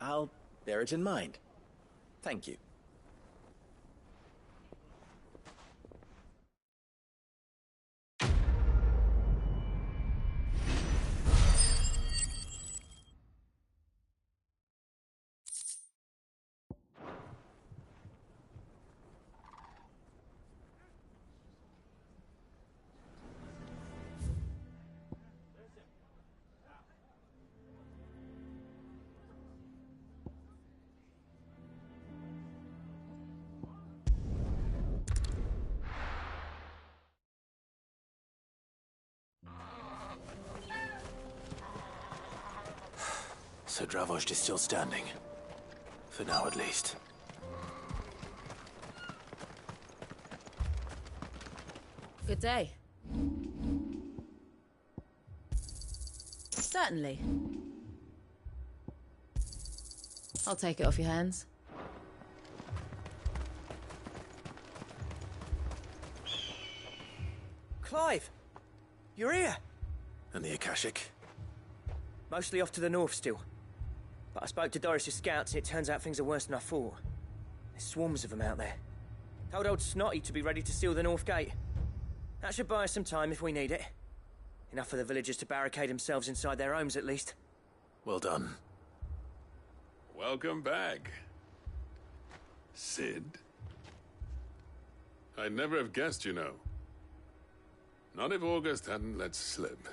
I'll bear it in mind. Thank you. So Dravost is still standing. For now, at least. Good day. Certainly. I'll take it off your hands. Clive! You're here! And the Akashic? Mostly off to the north still. But I spoke to Doris's scouts and it turns out things are worse than I thought. There's swarms of them out there. Told old Snotty to be ready to seal the north gate. That should buy us some time if we need it. Enough for the villagers to barricade themselves inside their homes at least. Well done. Welcome back, Sid. I'd never have guessed, you know. Not if August hadn't let slip.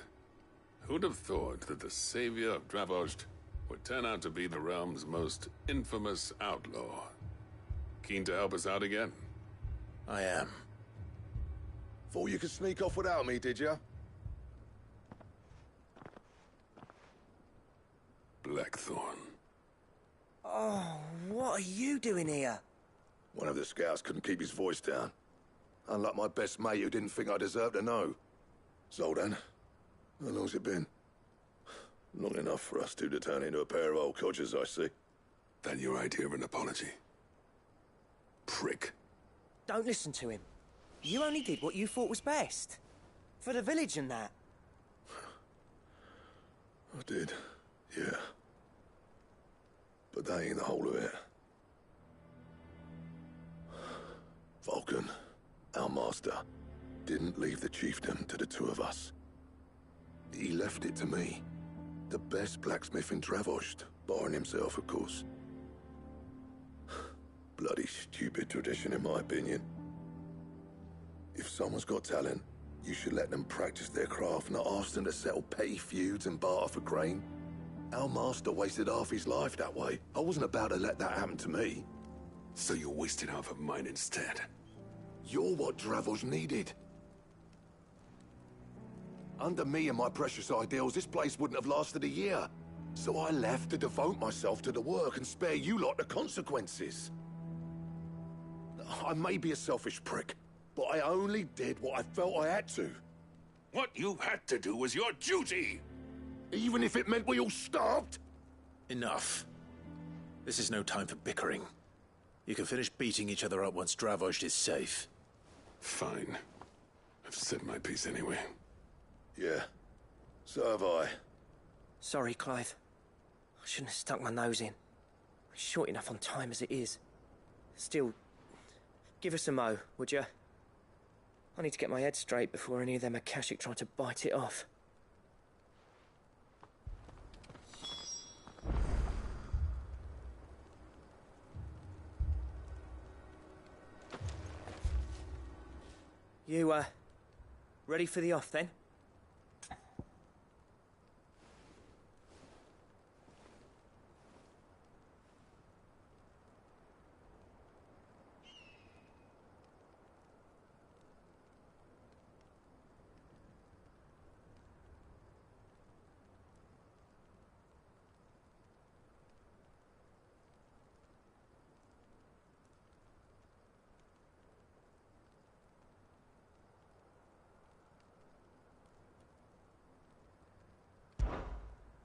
Who'd have thought that the savior of Dravost would turn out to be the realm's most infamous outlaw? Keen to help us out again? I am. Thought you could sneak off without me, did you? Blackthorn. Oh, what are you doing here? One of the scouts couldn't keep his voice down. Unlike my best mate who didn't think I deserved to know. Zoltan, how long's it been? Long enough for us two to turn into a pair of old codgers, I see. That your idea of an apology? Prick. Don't listen to him. You only did what you thought was best. For the village and that. I did, yeah. But that ain't the whole of it. Vulcan, our master, didn't leave the chiefdom to the two of us. He left it to me. The best blacksmith in Dravost, barring himself, of course. Bloody stupid tradition, in my opinion. If someone's got talent, you should let them practice their craft, not ask them to settle petty feuds and barter for grain. Our master wasted half his life that way. I wasn't about to let that happen to me. So you wasted half of mine instead. You're what Dravost needed. Under me and my precious ideals, this place wouldn't have lasted a year. So I left to devote myself to the work and spare you lot the consequences. I may be a selfish prick, but I only did what I felt I had to. What you had to do was your duty! Even if it meant we all starved? Enough. This is no time for bickering. You can finish beating each other up once Dravost is safe. Fine. I've said my piece anyway. Yeah. So have I. Sorry, Clive. I shouldn't have stuck my nose in. We're short enough on time as it is. Still, give us a mo, would you? I need to get my head straight before any of them Akashic try to bite it off. You, ready for the off, then?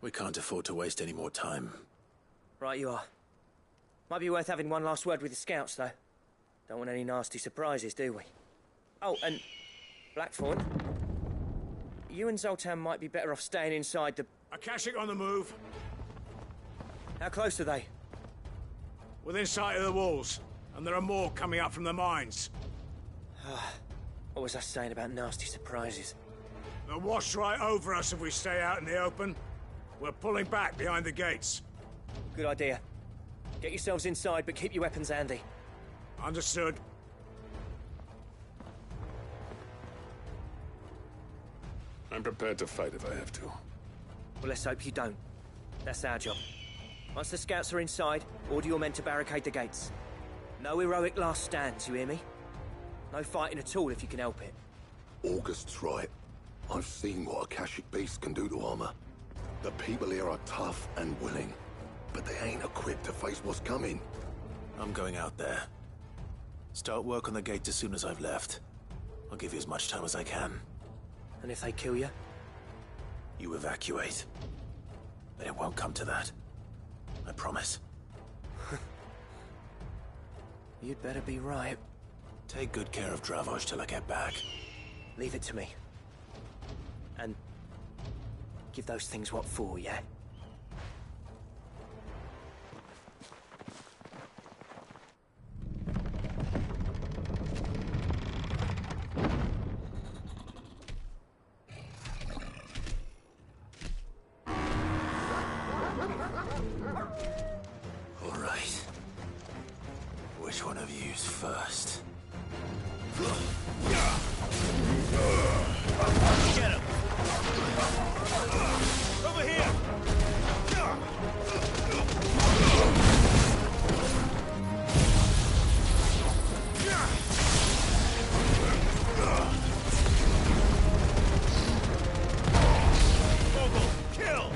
We can't afford to waste any more time. Right you are. Might be worth having one last word with the scouts, though. Don't want any nasty surprises, do we? Oh, and Blackthorn, you and Zoltan might be better off staying inside the... Akashic on the move. How close are they? Within sight of the walls, and there are more coming up from the mines. What was I saying about nasty surprises? They'll wash right over us if we stay out in the open. We're pulling back behind the gates. Good idea. Get yourselves inside, but keep your weapons handy. Understood. I'm prepared to fight if I have to. Well, let's hope you don't. That's our job. Once the scouts are inside, order your men to barricade the gates. No heroic last stands, you hear me? No fighting at all if you can help it. August's right. I've seen what Akashic beasts can do to armor. The people here are tough and willing, but they ain't equipped to face what's coming. I'm going out there. Start work on the gate as soon as I've left. I'll give you as much time as I can. And if they kill you? You evacuate. But it won't come to that. I promise. You'd better be right. Take good care of Dravost till I get back. Leave it to me. And give those things what for, yeah? All right. Which one of you's first? Get him! Over here! Mogul, kill!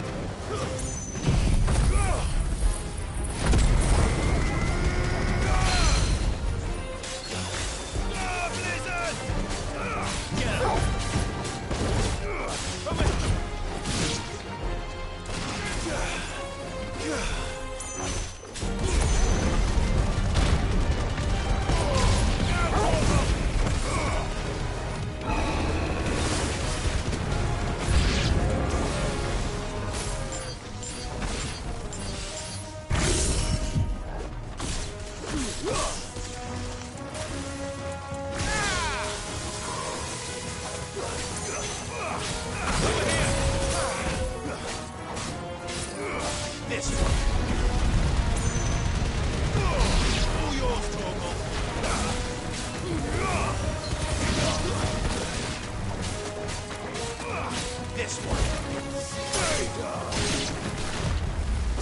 Blizzard!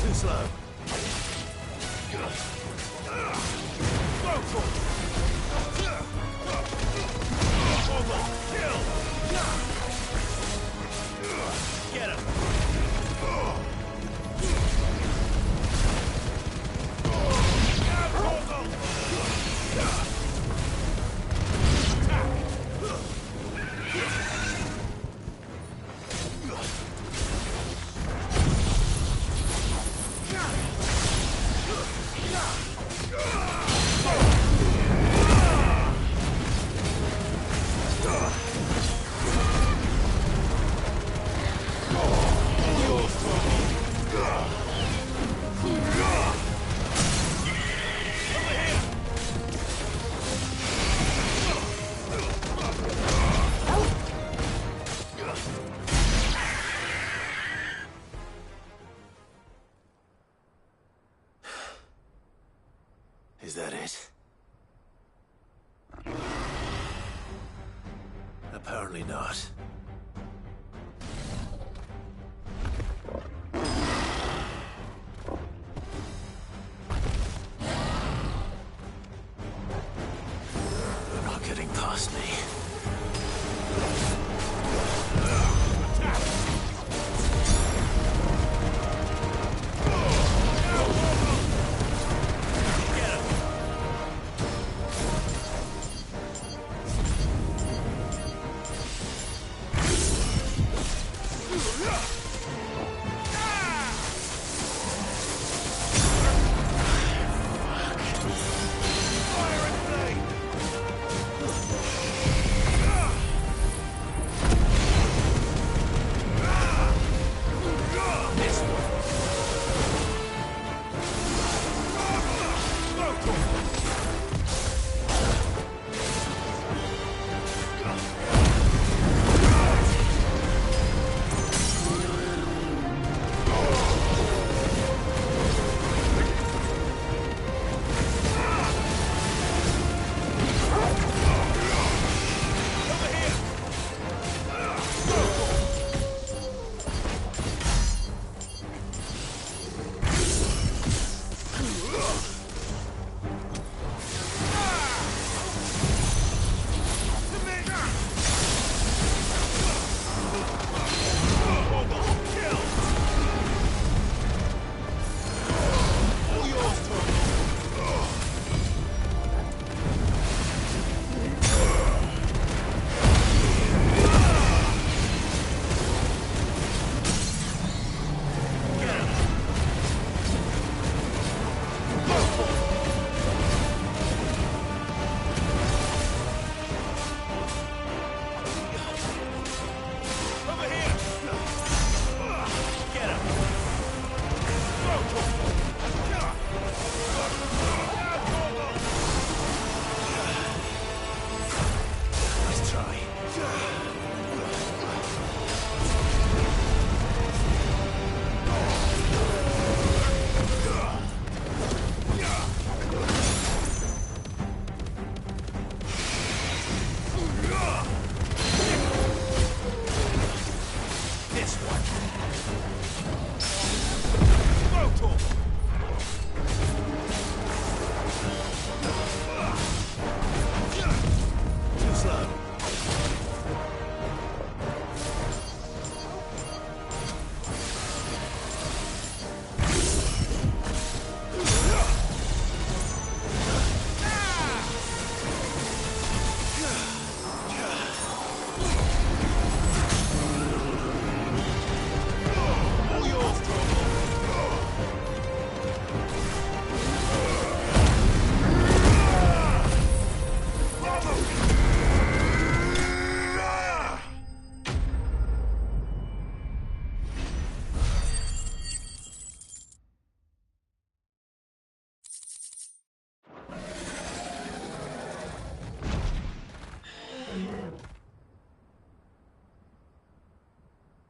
Too slow. Go for it. Kill. Get him. Is that it? Apparently not. They're not getting past me.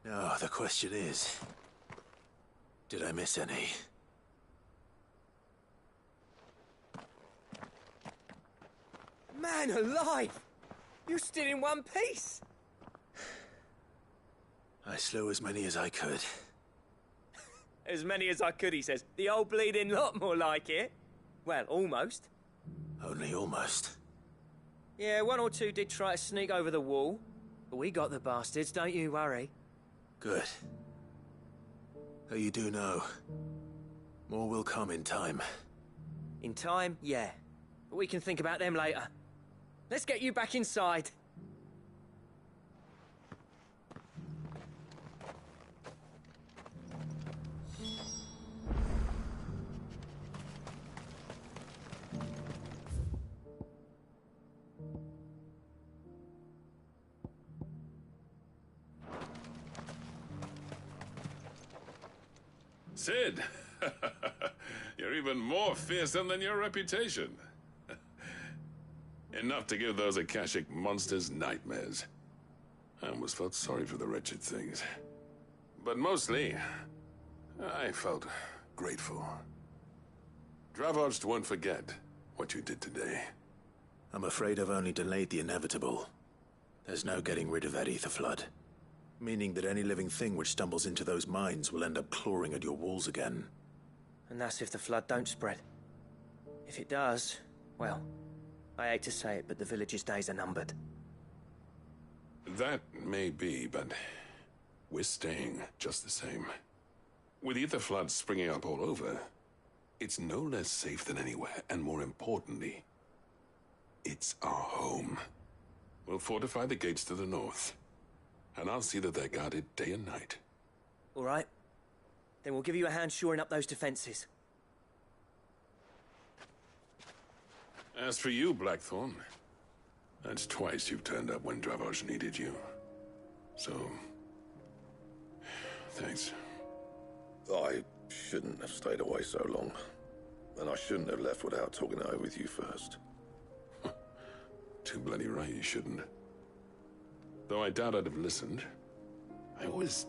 Now, the question is, did I miss any? Man alive! You're still in one piece! I slew as many as I could. As many as I could, he says. The old bleeding lot, more like it. Well, almost. Only almost. Yeah, one or two did try to sneak over the wall. But we got the bastards, don't you worry. Good. Though you do know, more will come in time. In time, yeah. But we can think about them later. Let's get you back inside. Sid, you're even more fearsome than your reputation. Enough to give those Akashic monsters nightmares. I almost felt sorry for the wretched things. But mostly, I felt grateful. Dravoged won't forget what you did today. I'm afraid I've only delayed the inevitable. There's no getting rid of that ether flood. Meaning that any living thing which stumbles into those mines will end up clawing at your walls again. And that's if the flood don't spread. If it does, well, I hate to say it, but the village's days are numbered. That may be, but we're staying just the same. With ether floods springing up all over, it's no less safe than anywhere, and more importantly, it's our home. We'll fortify the gates to the north, and I'll see that they're guarded day and night. All right. Then we'll give you a hand shoring up those defenses. As for you, Blackthorn, that's twice you've turned up when Dravos needed you. So, thanks. I shouldn't have stayed away so long. And I shouldn't have left without talking it over with you first. Too bloody right you shouldn't. Though I doubt I'd have listened. I always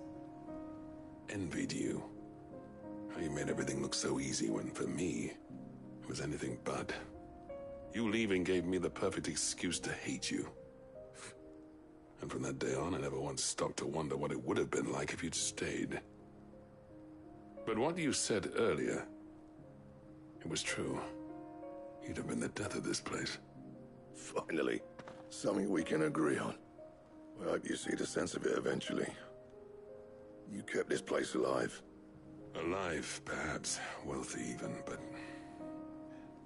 envied you. How you made everything look so easy when, for me, it was anything but. You leaving gave me the perfect excuse to hate you. And from that day on, I never once stopped to wonder what it would have been like if you'd stayed. But what you said earlier, it was true. You'd have been the death of this place. Finally, something we can agree on. I hope you see the sense of it eventually. You kept this place alive. Alive, perhaps. Wealthy even, but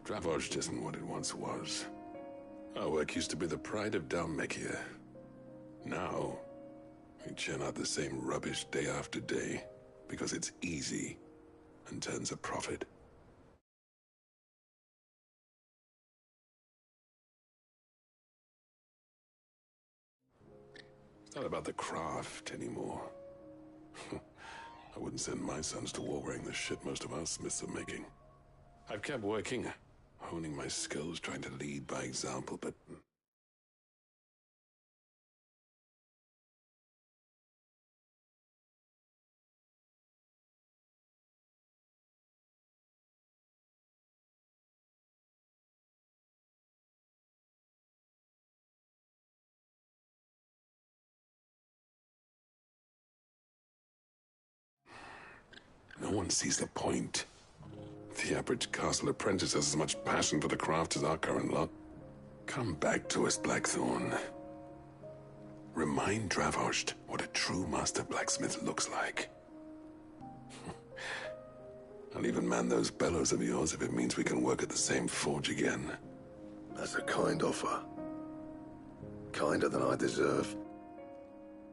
Dravos isn't what it once was. Our work used to be the pride of Dalmekia. Now, we churn out the same rubbish day after day because it's easy and turns a profit. It's not about the craft anymore. I wouldn't send my sons to war wearing the shit most of our smiths are making. I've kept working, honing my skills, trying to lead by example, but no one sees the point. The average castle apprentice has as much passion for the craft as our current lot. Come back to us, Blackthorn. Remind Dravosht what a true master blacksmith looks like. I'll even man those bellows of yours if it means we can work at the same forge again. That's a kind offer. Kinder than I deserve.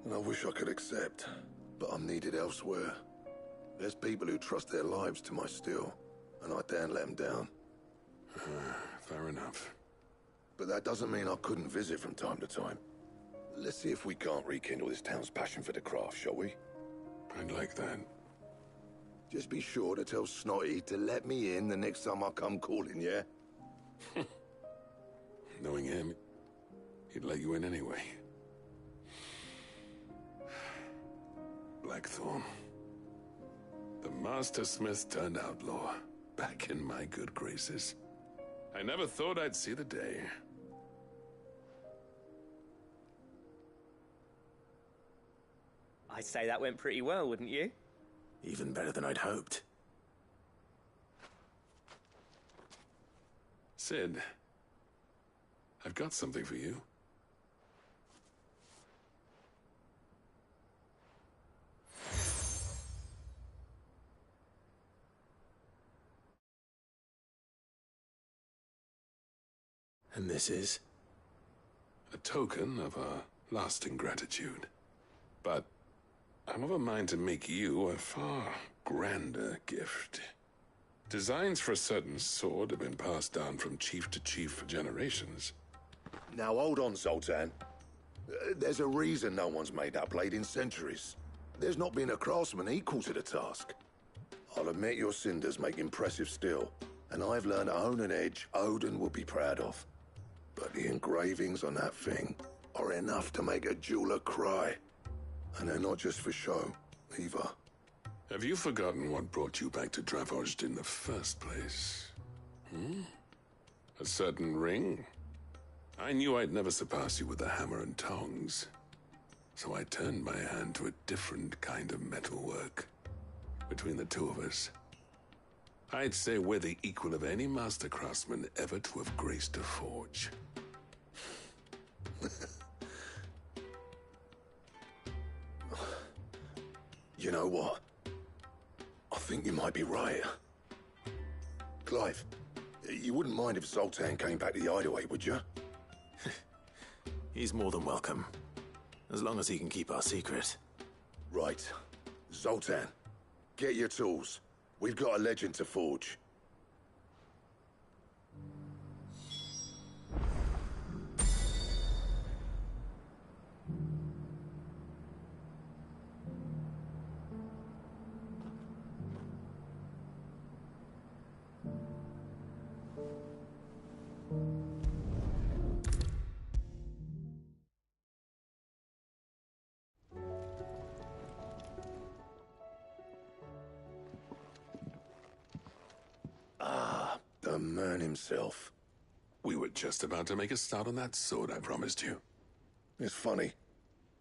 And I wish I could accept, but I'm needed elsewhere. There's people who trust their lives to my steel, and I daren't let them down. Fair enough. But that doesn't mean I couldn't visit from time to time. Let's see if we can't rekindle this town's passion for the craft, shall we? I'd like that. Just be sure to tell Snotty to let me in the next time I come calling, yeah? Knowing him, he'd let you in anyway. Blackthorn. The Master Smith turned outlaw, back in my good graces. I never thought I'd see the day. I'd say that went pretty well, wouldn't you? Even better than I'd hoped. Sid, I've got something for you. And this is? A token of our lasting gratitude. But I'm of a mind to make you a far grander gift. Designs for a certain sword have been passed down from chief to chief for generations. Now hold on, Zoltan. There's a reason no one's made that blade in centuries. There's not been a craftsman equal to the task. I'll admit your cinders make impressive steel, and I've learned to hone an edge Odin will be proud of. But the engravings on that thing are enough to make a jeweler cry. And they're not just for show, either. Have you forgotten what brought you back to Dravost in the first place? A certain ring? I knew I'd never surpass you with the hammer and tongs. So I turned my hand to a different kind of metalwork. Between the two of us, I'd say we're the equal of any master craftsman ever to have graced a forge. You know what? I think you might be right. Clive, you wouldn't mind if Zoltan came back to the Hideaway, would you? He's more than welcome. As long as he can keep our secret. Right. Zoltan, get your tools. We've got a legend to forge. The man himself. We were just about to make a start on that sword I promised you. It's funny,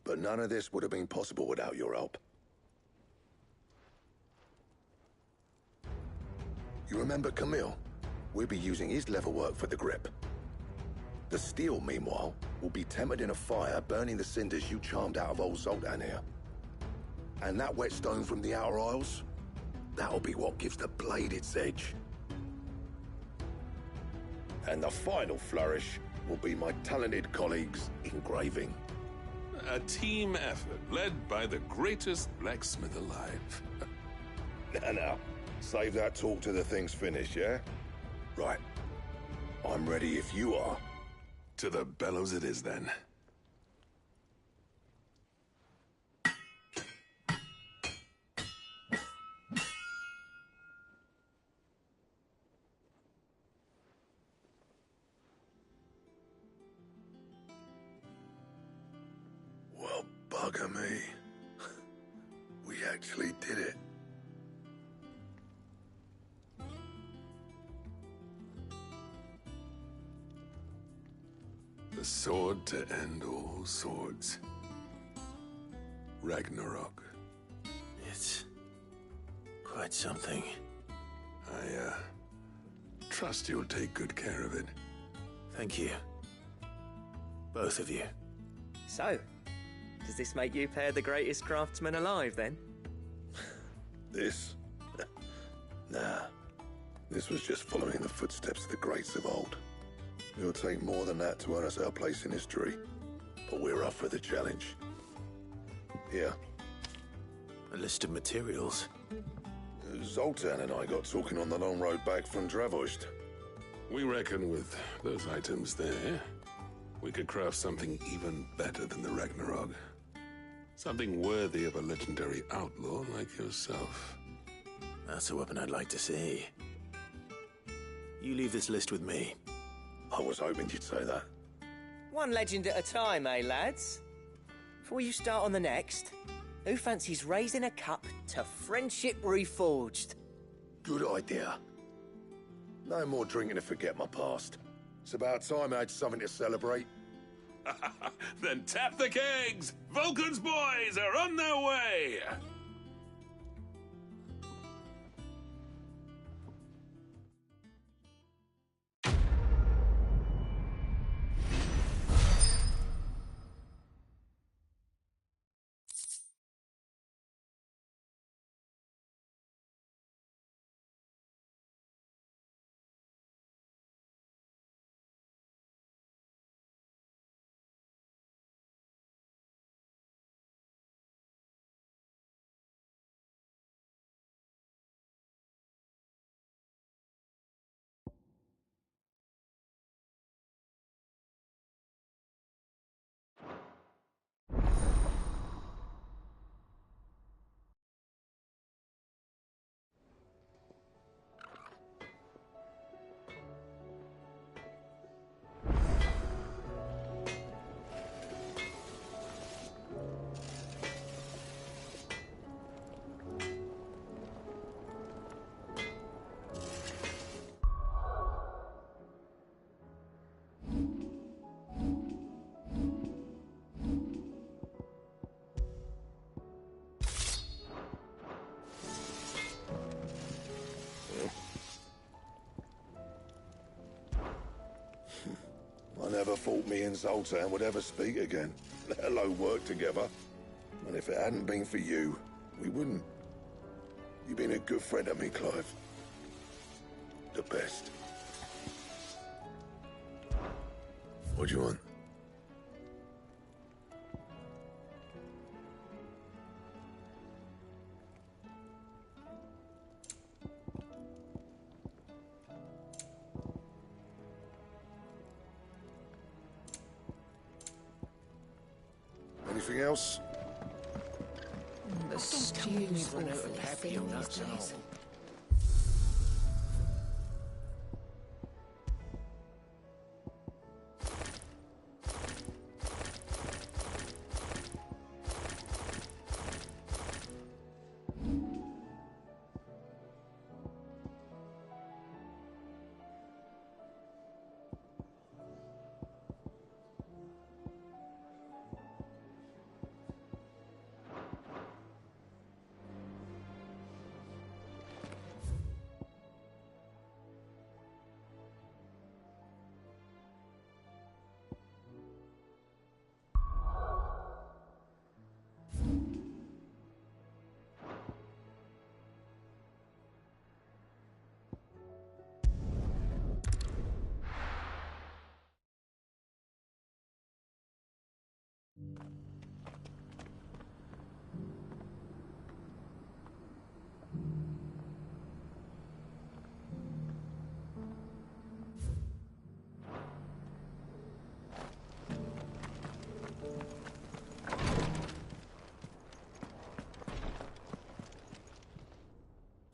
but none of this would have been possible without your help. You remember Camille? We'll be using his leatherwork for the grip. The steel, meanwhile, will be tempered in a fire, burning the cinders you charmed out of old Zoltan here. And that whetstone from the Outer Isles, that'll be what gives the blade its edge. And the final flourish will be my talented colleagues' engraving. A team effort led by the greatest blacksmith alive. Now, save that talk till the thing's finished, yeah? Right. I'm ready if you are. To the bellows it is, then. Well, bugger me. We actually did it. The sword to end all swords. Ragnarok. It's quite something. I, trust you'll take good care of it. Thank you. Both of you. So, does this make you pair the greatest craftsmen alive, then? This? Nah. This was just following the footsteps of the greats of old. It'll take more than that to earn us our place in history. But we're up for the challenge. Here. A list of materials. Zoltan and I got talking on the long road back from Dravost. We reckon with those items there, we could craft something even better than the Ragnarok. Something worthy of a legendary outlaw like yourself. That's a weapon I'd like to see. You leave this list with me. I was hoping you'd say that. One legend at a time, eh, lads? Before you start on the next, who fancies raising a cup to Friendship Reforged? Good idea. No more drinking to forget my past. It's about time I had something to celebrate. Then tap the kegs! Vulcan's boys are on their way! thought me and Zoltan would ever speak again, let alone work together. And if it hadn't been for you, we wouldn't. You've been a good friend to me, Clive. The best. What do you want? Anything else? The stew's run out awfully of happy thin on these nuts and days. all.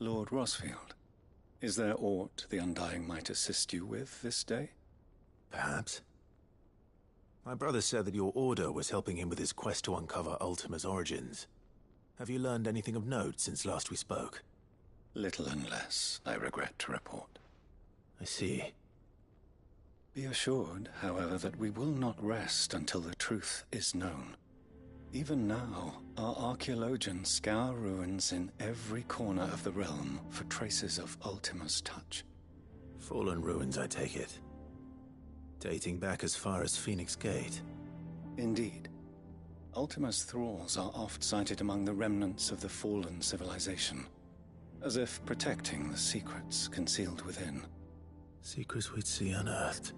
Lord Rosfield, is there aught the Undying might assist you with this day? Perhaps. My brother said that your order was helping him with his quest to uncover Ultima's origins. Have you learned anything of note since last we spoke? Little and less, I regret to report. I see. Be assured, however, that we will not rest until the truth is known. Even now, our archaeologians scour ruins in every corner of the realm for traces of Ultima's touch. Fallen ruins, I take it. Dating back as far as Phoenix Gate. Indeed. Ultima's thralls are oft sighted among the remnants of the fallen civilization, as if protecting the secrets concealed within. Secrets we'd see unearthed.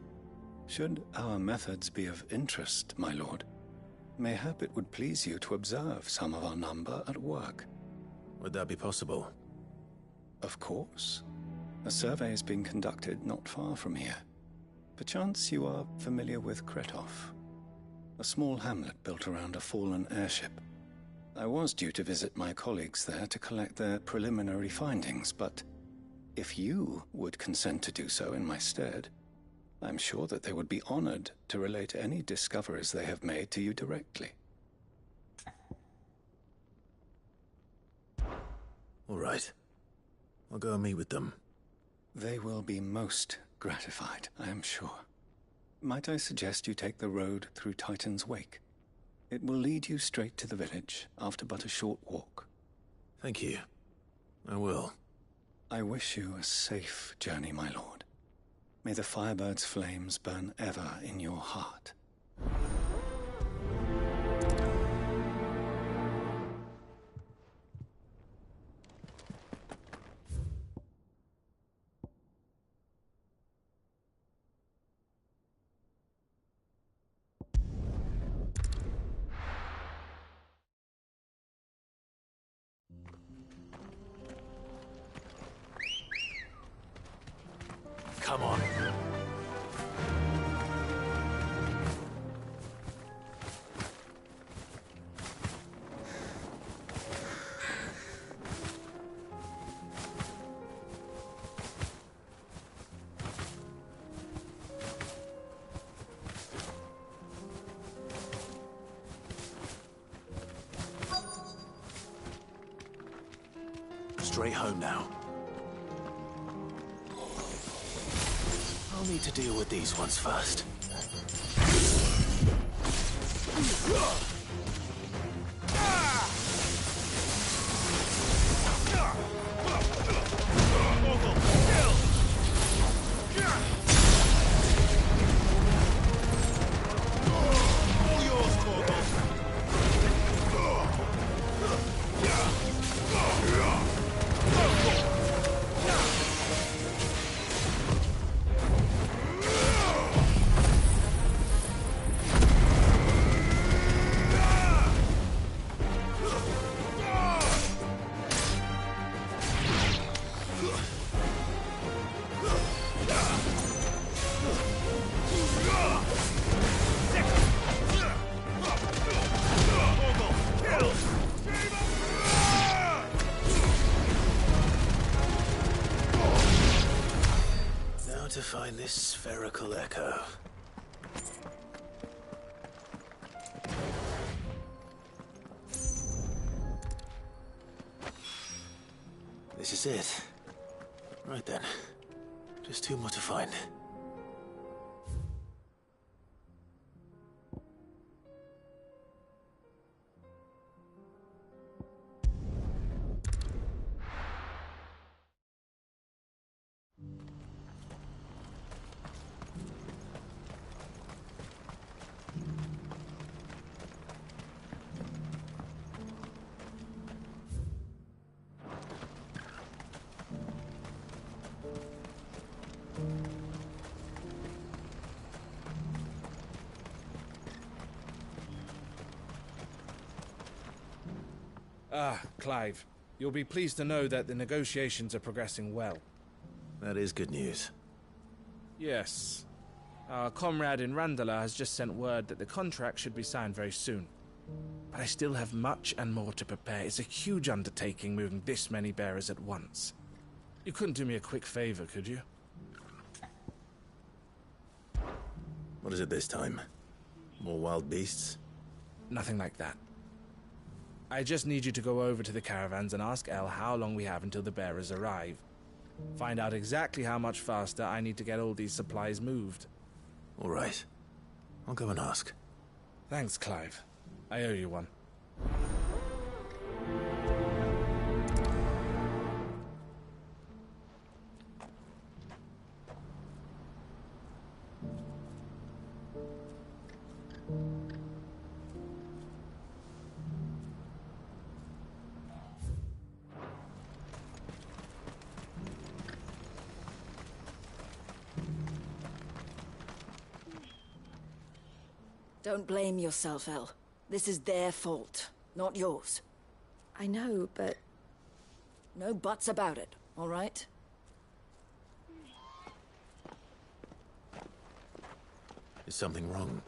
Should our methods be of interest, my lord, mayhap it would please you to observe some of our number at work. Would that be possible? Of course. A survey is being conducted not far from here. Perchance you are familiar with Kretov, a small hamlet built around a fallen airship. I was due to visit my colleagues there to collect their preliminary findings, but if you would consent to do so in my stead, I'm sure that they would be honored to relate any discoveries they have made to you directly. All right. I'll go and meet with them. They will be most gratified, I am sure. Might I suggest you take the road through Titan's Wake? It will lead you straight to the village after but a short walk. Thank you. I will. I wish you a safe journey, my lord. May the Firebird's flames burn ever in your heart. Come on. Straight home now. I'll need to deal with these ones first. to find this spherical echo. This is it. Right then. Just two more to find. Clive, you'll be pleased to know that the negotiations are progressing well. That is good news. Yes. Our comrade in Randala has just sent word that the contract should be signed very soon. But I still have much and more to prepare. It's a huge undertaking moving this many bearers at once. You couldn't do me a quick favor, could you? What is it this time? More wild beasts? Nothing like that. I just need you to go over to the caravans and ask El how long we have until the bearers arrive. Find out exactly how much faster I need to get all these supplies moved. All right. I'll go and ask. Thanks, Clive. I owe you one. Don't blame yourself, El. This is their fault, not yours. I know, but... No buts about it, all right? Is something wrong?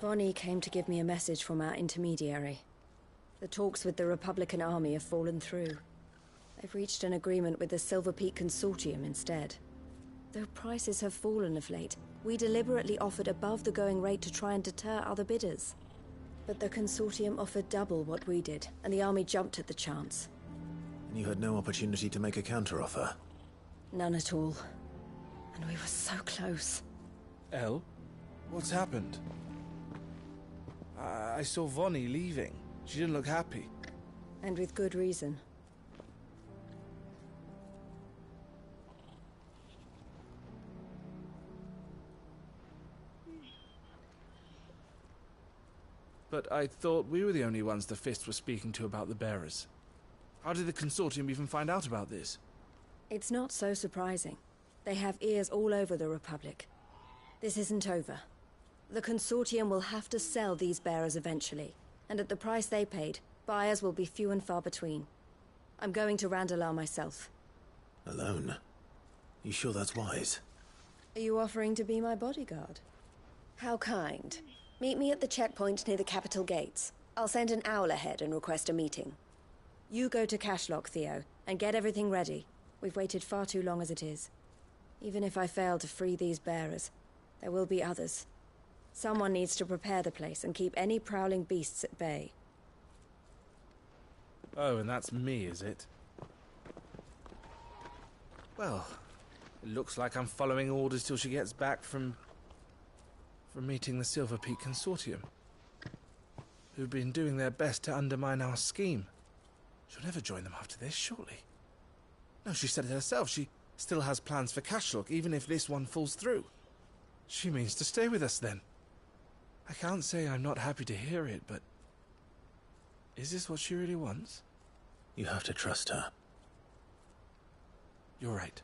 Vonnie came to give me a message from our intermediary. The talks with the Republican army have fallen through. They've reached an agreement with the Silver Peak Consortium instead. Though prices have fallen of late, we deliberately offered above the going rate to try and deter other bidders. But the Consortium offered double what we did, and the army jumped at the chance. And you had no opportunity to make a counteroffer? None at all. And we were so close. El? What's happened? I saw Vonnie leaving. She didn't look happy. And with good reason. But I thought we were the only ones the Fist were speaking to about the bearers. How did the Consortium even find out about this? It's not so surprising. They have ears all over the Republic. This isn't over. The Consortium will have to sell these bearers eventually, and at the price they paid, buyers will be few and far between. I'm going to Randalar myself. Alone? You sure that's wise? Are you offering to be my bodyguard? How kind. Meet me at the checkpoint near the capital gates. I'll send an owl ahead and request a meeting. You go to Cashlock, Theo, and get everything ready. We've waited far too long as it is. Even if I fail to free these bearers, there will be others. Someone needs to prepare the place and keep any prowling beasts at bay. Oh, and that's me, is it? Well, it looks like I'm following orders till she gets back from meeting the Silver Peak Consortium, who've been doing their best to undermine our scheme. She'll never join them after this, surely. No, she said it herself. She still has plans for Cashlock, even if this one falls through. She means to stay with us, then. I can't say I'm not happy to hear it, but... is this what she really wants? You have to trust her. You're right.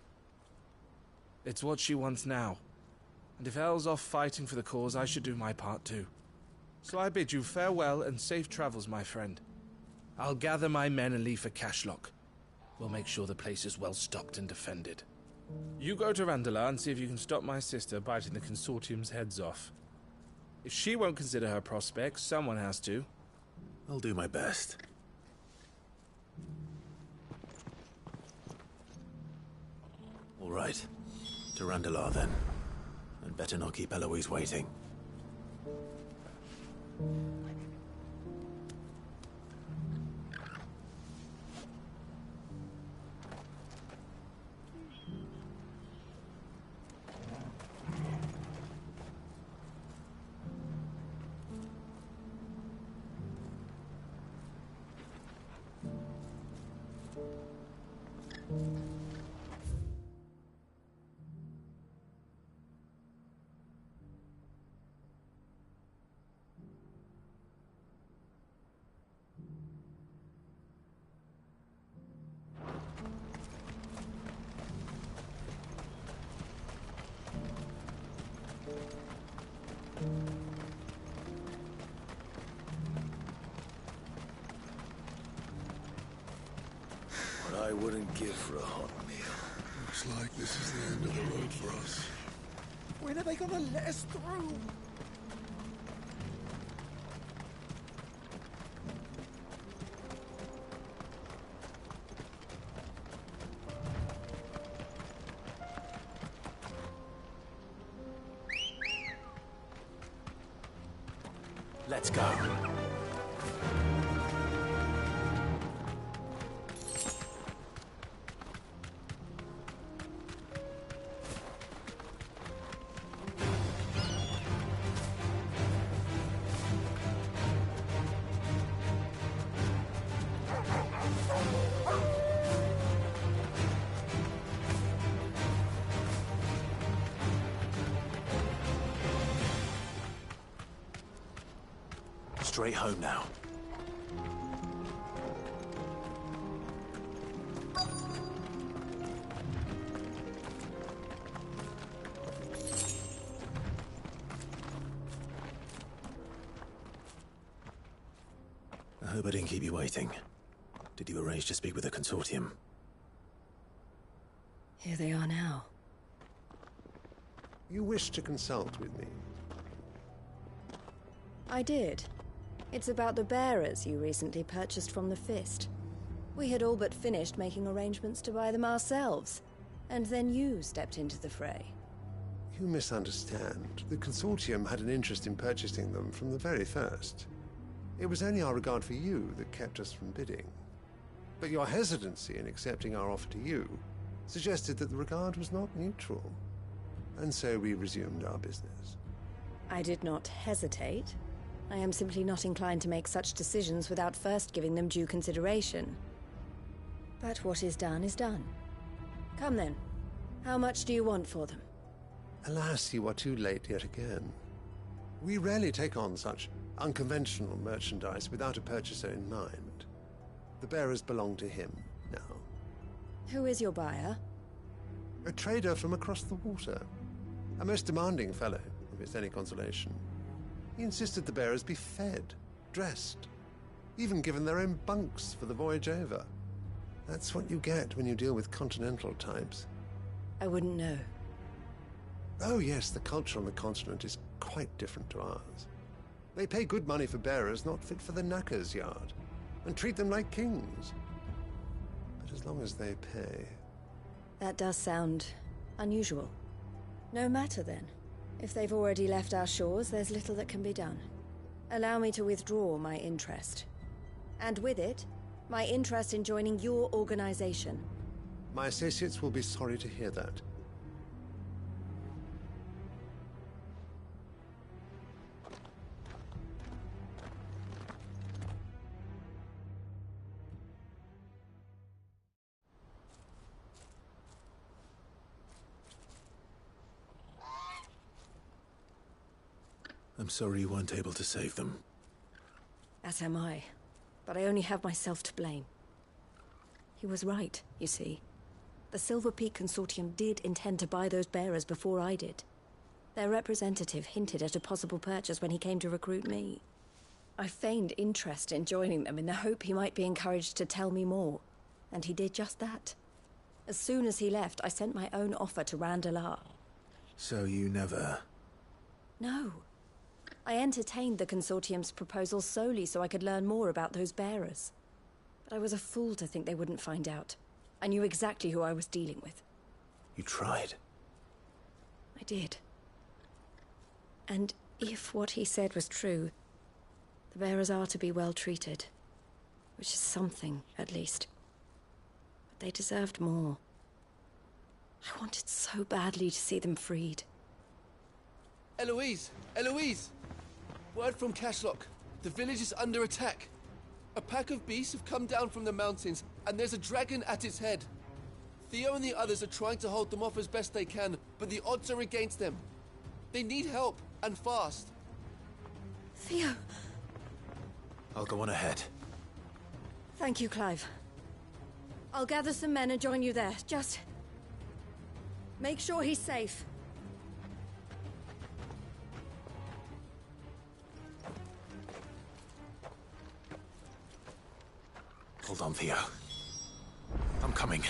It's what she wants now. And if El's off fighting for the cause, I should do my part too. So I bid you farewell and safe travels, my friend. I'll gather my men and leave for Cashlock. We'll make sure the place is well stocked and defended. You go to Randalar and see if you can stop my sister biting the Consortium's heads off. If she won't consider her prospects, someone has to. I'll do my best. All right. To Randalar, then. And better not keep Eloise waiting. What I wouldn't give for a hot meal. Looks like this is the end of the road for us. When are they gonna let us through? Let's go. Straight home now. I hope I didn't keep you waiting. Did you arrange to speak with the consortium? Here they are now. You wish to consult with me? I did. It's about the bearers you recently purchased from the Fist. We had all but finished making arrangements to buy them ourselves, and then you stepped into the fray. You misunderstand. The consortium had an interest in purchasing them from the very first. It was only our regard for you that kept us from bidding. But your hesitancy in accepting our offer to you suggested that the regard was not mutual. And so we resumed our business. I did not hesitate. I am simply not inclined to make such decisions without first giving them due consideration. But what is done is done. Come then. How much do you want for them? Alas, you are too late yet again. We rarely take on such unconventional merchandise without a purchaser in mind. The bearers belong to him now. Who is your buyer? A trader from across the water. A most demanding fellow, if it's any consolation. He insisted the bearers be fed, dressed, even given their own bunks for the voyage over. That's what you get when you deal with continental types. I wouldn't know. Oh yes, the culture on the continent is quite different to ours. They pay good money for bearers not fit for the knacker's yard, and treat them like kings. But as long as they pay... That does sound unusual. No matter then. If they've already left our shores, there's little that can be done. Allow me to withdraw my interest. And with it, my interest in joining your organization. My associates will be sorry to hear that. I'm sorry you weren't able to save them. As am I. But I only have myself to blame. He was right, you see. The Silver Peak Consortium did intend to buy those bearers before I did. Their representative hinted at a possible purchase when he came to recruit me. I feigned interest in joining them in the hope he might be encouraged to tell me more. And he did just that. As soon as he left, I sent my own offer to Randalar. So you never... No. I entertained the Consortium's proposal solely so I could learn more about those bearers. But I was a fool to think they wouldn't find out. I knew exactly who I was dealing with. You tried. I did. And if what he said was true, the bearers are to be well treated. Which is something, at least. But they deserved more. I wanted so badly to see them freed. Eloise! Eloise! Word from Cashlock. The village is under attack. A pack of beasts have come down from the mountains, and there's a dragon at its head. Theo and the others are trying to hold them off as best they can, but the odds are against them. They need help, and fast. Theo! I'll go on ahead. Thank you, Clive. I'll gather some men and join you there. Just... make sure he's safe. Hold on, Theo. I'm coming.